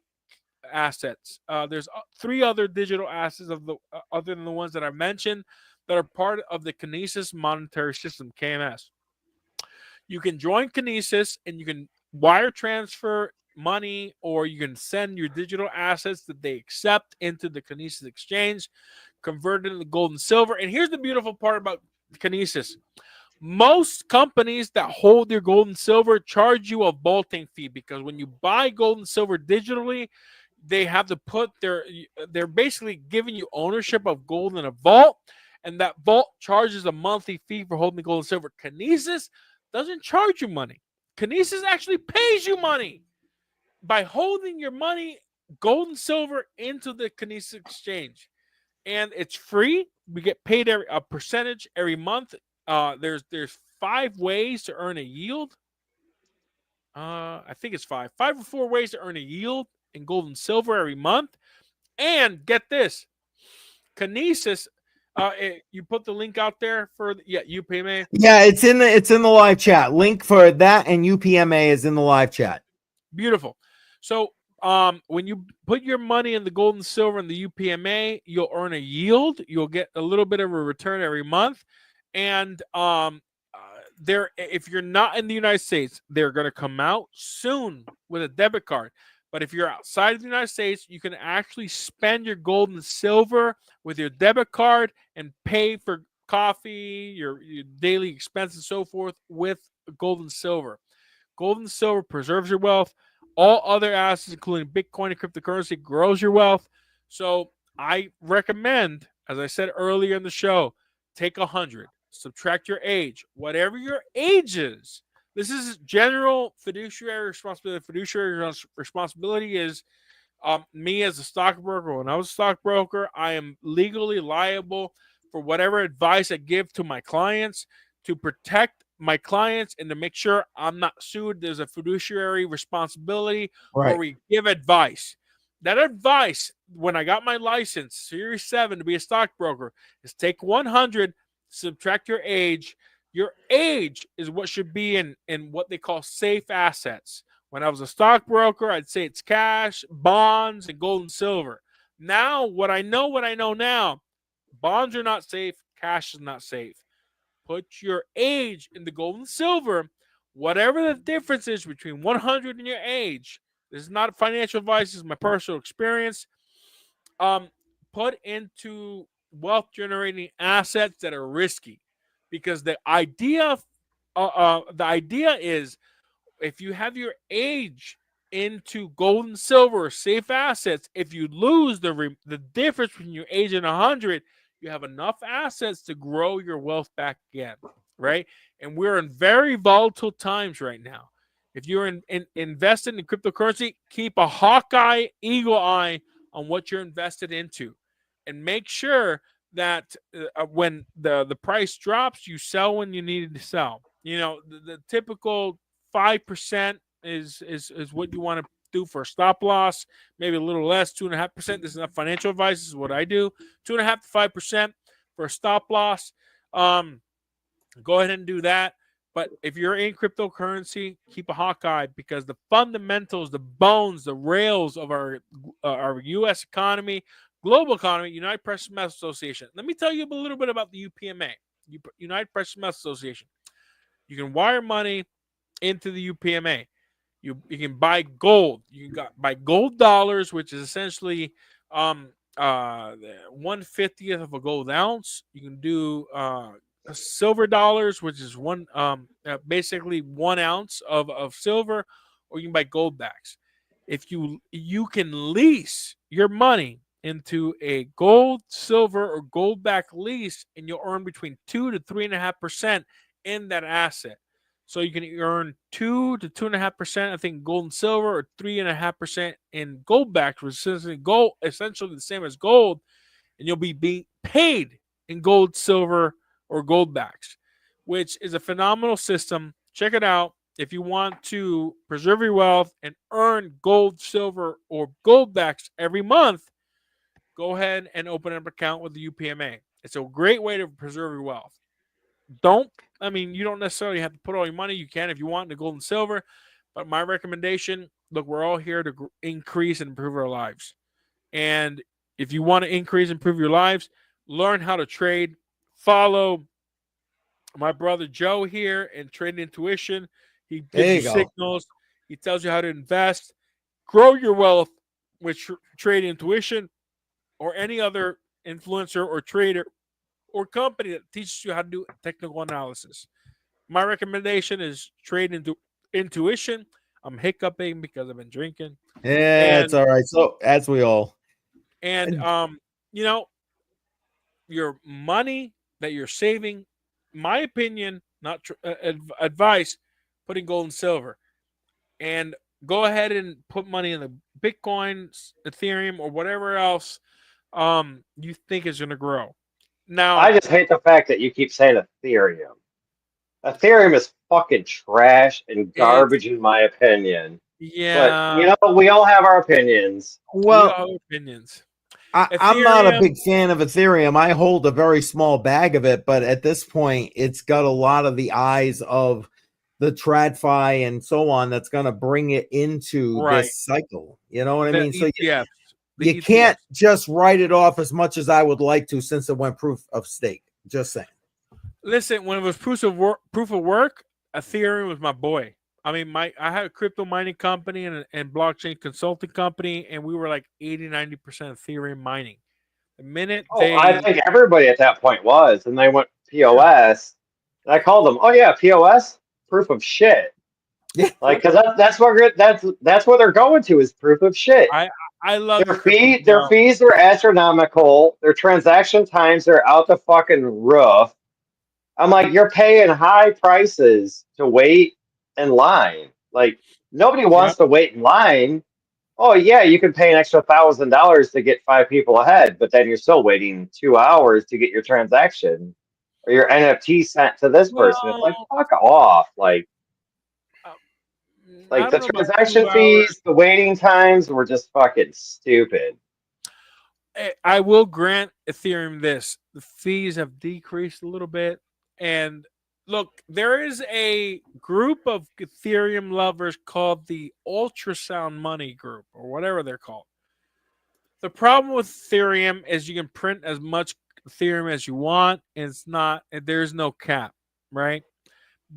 assets. There's 3 other digital assets other than the ones that I mentioned that are part of the Kinesis monetary system, KMS. You can join Kinesis and you can wire transfer money, or you can send your digital assets that they accept into the Kinesis exchange, convert it into gold and silver. And here's the beautiful part about Kinesis. Most companies that hold their gold and silver charge you a vaulting fee, because when you buy gold and silver digitally, they have to put they're basically giving you ownership of gold in a vault, and that vault charges a monthly fee for holding the gold and silver. Kinesis doesn't charge you money. Kinesis actually pays you money by holding your money, gold and silver, into the Kinesis exchange, and it's free. We get paid a percentage every month. There's 5 ways to earn a yield. I think it's 5 or 4 ways to earn a yield in gold and silver every month. And get this, Kinesis. You put the link out there for UPMA. Yeah, it's in the live chat. Link for that and UPMA is in the live chat. Beautiful. So when you put your money in the gold and silver and the UPMA, you'll earn a yield. You'll get a little bit of a return every month. And if you're not in the United States, they're going to come out soon with a debit card. But if you're outside of the United States, you can actually spend your gold and silver with your debit card and pay for coffee, your daily expenses, and so forth with gold and silver. Gold and silver preserves your wealth. All other assets, including Bitcoin and cryptocurrency, grows your wealth. So I recommend, as I said earlier in the show, take 100, subtract your age, whatever your age is. This is general fiduciary responsibility. Fiduciary responsibility is me as a stockbroker. When I was a stockbroker, I am legally liable for whatever advice I give to my clients to protect my clients and to make sure I'm not sued. There's a fiduciary responsibility where we give advice. That advice, when I got my license, Series 7, to be a stockbroker, is take 100, subtract your age. Your age is what should be in what they call safe assets. When I was a stockbroker, I'd say it's cash, bonds, and gold and silver. Now, what I know now, bonds are not safe, cash is not safe. Put your age in the gold and silver. Whatever the difference is between 100 and your age, this is not financial advice, this is my personal experience. Put into wealth generating assets that are risky, because the idea is, if you have your age into gold and silver or safe assets, if you lose the difference between your age and 100, you have enough assets to grow your wealth back again, right? And we're in very volatile times right now. If you're invested in cryptocurrency, keep a hawkeye, eagle eye on what you're invested into, and make sure that when the price drops, you sell when you need to sell. You know, the typical 5% is what you want to do for a stop loss, maybe a little less, 2.5%. This is not financial advice. This is what I do. 2.5 to 5% for a stop loss. Go ahead and do that. But if you're in cryptocurrency, keep a hawk eye, because the fundamentals, the bones, the rails of our U.S. economy, global economy, United Precious Metals Association. Let me tell you a little bit about the UPMA, United Precious Metals Association. You can wire money into the UPMA. You can buy gold. You can buy gold dollars, which is essentially 1/50th of a gold ounce. You can do silver dollars, which is basically 1 ounce of silver, or you can buy gold backs. If you can lease your money into a gold, silver, or gold back lease, and you'll earn between 2 to 3.5% in that asset. So you can earn 2 to 2.5%, I think, gold and silver, or 3.5% in gold backs, which is essentially the same as gold, and you'll be being paid in gold, silver, or gold backs, which is a phenomenal system. Check it out. If you want to preserve your wealth and earn gold, silver, or gold backs every month, go ahead and open up an account with the UPMA. It's a great way to preserve your wealth. You don't necessarily have to put all your money. You can if you want, into gold and silver. But my recommendation, look, we're all here to increase and improve our lives. And if you want to increase and improve your lives, learn how to trade. Follow my brother Joe here in Trade Intuition. He gives you signals. He tells you how to invest. Grow your wealth with Trade Intuition, or any other influencer or trader or company that teaches you how to do technical analysis. My recommendation is Trade Intuition. I'm hiccuping because I've been drinking. Yeah, it's all right. So as we all. And your money that you're saving, my opinion, not advice, put in gold and silver. And go ahead and put money in the Bitcoin, Ethereum, or whatever else you think is going to grow. Now, I just hate the fact that you keep saying Ethereum. Ethereum is fucking trash and garbage, in my opinion. Yeah. But, we all have our opinions. Well, we all have opinions. I'm not a big fan of Ethereum. I hold a very small bag of it, but at this point, it's got a lot of the eyes of the TradFi and so on that's going to bring it into this cycle. You know what I mean? So you can't just write it off as much as I would like to, since it went proof of stake. Just saying. Listen, when it was proof of work, Ethereum was my boy. I mean, I had a crypto mining company and blockchain consulting company, and we were like 80-90% Ethereum mining. The minute I think everybody at that point was, and they went POS. And I called them, oh yeah, POS, proof of shit. Yeah, like, because that's what they're going to, is proof of shit. I love their fees are astronomical. Their transaction times are out the fucking roof. I'm like, you're paying high prices to wait in line. Like, nobody wants to wait in line. Oh yeah, you can pay an extra $1,000 to get 5 people ahead, but then you're still waiting 2 hours to get your transaction or your NFT sent to this person. It's like, fuck off. Like the transaction fees, the waiting times were just fucking stupid. I will grant Ethereum this: the fees have decreased a little bit. And look, there is a group of Ethereum lovers called the Ultrasound Money Group, or whatever they're called. The problem with Ethereum is you can print as much Ethereum as you want, and there's no cap, right?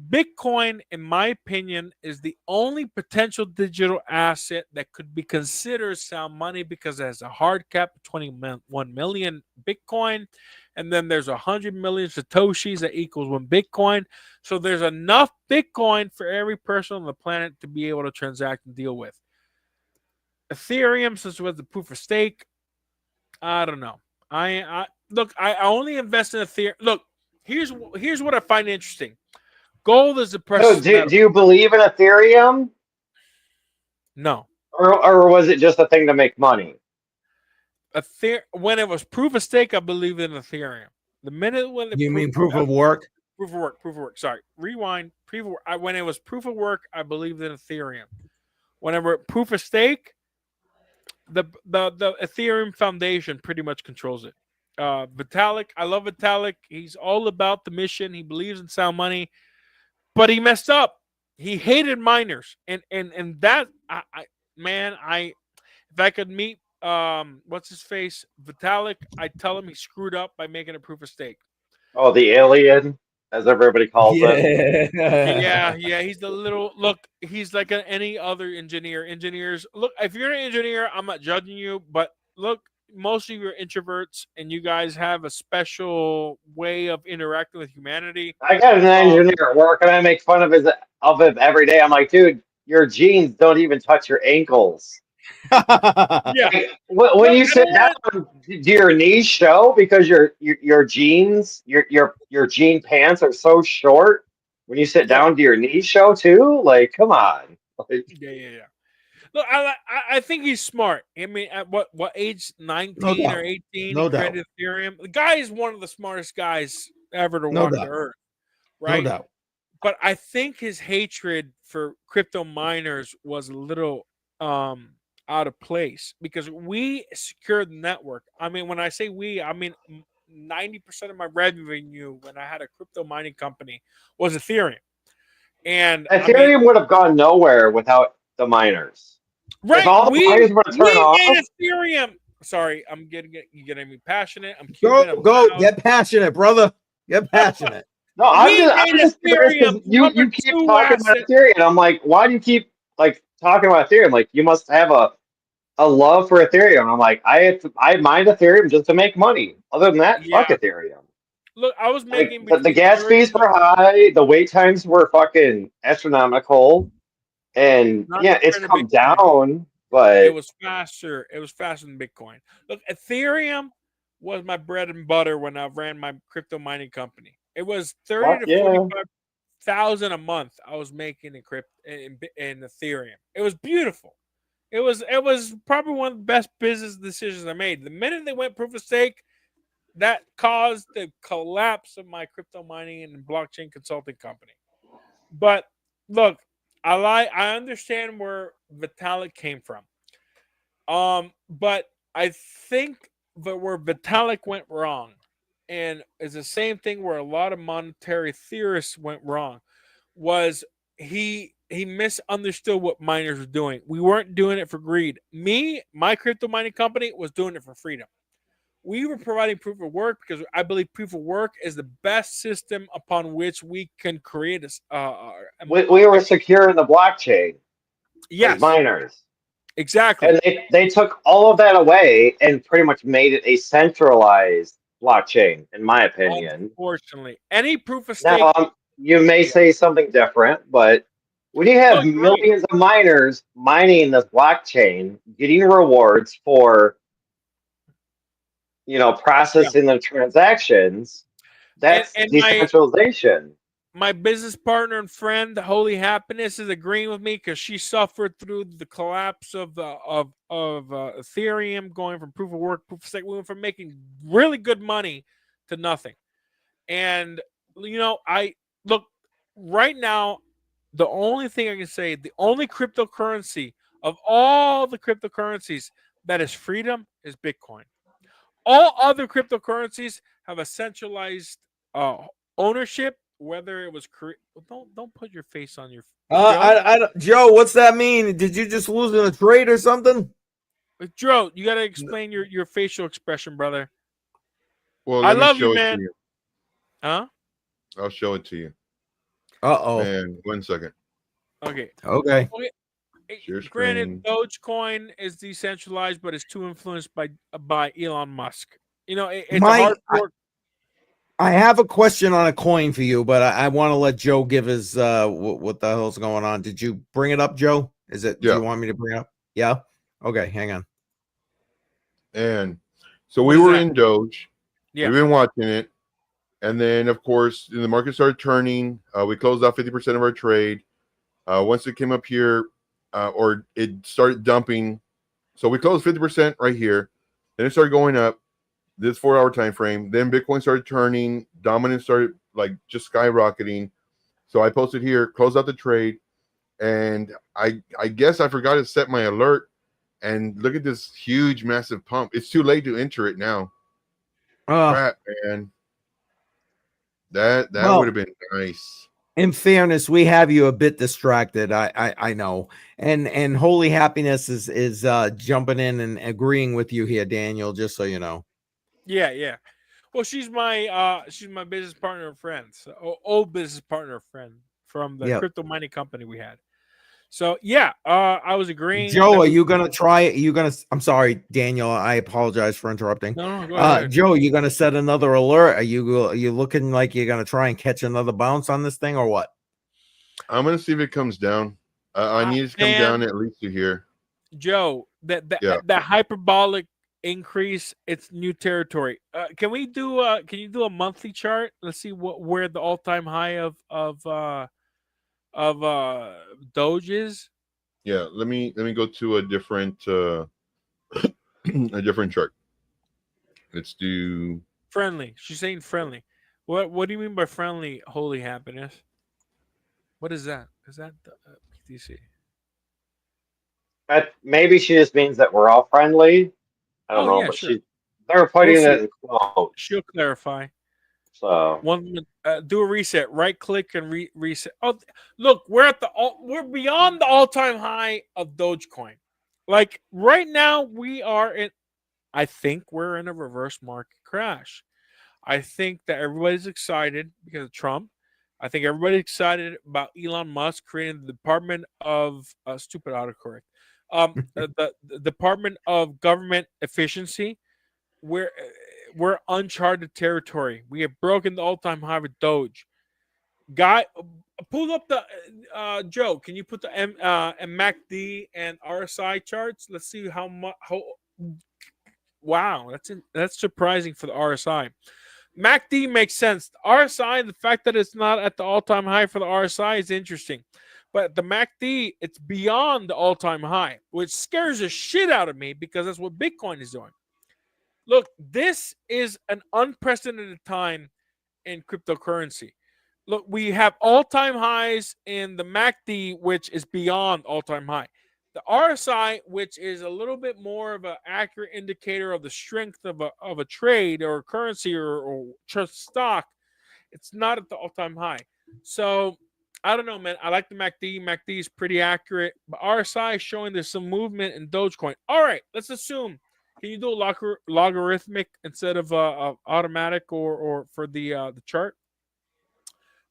Bitcoin, in my opinion, is the only potential digital asset that could be considered sound money, because it has a hard cap of 21 million Bitcoin, and then there's 100 million Satoshis that equals 1 Bitcoin. So there's enough Bitcoin for every person on the planet to be able to transact and deal with. Ethereum, since it was the proof of stake, I don't know. look, I only invest in Ethereum. Look, here's what I find interesting. Gold is the So precious do metal. you believe in Ethereum, No, or was it just a thing to make money? when it was proof of stake, I believed in Ethereum. The minute when the You mean proof of work? proof of work. Sorry, rewind. Proof of work. When it was proof of work, I believed in Ethereum. Whenever proof of stake, the Ethereum Foundation pretty much controls it. Vitalik, I love Vitalik. He's all about the mission. He believes in sound money, but he messed up. He hated miners, and that if I could meet what's his face Vitalik, I'd tell him he screwed up by making a proof of stake. Oh, the alien, as everybody calls it. Yeah, he's the little look. He's like any other engineer. Engineers, look, if you're an engineer, I'm not judging you, but look, most of you are introverts, and you guys have a special way of interacting with humanity. I got an engineer at work, and I make fun of him every day. I'm like, dude, your jeans don't even touch your ankles. Yeah. When you sit down, do your knees show because your jeans, your jean pants are so short? When you sit down, do your knees show too? Like, come on. Yeah. Look, I think he's smart. I mean, at what age? 19 or 18? No he doubt. created Ethereum. The guy is one of the smartest guys ever to walk the earth. Right? No doubt. But I think his hatred for crypto miners was a little out of place because we secured the network. I mean, when I say we, I mean 90% of my revenue when I had a crypto mining company was Ethereum. And Ethereum would have gone nowhere without the miners. Right. If all the miners were to turn off. Ethereum. Sorry, you getting me passionate. I'm Cuban. Go get passionate, brother. Get passionate. No, I'm just curious because you keep talking about Ethereum. And I'm like, why do you keep like talking about Ethereum? Like, you must have a love for Ethereum. I'm like, I mined Ethereum just to make money. Other than that, fuck Ethereum. Look, I was making the gas fees were high, the wait times were fucking astronomical, and it's come down, but it was faster. It was faster than Bitcoin. Look, Ethereum was my bread and butter when I ran my crypto mining company. It was 30 to 45,000 a month I was making in Ethereum. It was beautiful. It was probably one of the best business decisions I made. The minute they went proof of stake, that caused the collapse of my crypto mining and blockchain consulting company. But look, I understand where Vitalik came from. But I think that where Vitalik went wrong, and it's the same thing where a lot of monetary theorists went wrong, was he misunderstood what miners were doing. We weren't doing it for greed. My crypto mining company was doing it for freedom. We were providing proof of work because I believe proof of work is the best system upon which we can create we were secure in the blockchain. Yes, miners. Exactly. And they took all of that away and pretty much made it a centralized blockchain, in my opinion. Unfortunately, any proof of stake. Now, you may say something different, but when you have millions of miners mining this blockchain, getting rewards for processing the transactions, that's decentralization. My business partner and friend, Holy Happiness, is agreeing with me because she suffered through the collapse of Ethereum, going from proof of work, proof of stake. We went from making really good money to nothing. And I look right now. The only thing I can say, the only cryptocurrency of all the cryptocurrencies that is freedom is Bitcoin. All other cryptocurrencies have a centralized ownership, whether it was don't put your face on your Joe, what's that mean? Did you just lose in a trade or something? Joe, you got to explain your facial expression, brother. Well, I love you, man. Huh? I'll show it to you. Uh-oh. And 1 second. Okay. Granted, Dogecoin is decentralized, but it's too influenced by Elon Musk. It's a hard fork. I have a question on a coin for you, but I want to let Joe give his what the hell's going on. Did you bring it up, Joe? Do you want me to bring it up? Yeah. Okay, hang on. And so we were in Doge. Yeah. We've been watching it. And then, of course, the market started turning. We closed out 50% of our trade. Once it came up here, or it started dumping. So we closed 50% right here. Then it started going up this 4-hour time frame. Then Bitcoin started turning. Dominance started like just skyrocketing. So I posted here, close out the trade. And I guess I forgot to set my alert. And look at this huge, massive pump. It's too late to enter it now. Crap, man. That Well, would have been nice. in fairness, we have you a bit distracted. I know, and Holy Happiness is jumping in and agreeing with you here, Daniel. Just so you know. Yeah. Well, she's my business partner and friend, old business partner friend from the crypto mining company we had. So yeah, I was agreeing. Joe, are you gonna try it? I'm sorry, Daniel. I apologize for interrupting. No, go ahead. Joe, you gonna set another alert? Are you looking like you're gonna try and catch another bounce on this thing or what? I'm gonna see if it comes down. I need it to come down at least to here. Joe, that hyperbolic increase, it's new territory. Can you do a monthly chart? Let's see where the all-time high of Doge is. Yeah, let me go to a different a different chart. Let's do friendly. She's saying friendly. What do you mean by friendly? Holy Happiness. What is that? Is that the PTC? Maybe she just means that we're all friendly. I don't know, but sure. they're putting it in quotes. She'll clarify. So do a reset. Right click and reset. Oh, look, we're beyond the all-time high of Dogecoin. Like right now, I think we're in a reverse market crash. I think that everybody's excited because of Trump. I think everybody's excited about Elon Musk creating the Department of stupid autocorrect. The Department of Government Efficiency. We're uncharted territory. We have broken the all-time high with Doge. Guy, pull up the Joe. Can you put the MACD and RSI charts? Let's see how much. Wow, that's surprising for the RSI. MACD makes sense. The RSI, the fact that it's not at the all-time high for the RSI is interesting. But the MACD, it's beyond the all-time high, which scares the shit out of me because that's what Bitcoin is doing. Look, this is an unprecedented time in cryptocurrency. Look, we have all-time highs in the MACD, which is beyond all-time high. The RSI, which is a little bit more of an accurate indicator of the strength of a trade or a currency or stock, it's not at the all-time high. So I don't know, man. I like the MACD. MACD is pretty accurate. But RSI is showing there's some movement in Dogecoin. All right, let's assume. Can you do a logarithmic instead of automatic or for the chart?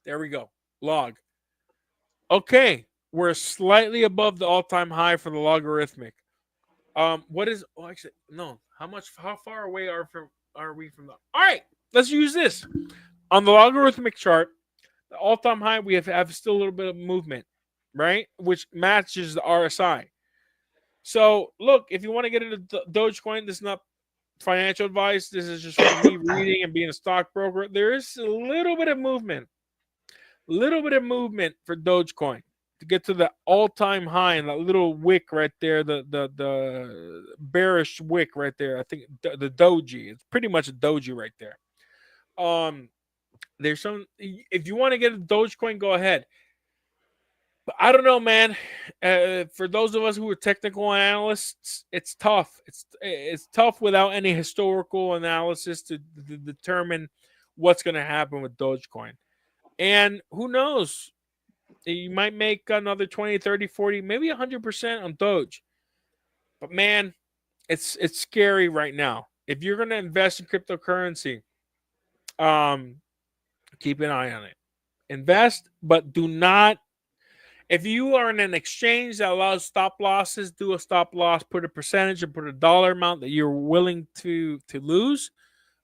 There we go. Log. Okay, we're slightly above the all-time high for the logarithmic. What is? Oh, actually, no. How far away are we from the? All right, let's use this on the logarithmic chart. The all-time high, we have still a little bit of movement, right? Which matches the RSI. So, look, if you want to get into Dogecoin, this is not financial advice. This is just for me reading and being a stockbroker. There is a little bit of movement for Dogecoin to get to the all-time high and that little wick right there, the bearish wick right there. I think the doji. It's pretty much a doji right there. There's some. If you want to get a Dogecoin, go ahead. But I don't know, man. For those of us who are technical analysts, it's tough. It's tough without any historical analysis to determine what's going to happen with Dogecoin. And who knows? You might make another 20, 30, 40, maybe 100% on Doge. But man, it's scary right now. If you're going to invest in cryptocurrency, keep an eye on it. Invest, but do not. If you are in an exchange that allows stop losses, do a stop loss, put a percentage and put a dollar amount that you're willing to lose.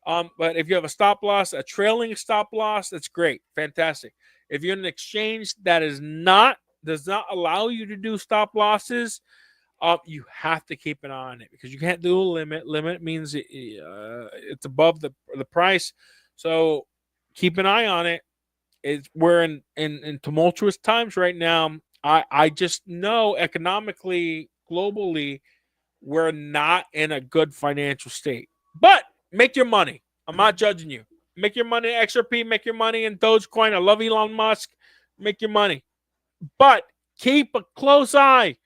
But if you have a stop loss, a trailing stop loss, that's great. Fantastic. If you're in an exchange that does not allow you to do stop losses, you have to keep an eye on it because you can't do a limit. Limit means it's above the price. So keep an eye on it. We're in tumultuous times right now. I just know economically, globally, we're not in a good financial state. But make your money. I'm not judging you. Make your money in XRP, make your money in Dogecoin. I love Elon Musk. Make your money. But keep a close eye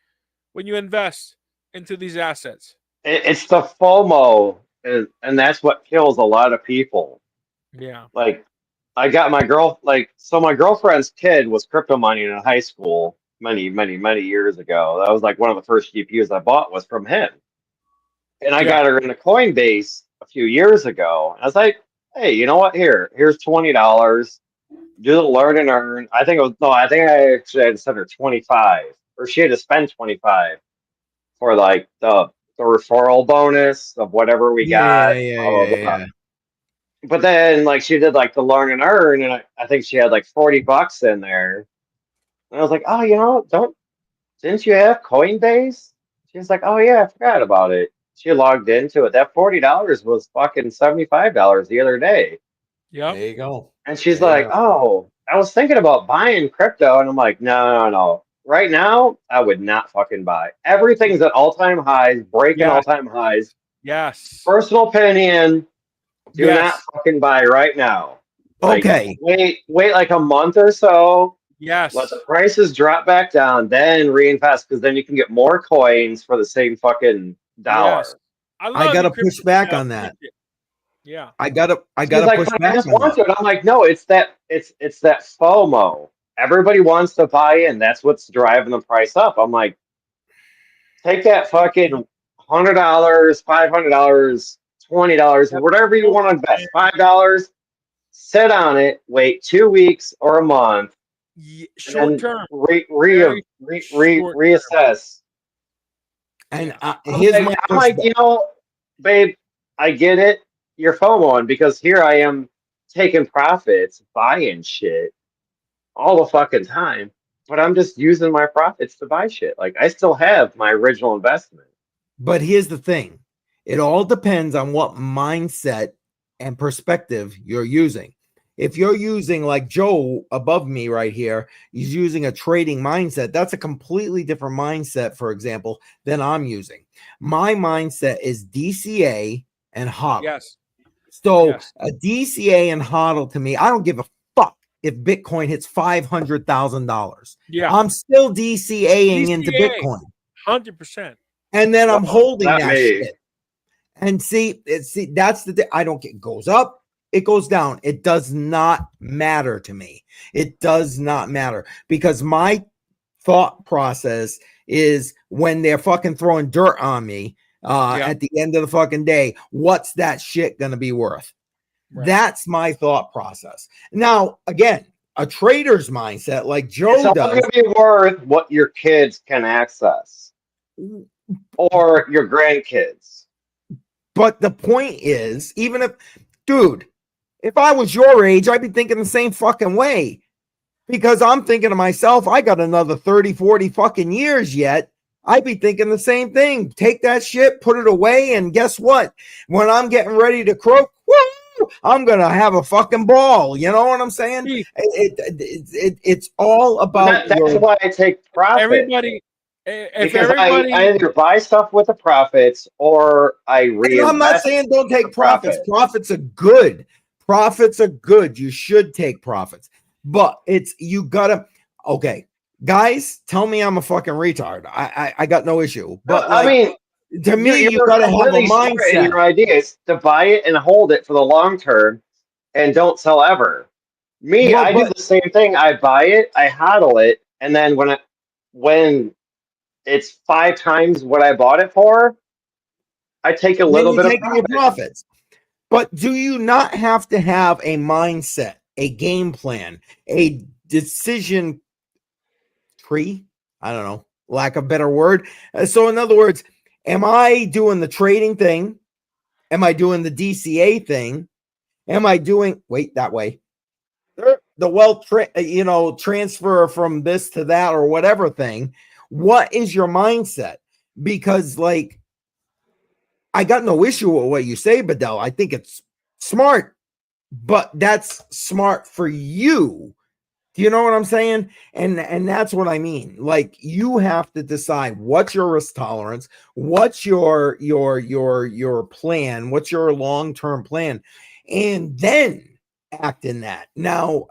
when you invest into these assets. It's the FOMO, and that's what kills a lot of people. Yeah. Like, I got my my girlfriend's kid was crypto mining in high school many, many, many years ago. That was like one of the first GPUs I bought was from him. And I got her into Coinbase a few years ago. I was like, hey, you know what? Here's $20. Do the learn and earn. I think I actually had to send her 25, or she had to spend 25 for like the referral bonus of whatever we got. Blah, blah, blah. But then like she did like the learn and earn, and I think she had like $40 in there. And I was like, oh, didn't you have Coinbase? She's like, oh yeah, I forgot about it. She logged into it. That $40 was fucking $75 the other day. Yeah. There you go. And she's like, oh, I was thinking about buying crypto. And I'm like, no. Right now, I would not fucking buy. Everything's at all-time highs, breaking all-time highs. Yes. Personal opinion, do not fucking buy right now. Like, okay. Wait like a month or so. Yes. Let the prices drop back down, then reinvest, because then you can get more coins for the same fucking dollar. Yes. I gotta push back on that. Yeah. I gotta Like, push back I just on want that. to. And I'm like, no, it's that FOMO. Everybody wants to buy in. That's what's driving the price up. I'm like, take that fucking $100, $500, $20, whatever you want to invest. $5, sit on it, wait 2 weeks or a month, short term, reassess. And here's I'm my like, babe, I get it. You're FOMOing because here I am taking profits, buying shit all the fucking time, but I'm just using my profits to buy shit. Like, I still have my original investment. But here's the thing. It all depends on what mindset and perspective you're using. If you're using, like Joe above me right here, he's using a trading mindset. That's a completely different mindset, for example, than I'm using. My mindset is DCA and HODL. Yes. So a DCA and HODL to me, I don't give a fuck if Bitcoin hits $500,000. Yeah. I'm still DCAing into Bitcoin. 100%. And then I'm holding that me. shit. And see, that's the I don't get goes up, it goes down. It does not matter to me. It does not matter because my thought process is when they're fucking throwing dirt on me at the end of the fucking day, what's that shit gonna be worth? Right. That's my thought process. Now, again, a trader's mindset like Joe does, it's gonna be worth what your kids can access or your grandkids. But the point is, even if, dude, if I was your age, I'd be thinking the same fucking way because I'm thinking to myself, I got another 30, 40 fucking years yet. I'd be thinking the same thing. Take that shit, put it away, and guess what? When I'm getting ready to croak, woo, I'm going to have a fucking ball. You know what I'm saying? It's all about that's why I take profit. Everybody. Because I either buy stuff with the profits or I reinvest. I'm not saying don't take profits. Profits are good. Profits are good. You should take profits. But you gotta, okay, guys, tell me I'm a fucking retard. I got no issue. But I mean, to me, you gotta have a mindset. Your idea is to buy it and hold it for the long term and don't sell ever. I do the same thing. I buy it, I hodl it, and then when it's 5 times what I bought it for, I take a little bit of profits. But do you not have to have a mindset, a game plan, a decision tree? I don't know, lack of a better word. So in other words, am I doing the trading thing? Am I doing the DCA thing? Am I doing that way? The wealth transfer from this to that or whatever thing. What is your mindset? because like I got no issue with what you say, Bedell. I think it's smart, but that's smart for you. Do you know what I'm saying? And that's what I mean. Like you have to decide what's your risk tolerance, what's your plan, what's your long-term plan, and then act in that. Now,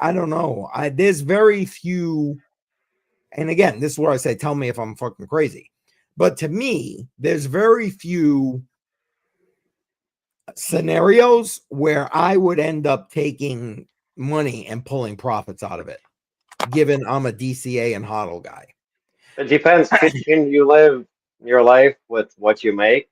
I don't know. There's very few, and again, this is where I say, tell me if I'm fucking crazy. But to me, there's very few scenarios where I would end up taking money and pulling profits out of it, given I'm a DCA and HODL guy. It depends. Can you live your life with what you make?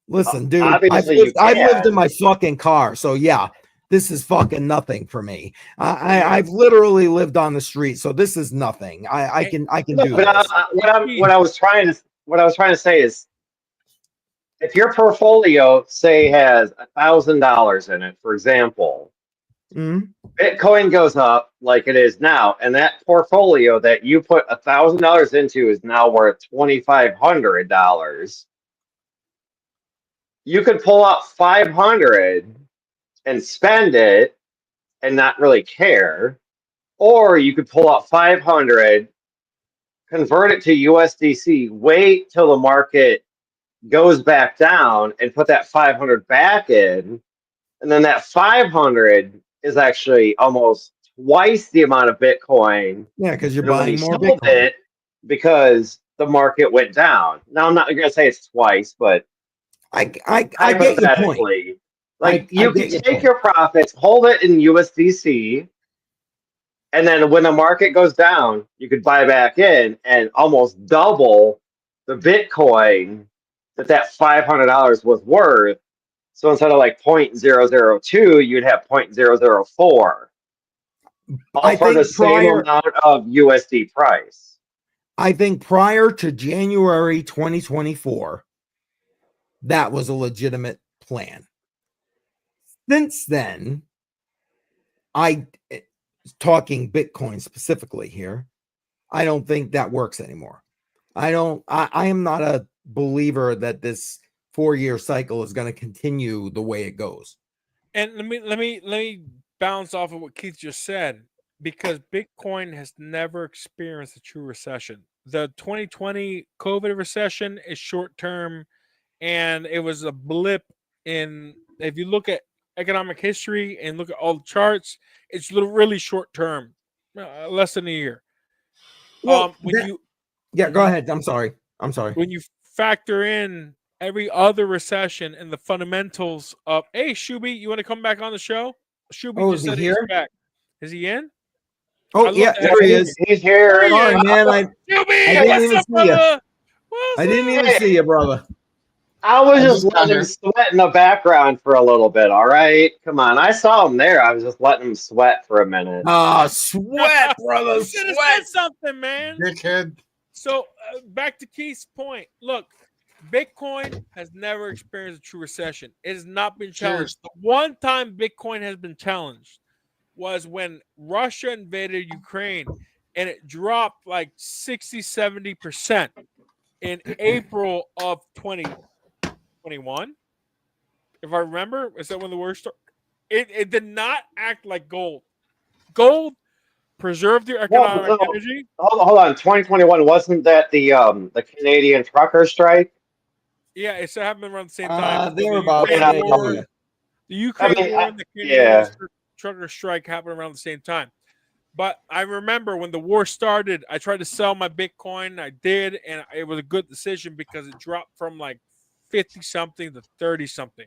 Listen, dude. Obviously, I've lived in my fucking car, so yeah, this is fucking nothing for me. I've literally lived on the street, so this is nothing. I can do this. What I was trying to say is, if your portfolio say has $1,000 in it, for example, Bitcoin goes up like it is now, and that portfolio that you put $1,000 into is now worth $2,500. You could pull out 500 and spend it and not really care, or you could pull out 500, convert it to USDC, wait till the market goes back down and put that 500 back in, and then that 500 is actually almost twice the amount of Bitcoin. Yeah, because you're than when buying you more sold Bitcoin. it because the market went down. Now I'm not going to say it's twice, but I get your point. hypothetically, like you get can your take point. your profits, hold it in USDC, and then when the market goes down, you could buy back in and almost double the Bitcoin that $500 was worth. So instead of like 0.002, you'd have 0.004. All for the same amount of USD price. I think prior to January 2024, that was a legitimate plan. Since then, talking Bitcoin specifically here, I don't think that works anymore. I am not a believer that this 4-year cycle is going to continue the way it goes. And let me bounce off of what Keith just said, because Bitcoin has never experienced a true recession. The 2020 COVID recession is short term, and it was a blip in. If you look at economic history and look at all the charts, it's really short term, less than a year. Well, go ahead. I'm sorry. When you factor in every other recession and the fundamentals of, hey, Shuby, you want to come back on the show? Shuby just said he's back. Is he in? Oh, yeah, there he is. He's here. Sorry, man. I didn't even see you. I didn't even see you, brother. I was just letting him sweat in the background for a little bit, all right? Come on. I saw him there. I was just letting him sweat for a minute. Sweat, brother. You should have said something, man. Dickhead. So back to Keith's point. Look, Bitcoin has never experienced a true recession. It has not been challenged. The one time Bitcoin has been challenged was when Russia invaded Ukraine, and it dropped like 60-70% in April of 2021. If I remember, is that when the war started? It did not act like gold. Gold preserved your economic energy. Hold on. 2021, wasn't that the Canadian trucker strike? Yeah, it's happened around the same time. They're about the Ukraine war and the Canadian trucker strike happened around the same time. But I remember when the war started, I tried to sell my Bitcoin. I did, and it was a good decision because it dropped from like 50-something to 30-something.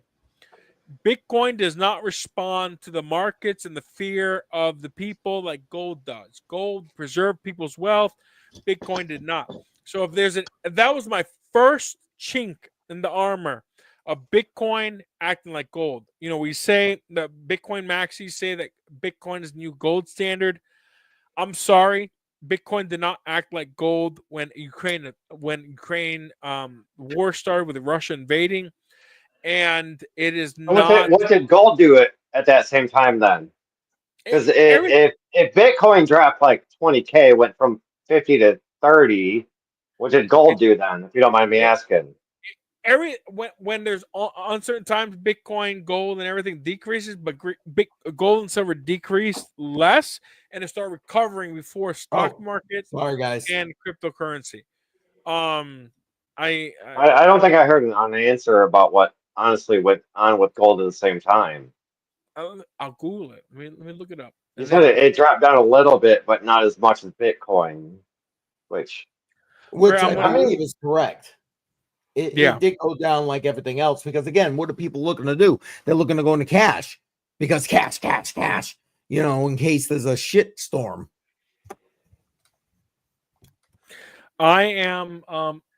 Bitcoin does not respond to the markets and the fear of the people like gold does. Gold preserved people's wealth. Bitcoin did not. So that was my first chink in the armor of Bitcoin acting like gold. You know, we say the Bitcoin maxis say that Bitcoin is the new gold standard. I'm sorry, Bitcoin did not act like gold when Ukraine war started with Russia invading. And it is not. What did gold do it at that same time then? Because if Bitcoin dropped like 20K, went from 50 to 30, What did gold do then, if you don't mind me asking? When there's uncertain times, Bitcoin, gold, and everything decreases, but gold and silver decrease less, and it start recovering before stock market Sorry, guys. and cryptocurrency. I don't think I heard an answer about what honestly went on with gold at the same time. I'll Google it. Let me look it up. You said it dropped down a little bit, but not as much as Bitcoin, which I believe is correct. It did go down like everything else because, again, what are people looking to do? They're looking to go into cash because cash, in case there's a shit storm. I am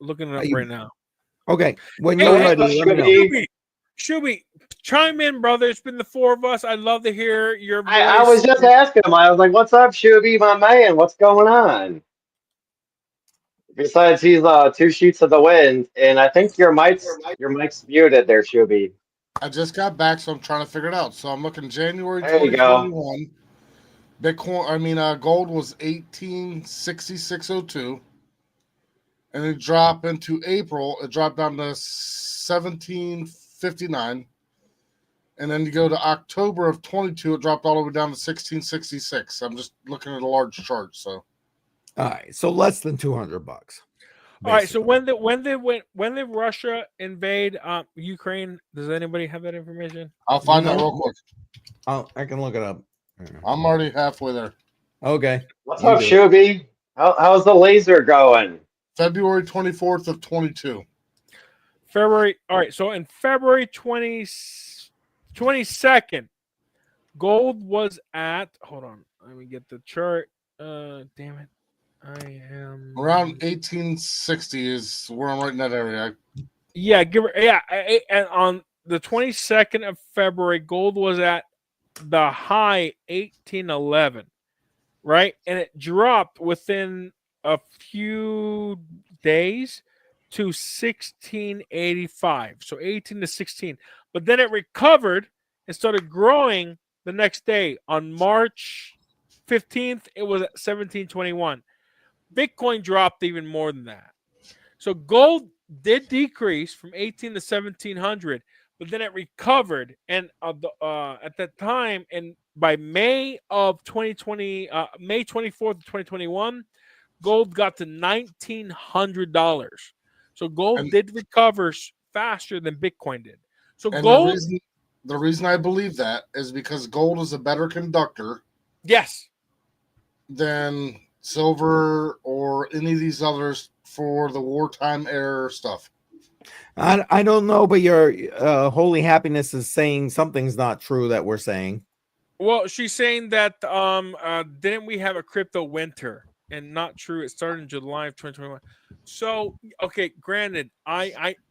looking it up right now. Okay. When you're ready, let me know. Shuby, chime in, brother. It's been the four of us. I'd love to hear your voice. I was just asking him. I was like, "What's up, Shuby, my man? What's going on?" Besides, he's 2 sheets of the wind, and I think your mic's muted there, Shuby. I just got back, so I'm trying to figure it out. So I'm looking January There you go. 2021. Bitcoin, gold was 1866.02, and it dropped into April. It dropped down to 1759, and then you go to October of 22. It dropped all the way down to 1666. I'm just looking at a large chart. So, all right, so less than $200. All right, so when did Russia invade Ukraine? Does anybody have that information? I'll find out real quick. I can look it up. I'm already halfway there. Okay. What's up, Shuby? How's the laser going? February 24th of 22. February. All right. So in February 22nd, gold was at. Hold on. Let me get the chart. Damn it. I am around 1860 is where I'm right in that area. Yeah. And on the 22nd of February, gold was at the high 1811, right? And it dropped within a few days to 1685, so 18 to 16. But then it recovered and started growing the next day. On March 15th, it was at 1721. Bitcoin dropped even more than that. So gold did decrease from 18 to 1700, but then it recovered. And at that time, and by May of 2020, May 24th of 2021, gold got to $1,900. So gold did recover faster than Bitcoin did. So gold. The reason I believe that is because gold is a better conductor. Yes. Than silver or any of these others for the wartime era stuff. I don't know, but your Holy Happiness is saying something's not true that we're saying. Well, she's saying that didn't we have a crypto winter? And not true. It started in July of 2021. So, okay, granted,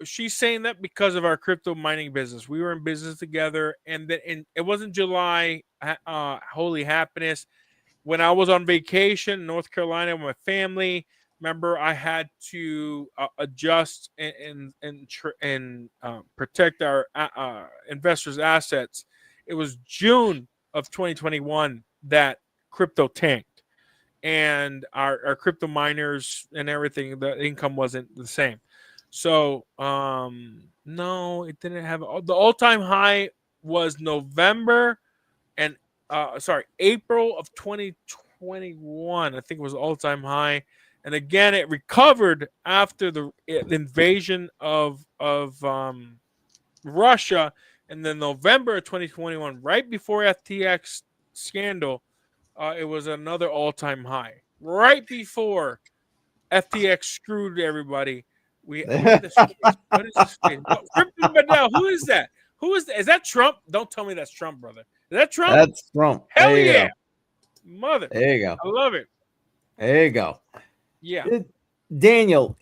she's saying that because of our crypto mining business. We were in business together, and it wasn't July. Holy Happiness. When I was on vacation in North Carolina with my family, remember I had to adjust and protect our investors' assets. It was June of 2021 that crypto tanked. And our crypto miners and everything, the income wasn't the same. So, no, it didn't have the all-time high was November and April of 2021. I think it was all-time high. And again, it recovered after the invasion of Russia, and then November of 2021, right before FTX scandal. It was another all-time high. Right before FTX screwed everybody. What is this? Who is that? Is that Trump? Don't tell me that's Trump, brother. Is that Trump? That's Trump. Hell there you yeah. Go. Mother. There you go. I love it. There you go. Yeah. Daniel,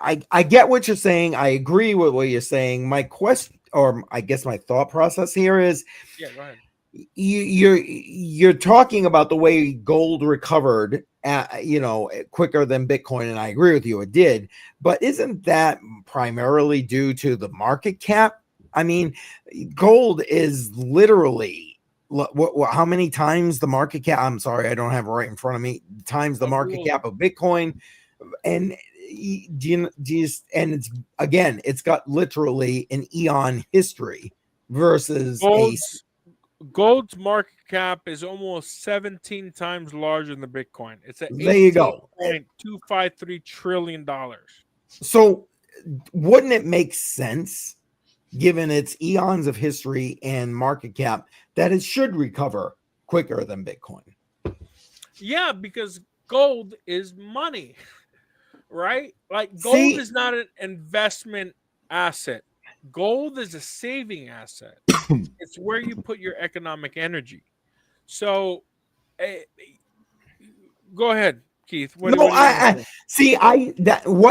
I get what you're saying. I agree with what you're saying. My question, or I guess my thought process here is, yeah, go ahead. You're talking about the way gold recovered quicker than Bitcoin, and I agree with you, it did, but isn't that primarily due to the market cap? I mean, gold is literally how many times the market cap? I'm sorry, I don't have it right in front of me. Times the market cap of Bitcoin. And and it's got literally an eon history versus Gold's market cap is almost 17 times larger than Bitcoin. It's at there you go, $18.253 trillion. So wouldn't it make sense, given its eons of history and market cap, that it should recover quicker than Bitcoin? Yeah, because gold is money, right? Like gold is not an investment asset. Gold is a saving asset. It's where you put your economic energy. So, go ahead, Keith. What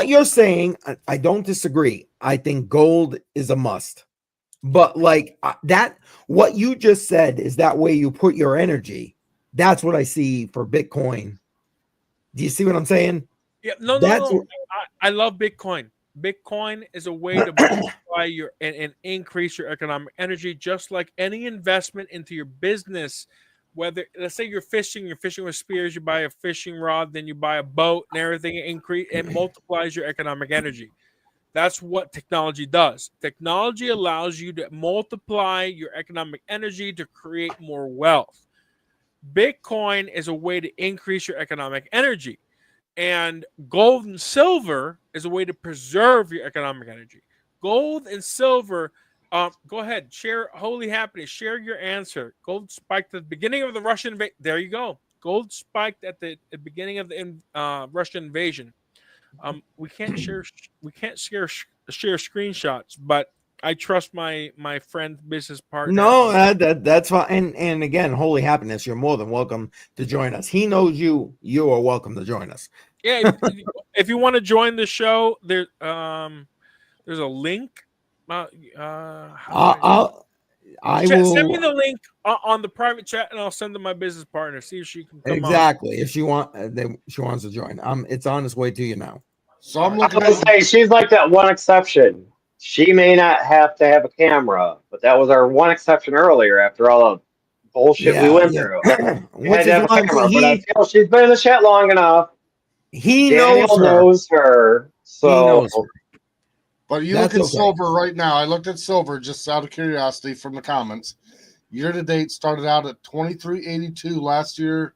you're saying, I don't disagree. I think gold is a must. But like that, what you just said is that way you put your energy. That's what I see for Bitcoin. Do you see what I'm saying? Yeah, no. I love Bitcoin. Bitcoin is a way to multiply your and increase your economic energy, just like any investment into your business. Whether, let's say you're fishing with spears, you buy a fishing rod, then you buy a boat and everything, it multiplies your economic energy. That's what technology does. Technology allows you to multiply your economic energy to create more wealth. Bitcoin is a way to increase your economic energy. And gold and silver is a way to preserve your economic energy. Gold and silver, go ahead, share Holy Happiness, share your answer. Gold spiked at the beginning of the Russian invasion. There you go. Gold spiked at the beginning of the Russian invasion. We can't share screenshots, but I trust my friend, business partner. No, that's fine. And again, Holy Happiness, you're more than welcome to join us. He knows you. You are welcome to join us. Yeah, if you want to join the show, there's a link. I will send me the link on the private chat, and I'll send to my business partner. See if she can come exactly on. If she wants to join. It's on its way to you now. So I'm looking to say she's like that one exception. She may not have to have a camera, but that was our one exception earlier after all the bullshit we went through. We had to have a camera, but I feel she's been in the chat long enough. Daniel knows her. So he knows her. But you look at silver right now. I looked at silver just out of curiosity from the comments. Year to date started out at 23.82 last year,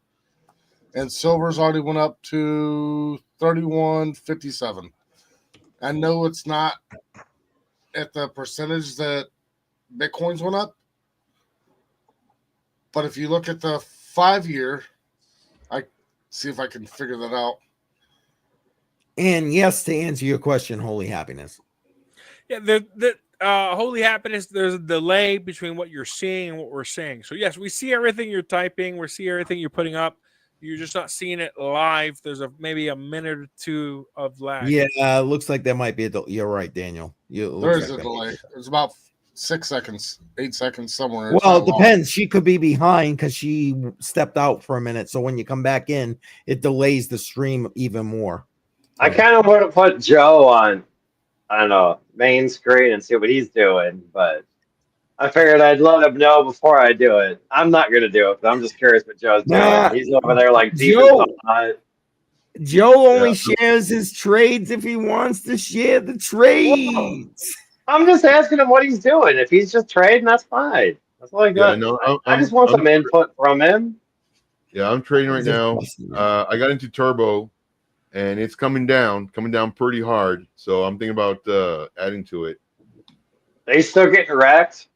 and silver's already went up to 31.57. I know it's not at the percentage that Bitcoin's went up, but if you look at the 5-year, I see if I can figure that out. And yes, to answer your question, Holy Happiness. Yeah, the Holy Happiness, there's a delay between what you're seeing and what we're saying. So yes, we see everything you're typing, we see everything you're putting up. You're just not seeing it live. There's maybe a minute or two of lag. Yeah, looks like there might be a delay. You're right, Daniel. There is a delay. It's about 6 seconds, 8 seconds somewhere. Well, it depends. She could be behind because she stepped out for a minute. So when you come back in, it delays the stream even more. I kind of want to put Joe on, I don't know, main screen and see what he's doing, but I figured I'd let him know before I do it. I'm not going to do it, but I'm just curious what Joe's doing. He's over there like Joe only shares his trades if he wants to share the trades. Well, I'm just asking him what he's doing. If he's just trading, that's fine. That's all I got. I just want some input from him. Yeah, I'm trading right now. I got into Turbo, and it's coming down pretty hard. So I'm thinking about adding to it. They still getting wrecked?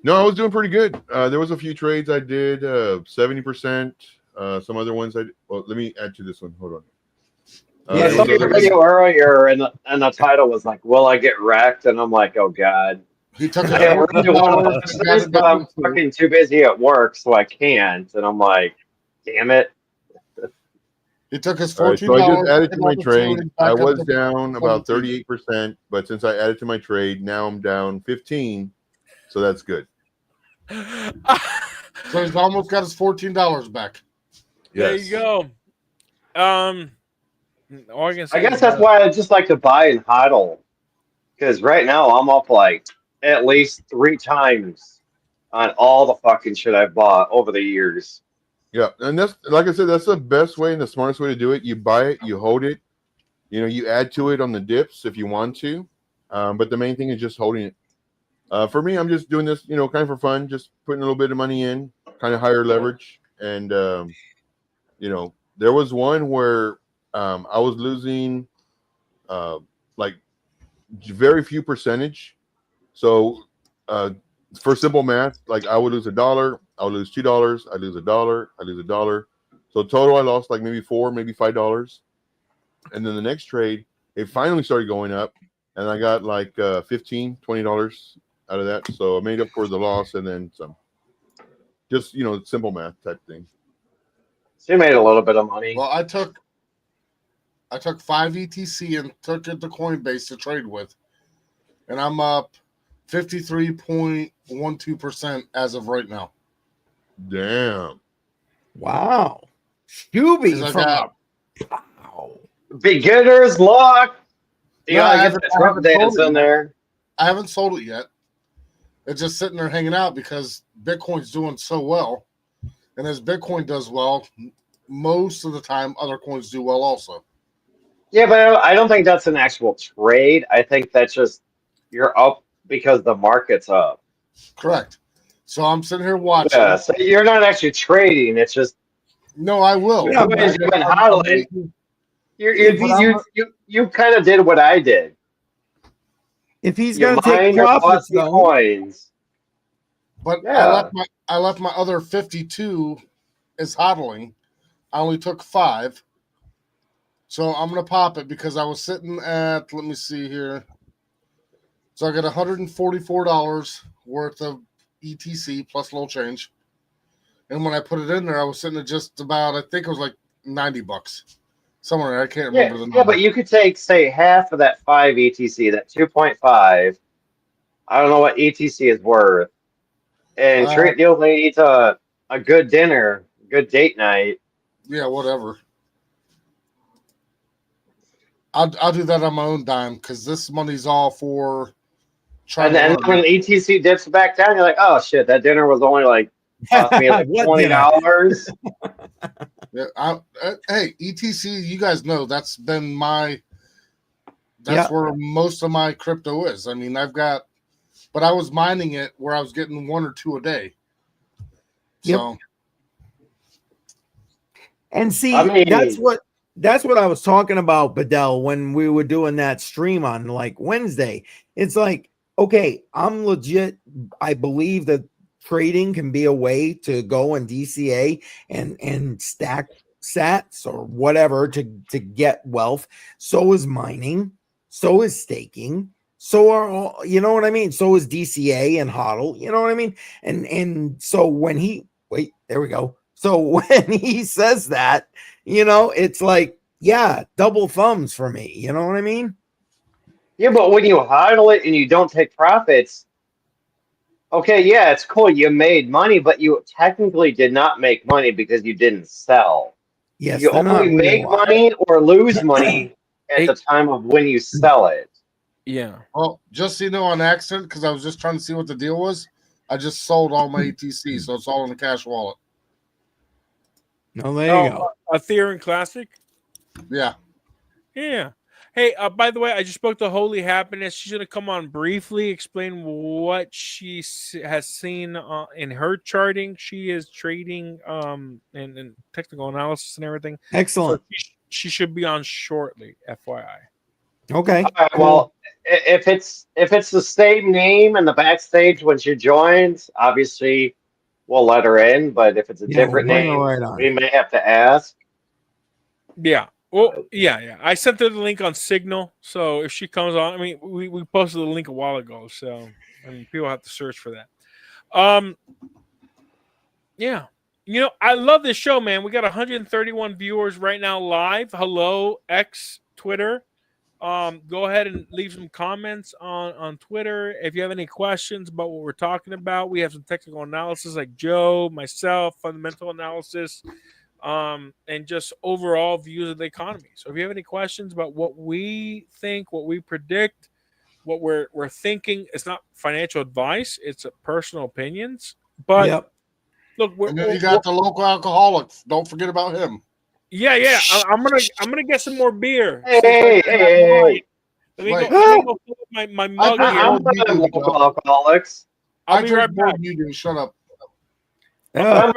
No, I was doing pretty good. There was a few trades I did, 70%. Some other ones well, let me add to this one. Hold on. Yeah, some of the video earlier and the title was like, "Will I get wrecked?" And I'm like, "Oh God." He took I really want to, but I'm fucking too busy at work, so I can't. And I'm like, "Damn it." He took his $14. So I just added to my trade. I was down about 38%, but since I added to my trade, now I'm down 15%. So that's good. So he's almost got his $14 back. There you go. I guess that's why I just like to buy and hodl, because right now I'm up like at least 3 times on all the fucking shit I've bought over the years. Yeah, and that's like I said, that's the best way and the smartest way to do it. You buy it, you hold it, you add to it on the dips if you want to, but the main thing is just holding it. For me, I'm just doing this, kind of for fun, just putting a little bit of money in, kind of higher leverage, and there was one where I was losing like very few percentage. So for simple math, like I would lose $1, I would lose $2, I lose $1, I lose $1. So total, I lost like maybe $4, maybe $5. And then the next trade, it finally started going up, and I got like $15, $20 out of that. So I made up for the loss and then some. Just simple math type thing. So you made a little bit of money. Well, I took 5 ETC and took it to Coinbase to trade with, and I'm up 53.12% as of right now. Damn. Wow. Scooby Wow. Beginner's luck. You No, gotta get the Trump dance in there. I haven't sold it yet. It's just sitting there hanging out because Bitcoin's doing so well. And as Bitcoin does well, most of the time other coins do well also. Yeah, but I don't think that's an actual trade. I think that's just you're up because the market's up. Correct. So I'm sitting here watching. Yeah, so you're not actually trading. It's just no, I will. You've been hodling. You kind of did what I did. If he's going to take profits, though, coins. But yeah. I left my other 52 as hodling. I only took 5. So I'm going to pop it because I was sitting at, let me see here. So I got $144 worth of ETC plus little change. And when I put it in there, I was sitting at just about, I think it was like $90. Somewhere there. I can't remember the number. Yeah, but you could take, say, half of that 5 ETC, that 2.5. I don't know what ETC is worth. And treat the old lady to a good dinner, good date night. Yeah, whatever. I'll do that on my own dime because this money's all for trying to learn. When ETC dips back down, you're like, oh shit, that dinner was only like cost me like $20. Yeah, hey, ETC, you guys know that's been where most of my crypto is. I mean, but I was mining it where I was getting 1 or 2 a day. So, yep. And see, that's what I was talking about, Bedell, when we were doing that stream on like Wednesday. It's like, okay, I'm legit. I believe that trading can be a way to go and DCA and stack sats or whatever to get wealth. So is mining. So is staking. So are all, you know what I mean? So is DCA and HODL. You know what I mean? And so when there we go. So when he says that, it's like, yeah, double thumbs for me. You know what I mean? Yeah, but when you hodl it and you don't take profits, okay, yeah, it's cool. You made money, but you technically did not make money because you didn't sell. Yes, you only make money or lose money at the time of when you sell it. Yeah. Well, just so you know, on accident, because I was just trying to see what the deal was, I just sold all my ETC, so it's all in the cash wallet. No, there you go. Ethereum Classic? Yeah. Yeah. Hey, by the way, I just spoke to Holy Happiness. She's going to come on briefly, explain what she has seen in her charting. She is trading and technical analysis and everything. Excellent. So she should be on shortly, FYI. Okay. Cool. Well, if it's the same name in the backstage when she joins, obviously we'll let her in. But if it's a different name, we may have to ask. Yeah. Well, yeah. I sent her the link on Signal, so if she comes on, I mean, we posted the link a while ago, so people have to search for that. Yeah. I love this show, man. We got 131 viewers right now live. Hello, X Twitter. Go ahead and leave some comments on Twitter. If you have any questions about what we're talking about, we have some technical analysis like Joe, myself, fundamental analysis. And just overall views of the economy. So if you have any questions about what we think, what we predict, what we're thinking, it's not financial advice, it's personal opinions. But Look, And then you got the local alcoholics. Don't forget about him. yeah. I'm gonna get some more beer. Hey. Let me Wait. go fill up my mug drink here. I'm more than you not do, local dog. alcoholics. I'll I be drink right more back. than you do. Shut up. Yeah.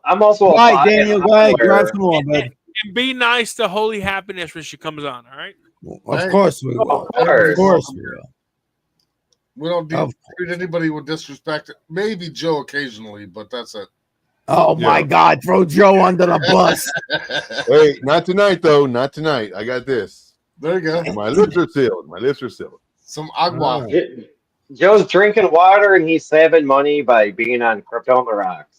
I'm also a All right, buy it Daniel, go ahead, grab hustler. some more, bud. And be nice to Holy Happiness when she comes on. All right. Of Hey. course we will. Of Of course. course we will. We don't Of treat anybody with disrespect. Maybe Joe occasionally, but that's it. Oh my Yeah. God, throw Joe under the bus. Hey, not tonight though. Not tonight. I got this. There you go. My lips are sealed. My lips are sealed. Some agua. Joe's drinking water and he's saving money by being on Crypto on the Rocks.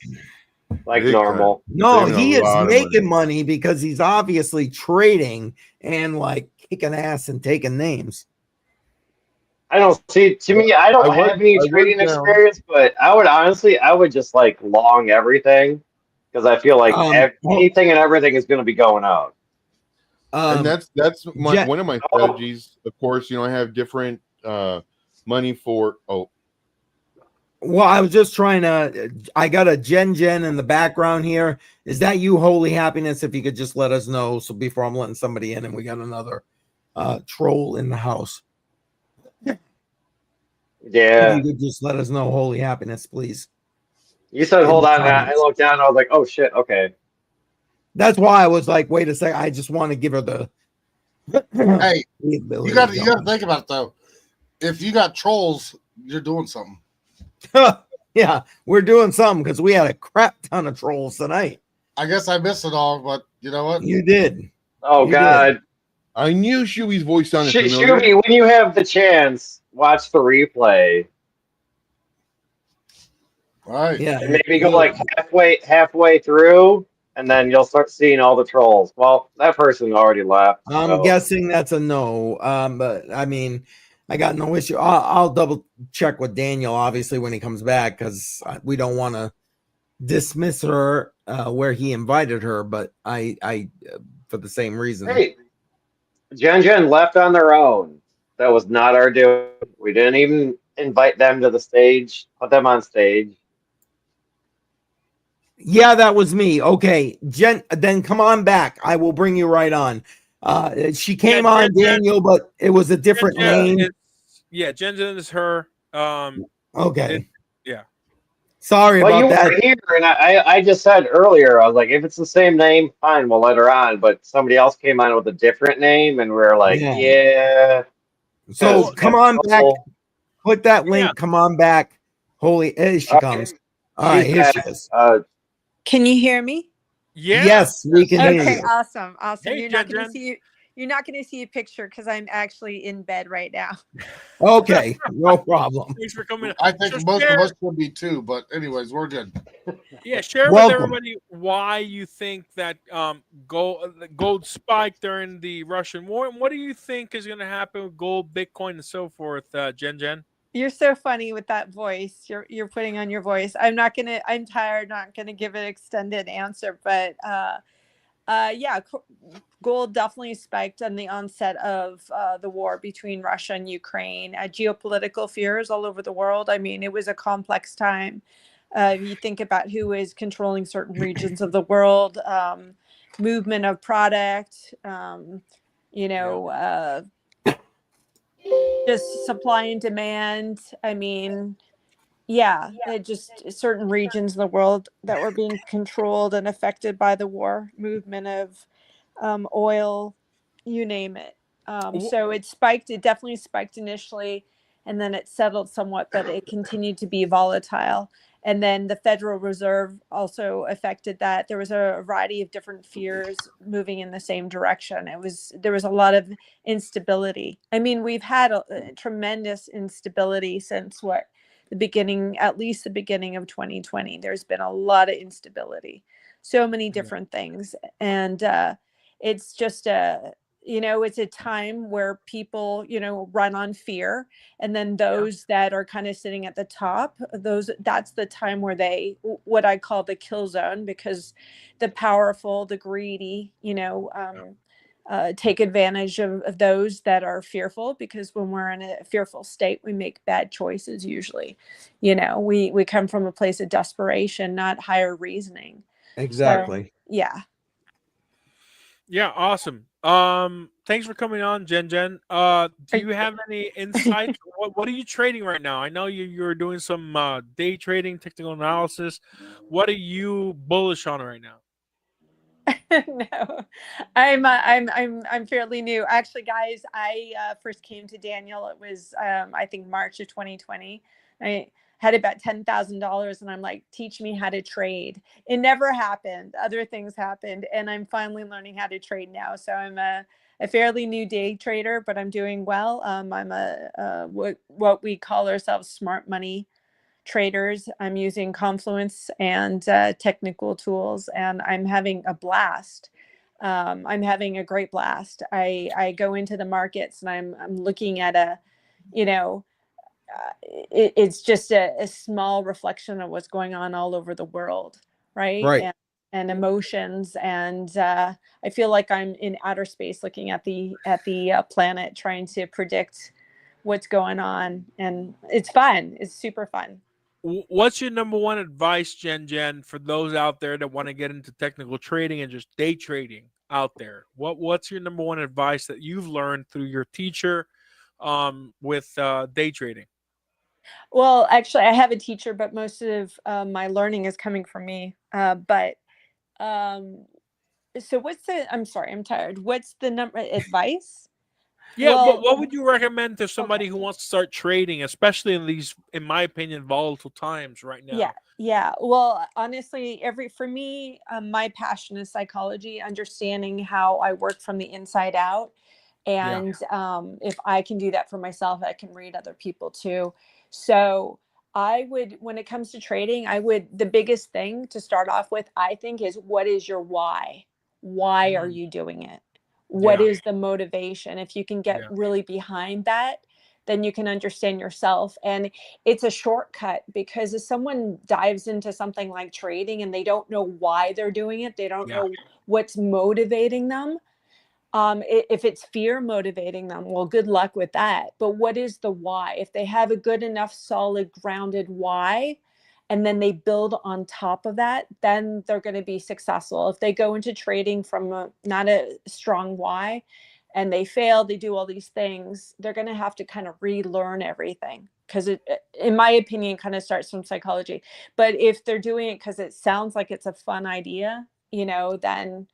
Like Big normal. No, Saving a he is lot of making money because he's obviously trading and like kicking ass and taking names. I don't see. To me, I don't I work- have any I work trading down. experience, but I would just like long everything because I feel like anything and everything is going to be going up. And that's one of my Oh. strategies. Of course, I have different money for. Oh, Well, I was just trying to. I got a Jen in the background here. Is that you, Holy Happiness? If you could just let us know. So before I'm letting somebody in, and we got another troll in the house. Yeah. If you could just let us know, Holy Happiness, please. You said In hold the on. And I comments. looked down. And I was like, oh shit. Okay. That's why I was like, wait a second. I just want to give her the. Hey, the you got to think about it though. If you got trolls, you're doing something. Yeah, we're doing something because we had a crap ton of trolls tonight. I guess I missed it all, but you know what? You did. Oh You God. did. I knew Shuey's voice sounded familiar. Shooby, when you have the chance, watch the replay. All right. Yeah. And maybe go like halfway through, and then you'll start seeing all the trolls. Well, that person already left. I'm so. guessing that's a no. But I mean, I got no issue. I'll double check with Daniel, obviously, when he comes back, because we don't want to dismiss her where he invited her. But I for the same reason. Hey, Jen left on their own. That was not our doing. We didn't even invite them to the stage, put them on stage. Yeah, that was me. Okay, Jen, then come on back. I will bring you right on. She came on, Daniel, but it was a different name. Jen is her. Okay. Yeah. Sorry Well, you about that. were here, and I just said earlier, I was like, if it's the same name, fine, we'll let her on. But somebody else came on with a different name, and we are like, yeah. So come on back. Put that link. Yeah. Come on back. Holy, here she comes. All right, here she is. Can you hear me? Yeah. Yes, we can hear Okay, you. awesome. Hey, You're not going Jen. to see you're not going to see a picture because I'm actually in bed right now. Okay, no problem. Thanks for coming. I think most of us would be too, but anyways, we're good. Yeah, share with everybody why you think that gold spiked during the Russian war, and what do you think is going to happen with gold, Bitcoin, and so forth, Jen? You're so funny with that voice. You're putting on your voice. I'm tired, not gonna give an extended answer, but yeah, gold definitely spiked on the onset of the war between Russia and Ukraine. Geopolitical fears all over the world. I mean, it was a complex time. You think about who is controlling certain regions of the world, movement of product, just supply and demand. I mean, yeah, just certain regions in the world that were being controlled and affected by the war, movement of oil, you name it. So it spiked. It definitely spiked initially, and then it settled somewhat, but it continued to be volatile. And then the Federal Reserve also affected that. There was a variety of different fears moving in the same direction. There was a lot of instability. I mean, we've had a tremendous instability since at least the beginning of 2020. There's been a lot of instability, so many different things, and it's just it's a time where people run on fear, and then those that are kind of sitting at the top, that's the time where what I call the kill zone, because the powerful, the greedy, take advantage of those that are fearful, because when we're in a fearful state, we make bad choices usually. We come from a place of desperation, not higher reasoning. Exactly. So, yeah. Yeah, awesome. Thanks for coming on, Jen. Do you have any insights? What are you trading right now? I know you're doing some day trading, technical analysis. What are you bullish on right now? No, I'm fairly new. Actually, guys, I first came to Daniel. It was I think March of 2020. I had about $10,000, and I'm like, teach me how to trade. It never happened. Other things happened, and I'm finally learning how to trade now. So I'm a fairly new day trader, but I'm doing well. I'm a what we call ourselves smart money traders. I'm using Confluence and technical tools, and I'm having a blast. I'm having a great blast. I go into the markets, and I'm looking at it's just a small reflection of what's going on all over the world, right? Right. And emotions, and I feel like I'm in outer space, looking at the planet, trying to predict what's going on, and it's fun. It's super fun. What's your number one advice, Jen, for those out there that want to get into technical trading and just day trading out there? What's your number one advice that you've learned through your teacher with day trading? Well, actually, I have a teacher, but most of my learning is coming from me. So I'm sorry, I'm tired. What's the number advice? Yeah, Well, what would you recommend to somebody okay. who wants to start trading, especially in these, in my opinion, volatile times right now? Yeah. Well, honestly, for me, my passion is psychology, understanding how I work from the inside out. Yeah. And if I can do that for myself, I can read other people too. So when it comes to trading, the biggest thing to start off with, I think, is, what is your why? Why are you doing it? What Yeah. is the motivation? If you can get Yeah. really behind that, then you can understand yourself. And it's a shortcut, because if someone dives into something like trading and they don't know why they're doing it, they don't Yeah. know what's motivating them. If it's fear motivating them, well, good luck with that. But what is the why? If they have a good enough, solid, grounded why, and then they build on top of that, then they're going to be successful. If they go into trading from not a strong why, and they fail, they do all these things, they're going to have to kind of relearn everything, because it, in my opinion, kind of starts from psychology. But if they're doing it because it sounds like it's a fun idea, then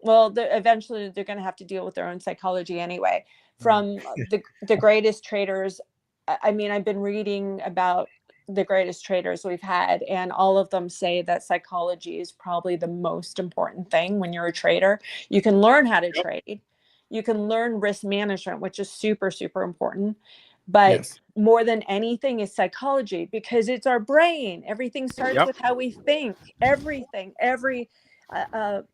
well, eventually they're going to have to deal with their own psychology anyway. From the greatest traders, I mean, I've been reading about the greatest traders we've had, and all of them say that psychology is probably the most important thing when you're a trader. You can learn how to trade. You can learn risk management, which is super, super important. But Yes. more than anything is psychology, because it's our brain. Everything starts with how we think. Everything,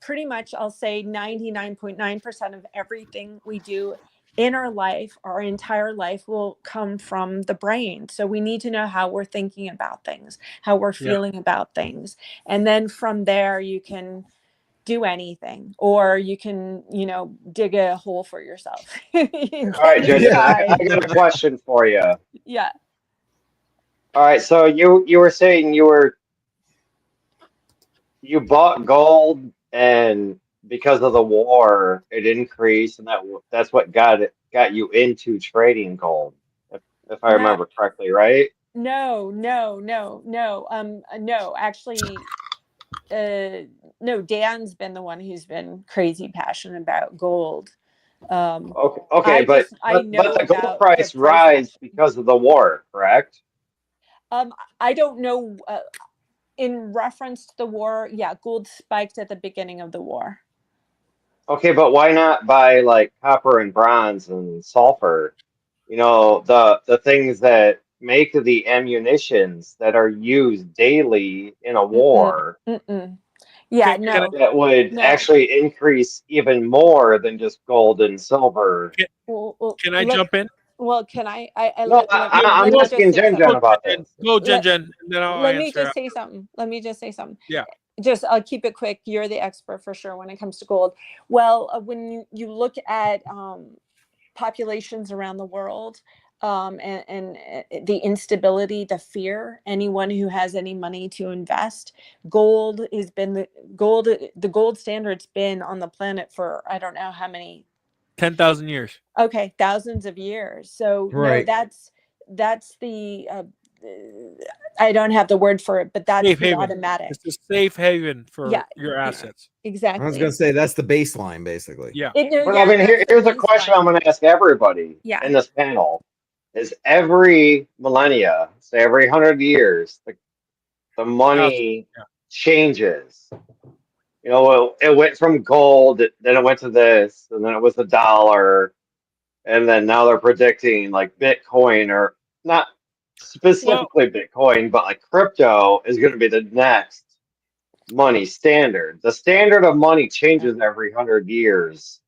pretty much, I'll say 99.9% of everything we do in our life, our entire life, will come from the brain. So we need to know how we're thinking about things, how we're feeling about things. And then from there, you can do anything, or you can, dig a hole for yourself. All right, Jen, I Decide. got a question for you. Yeah. All right, so you were saying you bought gold, and because of the war, it increased, and that's what got you into trading gold, if I No, remember correctly, right? no. No, actually, no, Dan's been the one who's been crazy passionate about gold. Okay, I know but the gold about the price price rise action. because of the war, correct? I don't know. In reference to the war, yeah, gold spiked at the beginning of the war. Okay, but why not buy like copper and bronze and sulfur? The things that make the ammunitions that are used daily in a Mm-mm, war mm-mm. Yeah, Can that would no. actually increase even more than just gold and silver. can I jump in? Well, can I No, I'm let me just asking say Jen something. about this. Go, Let, Jen, and then I'll let me answer. just say something. Yeah. I'll keep it quick. You're the expert for sure when it comes to gold. Well, when you look at populations around the world, and the instability, the fear, anyone who has any money to invest, gold has been the gold standard's been on the planet for I don't know how many 10,000 years. Okay, thousands of years. So Right. no, that's the I don't have the word for it, but that's Safe the haven. automatic. It's a safe haven for Yeah, your yeah, assets. exactly. I was gonna say that's the baseline, basically. Yeah. But I mean, here's a question I'm going to ask everybody in this panel: is every millennia, say every 100 years, the money changes? You know, it went from gold, then it went to this, and then it was the dollar, and then now they're predicting like Bitcoin, or not specifically Bitcoin, but like crypto is going to be the next money standard. The standard of money changes every 100 years,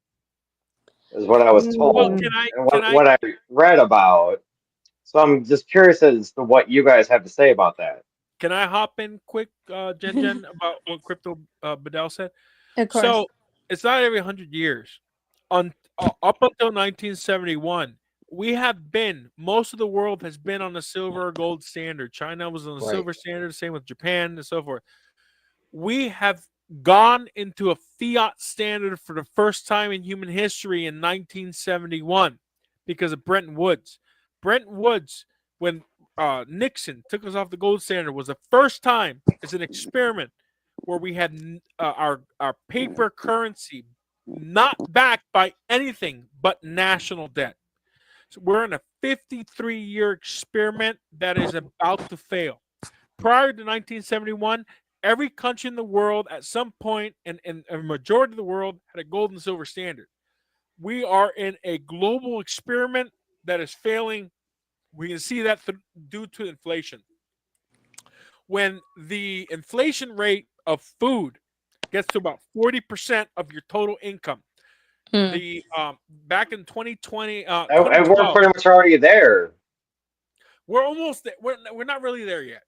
is what I was told, Well, and what I read about. So I'm just curious as to what you guys have to say about that. Can I hop in quick, Jen, about what Crypto Bedell said? Of course. So it's not every 100 years. Up until 1971, most of the world has been on the silver or gold standard. China was on the silver standard, same with Japan and so forth. We have gone into a fiat standard for the first time in human history in 1971 because of Bretton Woods. Bretton Woods, when Nixon took us off the gold standard, was the first time as an experiment where we had our paper currency not backed by anything but national debt. So we're in a 53-year experiment that is about to fail. Prior to 1971, every country in the world at some point, and a majority of the world, had a gold and silver standard. We are in a global experiment that is failing. We can see that due to inflation. When the inflation rate of food gets to about 40% of your total income, the back in 2020, And we're pretty much already there. We're almost there. We're not really there yet.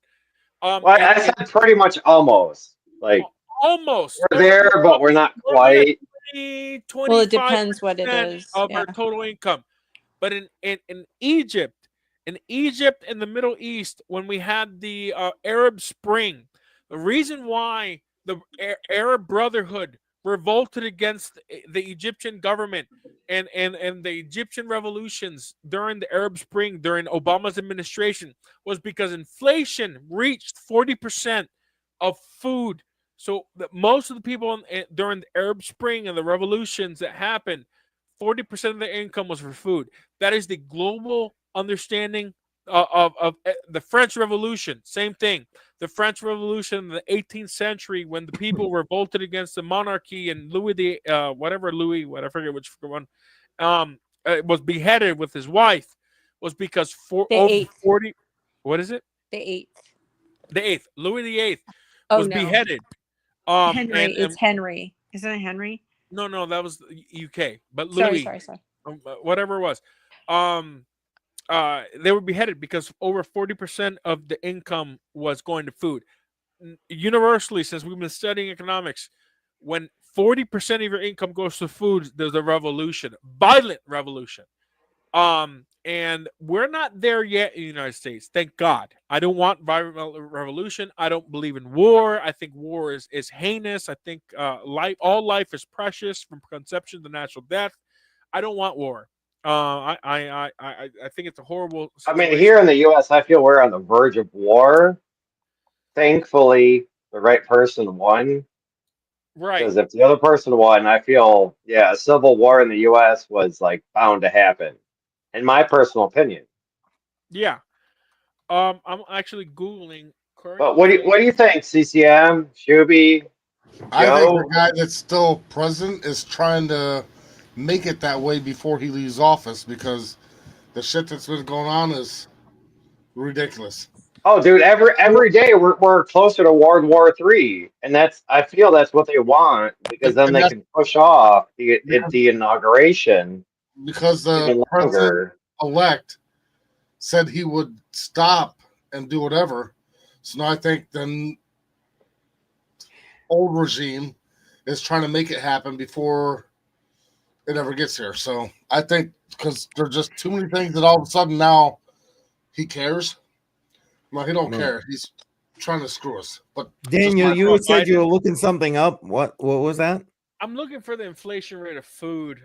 Well, I said pretty much almost. Like almost. We're there, but we're not quite. 25% Well, it depends what it is. of our total income. But in Egypt, in the Middle East, when we had the Arab Spring, the reason why the Arab Brotherhood revolted against the Egyptian government and the Egyptian revolutions during the Arab Spring, during Obama's administration, was because inflation reached 40% of food. So most of the people during the Arab Spring and the revolutions that happened, 40% of their income was for food. That is the global understanding of the French Revolution. Same thing. The French Revolution in the 18th century, when the people revolted against the monarchy, and Louis, I forget which one, was beheaded with his wife, was because over 40. What is it? The 8th. Louis VIII was no. beheaded. Henry, it's Henry. Isn't it Henry? No, that was UK. But Louis, sorry. Whatever it was, they were beheaded because over 40% of the income was going to food. Universally, since we've been studying economics, when 40% of your income goes to food, there's a revolution, violent revolution. And we're not there yet in the United States. Thank God. I don't want violent revolution. I don't believe in war. I think war is heinous. I think all life is precious, from conception to natural death. I don't want war. I think it's a horrible situation. I mean, here in the U.S., I feel we're on the verge of war. Thankfully, the right person won. Right. Because if the other person won, I feel, a civil war in the U.S. was like bound to happen, in my personal opinion. Yeah. I'm actually Googling. But what do you think, CCM, Shuby, Joe? I think the guy that's still president is trying to make it that way before he leaves office, because the shit that's been going on is ridiculous. Oh, dude! Every day we're closer to World War III, and I feel that's what they want, because then they can push off the inauguration. Because the president-elect said he would stop and do whatever, so now I think then old regime is trying to make it happen before it ever gets here. So I think because there's just too many things that all of a sudden now he cares. Well, he don't care. He's trying to screw us. But Daniel, you said you were looking something up. What was that? I'm looking for the inflation rate of food.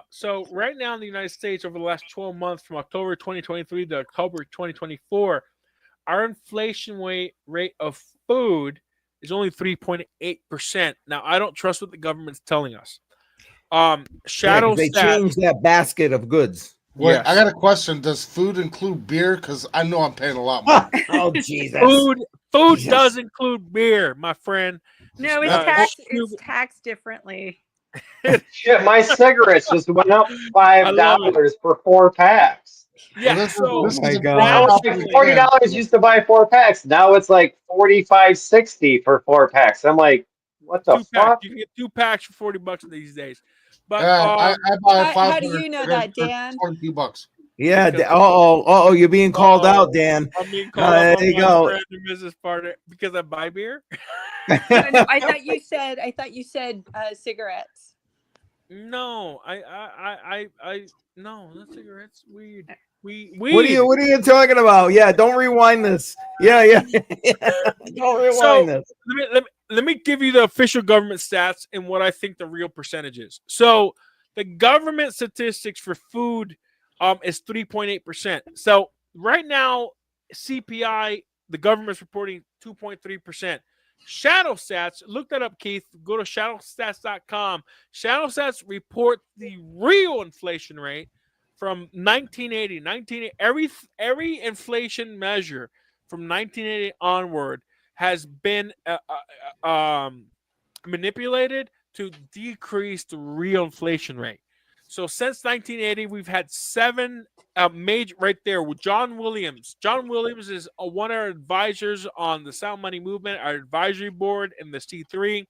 So right now in the United States, over the last 12 months, from October 2023 to October 2024, our inflation rate of food is only 3.8%. Now, I don't trust what the government's telling us. Shadow they stats, changed that basket of goods. Wait, yes. I got a question. Does food include beer? Because I know I'm paying a lot more. Oh, Jesus. Food does include beer, my friend. No, it's taxed differently. Shit, my cigarettes just went up $5 for 4 packs. Yeah, this my is God. $40 used to buy 4 packs. Now it's like $45.60 for 4 packs. I'm like, what the fuck? You can get 2 packs for $40 these days. But I buy how do you know that, Dan? $22. Yeah. You're being called out, Dan. I'm being called out by there you my go. friend and business partner because I buy beer. No, I thought you said cigarettes. No, I no, not cigarettes. Weed. What are you talking about? Yeah, don't rewind this. Yeah. Don't rewind this. Let me give you the official government stats and what I think the real percentage is. So the government statistics for food is 3.8%. So right now, CPI, the government's reporting 2.3%. Shadow Stats, look that up, Keith. Go to shadowstats.com. Shadow Stats report the real inflation rate from 1980. Every inflation measure from 1980 onward has been manipulated to decrease the real inflation rate. So since 1980, we've had 7 major right there with John Williams. John Williams is one of our advisors on the Sound Money Movement, our advisory board in the C3.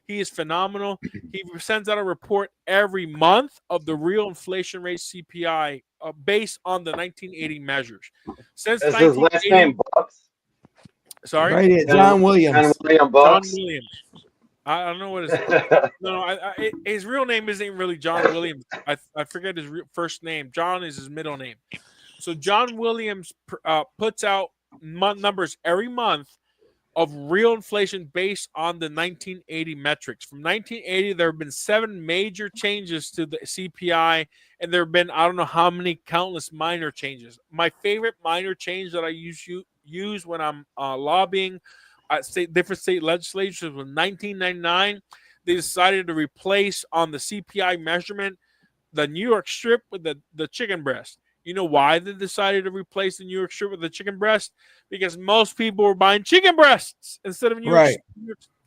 He is phenomenal. He sends out a report every month of the real inflation rate CPI based on the 1980 measures. Since Is his last name Bucks? Sorry? Right here, John Williams. John William Bucks? John Williams. I don't know what his his real name isn't really John Williams. I forget his first name. John is his middle name. So John Williams puts out numbers every month of real inflation based on the 1980 metrics. From 1980, there have been 7 major changes to the CPI, and there have been I don't know how many countless minor changes. My favorite minor change that I use when I'm lobbying different state legislatures was 1999. They decided to replace on the CPI measurement the New York strip with the chicken breast. You know why they decided to replace the New York strip with the chicken breast? Because most people were buying chicken breasts instead of New York.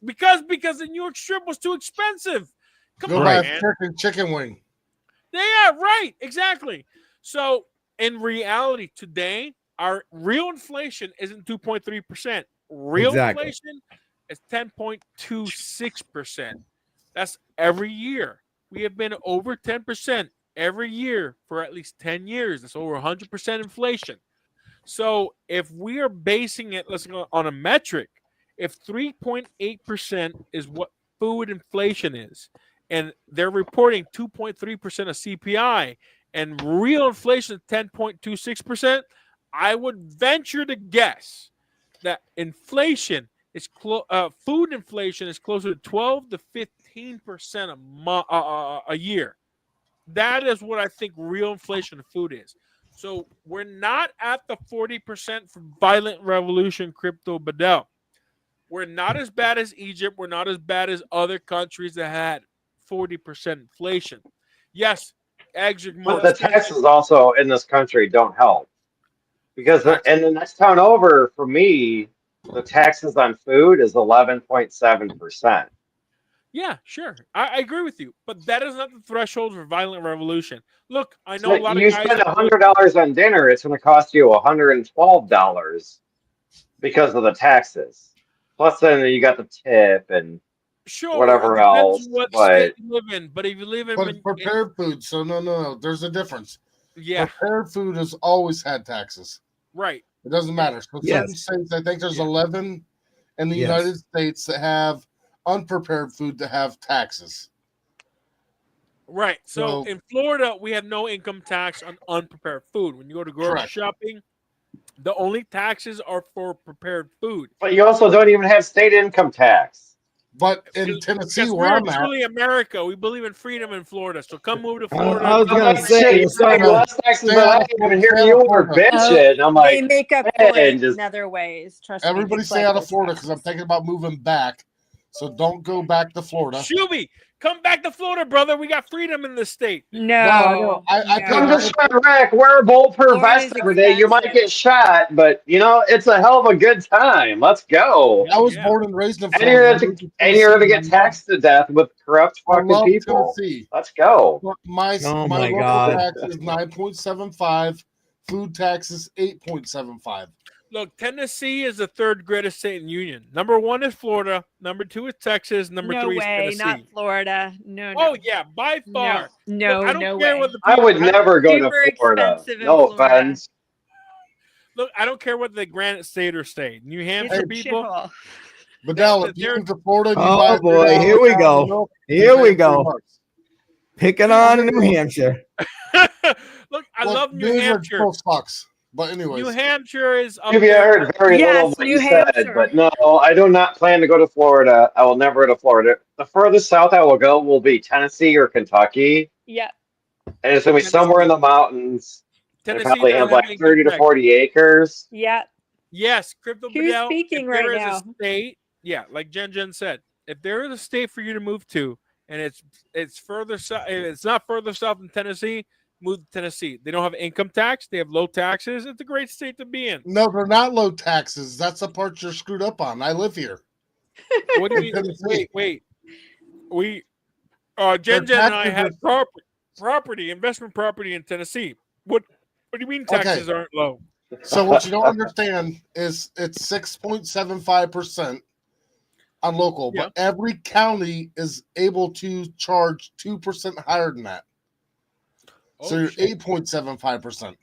Because the New York strip was too expensive. Come on, man. Chicken wing. Yeah, right. Exactly. So in reality, today, our real inflation isn't 2.3%. Real inflation is 10.26%. That's every year. We have been over 10% every year for at least 10 years. That's over 100% inflation. So if we are basing it, let's go on a metric, if 3.8% is what food inflation is, and they're reporting 2.3% of CPI, and real inflation is 10.26%, I would venture to guess that inflation is food inflation is closer to 12 to 15% a year. That is what I think real inflation of food is. So we're not at the 40% for violent revolution, Crypto Bedell. We're not as bad as Egypt. We're not as bad as other countries that had 40% inflation. Yes, eggs are more expensive. But the taxes also in this country don't help. Because in the next town over, for me, the taxes on food is 11.7%. Yeah, sure. I agree with you. But that is not the threshold for violent revolution. Look, I know a lot of guys... You spend $100 on dinner, it's going to cost you $112 because of the taxes. Plus then you got the tip and whatever else. What state you live in. But if you live in... But prepared food, so no. There's a difference. Yeah. Prepared food has always had taxes. Right. It doesn't matter. So certain states, I think there's 11 in the United States that have unprepared food to have taxes. Right. So So- in Florida, we have no income tax on unprepared food. When you go to grocery Correct. shopping, the only taxes are for prepared food. But you also don't even have state income tax. But in Tennessee, Because where we're I'm at, truly America. We believe in freedom in Florida. So come move to I Florida. was gonna But say, shit, you're you're paying starting to- less taxes Stay than out I of am, Florida. and here Stay you out of are Florida. bitching. I'm They like, make up for man, it just- in other ways. Trust me. everybody just stay like out of the Florida because I'm taxes. thinking about moving back. So don't go back to Florida. Shuby, come back to Florida, brother. We got freedom in this state. No, I know. I come no. to Chirac, wear a bulletproof Florida's vest every day. You might expensive. get shot, but you know it's a hell of a good time. Let's go. I was Yeah. born and raised in And Florida. you're I gonna, moved to and you're gonna Tennessee. get taxed to death with corrupt I fucking love people. Tennessee. Let's go. But my Oh my my local God. tax is 9.75. Food tax is 8.75. Look, Tennessee is the third greatest state in the union. Number 1 is Florida. Number 2 is Texas. Number No 3 is way, Tennessee. not Florida. No, Oh no. yeah, by far. No, Look, I don't no care way. what the I people. would never go to Super Florida. expensive in No Florida. offense. Look, I don't care what the Granite State or state. New Hampshire It's a people. shithole. But now, if they're- you move to Florida and you Oh, buy a boy, $3 here we gallon go. of milk, Here you're we paying go. $3. Picking on New Hampshire. Look, I Look, love New New England Hampshire. still sucks. But anyways, New Hampshire is up Maybe I there. heard very little Yes, of what New you said, Hampshire. but no, I do not plan to go to Florida. I will never go to Florida. The furthest south I will go will be Tennessee or Kentucky, Yeah. and it's gonna be somewhere in the mountains. And Tennessee probably doesn't have have like income 30 to tax. 40 acres. Yeah. Yes, Crypto Who's Bedell, speaking if there right is now? a state, yeah, like Jen said, if there is a state for you to move to, and it's further south, it's not further south than Tennessee, move to Tennessee. They don't have income tax. They have low taxes. It's a great state to be in. no, they're not low taxes. That's the part you're screwed up on. I live here. What do you mean? Wait. We, Jen Their and I taxes had property, investment property in Tennessee. What do you mean taxes aren't low? So what you don't understand is it's 6.75% on local, Yeah. but every county is able to charge 2% higher than that. So you're 8.75%.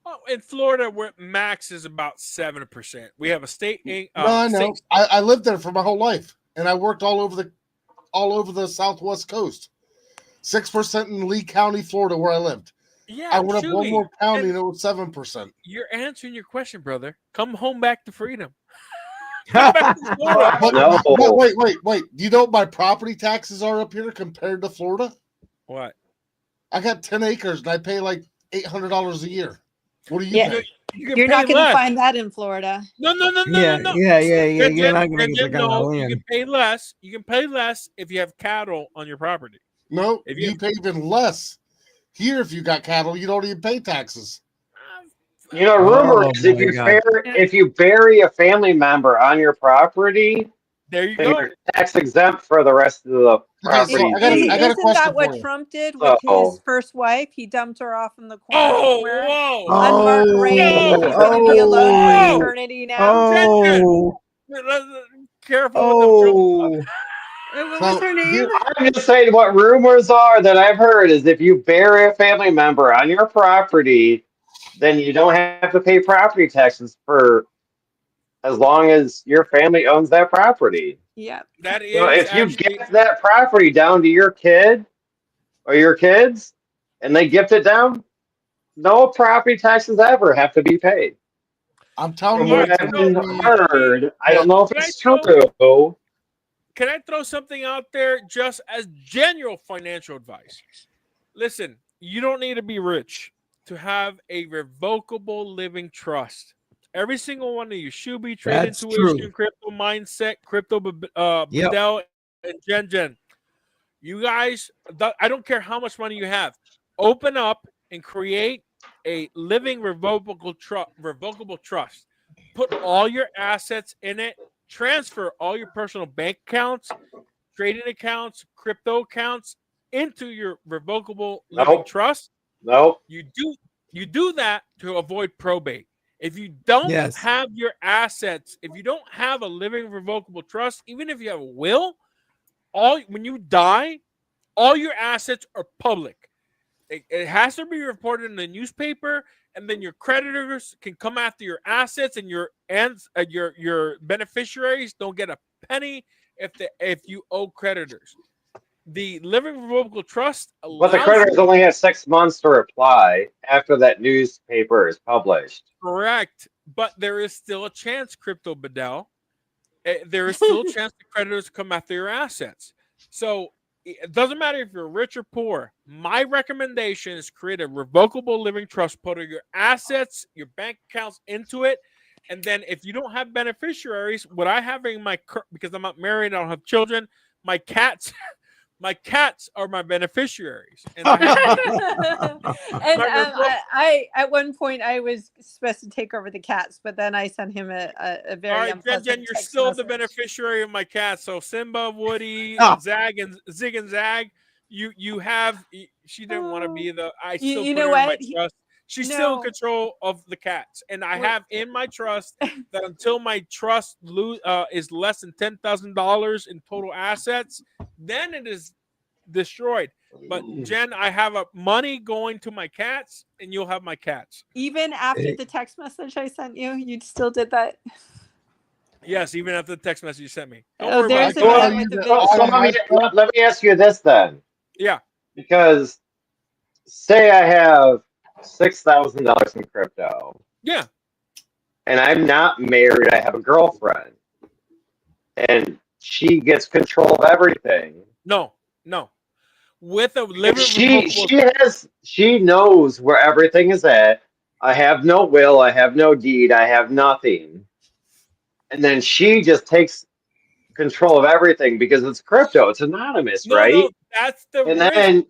Oh, in Florida, where max is about 7%. We have a state. No, I know. state- I lived there for my whole life, and I worked all over the Southwest coast. 6% in Lee County, Florida, where I lived. Yeah, I went up one Shuby, more county, and and it was 7%. you're answering your question, brother. Come home back to freedom. Come back to Florida. But No. wait. Do you know what my property taxes are up here compared to Florida? What? I got 10 acres, and I pay like $800 a year. What do you Yeah. think? You can You're pay not going to less. find that in Florida. No. Yeah. You're Jen, not going to get that kind of no, you land. can pay less. You can pay less if you have cattle on your property. No, If you you- pay even less. Here, if you got cattle, you don't even pay taxes. You know, rumor Oh, is if my you God. if you bury a family member on your property, There you then go. you're tax exempt for the rest of the Okay, property. so I got a Isn't question that what for you. Trump did with So- his first wife? He dumped her off in the corner Oh, somewhere. whoa. Unmarked grave. She's going to be alone Oh. for eternity now. Oh. Careful with the Trump. Oh. What was her name? I'm just saying what rumors are that I've heard is if you bury a family member on your property, then you don't have to pay property taxes for as long as your family owns that property. Yeah. That is So if you actually gift that property down to your kid or your kids and they gift it down, no property taxes ever have to be paid. I'm telling From you, what it's I've gonna be- heard, I don't know if Can I it's throw- true. Can I throw something out there just as general financial advice? Listen, you don't need to be rich to have a revocable living trust. Every single one of you, Shuby, Trade That's Intuition, true. Crypto Mindset, Crypto Yep. Bedell, and Jen. You guys, I don't care how much money you have. Open up and create a living revocable trust. Put all your assets in it. Transfer all your personal bank accounts, trading accounts, crypto accounts into your revocable living Nope. trust. Nope. You do that to avoid probate. If you don't Yes. have your assets, if you don't have a living revocable trust, even if you have a will, when you die, all your assets are public. It has to be reported in the newspaper, and then your creditors can come after your assets, and your beneficiaries don't get a penny if you owe creditors. The living revocable trust But the allows creditors you, only have 6 months to reply after that newspaper is published. correct, but there is still a chance, Crypto Bedell. There is still a chance the creditors come after your assets. So it doesn't matter if you're rich or poor. My recommendation is create a revocable living trust, put your assets, your bank accounts into it. And then if you don't have beneficiaries, what I have in my, because I'm not married, I don't have children, my cats, my cats are my beneficiaries. And I have and I at one point I was supposed to take over the cats, but then I sent him a very all right, unpleasant Jen, you're text still message. the beneficiary of my cats. So Simba, Woody, Zag, and Zig and Zag, you have. She didn't want to be the. I still you put know her in what? my trust. She's still in control of the cats, and I have in my trust that until my trust is less than $10,000 in total assets, then it is destroyed. But Jen, I have money going to my cats, and you'll have my cats. Even after the text message I sent you, you still did that. Yes, even after the text message you sent me. Don't Oh, worry there's about a it. with the So let me ask you this then. Yeah. Because say I have $6,000 in crypto. Yeah. And I'm not married. I have a girlfriend, and she gets control of everything. No. With a living she knows where everything is at. I have no will. I have no deed. I have nothing. And then she just takes control of everything because it's crypto. It's anonymous, right? No, that's the and risk. Then,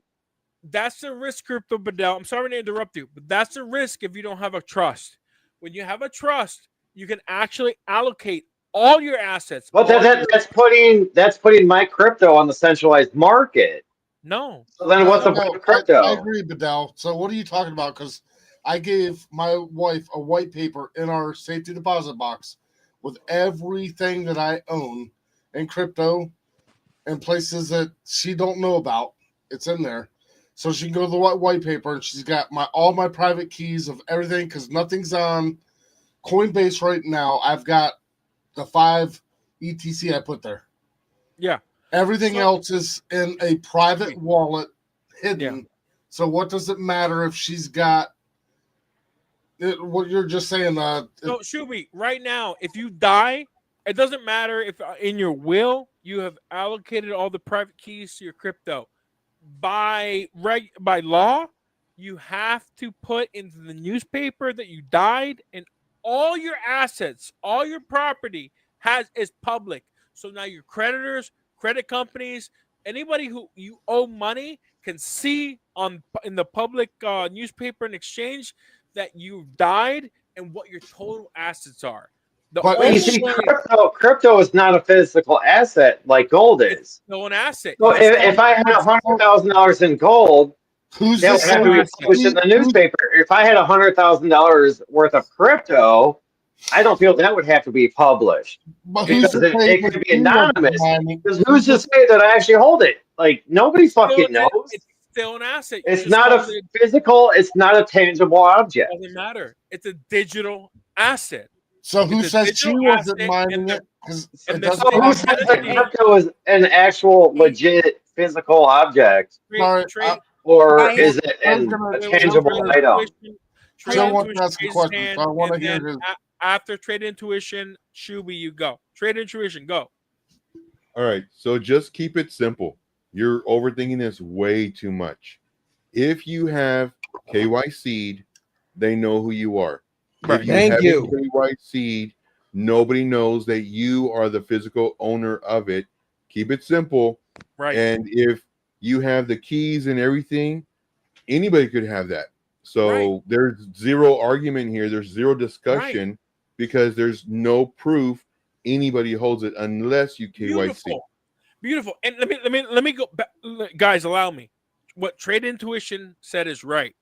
that's the risk, Crypto Bedell. I'm sorry to interrupt you, but that's the risk if you don't have a trust. When you have a trust, you can actually allocate all your assets. But that's putting my crypto on the centralized market. No. So then what's the point of crypto? I agree, Bedell. So what are you talking about? Because I gave my wife a white paper in our safety deposit box with everything that I own in crypto and places that she don't know about. It's in there. So she can go to the white paper and she's got all my private keys of everything because nothing's on Coinbase right now. I've got the 5 ETC I put there. Yeah. Everything else is in a private wallet hidden. Yeah. So what does it matter if she's got what you're just saying? So Shuby, right now, if you die, it doesn't matter if in your will you have allocated all the private keys to your crypto. By law, you have to put into the newspaper that you died, and all your assets, all your property is public. So now your creditors, credit companies, anybody who you owe money can see in the public newspaper and exchange that you died and what your total assets are. But you see, crypto is not a physical asset like gold is. It's still an asset. So if I had $100,000 in gold, that would have to be published in the newspaper. If I had $100,000 worth of crypto, I don't feel that would have to be published. But because it could be anonymous. Because who's to say that I actually hold it? Like, nobody fucking knows. It's still an asset. It's not a physical, it's not a tangible object. It doesn't matter. It's a digital asset. So who says she wasn't mining it? Who says that crypto is an actual legit physical object? Or is it a tangible item? Joe wants to ask a question, so I want to hear his. After Trade Intuition, Shuby, you go. Trade Intuition, go. All right. So just keep it simple. You're overthinking this way too much. If you have KYC, they know who you are. Right. If you Thank you. KYC, nobody knows that you are the physical owner of it. Keep it simple. Right. And if you have the keys and everything, anybody could have that. So there's zero argument here. There's zero discussion because there's no proof anybody holds it unless you KYC. Beautiful. And let me go back. Guys, allow me. What Trade Intuition said is right.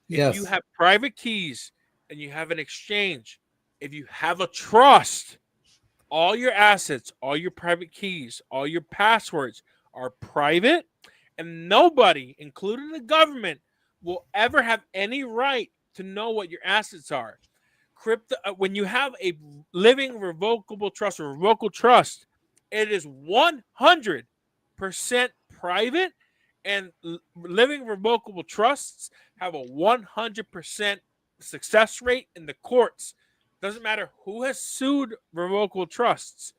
If you have private keys and you have an exchange, if you have a trust, all your assets, all your private keys, all your passwords are private, and nobody, including the government, will ever have any right to know what your assets are. When you have a living revocable trust or revocable trust, It is 100% private, and living revocable trusts have a 100% success rate in the courts. Doesn't matter who has sued revocable trusts,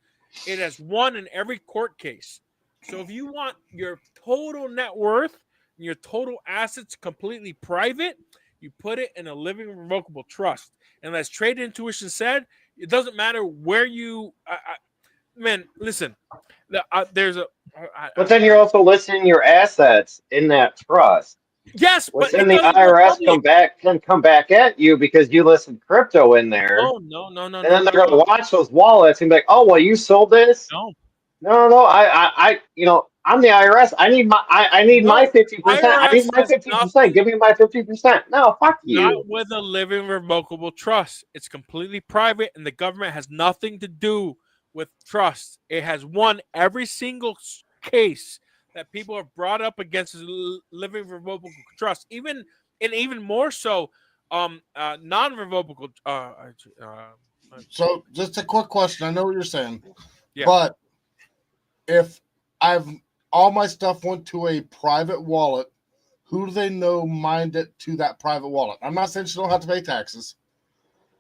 it has won in every court case. So if you want your total net worth and your total assets completely private, you put it in a living revocable trust. And as Trade Intuition said, it doesn't matter where you man, listen, there's a But then you're also listing your assets in that trust. yes, Which but then it the doesn't go IRS public. can come back at you because you listed crypto in there. No. And then they're gonna watch those wallets and be like, "Oh, well, you sold this? No. No. I'm the IRS. I need my No. 50%. I need IRS my has 50%. Give me my 50%. No, fuck not you. with a living revocable trust. It's completely private, and the government has nothing to do with trust. It has won every single case that people have brought up against living revocable trust, even more so, non-revocable. So, just a quick question. I know what you're saying, Yeah. but if all my stuff went to a private wallet, who do they know mined it to that private wallet? I'm not saying she don't have to pay taxes,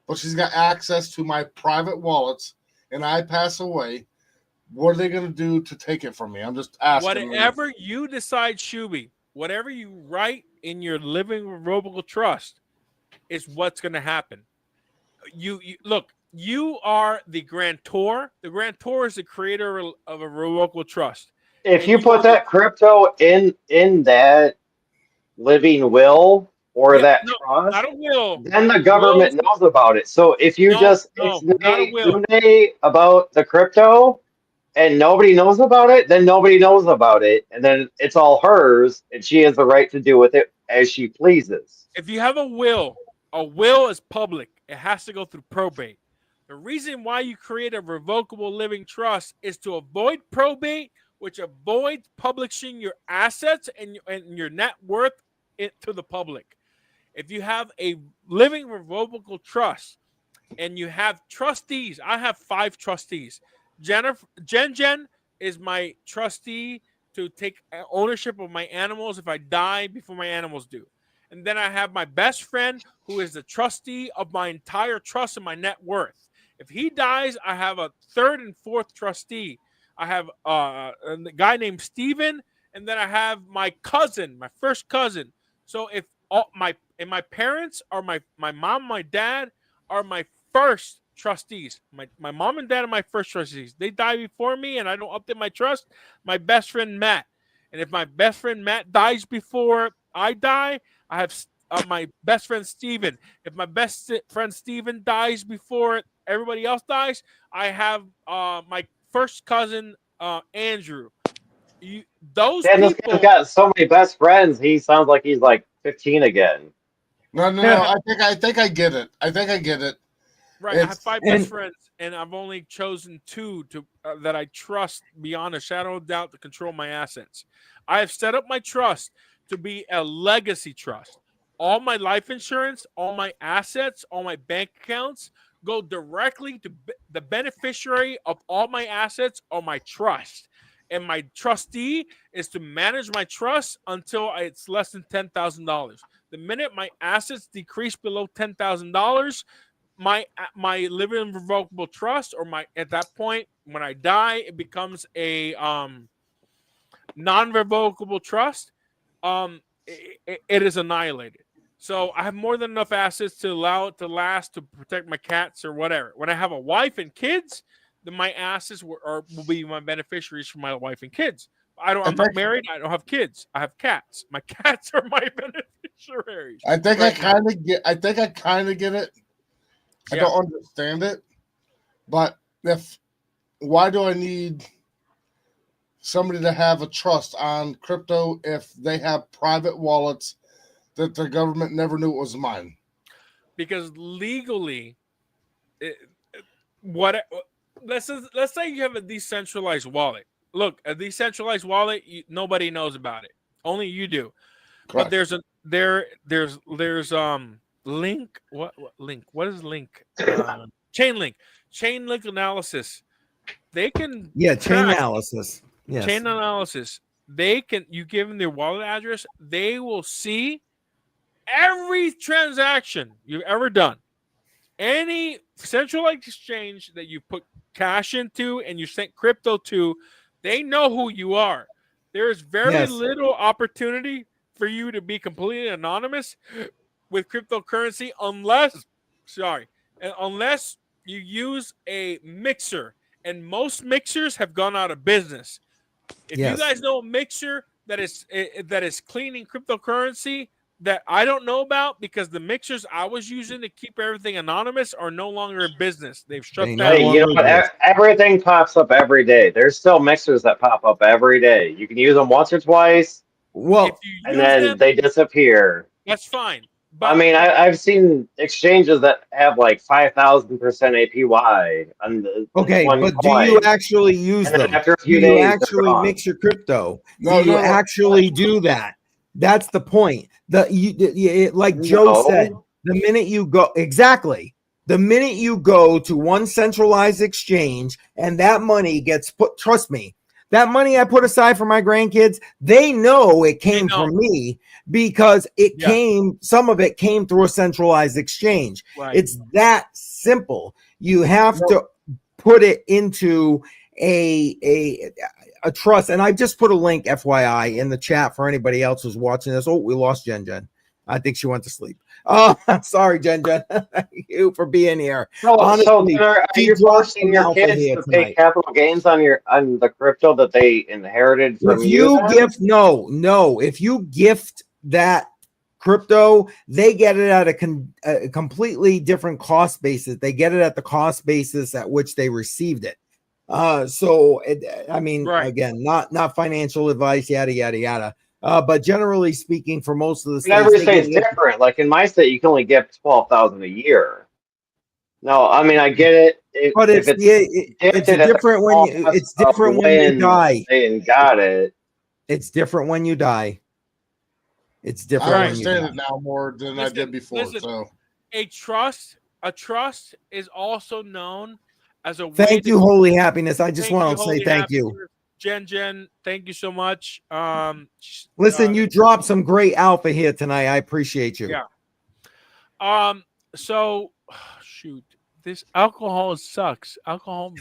but she's got access to my private wallets, and I pass away. What are they going to do to take it from me? I'm just asking. Whatever you decide, Shuby, whatever you write in your living revocable trust is what's going to happen. You look. You are the grantor. The grantor is the creator of a revocable trust. If And you put that crypto in that living will or that not trust, a will. then the government knows about it. So if you it's not a will. about the crypto and nobody knows about it, then nobody knows about it. And then it's all hers and she has the right to do with it as she pleases. If you have a will is public. It has to go through probate. The reason why you create a revocable living trust is to avoid probate, which avoids publishing your assets and your net worth to the public. If you have a living revocable trust and you have trustees, I have 5 trustees. Jen is my trustee to take ownership of my animals if I die before my animals do. And then I have my best friend who is the trustee of my entire trust and my net worth. If he dies, I have a 3rd and 4th trustee. I have a guy named Steven, and then I have my cousin, my first cousin. So if my parents are my mom, my dad are my first trustees. My mom and dad are my first trustees. They die before me and I don't update my trust. My best friend Matt. And if my best friend Matt dies before I die, I have my best friend Steven. If my best friend Steven dies before everybody else dies, I have my first cousin Andrew. Those And this people guy's got so many best friends, he sounds like he's like 15 again. No. I think I get it. Right, I have 5 best friends, and I've only chosen 2 to that I trust beyond a shadow of doubt to control my assets. I have set up my trust to be a legacy trust. All my life insurance, all my assets, all my bank accounts go directly to the beneficiary of all my assets or my trust. And my trustee is to manage my trust until it's less than $10,000. The minute my assets decrease below $10,000, my living revocable trust, or at that point when I die, it becomes a non-revocable trust. It is annihilated. So I have more than enough assets to allow it to last to protect my cats or whatever. When I have a wife and kids, then my assets will be my beneficiaries for my wife and kids. I'm not married. I don't have kids. I have cats. My cats are my beneficiaries. I think I kind of get it. I don't understand it, but why do I need somebody to have a trust on crypto if they have private wallets that the government never knew it was mine? Because legally, let's say you have a decentralized wallet. Look, a decentralized wallet, nobody knows about it. Only you do. Correct. But there's link. What link? What is link? Chain link analysis. They can chain track analysis. Yes. chain analysis. You give them their wallet address, they will see every transaction you've ever done. Any centralized exchange that you put cash into and you sent crypto to, they know who you are. There is very little opportunity for you to be completely anonymous with cryptocurrency unless you use a mixer. And most mixers have gone out of business. If you guys know a mixer that is cleaning cryptocurrency that I don't know about, because the mixers I was using to keep everything anonymous are no longer in business. They've shut down. Hey, you know what? Everything pops up every day. There's still mixers that pop up every day. You can use them once or twice, Well, and then they disappear. That's fine. But, I mean, I've seen exchanges that have like 5,000% APY on the one but coin. do you actually use And then them? after a few do you days, they're actually gone. mix your crypto? No, do you no. actually do that? That's the point. Like Joe said, the minute you go the minute you go to one centralized exchange and that money gets put, trust me, that money I put aside for my grandkids, they know it came from me because some of it came through a centralized exchange. Right. It's that simple. You have to put it into a trust. And I just put a link, FYI, in the chat for anybody else who's watching this. Oh, we lost Jen. I think she went to sleep. Oh, sorry, Jen. Thank you for being here. Honestly, are you forcing your kids to pay capital gains on the crypto that they inherited from you? If you gift that crypto, they get it at a completely different cost basis. They get it at the cost basis at which they received it. Again, not financial advice, yada yada yada. But generally speaking, for most of the states, every state's different. Like in my state, you can only get 12,000 a year. No, I mean I get it. It's different when you die. And got it. It's different when you die. It's different. I understand it now more than I did before. So a trust is also known as a way. Thank you, Holy Happiness. I just want to say thank you. Jen, thank you so much. Listen, you dropped some great alpha here tonight. I appreciate you. Yeah. So shoot, this alcohol sucks. Alcohol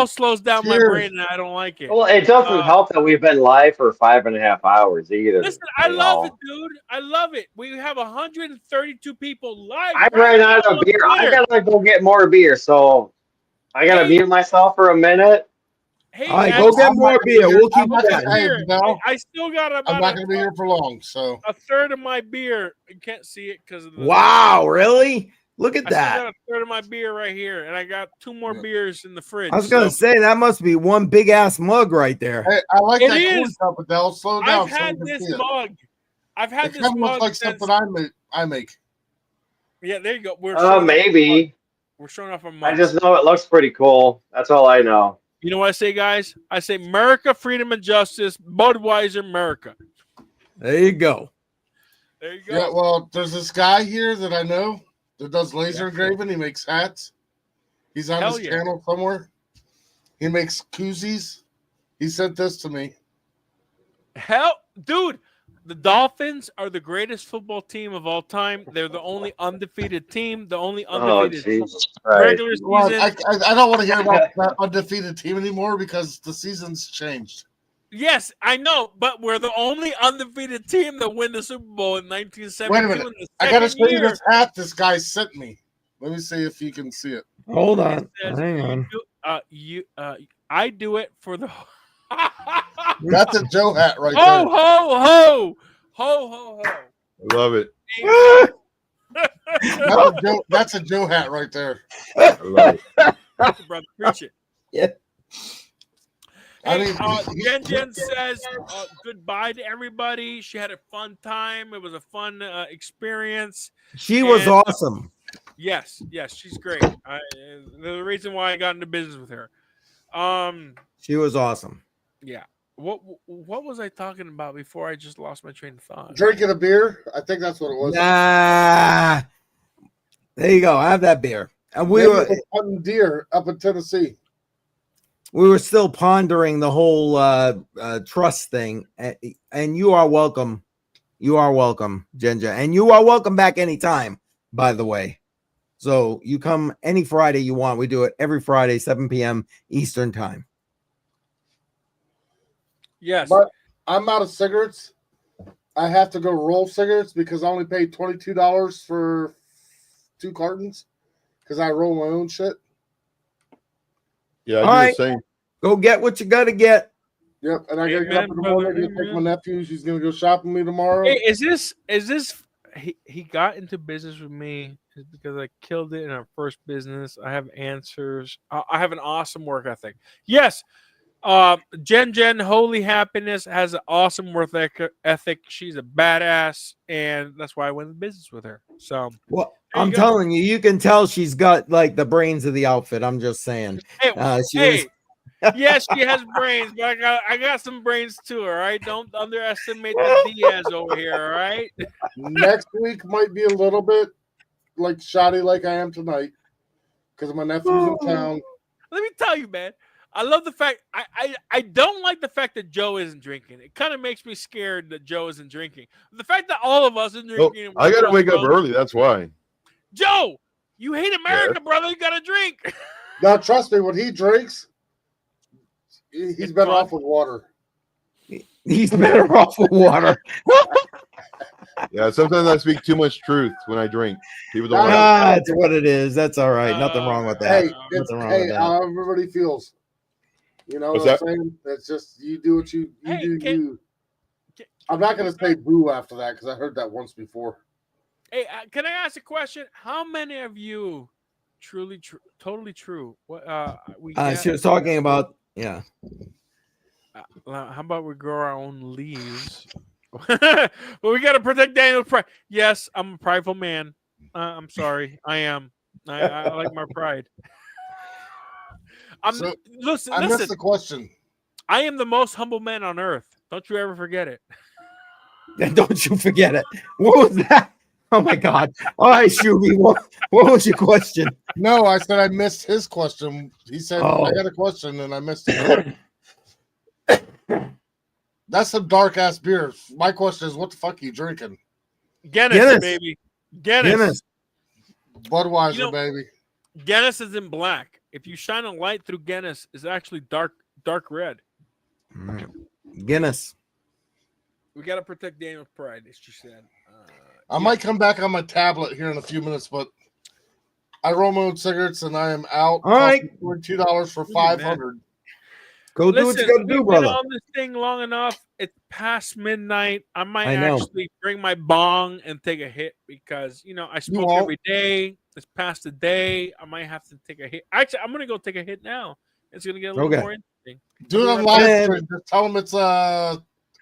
slows down my brain, and I don't like it. Well, it doesn't help that we've been live for 5.5 hours either. Listen, I love it, dude. I love it. We have 132 people live. I ran out of beer. I gotta go get more beer, so I gotta mute myself for a minute. Hey, all right, go get more beer. We'll keep that. I still got about. I'm not going to be here for long, so a third of my beer. You can't see it because of the. Wow, really? Look at that. I still got a third of my beer right here, and I got 2 more beers in the fridge. I was going to say that must be one big ass mug right there. Hey, I like that corn cup, Adele. Slow down. I've had this mug. I've had this mug. It looks like something I make. Yeah, there you go. Maybe. We're showing off our mug. I just know it looks pretty cool. That's all I know. You know what I say, guys? I say America, freedom, and justice. Budweiser, America. There you go. There you go. Yeah, well, there's this guy here that I know that does laser engraving. He makes hats. He's on his channel somewhere. He makes koozies. He sent this to me. Dude, the Dolphins are the greatest football team of all time. They're the only undefeated team. The only undefeated regular season. Well, I don't want to hear about that undefeated team anymore because the season's changed. Yes, I know, but we're the only undefeated team that win the Super Bowl in 1972. Wait a minute. I got to show you this hat this guy sent me. Let me see if you can see it. Hold on. Hang on. I do it for the... That's a Joe hat right there. Ho, ho, ho. I love it. That's a Joe hat right there. I love it. Brother, preach it. Yeah. Hey, Jen says goodbye to everybody. She had a fun time. It was a fun experience. She was awesome. Yes, she's great. The reason why I got into business with her. She was awesome. Yeah. What was I talking about before I just lost my train of thought? Drinking a beer? I think that's what it was. Nah. There you go. Have that beer. And we were hunting deer up in Tennessee. We were still pondering the whole trust thing, and you are welcome. You are welcome, Ginger, and you are welcome back anytime. By the way, so you come any Friday you want. We do it every Friday, 7 p.m. Eastern time. Yes, but I'm out of cigarettes. I have to go roll cigarettes because I only paid $22 for 2 cartons because I roll my own shit. Yeah, I do the same. Go get what you got to get. Yep, and I gotta get up in the morning to take my nephew. She's gonna go shopping with me tomorrow. Hey, is this he got into business with me because I killed it in our first business. I have answers. I have an awesome work ethic. Yes. Jen, Holy Happiness has an awesome work ethic. She's a badass, and that's why I went in business with her. So, well, I'm telling you, you can tell she's got like the brains of the outfit. I'm just saying. Yes, she has brains, but I got some brains too. All right, don't underestimate the Diaz over here. All right. Next week might be a little bit like shoddy, like I am tonight, because my nephew's in town. Let me tell you, man. I love the fact I don't like the fact that Joe isn't drinking. It kind of makes me scared that Joe isn't drinking. The fact that all of us are drinking. I gotta wake up early. That's why. Joe, you hate America, brother. You gotta drink. Now, trust me, when he drinks, he's better off with water. He's better off with water. Yeah, sometimes I speak too much truth when I drink. People don't. That's what it is. That's all right. Nothing wrong with that. Nothing wrong with that. How everybody feels. You know what I'm saying? That's just you do what you do. I'm not gonna say boo after that because I heard that once before. Hey, can I ask a question? How many of you totally true? What she was talking about, how about we grow our own leaves? But we got to protect Daniel's pride. Yes, I'm a prideful man. I'm sorry, I am. I like my pride. Listen. I missed the question. I am the most humble man on earth. Don't you ever forget it. Don't you forget it. What was that? Oh my God! All right, Shuby, what was your question? No, I said I missed his question. He said I got a question and I missed it. That's some dark ass beer. My question is, what the fuck are you drinking? Guinness. Baby. Guinness. Budweiser, baby. Guinness is in black. If you shine a light through Guinness, it's actually dark red. Guinness. We got to protect Daniel's pride, as she said. I might come back on my tablet here in a few minutes, but I roll my own cigarettes and I am out. All right. $2 for 500. Go do what you got to do, brother. We've been on this thing long enough. It's past midnight. I might actually bring my bong and take a hit because, I smoke every day. It's past the day. I might have to take a hit. Actually, I'm going to go take a hit now. It's going to get a little more interesting. Do it on live stream. Just tell them it's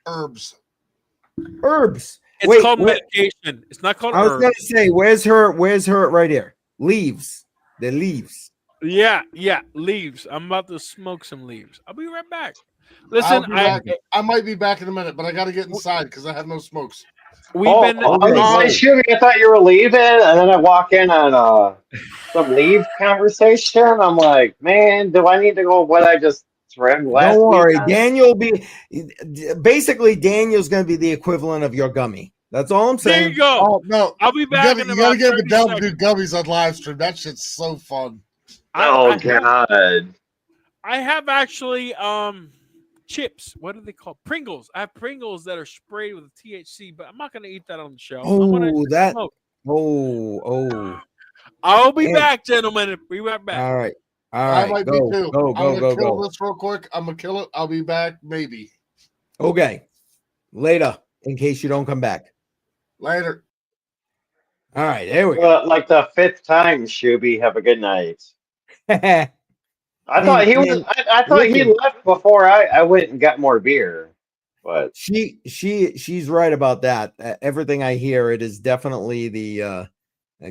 herbs. Herbs. It's called medication. It's not called herbs. I was going to say, where's her right here? Leaves. The leaves. Yeah, leaves. I'm about to smoke some leaves. I'll be right back. Listen, I might be back in a minute, but I got to get inside because I have no smokes. I thought you were leaving, and then I walk in on some leave conversation. I'm like, man, do I need to go? What I just read last Don't worry, weekend? Daniel's going to be the equivalent of your gummy. That's all I'm saying. There you go. Oh no, I'll be back. You gotta get Vidal to do gummies on live stream. That shit's so fun. God. I have actually chips. What are they called? Pringles. I have Pringles that are sprayed with THC, but I'm not going to eat that on the show. I'll be back, gentlemen. Be right back. All right. I might be too. I'm gonna kill this real quick. I'm gonna kill it. I'll be back, maybe. Okay. Later, in case you don't come back. Later. All right, there we go. Like the 5th time, Shuby. Have a good night. I thought he left before I went and got more beer. But she's right about that. Everything I hear, it is definitely the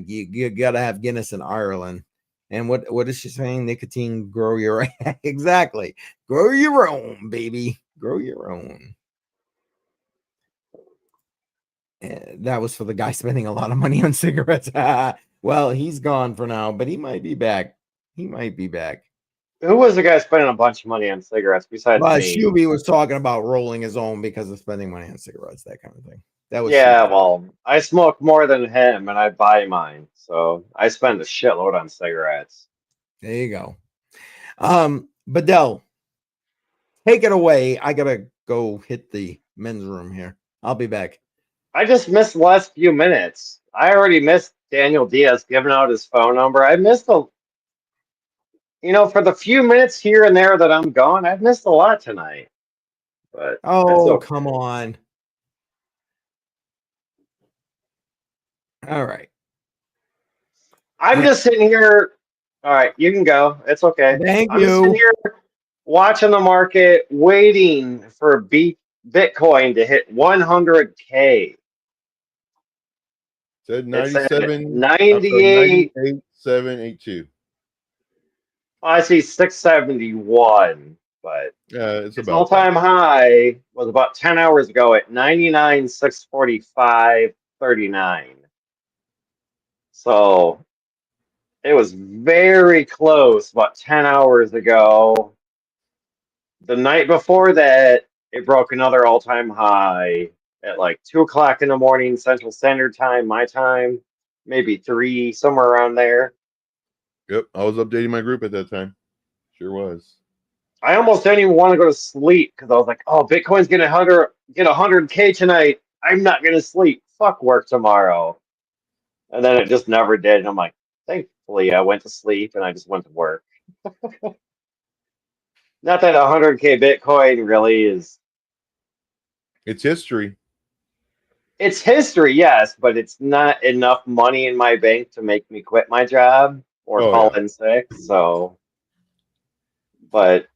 you got to have Guinness in Ireland. And what is she saying? Nicotine, grow your exactly. Grow your own, baby. Grow your own. That was for the guy spending a lot of money on cigarettes. Well, he's gone for now, but he might be back. He might be back. Who was the guy spending a bunch of money on cigarettes besides But me? Shuby was talking about rolling his own because of spending money on cigarettes, that kind of thing. That was Yeah, Shuby. well, I smoke more than him, and I buy mine, so I spend a shitload on cigarettes. There you go. Bedell, take it away. I gotta go hit the men's room here. I'll be back. I just missed the last few minutes. I already missed Daniel Diaz giving out his phone number. I missed for the few minutes here and there that I'm gone, I've missed a lot tonight. But that's Oh, okay. come on. All right. I'm just sitting here. All right, you can go. It's okay. Thank I'm just sitting you. here watching the market, waiting for Bitcoin to hit 100K. Said It's at 97. 98. 98,782. I see 671, but It's its about that. all-time high was about 10 hours ago at 99,645.39. So it was very close about 10 hours ago. The night before that, it broke another all-time high at like 2 o'clock in the morning, Central Standard Time, my time, maybe 3, somewhere around there. Yep, I was updating my group at that time. Sure was. I almost didn't even want to go to sleep because I was like, oh, Bitcoin's going to get 100K tonight. I'm not going to sleep. Fuck work tomorrow. And then it just never did. And I'm like, thankfully, I went to sleep and I just went to work. Not that 100K Bitcoin really is. It's history. It's history, yes, but it's not enough money in my bank to make me quit my job or call in sick. So, but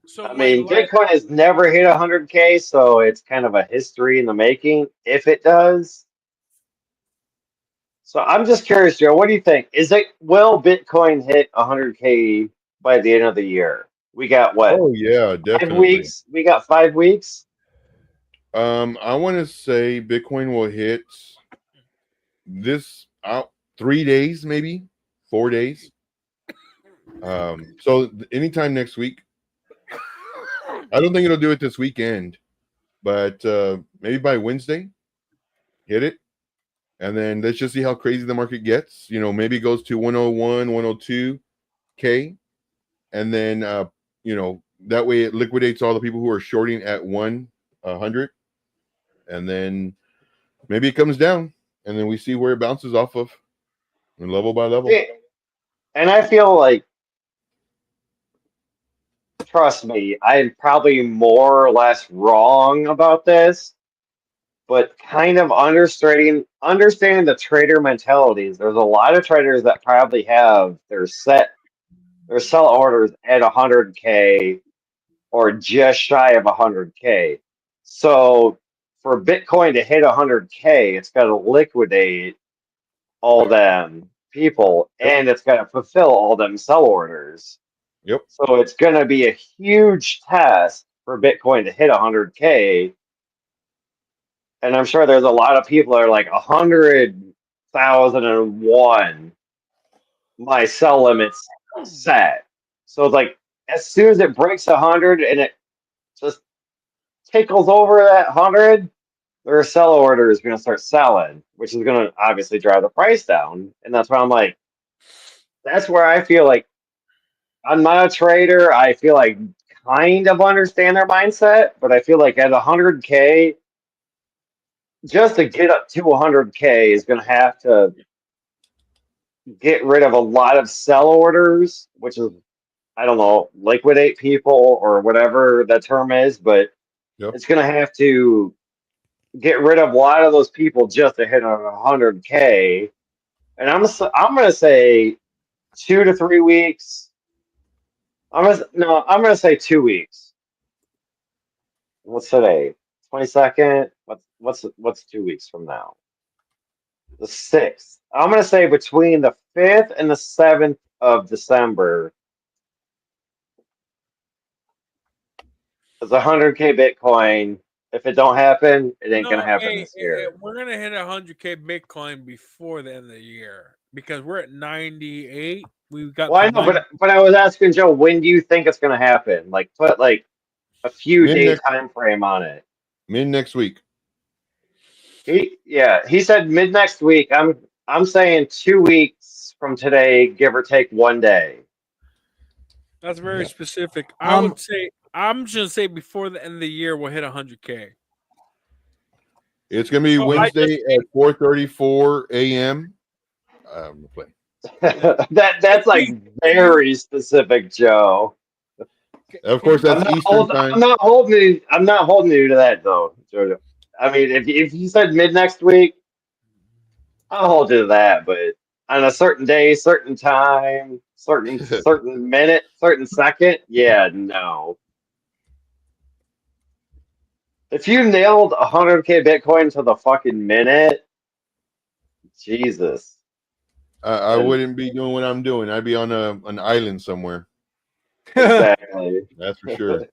So I mean, Bitcoin has never hit 100K, so it's kind of a history in the making if it does. So I'm just curious, Joe, what do you think? Will Bitcoin hit 100K by the end of the year? We got what? Oh yeah, 5 definitely. weeks? We got 5 weeks? I want to say Bitcoin will hit this out 3 days, maybe 4 days. So anytime next week. I don't think it'll do it this weekend, but maybe by Wednesday, hit it. And then let's just see how crazy the market gets. Maybe it goes to 101, 102K. And then, that way it liquidates all the people who are shorting at 100. And then maybe it comes down. And then we see where it bounces off of, and level by level. And I feel like, trust me, I'm probably more or less wrong about this, but kind of understanding the trader mentalities. There's a lot of traders that probably have their sell orders at 100K or just shy of 100K. So for Bitcoin to hit 100K, it's got to liquidate all them people, and it's got to fulfill all them sell orders. Yep. So it's going to be a huge test for Bitcoin to hit 100K. And I'm sure there's a lot of people that are like 100,001. My sell limit's set. So it's like as soon as it breaks 100 and it just tickles over that 100, their sell order is going to start selling, which is going to obviously drive the price down. And that's why I'm like, that's where I feel like I'm not a trader. I feel like kind of understand their mindset, but I feel like at 100K, just to get up to 100K is going to have to get rid of a lot of sell orders, which is, I don't know, liquidate people or whatever that term is, but it's going to have to get rid of a lot of those people just to hit 100K. And I'm going to say 2 to 3 weeks. I'm going to say 2 weeks. What's today? 22nd. What's 2 weeks from now? The 6th. I'm going to say between the 5th and the 7th of December. It's 100K Bitcoin. If it don't happen, it ain't gonna happen this year. We're gonna hit 100K Bitcoin before the end of the year. because we're at 98. We've got Well, I the know, 90. but I was asking Joe, when do you think it's going to happen? Like, put like a few Mid day next time frame on it. mid next week. He said mid next week. I'm saying 2 weeks from today, give or take 1 day. That's very Yeah. specific. I would say I'm just gonna say before the end of the year we'll hit 100K. It's gonna be So Wednesday at 4:34 a.m. Play. That's like very specific, Joe. Of course, that's Eastern time. I'm not holding you to that though, Jojo. I mean, if you said mid next week, I'll hold you to that. But on a certain day, certain time, certain minute, certain second, yeah, no. If you nailed 100K Bitcoin to the fucking minute, Jesus. I wouldn't be doing what I'm doing. I'd be on an island somewhere. Exactly. That's for sure.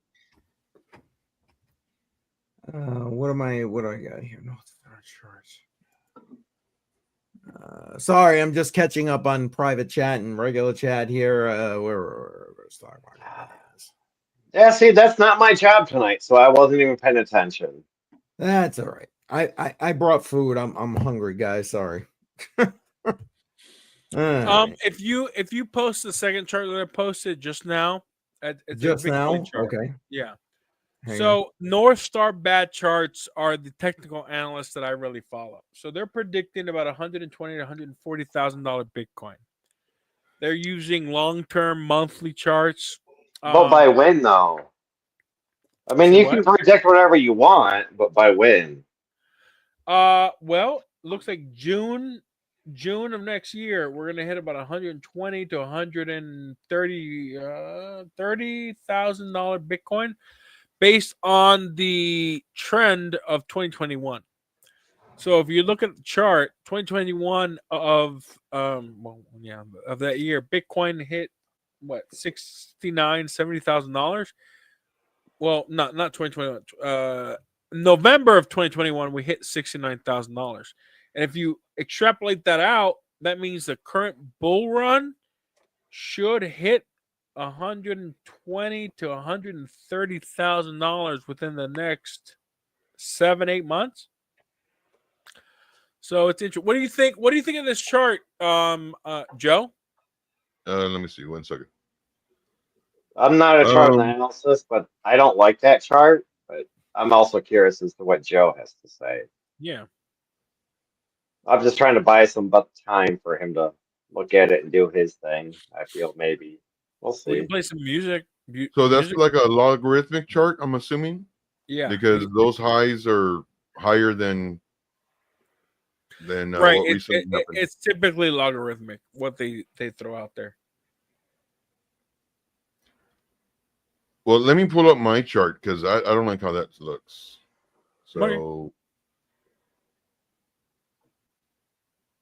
What do I got here? No, it's not short. Sorry, I'm just catching up on private chat and regular chat here. Where's stock market? Yeah, see, that's not my job tonight, so I wasn't even paying attention. That's all right. I brought food. I'm hungry, guys. Sorry. If you post the second chart that I posted just now, it's Just a now, Bitcoin chart. okay. Yeah. Hang So North Star bad charts are the technical analysts that I really follow. So they're predicting about $120,000 to $140,000 Bitcoin. They're using long-term monthly charts. But by when, though? I mean, Say you what? can predict whatever you want, but by when? Well, looks like June of next year, we're gonna hit about 120 to 130 $30,000 Bitcoin, based on the trend of 2021. So if you look at the chart, 2021 of that year, Bitcoin hit what, $70,000. Well, not 2021. November of 2021, we hit $69,000. And if you extrapolate that out, that means the current bull run should hit 120 to $130,000 within the next 7-8 months. So it's interesting. What do you think? What do you think of this chart, Joe? Let me see. 1 second. I'm not a chart analyst, but I don't like that chart. But I'm also curious as to what Joe has to say. Yeah. I'm just trying to buy some time for him to look at it and do his thing. I feel maybe. We'll see. We can play some music. So that's like a logarithmic chart, I'm assuming? Yeah. Because those highs are higher than right. what recently happened. It's typically logarithmic, what they throw out there. Well, let me pull up my chart because I don't like how that looks. So, Okay.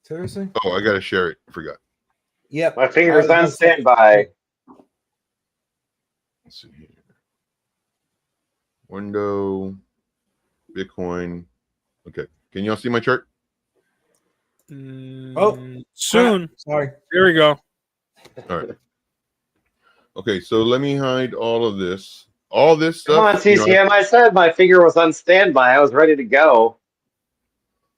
Seriously? Oh, I gotta share it. I forgot. Yep. My finger's on standby. Let's see here. Window, Bitcoin. Okay. Can y'all see my chart? Soon. Sorry. Here we go. All right. Okay, so let me hide all of this. All this stuff. Come on, CCM. I said my finger was on standby. I was ready to go.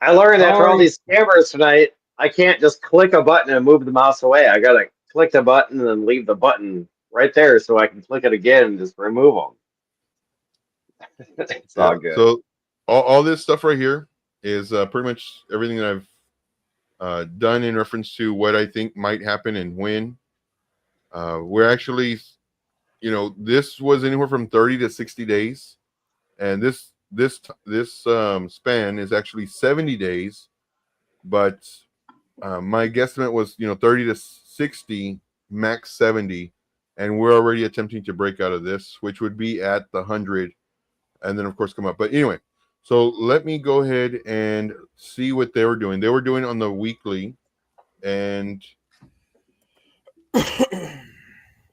I learned after all these scammers tonight, I can't just click a button and move the mouse away. I gotta click the button and then leave the button right there so I can click it again and just remove them. It's all good. So all this stuff right here is pretty much everything that I've done in reference to what I think might happen and when. We're actually, this was anywhere from 30 to 60 days, and this span is actually 70 days, but my guesstimate was 30 to 60, max 70, and we're already attempting to break out of this, which would be at the 100, and then of course come up. But anyway, so let me go ahead and see what they were doing. They were doing on the weekly, and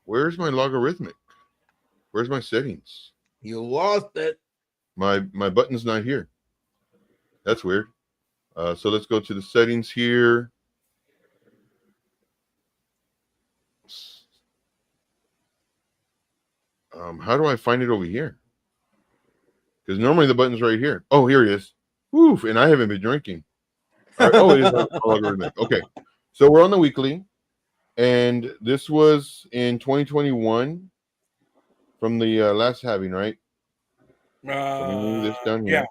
where's my logarithmic? Where's my settings? You lost it. My button's not here. That's weird. So let's go to the settings here. How do I find it over here? Because normally the button's right here. Oh, here it is. Woof, and I haven't been drinking. All right. Oh, it is algorithm. Okay. So we're on the weekly, and this was in 2021 from the last halving, right? Let me move this down here.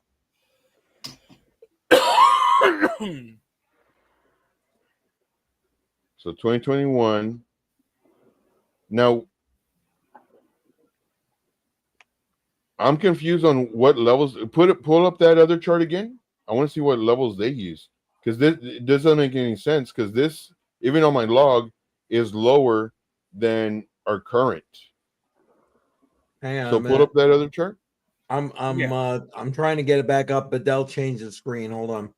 So 2021. Now, I'm confused on what levels. Pull up that other chart again. I want to see what levels they use, because this doesn't make any sense, because this, even on my log, is lower than our current. Hang on So pull up that other chart. I'm trying to get it back up, but they'll change the screen. Hold on.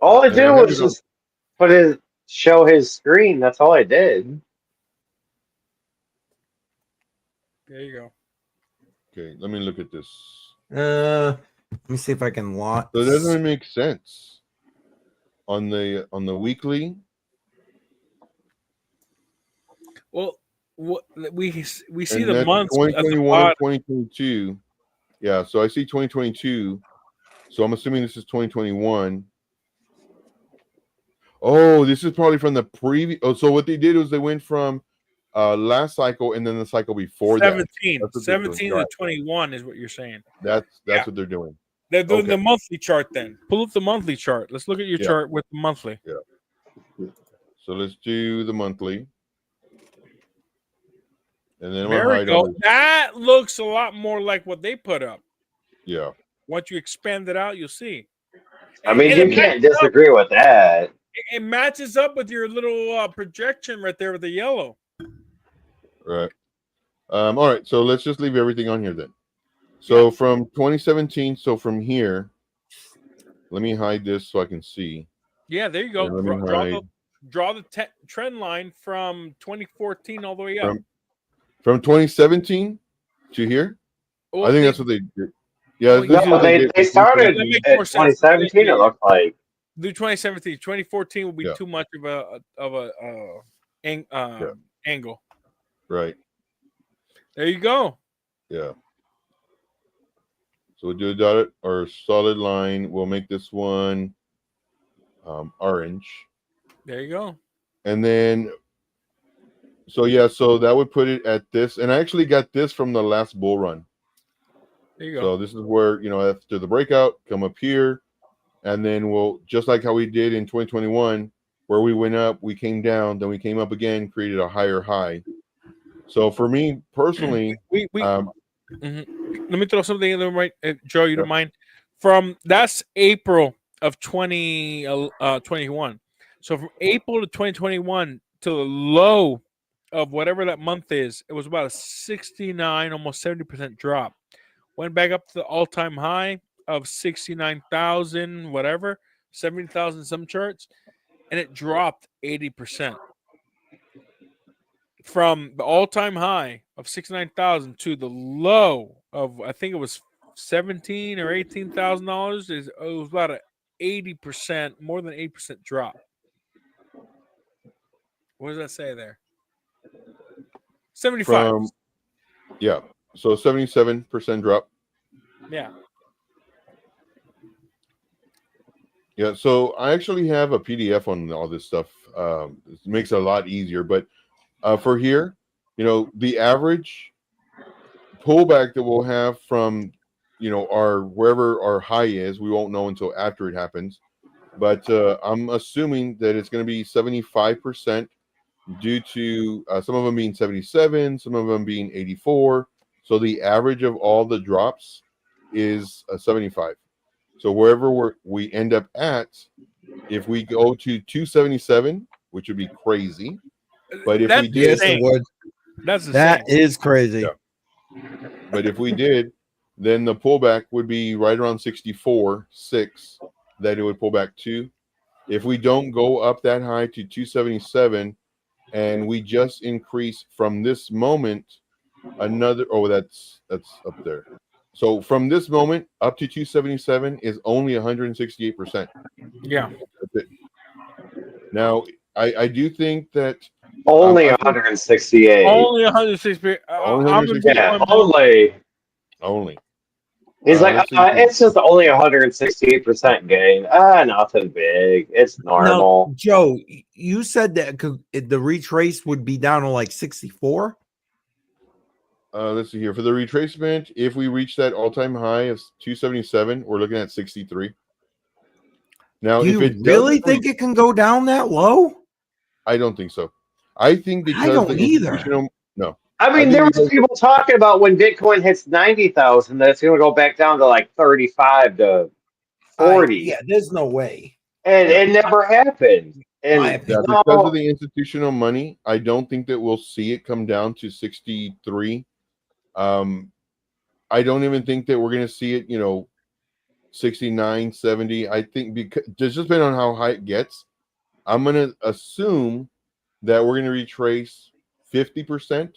All I did was just show his screen. That's all I did. There you go. Okay, let me look at this. Let me see if I can lock. So it doesn't make sense on the weekly. Well, what we see And the months 2021 and 2022. Yeah, so I see 2022. So I'm assuming this is 2021. Oh, this is probably from the previous. Oh, so what they did was they went from last cycle and then the cycle before 17. that. 17 to 21 is what you're saying. That's what they're doing. They're doing the monthly chart then. Pull up the monthly chart. Let's look at your chart with the monthly. Yeah. So let's do the monthly. And then there we go. That looks a lot more like what they put up. Yeah. Once you expand it out, you'll see. I mean, you can't disagree with that. It matches up with your little projection right there with the yellow. Right. All right. So let's just leave everything on here then. So from 2017, so from here, let me hide this so I can see. Yeah, there you go. Draw the trend line from 2014 all the way up. From 2017 to here? Well, I think that's what they did. Yeah, they started at 2017, it looked like. Do 2017. 2014 will be too much of a angle. Right. There you go. Yeah. So we'll do a dotted or solid line. We'll make this one orange. There you go. And then, so that would put it at this. And I actually got this from the last bull run. There you go. So this is where, after the breakout, come up here. And then we'll, just like how we did in 2021, where we went up, we came down, then we came up again, created a higher high. So for me personally, let me throw something in there, right, Joe? You don't mind? That's April of 2021. So from April to 2021 to the low of whatever that month is, it was about a 69, almost 70% drop. Went back up to the all-time high of 69,000, whatever, 70,000 some charts, and it dropped 80%. From the all-time high of 69,000 to the low of, I think it was $17,000 or $18,000, it was about 80%, more than 80% drop. What does that say there? 75. So 77% drop. Yeah. Yeah, so I actually have a PDF on all this stuff. It makes it a lot easier. But for here, the average pullback that we'll have from, our wherever our high is, we won't know until after it happens. But I'm assuming that it's going to be 75% due to some of them being 77, some of them being 84. So the average of all the drops is 75. So wherever we end up at, if we go to 277, which would be crazy, but if we did, that is crazy. Yeah. But if we did, then the pullback would be right around 64.6 that it would pull back to. If we don't go up that high to 277, and we just increase from this moment another, that's up there. So from this moment up to 277 is only 168%. Yeah. That's it. Now, I do think that Only I think 168. Only 160. Only I'm in 160. Yeah, Bitcoin. only. only. He's like, Let's see. it's just only 168% gain. Nothing big. It's Now, normal. Joe, you said that the retrace would be down to like 64. Let's see here for the retracement. If we reach that all-time high of 277, we're looking at 63. Now, Do if you it really doesn't, think it can go down that low? I don't think so. I think I because don't the either. institutional, no, I mean, think there was because people talking about when Bitcoin hits 90,000 that it's going to go back down to like 35 to 40. Yeah, there's no way. And Yeah. it never happened. My And opinion. because now, of the institutional money, I don't think that we'll see it come down to 63. I don't even think that we're going to see it, 69, 70. I think because just depending on how high it gets, I'm going to assume that we're going to retrace 50%.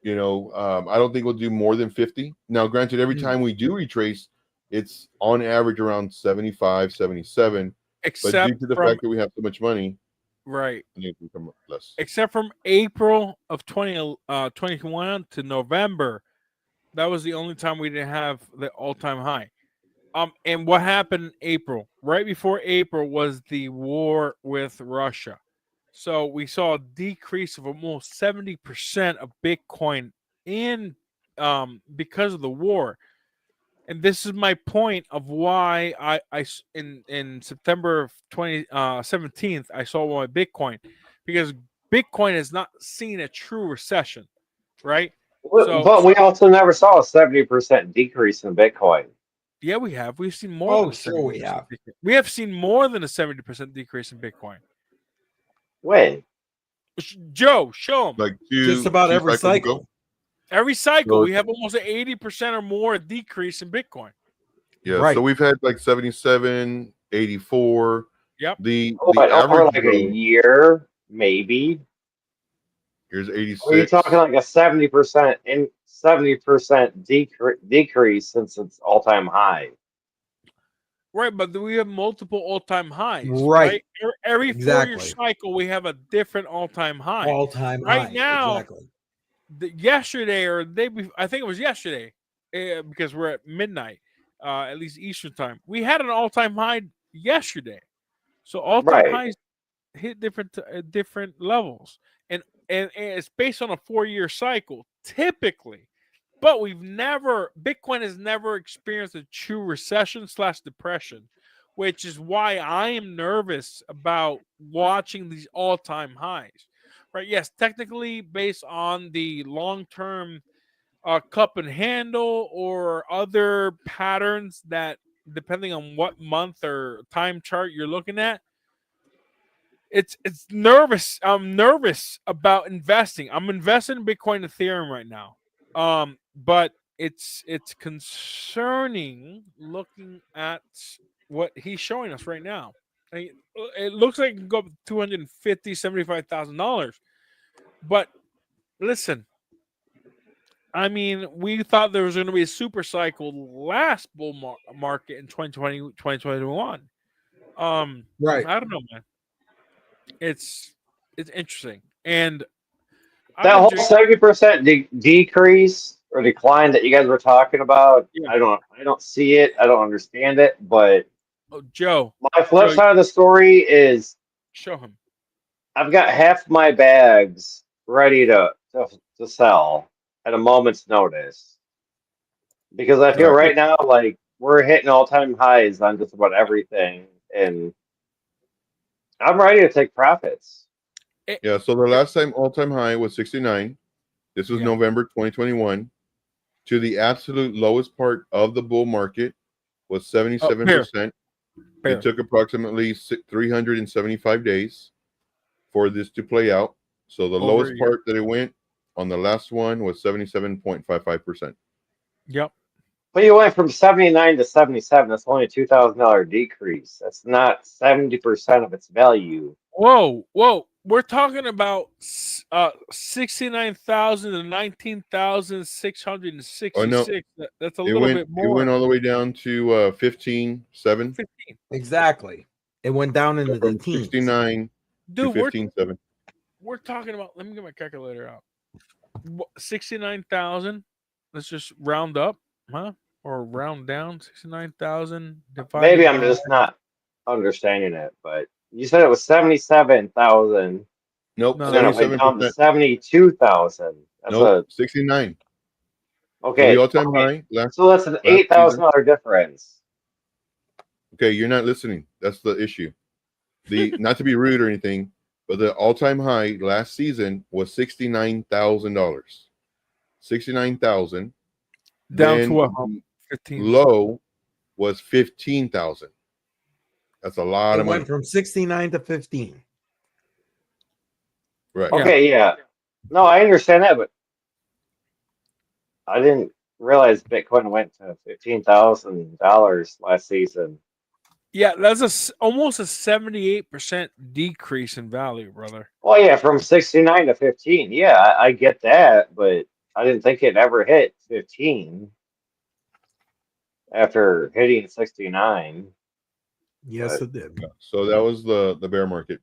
I don't think we'll do more than 50. Now, granted, every time we do retrace, it's on average around 75, 77. But Except due to the from fact that we have so much money, right. I think it can come less. Except from April of 2021 to November, that was the only time we didn't have the all-time high. And what happened in April? Right before April was the war with Russia. So we saw a decrease of almost 70% of Bitcoin because of the war. And this is my point of why I in September 2017 I sold my Bitcoin, because Bitcoin has not seen a true recession, right? but we also never saw a 70% decrease in Bitcoin. Yeah, we have. We've seen more than a 70% decrease. We have seen more than a 70% decrease in Bitcoin. When? Joe, show them. Like just about every cycles cycle. ago? Every cycle, So- we have almost an 80% or more decrease in Bitcoin. Yeah, Right. so we've had like 77, 84. Yep. The Over average like a year, maybe. here's 86. Are you talking like a 70% and 70% decrease since its all-time high? Right, but we have multiple all-time highs. Right. Every Exactly. 4-year cycle, we have a different all-time high. All-time Right high. now, Exactly. yesterday or the day before, I think it was yesterday, because we're at midnight, at least Eastern time. We had an all-time high yesterday, so all-time Right. highs hit different levels, and it's based on a 4-year cycle typically. But Bitcoin has never experienced a true recession/depression, which is why I am nervous about watching these all-time highs. Right? Yes, technically based on the long-term cup and handle or other patterns that, depending on what month or time chart you're looking at, it's nervous. I'm nervous about investing. I'm investing in Bitcoin and Ethereum right now. But it's concerning looking at what he's showing us right now. It looks like it can go up to $250,000, $75,000. But listen, I mean, we thought there was going to be a super cycle last bull market in 2020, 2021. Right. I don't know, man. It's interesting, and That whole 70% decrease or decline that you guys were talking about, Yeah. I don't see it. I don't understand it. But Joe, my flip side of the story is show him. I've got half my bags ready to sell at a moment's notice, because I feel right now like we're hitting all-time highs on just about everything, and I'm ready to take profits. Yeah, so the last time all-time high was 69. This was November 2021. To the absolute lowest part of the bull market was 77%. It took approximately 375 days for this to play out. So the lowest part that it went on the last one was 77.55%. Yep. But you went from 79 to 77. That's only a $2,000 decrease. That's not 70% of its value. Whoa. We're talking about 69,000 to 19,666. Oh, no. That's a little bit more. It went all the way down to 15.7. 15. Exactly. It went down into the teens. 69 to 15.7. we're talking about. Let me get my calculator out. 69,000. Let's just round up, huh? Or round down. 69,000 divided Maybe I'm by. just not understanding it, but you said it was 77,000, Nope, No, and then no. it went down to 77%. 72,000. That's Nope, a 69. So the okay. all-time Okay, high last so that's an last season. $8,000 difference. Okay, you're not listening. That's the issue. The not to be rude or anything, but the all-time high last season was $69,000. 69,000. Down to Then what? the 15. low was 15,000. That's a lot It of money. went from 69 to 15. Right. Yeah. Okay, yeah. No, I understand that, but I didn't realize Bitcoin went to $15,000 last season. Yeah, that's almost a 78% decrease in value, brother. Well, yeah, from 69 to 15. Yeah, I get that, but I didn't think it ever hit 15 after hitting 69. Yes, But it did. So that was the bear market.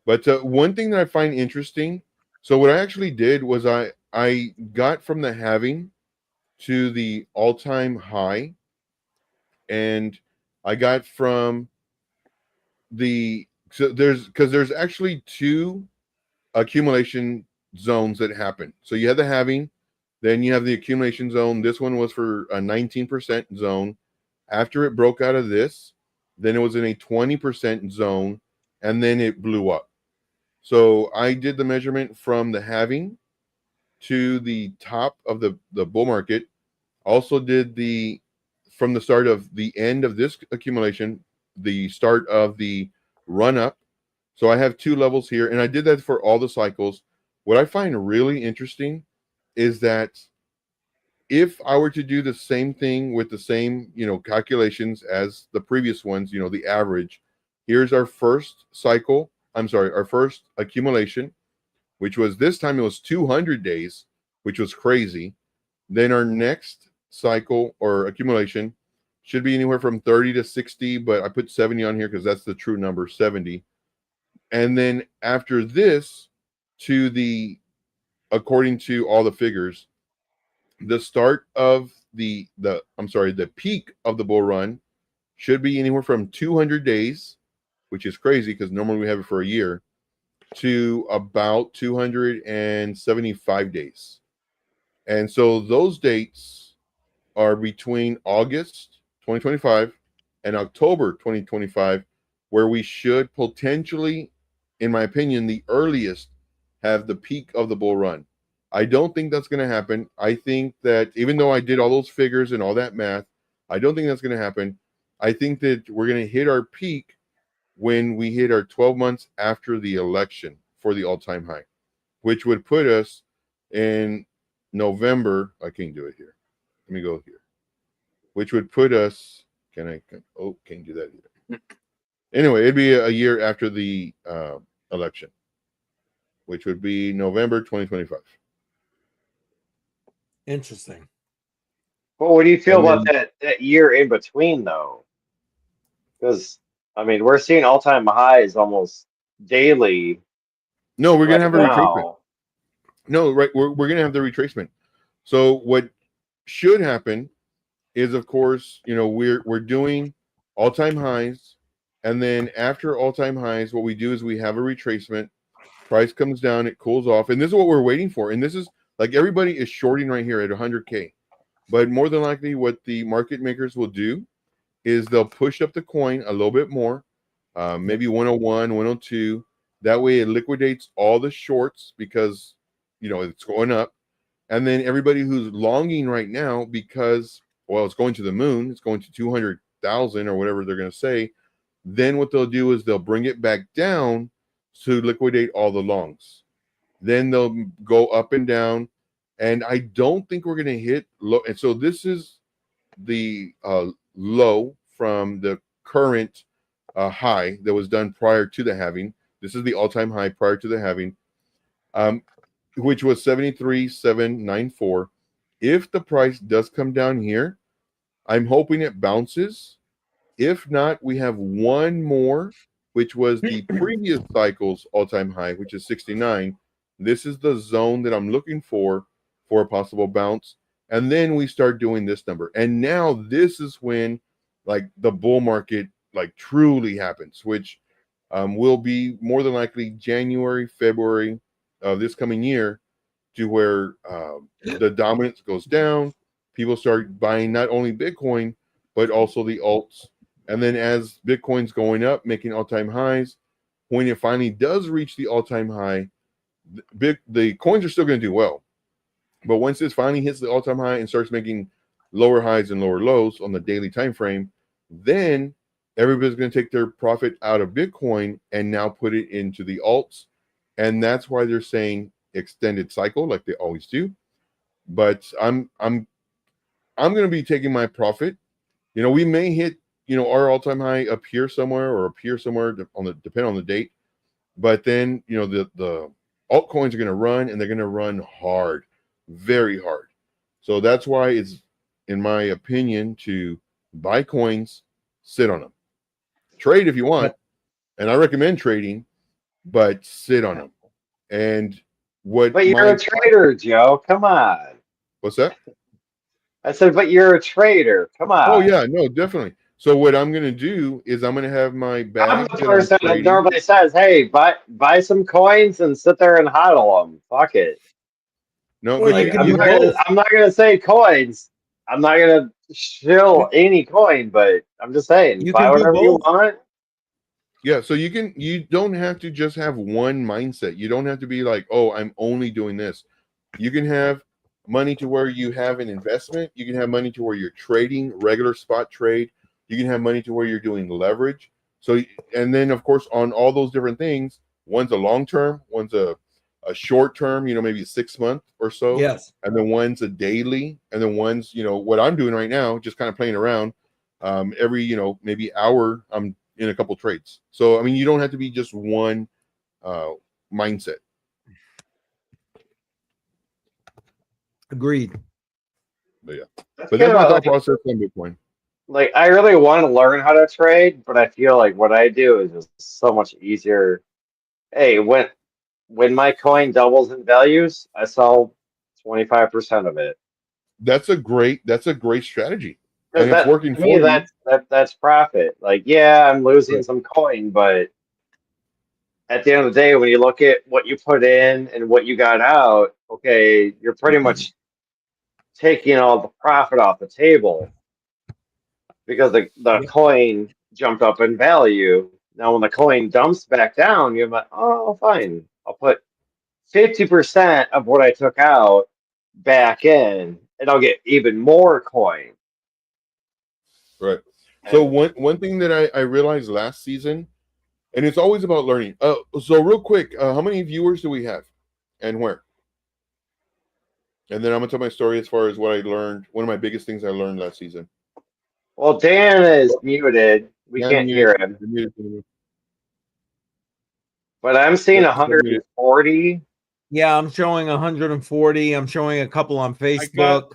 But one thing that I find interesting, so what I actually did was I got from the halving to the all-time high, and I got from the so there's actually two accumulation zones that happen. So you have the halving, then you have the accumulation zone. This one was for a 19% zone. After it broke out of this, then it was in a 20% zone, and then it blew up. So I did the measurement from the halving to the top of the bull market. Also did the from the start of the end of this accumulation, the start of the run up. So I have two levels here, and I did that for all the cycles. What I find really interesting is that if I were to do the same thing with the same, calculations as the previous ones, the average, here's our first cycle. I'm sorry, our first accumulation, which was this time it was 200 days, which was crazy. Then our next cycle or accumulation should be anywhere from 30 to 60, but I put 70 on here because that's the true number, 70. And then after this, to the according to all the figures, the start of the peak of the bull run should be anywhere from 200 days, which is crazy because normally we have it for a year, to about 275 days. And so those dates are between August 2025 and October 2025, where we should potentially, in my opinion, the earliest have the peak of the bull run. I don't think that's going to happen. I think that even though I did all those figures and all that math, I don't think that's going to happen. I think that we're going to hit our peak when we hit our 12 months after the election for the all-time high, which would put us in November. I can't do it here. Let me go here. Which would put us. Can't do that either. Anyway, it'd be a year after the election, which would be November 2025. Interesting. well, what do you feel And about then, that year in between though? Because I mean, we're seeing all-time highs almost daily no, we're gonna right have a retracement. now. No, right, we're gonna have the retracement. So what should happen is, of course, we're doing all-time highs, and then after all-time highs, what we do is we have a retracement. Price comes down, it cools off, and this is what we're waiting for. And this is like everybody is shorting right here at 100K, but more than likely, what the market makers will do is they'll push up the coin a little bit more, maybe 101, 102. That way, it liquidates all the shorts because it's going up. And then everybody who's longing right now because, well, it's going to the moon, it's going to 200,000 or whatever they're going to say. Then what they'll do is they'll bring it back down to liquidate all the longs. Then they'll go up and down. And I don't think we're going to hit low. And so this is the low from the current high that was done prior to the halving. This is the all-time high prior to the halving. Which was 73,794. If the price does come down here, I'm hoping it bounces. If not, we have one more which was the previous cycle's all-time high, which is 69. This is the zone that I'm looking for a possible bounce. And then we start doing this number. And now this is when like the bull market like truly happens, which will be more than likely January, February of this coming year, to where the dominance goes down. People start buying not only Bitcoin, but also the alts. And then as Bitcoin's going up, making all-time highs, when it finally does reach the all-time high, the coins are still going to do well. But once this finally hits the all-time high and starts making lower highs and lower lows on the daily time frame, then everybody's going to take their profit out of Bitcoin and now put it into the alts. And that's why they're saying extended cycle, like they always do. But I'm going to be taking my profit. You know, we may hit, you know, our all-time high up here somewhere or up here somewhere depending on the date. But then, you know, the altcoins are going to run, and they're going to run hard, very hard. So that's why it's, in my opinion, to buy coins, sit on them, trade if you want, and I recommend trading, but sit on them. And but you're a trader, Joe. Come on. What's that? I said, but you're a trader. Come on. Oh yeah, no, definitely. So what I'm going to do is I'm going to have my bag. I'm the person that normally says, "Hey, buy some coins and sit there and hodl them." Fuck it. No, Well, but I'm not gonna say coins. I'm not gonna shill any coin, but I'm just saying, buy whatever you want. Yeah, so you don't have to just have one mindset. You don't have to be like, oh, I'm only doing this. You can have money to where you have an investment. You can have money to where you're trading, regular spot trade. You can have money to where you're doing leverage. So, and then of course, on all those different things, one's a long term, one's a short term, you know, maybe 6 month or so. Yes. And then one's a daily, and then one's, you know, what I'm doing right now, just kind of playing around. Every, you know, maybe hour, I'm in a couple trades. So, I mean, you don't have to be just one mindset. Agreed. But yeah, but that's my thought process on Bitcoin. Like, I really want to learn how to trade, but I feel like what I do is just so much easier. Hey, when my coin doubles in values, I sell 25% of it. That's a great strategy. And it's working for me, you. That's profit. Like, yeah, I'm losing some coin, but at the end of the day, when you look at what you put in and what you got out, okay, you're pretty much taking all the profit off the table because the coin jumped up in value. Now, when the coin dumps back down, you're like, oh, fine. I'll put 50% of what I took out back in, and I'll get even more coin. Right. So one thing that I realized last season, and it's always about learning. So real quick, how many viewers do we have, and where? And then I'm gonna tell my story as far as what I learned. One of my biggest things I learned last season. Well, Dan is muted. We can't hear him. But I'm seeing 140. Yeah, I'm showing 140. I'm showing a couple on Facebook.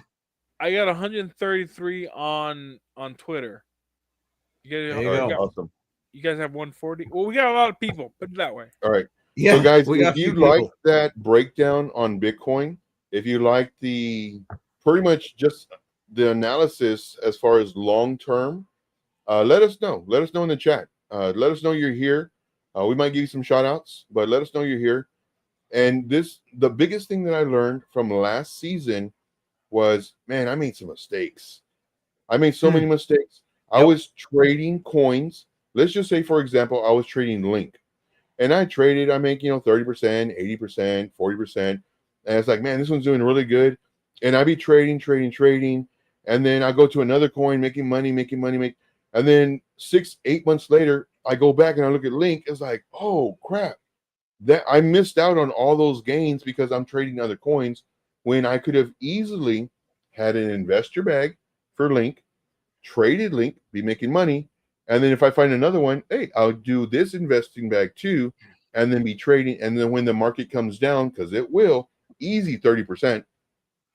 I got 133 on Twitter. There you go. Awesome. You guys have 140. Well, we got a lot of people. Put it that way. All right. Yeah. So guys, if you like that breakdown on Bitcoin, if you like the pretty much just the analysis as far as long term, let us know. Let us know in the chat. Let us know you're here. We might give you some shout outs, but let us know you're here. And the biggest thing that I learned from last season was, man, I made some mistakes. I made so many mistakes. I was trading coins. Let's just say, for example, I was trading Link. And I traded, I make, 30%, 80%, 40%. And it's like, man, this one's doing really good. And I be trading. And then I go to another coin, making money. And then 6-8 months later, I go back and I look at Link. It's like, oh, crap. That I missed out on all those gains because I'm trading other coins when I could have easily had an investor bag for Link, traded Link, be making money. And then if I find another one, hey, I'll do this investing bag too, and then be trading. And then when the market comes down, because it will, easy 30%.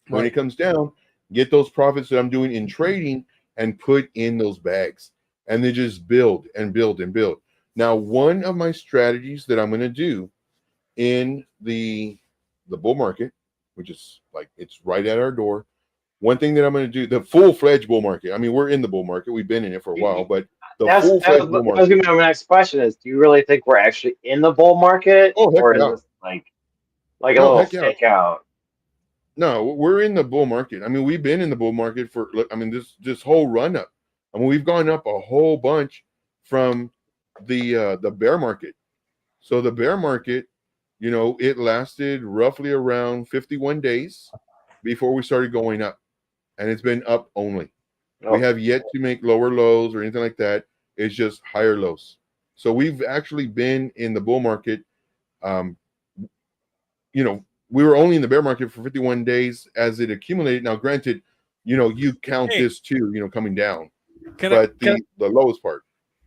When it comes down, get those profits that I'm doing in trading and put in those bags. And they just build and build and build. Now, one of my strategies that I'm going to do in the bull market, which is like it's right at our door. One thing that I'm going to do, the full-fledged bull market. I mean, we're in the bull market. We've been in it for a while, but the full-fledged bull that was market. gonna be my next question: is do you really think we're actually in the bull market, Oh, heck or is yeah. this like a No, little heck yeah. fake out? No, we're in the bull market. I mean, we've been in the bull market for. I mean, this whole run up. I mean, we've gone up a whole bunch from the bear market. So the bear market, you know, it lasted roughly around 51 days before we started going up, and it's been up only. We have yet to make lower lows or anything like that. It's just higher lows. So we've actually been in the bull market. You know, we were only in the bear market for 51 days as it accumulated. Now, granted, you know, you count this too, you know, coming down. The lowest part.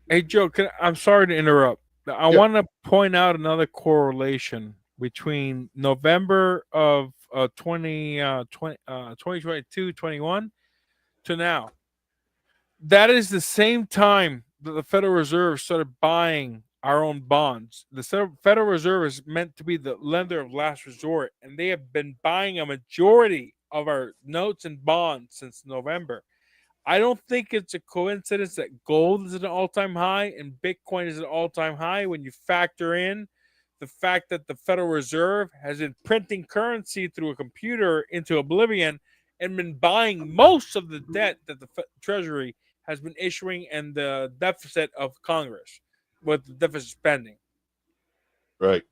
Hey, Joe, I'm sorry to interrupt. I want to point out another correlation between November of 2022, 21 to now. That is the same time that the Federal Reserve started buying our own bonds. The Federal Reserve is meant to be the lender of last resort, and they have been buying a majority of our notes and bonds since November. I don't think it's a coincidence that gold is at an all-time high and Bitcoin is at an all-time high when you factor in the fact that the Federal Reserve has been printing currency through a computer into oblivion and been buying most of the debt that the Treasury has been issuing and the deficit of Congress with the deficit spending. Right.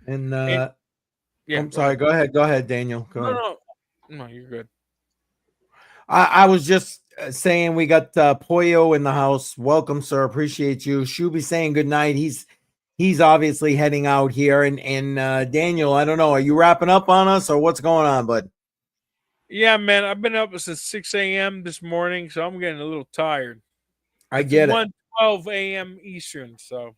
And I'm sorry. Go ahead, Daniel. Go ahead. No, you're good. I was just saying we got Pollo in the house. Welcome, sir. Appreciate you. Shuby saying good night. He's obviously heading out here. And Daniel, I don't know. Are you wrapping up on us or what's going on, bud? Yeah, man. I've been up since 6 a.m. this morning, so I'm getting a little tired. I get it. 1:12 a.m. Eastern, so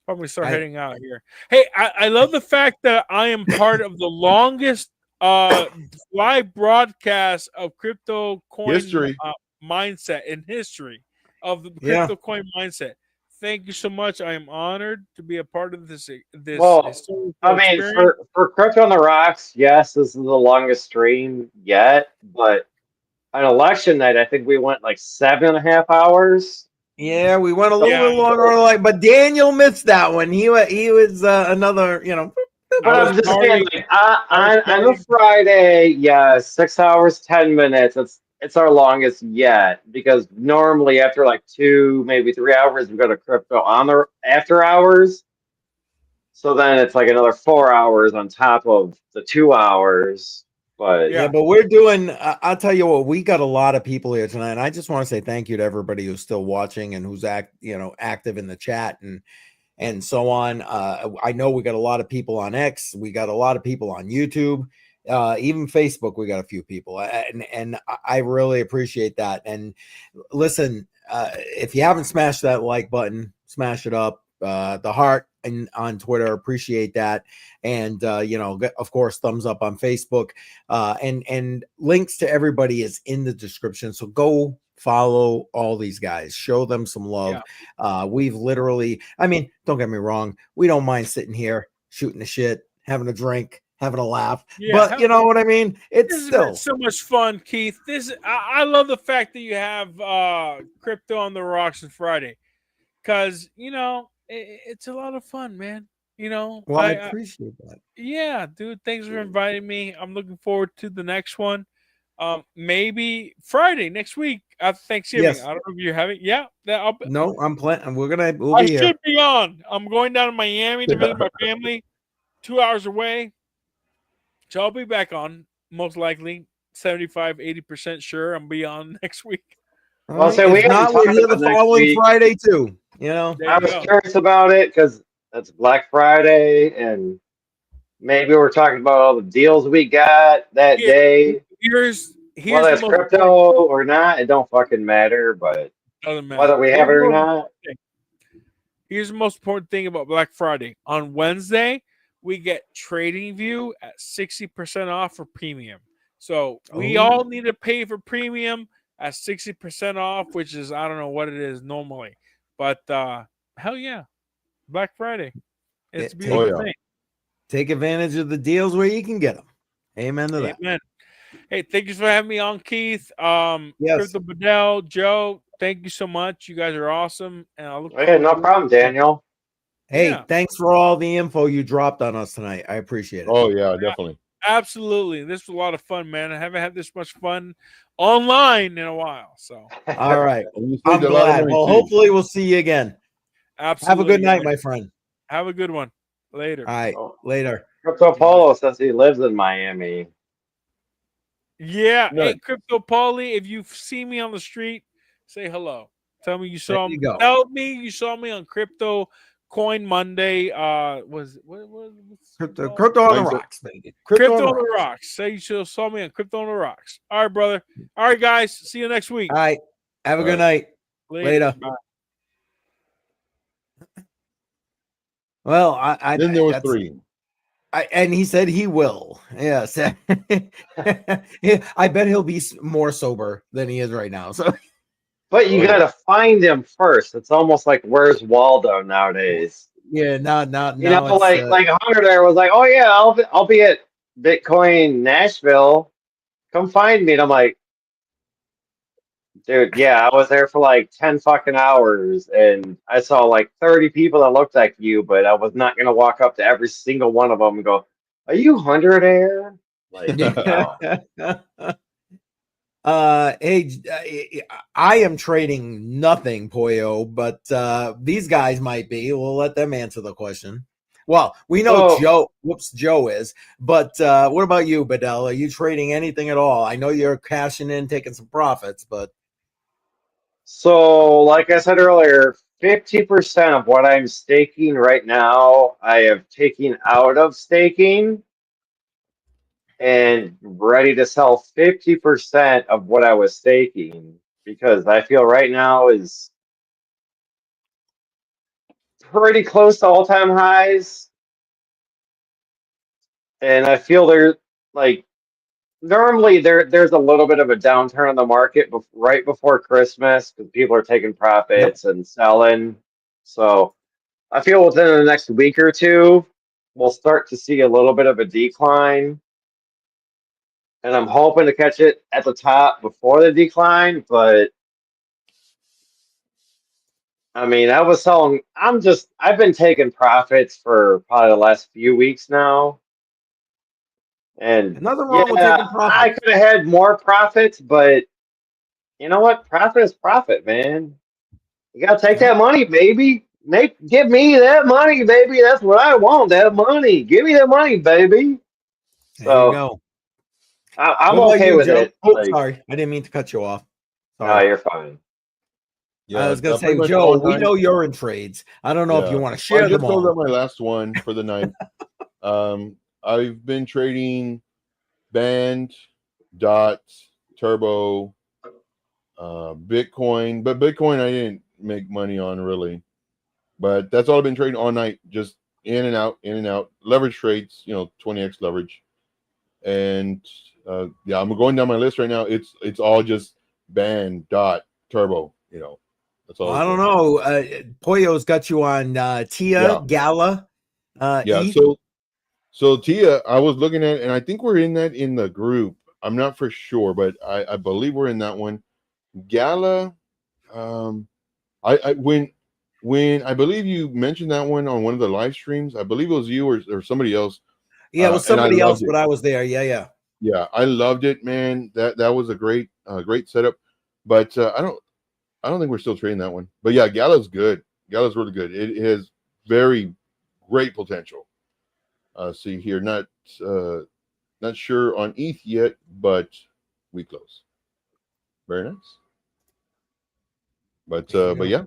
probably start heading out here. Hey, I love the fact that I am part of the longest live broadcast of CryptoCoin Mindset in history of the CryptoCoinMindset. Thank you so much. I am honored to be a part of this. Well, I mean, for Crypto on the Rocks, yes, this is the longest stream yet. But on election night, I think we went like 7.5 hours. Yeah, we went a little bit longer, but Daniel missed that one. He was another, you know. But I'm just saying, like, on a Friday, 6 hours, 10 minutes. It's our longest yet, because normally after like 2, maybe 3 hours, we go to Crypto on the after hours. So then it's like another 4 hours on top of the 2 hours. But but we're doing. I'll tell you what, we got a lot of people here tonight. And I just want to say thank you to everybody who's still watching and who's active in the chat and so on. I know we got a lot of people on X. We got a lot of people on YouTube, even Facebook. We got a few people, and I really appreciate that. And listen, if you haven't smashed that like button, smash it up. The heart and on Twitter, appreciate that. And of course, thumbs up on Facebook. And links to everybody is in the description. So go follow all these guys, show them some love. We've literally, I mean, don't get me wrong, we don't mind sitting here shooting the shit, having a drink, having a laugh, but you know what I mean? It's still so much fun, Keith. I love the fact that you have Crypto on the Rocks on Friday, because it's a lot of fun, man. Well, I appreciate that. Yeah, dude, thanks for inviting me. I'm looking forward to the next one. Maybe Friday next week after Thanksgiving. Yes. I don't know if you're having. No, I'm planning. We'll I be here. should be on. I'm going down to Miami to visit my family, 2 hours away. So I'll be back on, most likely 75-80% sure. I'm be on next week. Well, so we not we're here the following Friday too. I was curious about it because that's Black Friday, and maybe we're talking about all the deals we got that day. Here's whether it's crypto or not, it don't fucking matter. But doesn't matter whether we have it or not. Here's the most important thing about Black Friday. On Wednesday, we get TradingView at 60% off for premium. So we all need to pay for premium at 60% off, which is, I don't know what it is normally. But hell yeah, Black Friday. It's a Take, beautiful thing. Take advantage of the deals where you can get them. Amen to that. Amen. Hey, thank you for having me on, Keith. Yes. Crypto Bedell, Joe, thank you so much. You guys are awesome. And I look Hey, no problem, Daniel. Hey, Yeah. thanks for all the info you dropped on us tonight. I appreciate it. Oh yeah, definitely. Absolutely. This was a lot of fun, man. I haven't had this much fun online in a while. So all right. And you I'm saved a lot of glad. money, Well, too. hopefully we'll see you again. absolutely. Have a good night, my friend. Have a good one. Later. All right. Oh. Later. Crypto Polo says he lives in Miami. Yeah. No. Hey, Crypto Paulie, if you see me on the street, say hello. Tell me you saw There you me. go. Tell me you saw me on Crypto Coin Monday. What's it called? Crypto on the Mindset. rocks, baby. Crypto on the rocks. Say you saw me on Crypto on the Rocks. All right, brother. All right, guys. See you next week. All right. Have a All good night. Later. Bye. Well, Then there was that's, 3. and he said he will. Yes. Yeah, I bet he'll be more sober than he is right now. So, But you gotta find him first. It's almost like Where's Waldo nowadays. yeah, now You know, it's like Hunter there was like, oh yeah, I'll be at Bitcoin Nashville. Come find me. And I'm like, dude, yeah, I was there for like 10 fucking hours and I saw like 30 people that looked like you, but I was not gonna walk up to every single one of them and go, are you Hunter there? Like, no. hey, I am trading nothing, Poyo, but these guys might be. We'll let them answer the question. Well, we know Joe is, but what about you, Bedell? Are you trading anything at all? I know you're cashing in, taking some profits, but So, like I said earlier, 50% of what I'm staking right now, I have taken out of staking and ready to sell 50% of what I was staking because I feel right now is pretty close to all-time highs. And I feel like normally there's a little bit of a downturn in the market right before Christmas because people are taking profits and selling. So I feel within the next week or two, we'll start to see a little bit of a decline. And I'm hoping to catch it at the top before the decline. But I mean, I've been taking profits for probably the last few weeks now. And nothing wrong with yeah, taking profits. I could have had more profits, but you know what? Profit is profit, man. You gotta take that money, baby. Give me that money, baby. That's what I want. That money. Give me that money, baby. There you So go. I'm what about okay you, with Joe? it. Oh, Like, sorry, I didn't mean to cut you off. no, Sorry. you're fine. Yeah, I was gonna say, pretty much Joe, all we night. know you're in trades. I don't know if you want to share I just them closed all. out my last one for the night. I've been trading Band, Dot, Turbo, Bitcoin, but Bitcoin I didn't make money on really. But that's all I've been trading all night, just in and out, in and out. Leverage trades, 20x leverage. And yeah, I'm going down my list right now. It's all just Band, Dot, Turbo, That's all. Well, I don't know. Poyo's got you on Tia, Gala, yeah. ETH. So Tia, I was looking at, and I think we're in the group. I'm not for sure, but I believe we're in that one. Gala, I when I believe you mentioned that one on one of the live streams. I believe it was you or somebody else. Yeah, it was and I somebody else, loved it. but I was there. Yeah. Yeah, I loved it, man. That was a great setup. But I don't think we're still trading that one. But yeah, Gala's good. Gala's really good. It has very great potential. See here, not sure on ETH yet, but we close. Very nice. But yeah.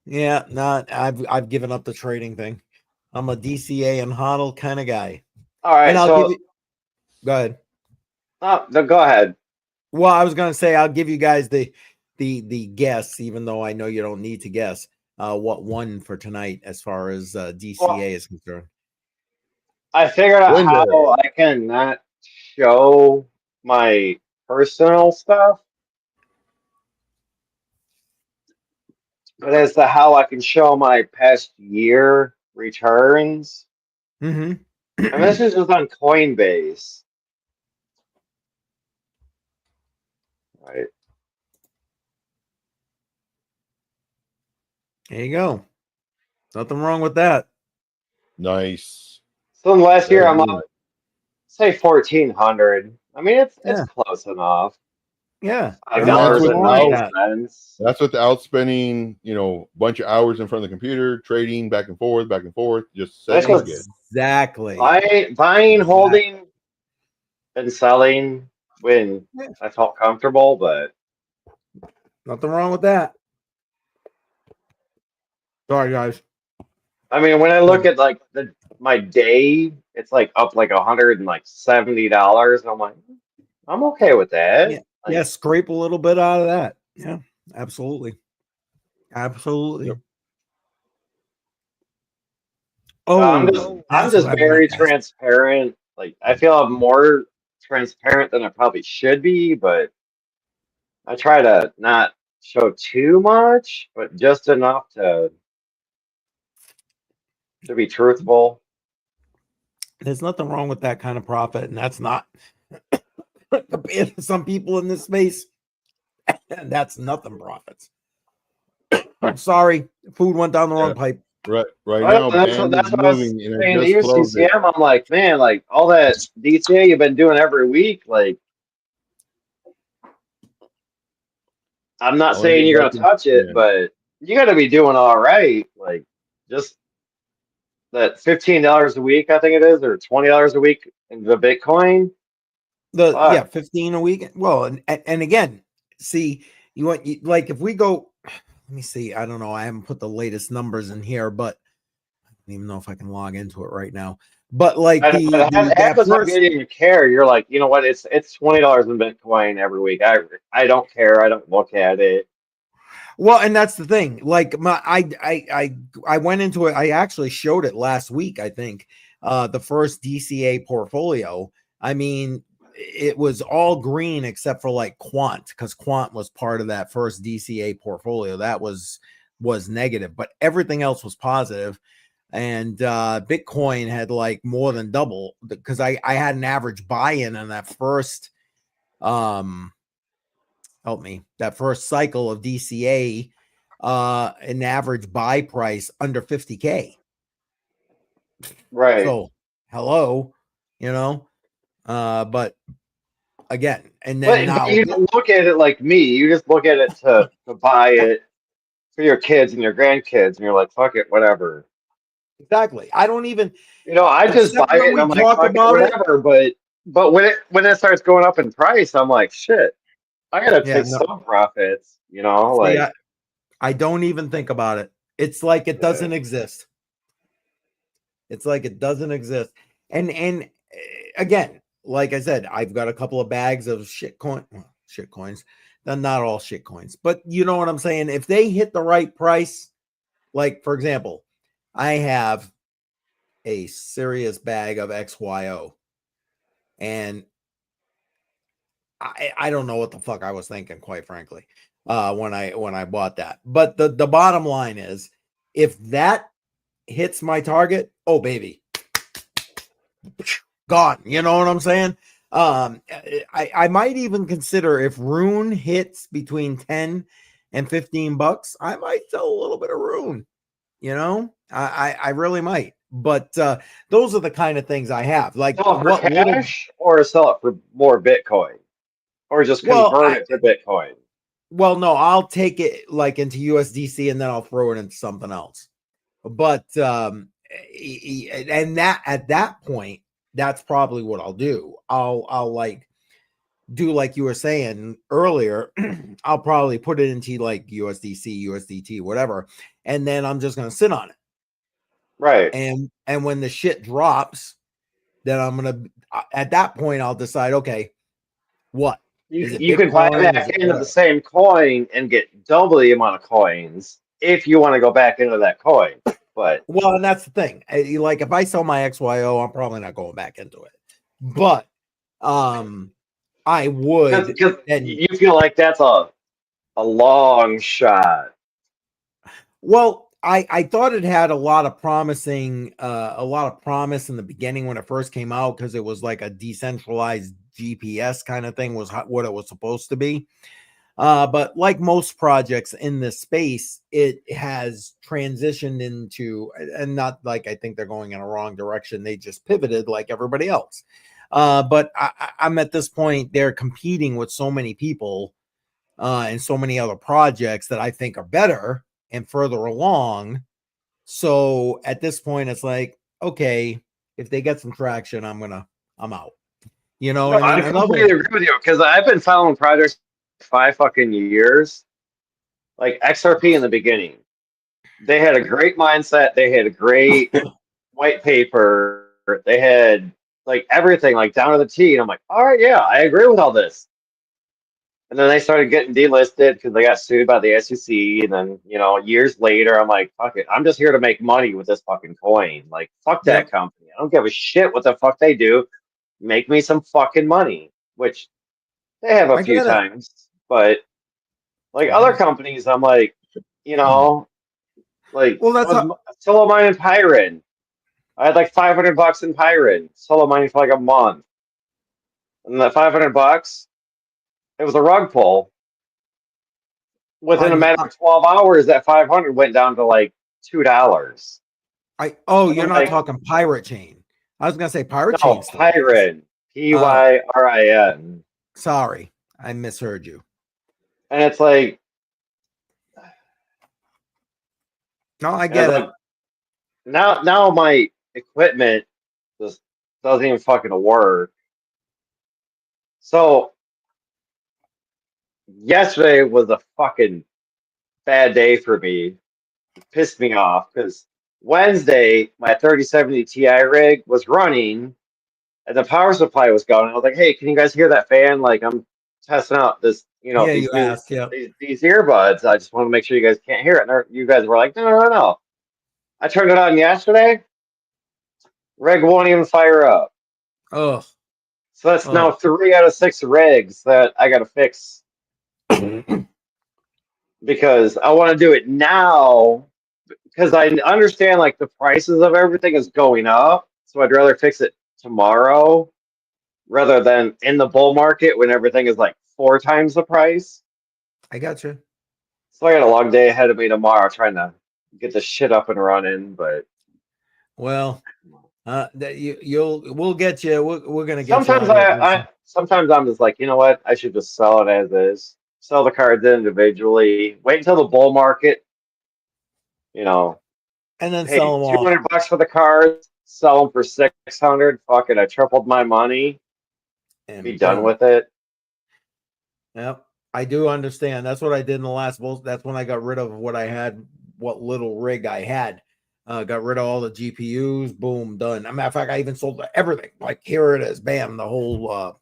Yeah, I've given up the trading thing. I'm a DCA and HODL kind of guy. All right, and I'll so give you, go ahead. Oh, no, go ahead. Well, I was gonna say I'll give you guys the guess, even though I know you don't need to guess what won for tonight as far as DCA is concerned. I figured out how I can not show my personal stuff. But as to how I can show my past year returns, Mm-hmm. and this is just on Coinbase, right? There you go. Nothing wrong with that. Nice. So in the last year, Very I'm good. up, say 1,400. I mean, it's Yeah. close enough. Yeah. Five And dollars and wrong with 9 that. cents. That's without spending, a bunch of hours in front of the computer, trading back and forth, just That's setting and just get. Exactly. buying, holding, and selling when Yeah. I felt comfortable, but Nothing wrong with that. Sorry, guys. I mean, when I look at like my day, it's like up like $170, and I'm like, I'm okay with that. Yeah. Like, Yeah. Scrape a little bit out of that. Yeah. Absolutely. Absolutely. Yep. I'm Oh, that's just what I very want, guys. transparent. Like, I feel I'm more transparent than I probably should be, but I try to not show too much, but just enough to be truthful. There's nothing wrong with that kind of profit, and that's not compared to some people in this space. And that's nothing profits. I'm sorry, food went down the wrong pipe. Right Well, now, that's band that's is what I was moving, and saying I to just you, closed it. CCM. I'm like, man, like all that DCA you've been doing every week, like I'm not I want to saying get you're back gonna in. touch it, Yeah. but you got to be doing all right. Like just that $15 a week, I think it is, or $20 a week in the Bitcoin. Fuck. 15 a week. Well, and again, see, like if we go, let me see. I don't know. I haven't put the latest numbers in here, but I don't even know if I can log into it right now. But like But half the time you didn't even care. You're like, you know what? It's $20 in Bitcoin every week. I don't care. I don't look at it. Well, and that's the thing. Like I went into it. I actually showed it last week. I think the first DCA portfolio. I mean, it was all green except for like Quant, because Quant was part of that first DCA portfolio. That was negative, but everything else was positive. And Bitcoin had like more than double, because I had an average buy-in on that first help me, that first cycle of DCA, an average buy price under 50K. Right. So hello, but again, and then But now you don't look at it like me. You just look at it to buy it for your kids and your grandkids, and you're like, fuck it, whatever. exactly. I don't even, I just buy except it when and we I'm like, talk fuck it, about it. whatever. But when it starts going up in price, I'm like, shit, I gotta Yeah, take no, some profits, see, like I don't even think about it. It's like it yeah. doesn't exist. It's like it doesn't exist. And again, like I said, I've got a couple of bags of shit coins. They're not all shit coins, but you know what I'm saying? If they hit the right price, like for example, I have a serious bag of XYO, and I don't know what the fuck I was thinking, quite frankly, when I bought that. But the bottom line is, if that hits my target, oh baby, gone. You know what I'm saying? I might even consider, if Rune hits between 10 and $15, I might sell a little bit of Rune. I really might. But those are the kind of things I have. Like, Sell it for what little, cash or sell it for more Bitcoin or just well, convert it to Bitcoin. no, I'll take it like into USDC and then I'll throw it into something else. But and that at that point, that's probably what I'll do. I'll like do like you were saying earlier. I'll probably put it into like USDC, USDT, whatever, and then I'm just gonna sit on it. Right. And when the shit drops, then I'm gonna, at that point I'll decide, okay, what is it? You can buy Bitcoin? Is back it into the whatever? same coin and get double the amount of coins if you want to go back into that coin. But Well, and that's the thing. Like if I sell my XYO, I'm probably not going back into it. But I would, because and you feel like that's a long shot. Well, I thought it had a lot of promise in the beginning when it first came out, because it was like a decentralized GPS kind of thing, was what it was supposed to be. But like most projects in this space, it has transitioned into, and not like I think they're going in a wrong direction. They just pivoted like everybody else. But I'm at this point, they're competing with so many people and so many other projects that I think are better and further along. So at this point, it's like, okay, if they get some traction, I'm out. You know No, what I I mean? completely agree with you because I've been following projects for 5 fucking years. Like XRP in the beginning, they had a great mindset. They had a great white paper. They had like everything, like down to the T. And I'm like, all right, yeah, I agree with all this. And then they started getting delisted because they got sued by the SEC. And then, years later, I'm like, fuck it. I'm just here to make money with this fucking coin. Like, fuck that Yep. company. I don't give a shit what the fuck they do. Make me some fucking money, which they have a I few get it. times. But like other companies, I'm like, like Well, I that's was how, solo mining Pyron. I had like $500 in Pyron, solo mining for like a month. And that $500, it was a rug pull. Within a matter of 12 hours, that 500 went down to like $2. you're I'm not like, talking Pirate Chain. I was gonna say Pirate no, Chain still exists. Pyron, Pyrin. Sorry, I misheard you. And it's like, No, I get it. like, now my equipment just doesn't even fucking work. So yesterday was a fucking bad day for me. It pissed me off because Wednesday my 3070 Ti rig was running and the power supply was going. I was like, "Hey, can you guys hear that fan? Like, I'm testing out this, Yeah, these you new asked. Yeah. these earbuds. I just want to make sure you guys can't hear it." And you guys were like, "No, no, no, no." I turned it on yesterday. Rig won't even fire up. Oh, So that's now 3 out of 6 rigs that I got to fix because I want to do it now because I understand like the prices of everything is going up. So I'd rather fix it tomorrow rather than in the bull market when everything is like 4 times the price. I got you. So I got a long day ahead of me tomorrow trying to get this shit up and running. But well, we'll get you. We're gonna get you sometimes on here. sometimes I'm just like, you know what? I should just sell it as is. Sell the cards individually. Wait until the bull market. And then Hey, sell them all. $200 for the cards. Sell them for 600. Fuck it, I tripled my money. And Be done with it. Yep, I do understand. That's what I did in the last bowl. That's when I got rid of what I had, what little rig I had. Got rid of all the GPUs. Boom, done. As a matter of fact, I even sold everything. Like, here it is. Bam, the whole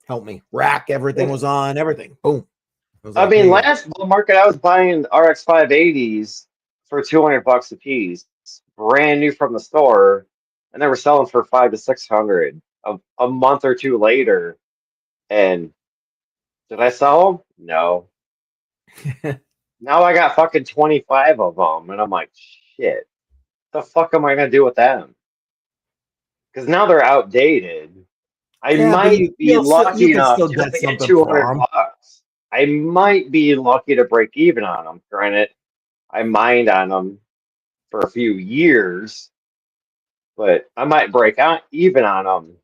help me rack. Everything was on. Everything. Boom. I mean, last bull market, I was buying RX 580s for $200 a piece, brand new from the store, and they were selling for 500 to 600 a month or two later. And did I sell them? No. Now I got fucking 25 of them, and I'm like, shit, the fuck am I gonna do with them? Because now they're outdated. I might be lucky enough to get 200 bucks. I might be lucky to break even on them. Granted, I mined on them for a few years, but I might break out even on them,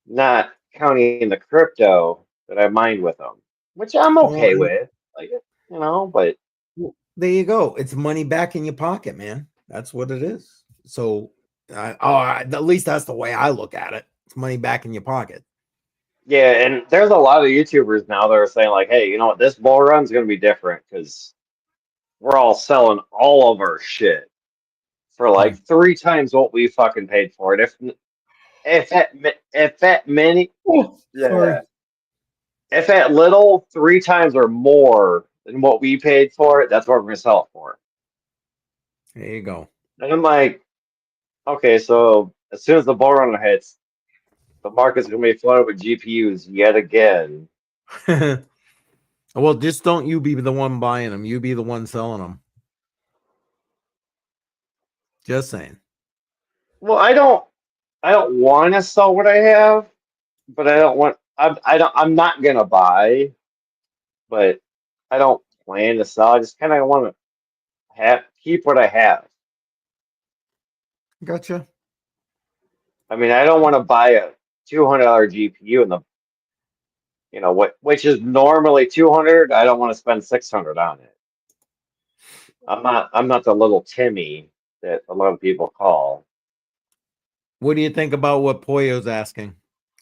not counting the crypto that I mined with them, which I'm okay with. Like, but there you go. It's money back in your pocket, man. That's what it is. So, at least that's the way I look at it. It's money back in your pocket. Yeah, and there's a lot of YouTubers now that are saying like, hey, you know what, this bull run's gonna be different because we're all selling all of our shit for like 3 times what we fucking paid for it. If that many, if that little 3 times or more than what we paid for it, that's what we're gonna sell it for. There you go. And I'm like, okay, so as soon as the bull run hits, the market's gonna be flooded with GPUs yet again. Well, just don't you be the one buying them. You be the one selling them. Just saying. Well, I don't want to sell what I have, but I'm not gonna buy, but I don't plan to sell. I just kind of want to keep what I have. Gotcha. I mean, I don't want to buy a $200 GPU in the, which is normally 200. I don't want to spend 600 on it. I'm not the little Timmy that a lot of people call. What do you think about what Pollo's asking?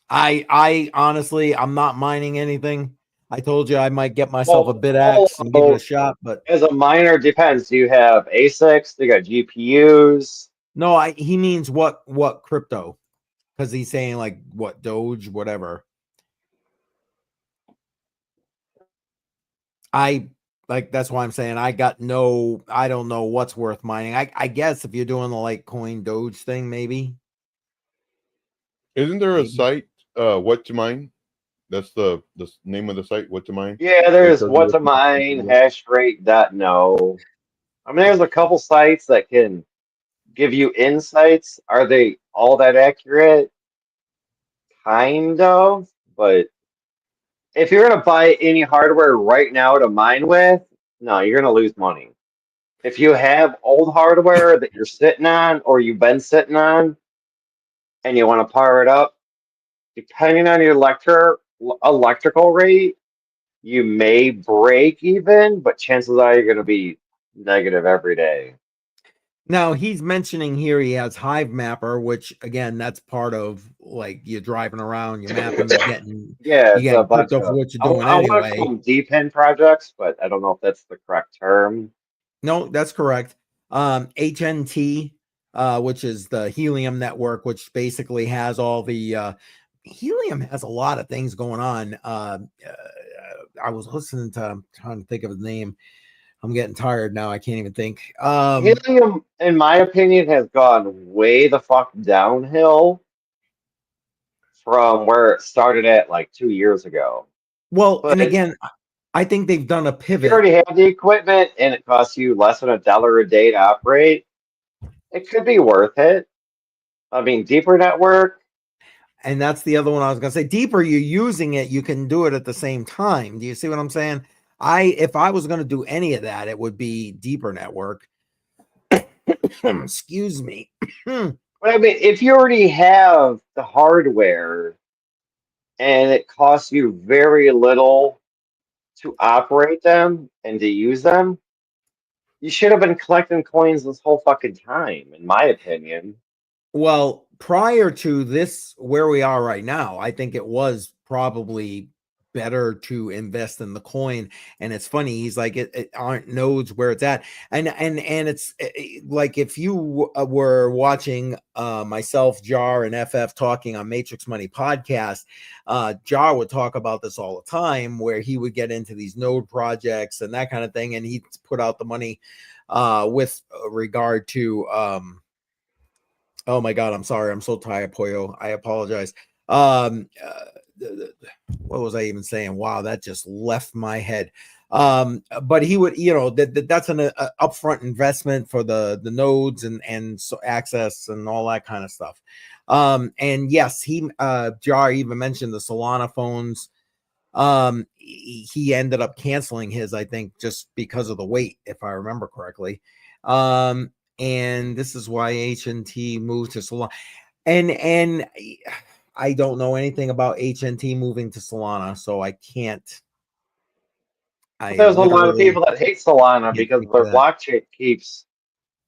I honestly, I'm not mining anything. I told you I might get myself a bit axe and give it a shot, but as a miner, depends. Do you have ASICs? Do you got GPUs? No, he means what crypto? Because he's saying like what Doge, whatever. That's why I'm saying I don't know what's worth mining. I guess if you're doing the Litecoin Doge thing, maybe. Isn't there a site, what to mine? That's the name of the site, what to mine? Yeah, there's what to mine, hashrate.no. I mean, there's a couple sites that can give you insights. Are they all that accurate? Kind of, but if you're going to buy any hardware right now to mine with, no, you're going to lose money. If you have old hardware that you're sitting on or you've been sitting on and you want to power it up, depending on your electrical rate, you may break even, but chances are you're going to be negative every day. Now he's mentioning here he has Hive Mapper, which again, that's part of you're driving around, you're mapping, you're getting a bunch of what you're doing I anyway. want to call them DPIN projects, but I don't know if that's the correct term. No, that's correct. HNT, which is the Helium network, which basically has all the Helium has a lot of things going on. I was listening to, I'm trying to think of his name. I'm getting tired now. I can't even think. Helium, in my opinion, has gone way the fuck downhill from where it started at 2 years ago. Well, and again, I think they've done a pivot. If you already have the equipment and it costs you less than $1 a day to operate, it could be worth it. I mean, deeper network. And that's the other one I was going to say. Deeper, you're using it, you can do it at the same time. Do you see what I'm saying? If I was going to do any of that, it would be deeper network. Excuse me. But I mean, if you already have the hardware and it costs you very little to operate them and to use them, you should have been collecting coins this whole fucking time, in my opinion. Well, prior to this, where we are right now, I think it was probably better to invest in the coin. And it's funny, he's like, it aren't nodes where it's at, and it's like if you were watching myself, Jar, and FF talking on Matrix Money podcast, Jar would talk about this all the time, where he would get into these node projects and that kind of thing, and he'd put out the money with regard to oh my God, I'm sorry. I'm so tired, Pollo. I apologize. What was I even saying? Wow, that just left my head. But he would, that's an upfront investment for the nodes and so access and all that kind of stuff. And yes, Jar even mentioned the Solana phones. He ended up canceling his, I think, just because of the weight, if I remember correctly. And this is why HNT moved to Solana. And I don't know anything about HNT moving to Solana, so I can't. There's a lot of people that hate Solana because their blockchain keeps.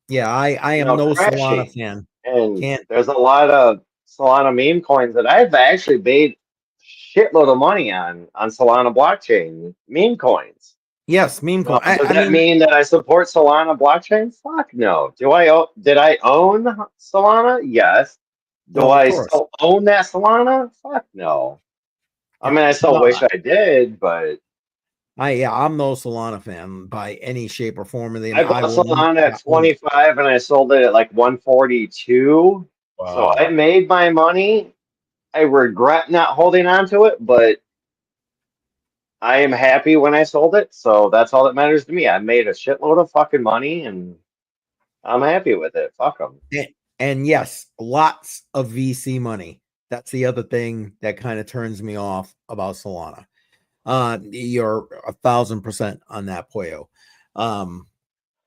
Yeah, I am no crashing. Solana fan. And there's a lot of Solana meme coins that I've actually made shitload of money on Solana blockchain meme coins. Yes, meme coin. Does that mean that I support Solana blockchain? Fuck no. Did I own Solana? Yes. Do I still own that Solana? Fuck no. I mean, I still wish I did, but I'm no Solana fan by any shape or form. I bought Solana at 25 and I sold it at 142. Wow. So I made my money. I regret not holding on to it, but I am happy when I sold it. So that's all that matters to me. I made a shitload of fucking money and I'm happy with it. Fuck them. And yes, lots of VC money. That's the other thing that kind of turns me off about Solana. You're 1,000% on that, Poyo.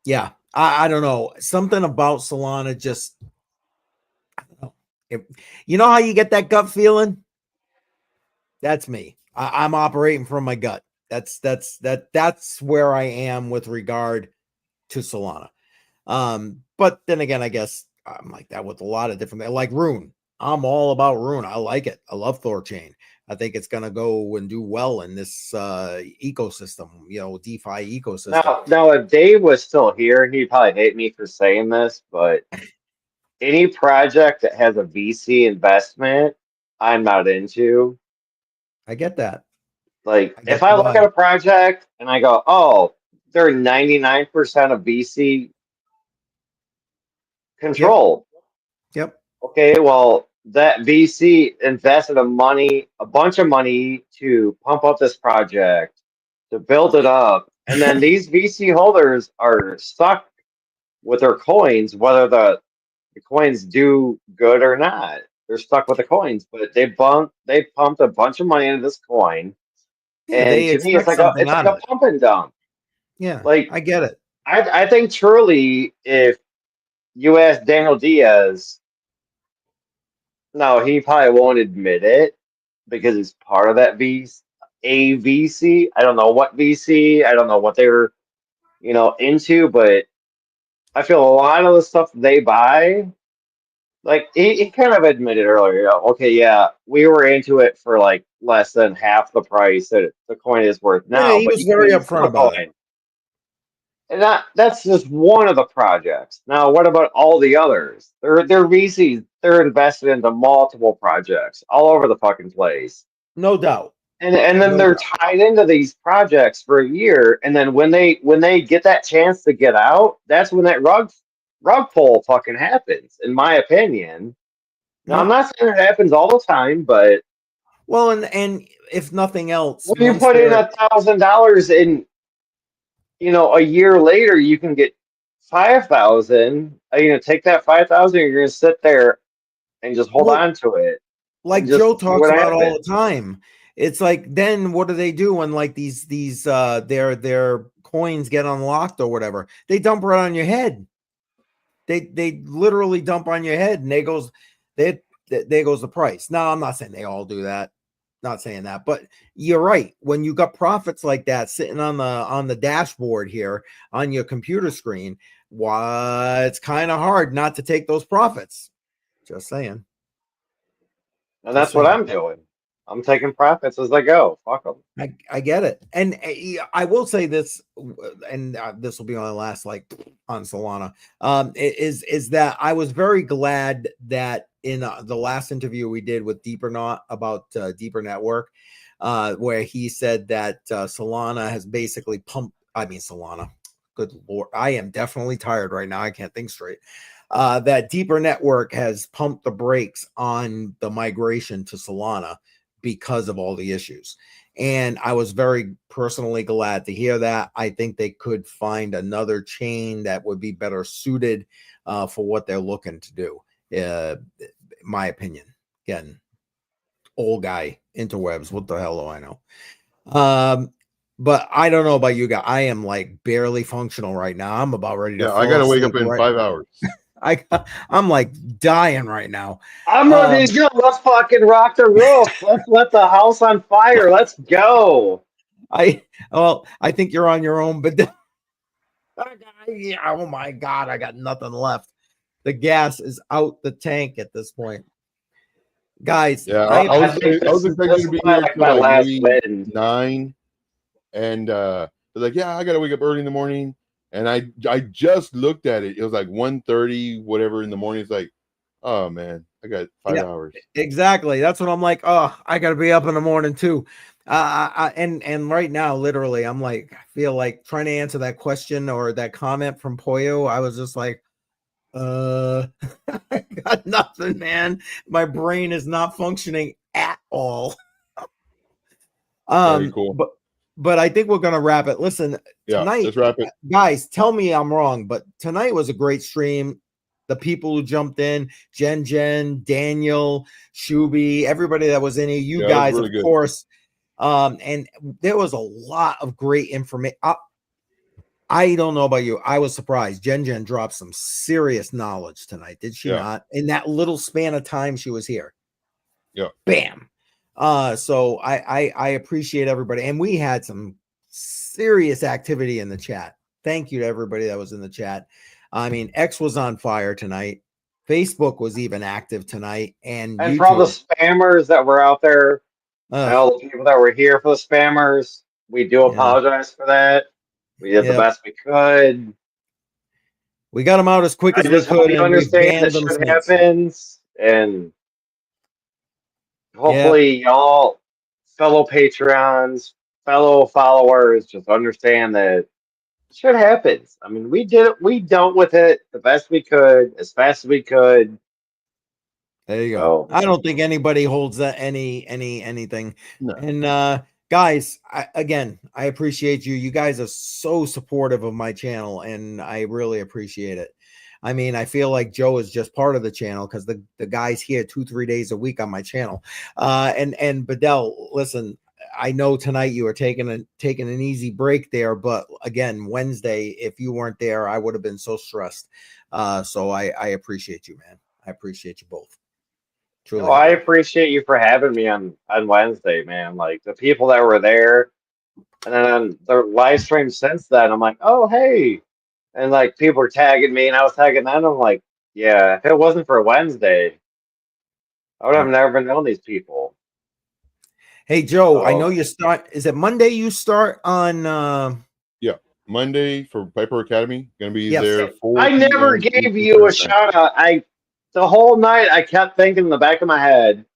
Yeah, I don't know. Something about Solana just, I don't know. You know how you get that gut feeling? That's me. I'm operating from my gut. That's where I am with regard to Solana. But then again, I guess I'm like that with a lot of different things. Like Rune. I'm all about Rune. I like it. I love Thorchain. I think it's gonna go and do well in this ecosystem, DeFi ecosystem. Now, if Dave was still here, he'd probably hate me for saying this, but any project that has a VC investment, I'm not into. I get that. Like, I if get I look why. at a project and I go, oh, they're 99% of VC controlled. Yep. Okay, well, that VC invested a bunch of money to pump up this project, to build it up, and then these VC holders are stuck with their coins, whether the coins do good or not. They're stuck with the coins, but they pumped a bunch of money into this coin, Yeah, and they to me, expect something it's like out of a it. pump and dump. Yeah, Like I get it. I think truly, if you ask Daniel Diaz, no, he probably won't admit it because he's part of that VC. I don't know what VC. I don't know what they're into, but I feel a lot of the stuff they buy. Like he kind of admitted earlier, okay, yeah, we were into it for like less than half the price that the coin is worth Yeah, now, he but was you can very use upfront the about it. coin. And that's just one of the projects. Now, what about all the others? They're VCs. They're invested into multiple projects all over the fucking place. No doubt. And then No they're doubt. tied into these projects for a year, and then when they get that chance to get out, that's when that rug pull fucking happens, in my opinion. Now, I'm Yep. not saying it happens all the time, but Well, and if nothing else, when you once put in they're $1,000 in, a year later, you can get 5,000. Take that 5,000. You're gonna sit there and just hold well, on to it and like just Joe see talks what about all happens. the time. It's like then what do they do when like these their coins get unlocked or whatever? They dump right on your head. They literally dump on your head, and there goes the price. Now I'm not saying they all do that. Not saying that, but you're right. When you got profits like that sitting on the dashboard here on your computer screen, it's kind of hard not to take those profits. Just saying. And Just that's what saying. I'm doing. I'm taking profits as I go. Fuck them. I get it. And I will say this, and this will be my last on Solana, is that I was very glad that in the last interview we did with about Deeper Network, where he said that Solana has basically Solana, good Lord, I am definitely tired right now. I can't think straight. That Deeper Network has pumped the brakes on the migration to Solana because of all the issues. And I was very personally glad to hear that. I think they could find another chain that would be better suited for what they're looking to do. My opinion. Again, old guy, interwebs. What the hell do I know? But I don't know about you guys. I am like barely functional right now. I'm about ready to Yeah, fall I gotta wake asleep up in 5 hours. I'm like dying right now. I'm ready to go. Let's fucking rock the roof. Let's let the house on fire. Let's go. I think you're on your own, but yeah, oh my god, I got nothing left. The gas is out the tank at this point, guys. Yeah, I I think was this expecting is to be my here like till my like last maybe win. 9, and they're like, yeah, I gotta wake up early in the morning, and I just looked at it. It was like 1:30, whatever in the morning. It's like, oh man, I got 5 hours. Exactly. That's what I'm like. Oh, I gotta be up in the morning too. And right now, literally, I'm like, I feel like trying to answer that question or that comment from Poyo. I was just like, I got nothing, man. My brain is not functioning at all. Very cool. but I think we're gonna wrap it. Listen, tonight, let's wrap it. guys. Tell me I'm wrong, but tonight was a great stream. The people who jumped in, Jen, Daniel, Shuby, everybody that was in here, you guys, really of course. And there was a lot of great information. I don't know about you. I was surprised. Jen dropped some serious knowledge tonight. Did she not? In that little span of time she was here. Yeah. Bam. So I appreciate everybody. And we had some serious activity in the chat. Thank you to everybody that was in the chat. I mean, X was on fire tonight. Facebook was even active tonight. And YouTube. For all the spammers that were out there, and all the people that were here for the spammers, we do apologize for that. We did the best we could. We got them out as quick as we could. You understand that shit happens, and hopefully y'all, fellow Patreons, fellow followers, just understand that shit happens. I mean, we did it. We dealt with it the best we could, as fast as we could. There you go. I don't think anybody holds that anything. No. And guys, I appreciate you. You guys are so supportive of my channel, and I really appreciate it. I mean, I feel like Joe is just part of the channel because the guy's here 2-3 days a week on my channel. And Bedell, listen, I know tonight you were taking an easy break there, but again, Wednesday, if you weren't there, I would have been so stressed. So I appreciate you, man. I appreciate you both. Truly. I appreciate you for having me on Wednesday, man. Like the people that were there, and then on the live stream since then, I'm like, oh hey, and like people were tagging me, and I was tagging them. I'm like, yeah, if it wasn't for Wednesday, I would have never known these people. Hey Joe, I know you start. Is it Monday? You start on. Yeah, Monday for Piper Academy. Gonna be there. I never gave you a shout out. The whole night I kept thinking in the back of my head,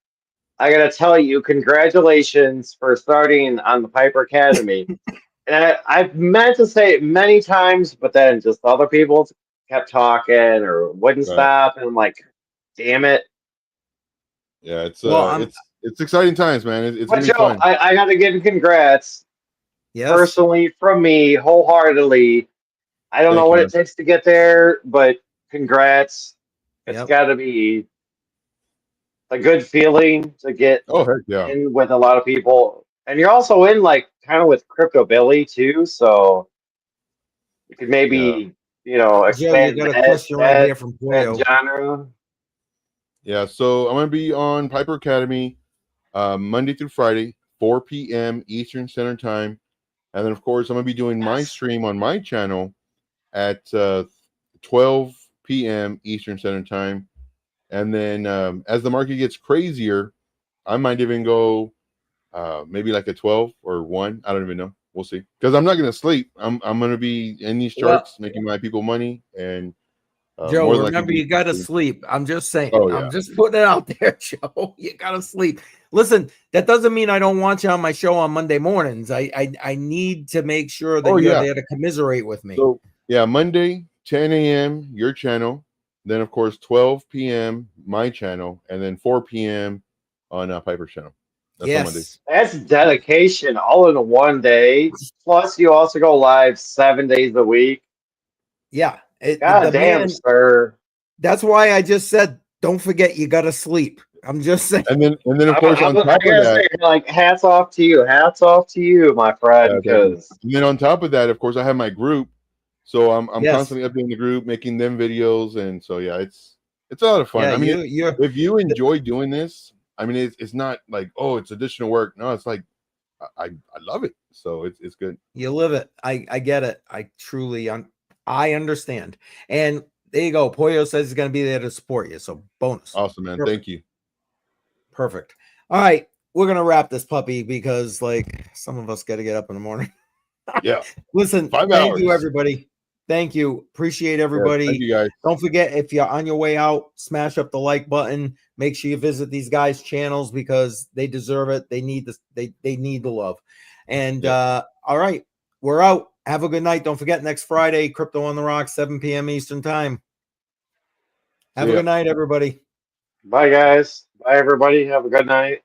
I gotta tell you, congratulations for starting on the Piper Academy. And I've meant to say it many times, but then just other people kept talking or wouldn't stop, and I'm like, damn it. Yeah, it's exciting times, man. It's but gonna Joe, be fun. I gotta give you congrats. Yes. Personally, from me, wholeheartedly. I don't know what it takes to get there, but congrats. It's got to be a good feeling to get in with a lot of people. And you're also in like kind of with Crypto Billy too. So you could maybe, expand that genre. Yeah. So I'm going to be on Piper Academy Monday through Friday, 4 p.m. Eastern Standard Time. And then, of course, I'm going to be doing my stream on my channel at 12 p.m. Eastern Standard Time. And then as the market gets crazier, I might even go maybe like a 12 or 1. I don't even know. We'll see. Because I'm not going to sleep. I'm going to be in these charts making my people money. And Joe, remember, you got to sleep. I'm just saying. I'm just putting it out there, Joe. You got to sleep. Listen, that doesn't mean I don't want you on my show on Monday mornings. I need to make sure that you're there to commiserate with me. So, yeah, Monday, 10 a.m., your channel. Then, of course, 12 p.m., my channel. And then 4 p.m. on Piper's channel. That's dedication all in one day. Plus, you also go live 7 days a week. Yeah. God damn, sir. That's why I just said, don't forget, you got to sleep. I'm just saying. And then of course, on top of that, like, hats off to you, my friend. And then on top of that, of course, I have my group. So I'm constantly updating the group, making them videos. And so, it's a lot of fun. Yeah, I mean, if you enjoy doing this, I mean, it's not like, oh, it's additional work. No, it's like, I love it. So it's good. You live it. I get it. I truly, I understand. And there you go. Pollo says he's going to be there to support you. So bonus. Awesome, man. Perfect. Thank you. Perfect. All right. We're going to wrap this puppy because like some of us got to get up in the morning. Yeah. Listen, 5 hours. Thank you, everybody. Thank you. Appreciate everybody. Thank you, guys. Don't forget, if you're on your way out, smash up the like button. Make sure you visit these guys' channels because they deserve it. They need this. They need the love. And all right, we're out. Have a good night. Don't forget, next Friday, Crypto on the Rocks, 7 p.m. Eastern Time. Have a good night, everybody. Bye, guys. Bye, everybody. Have a good night.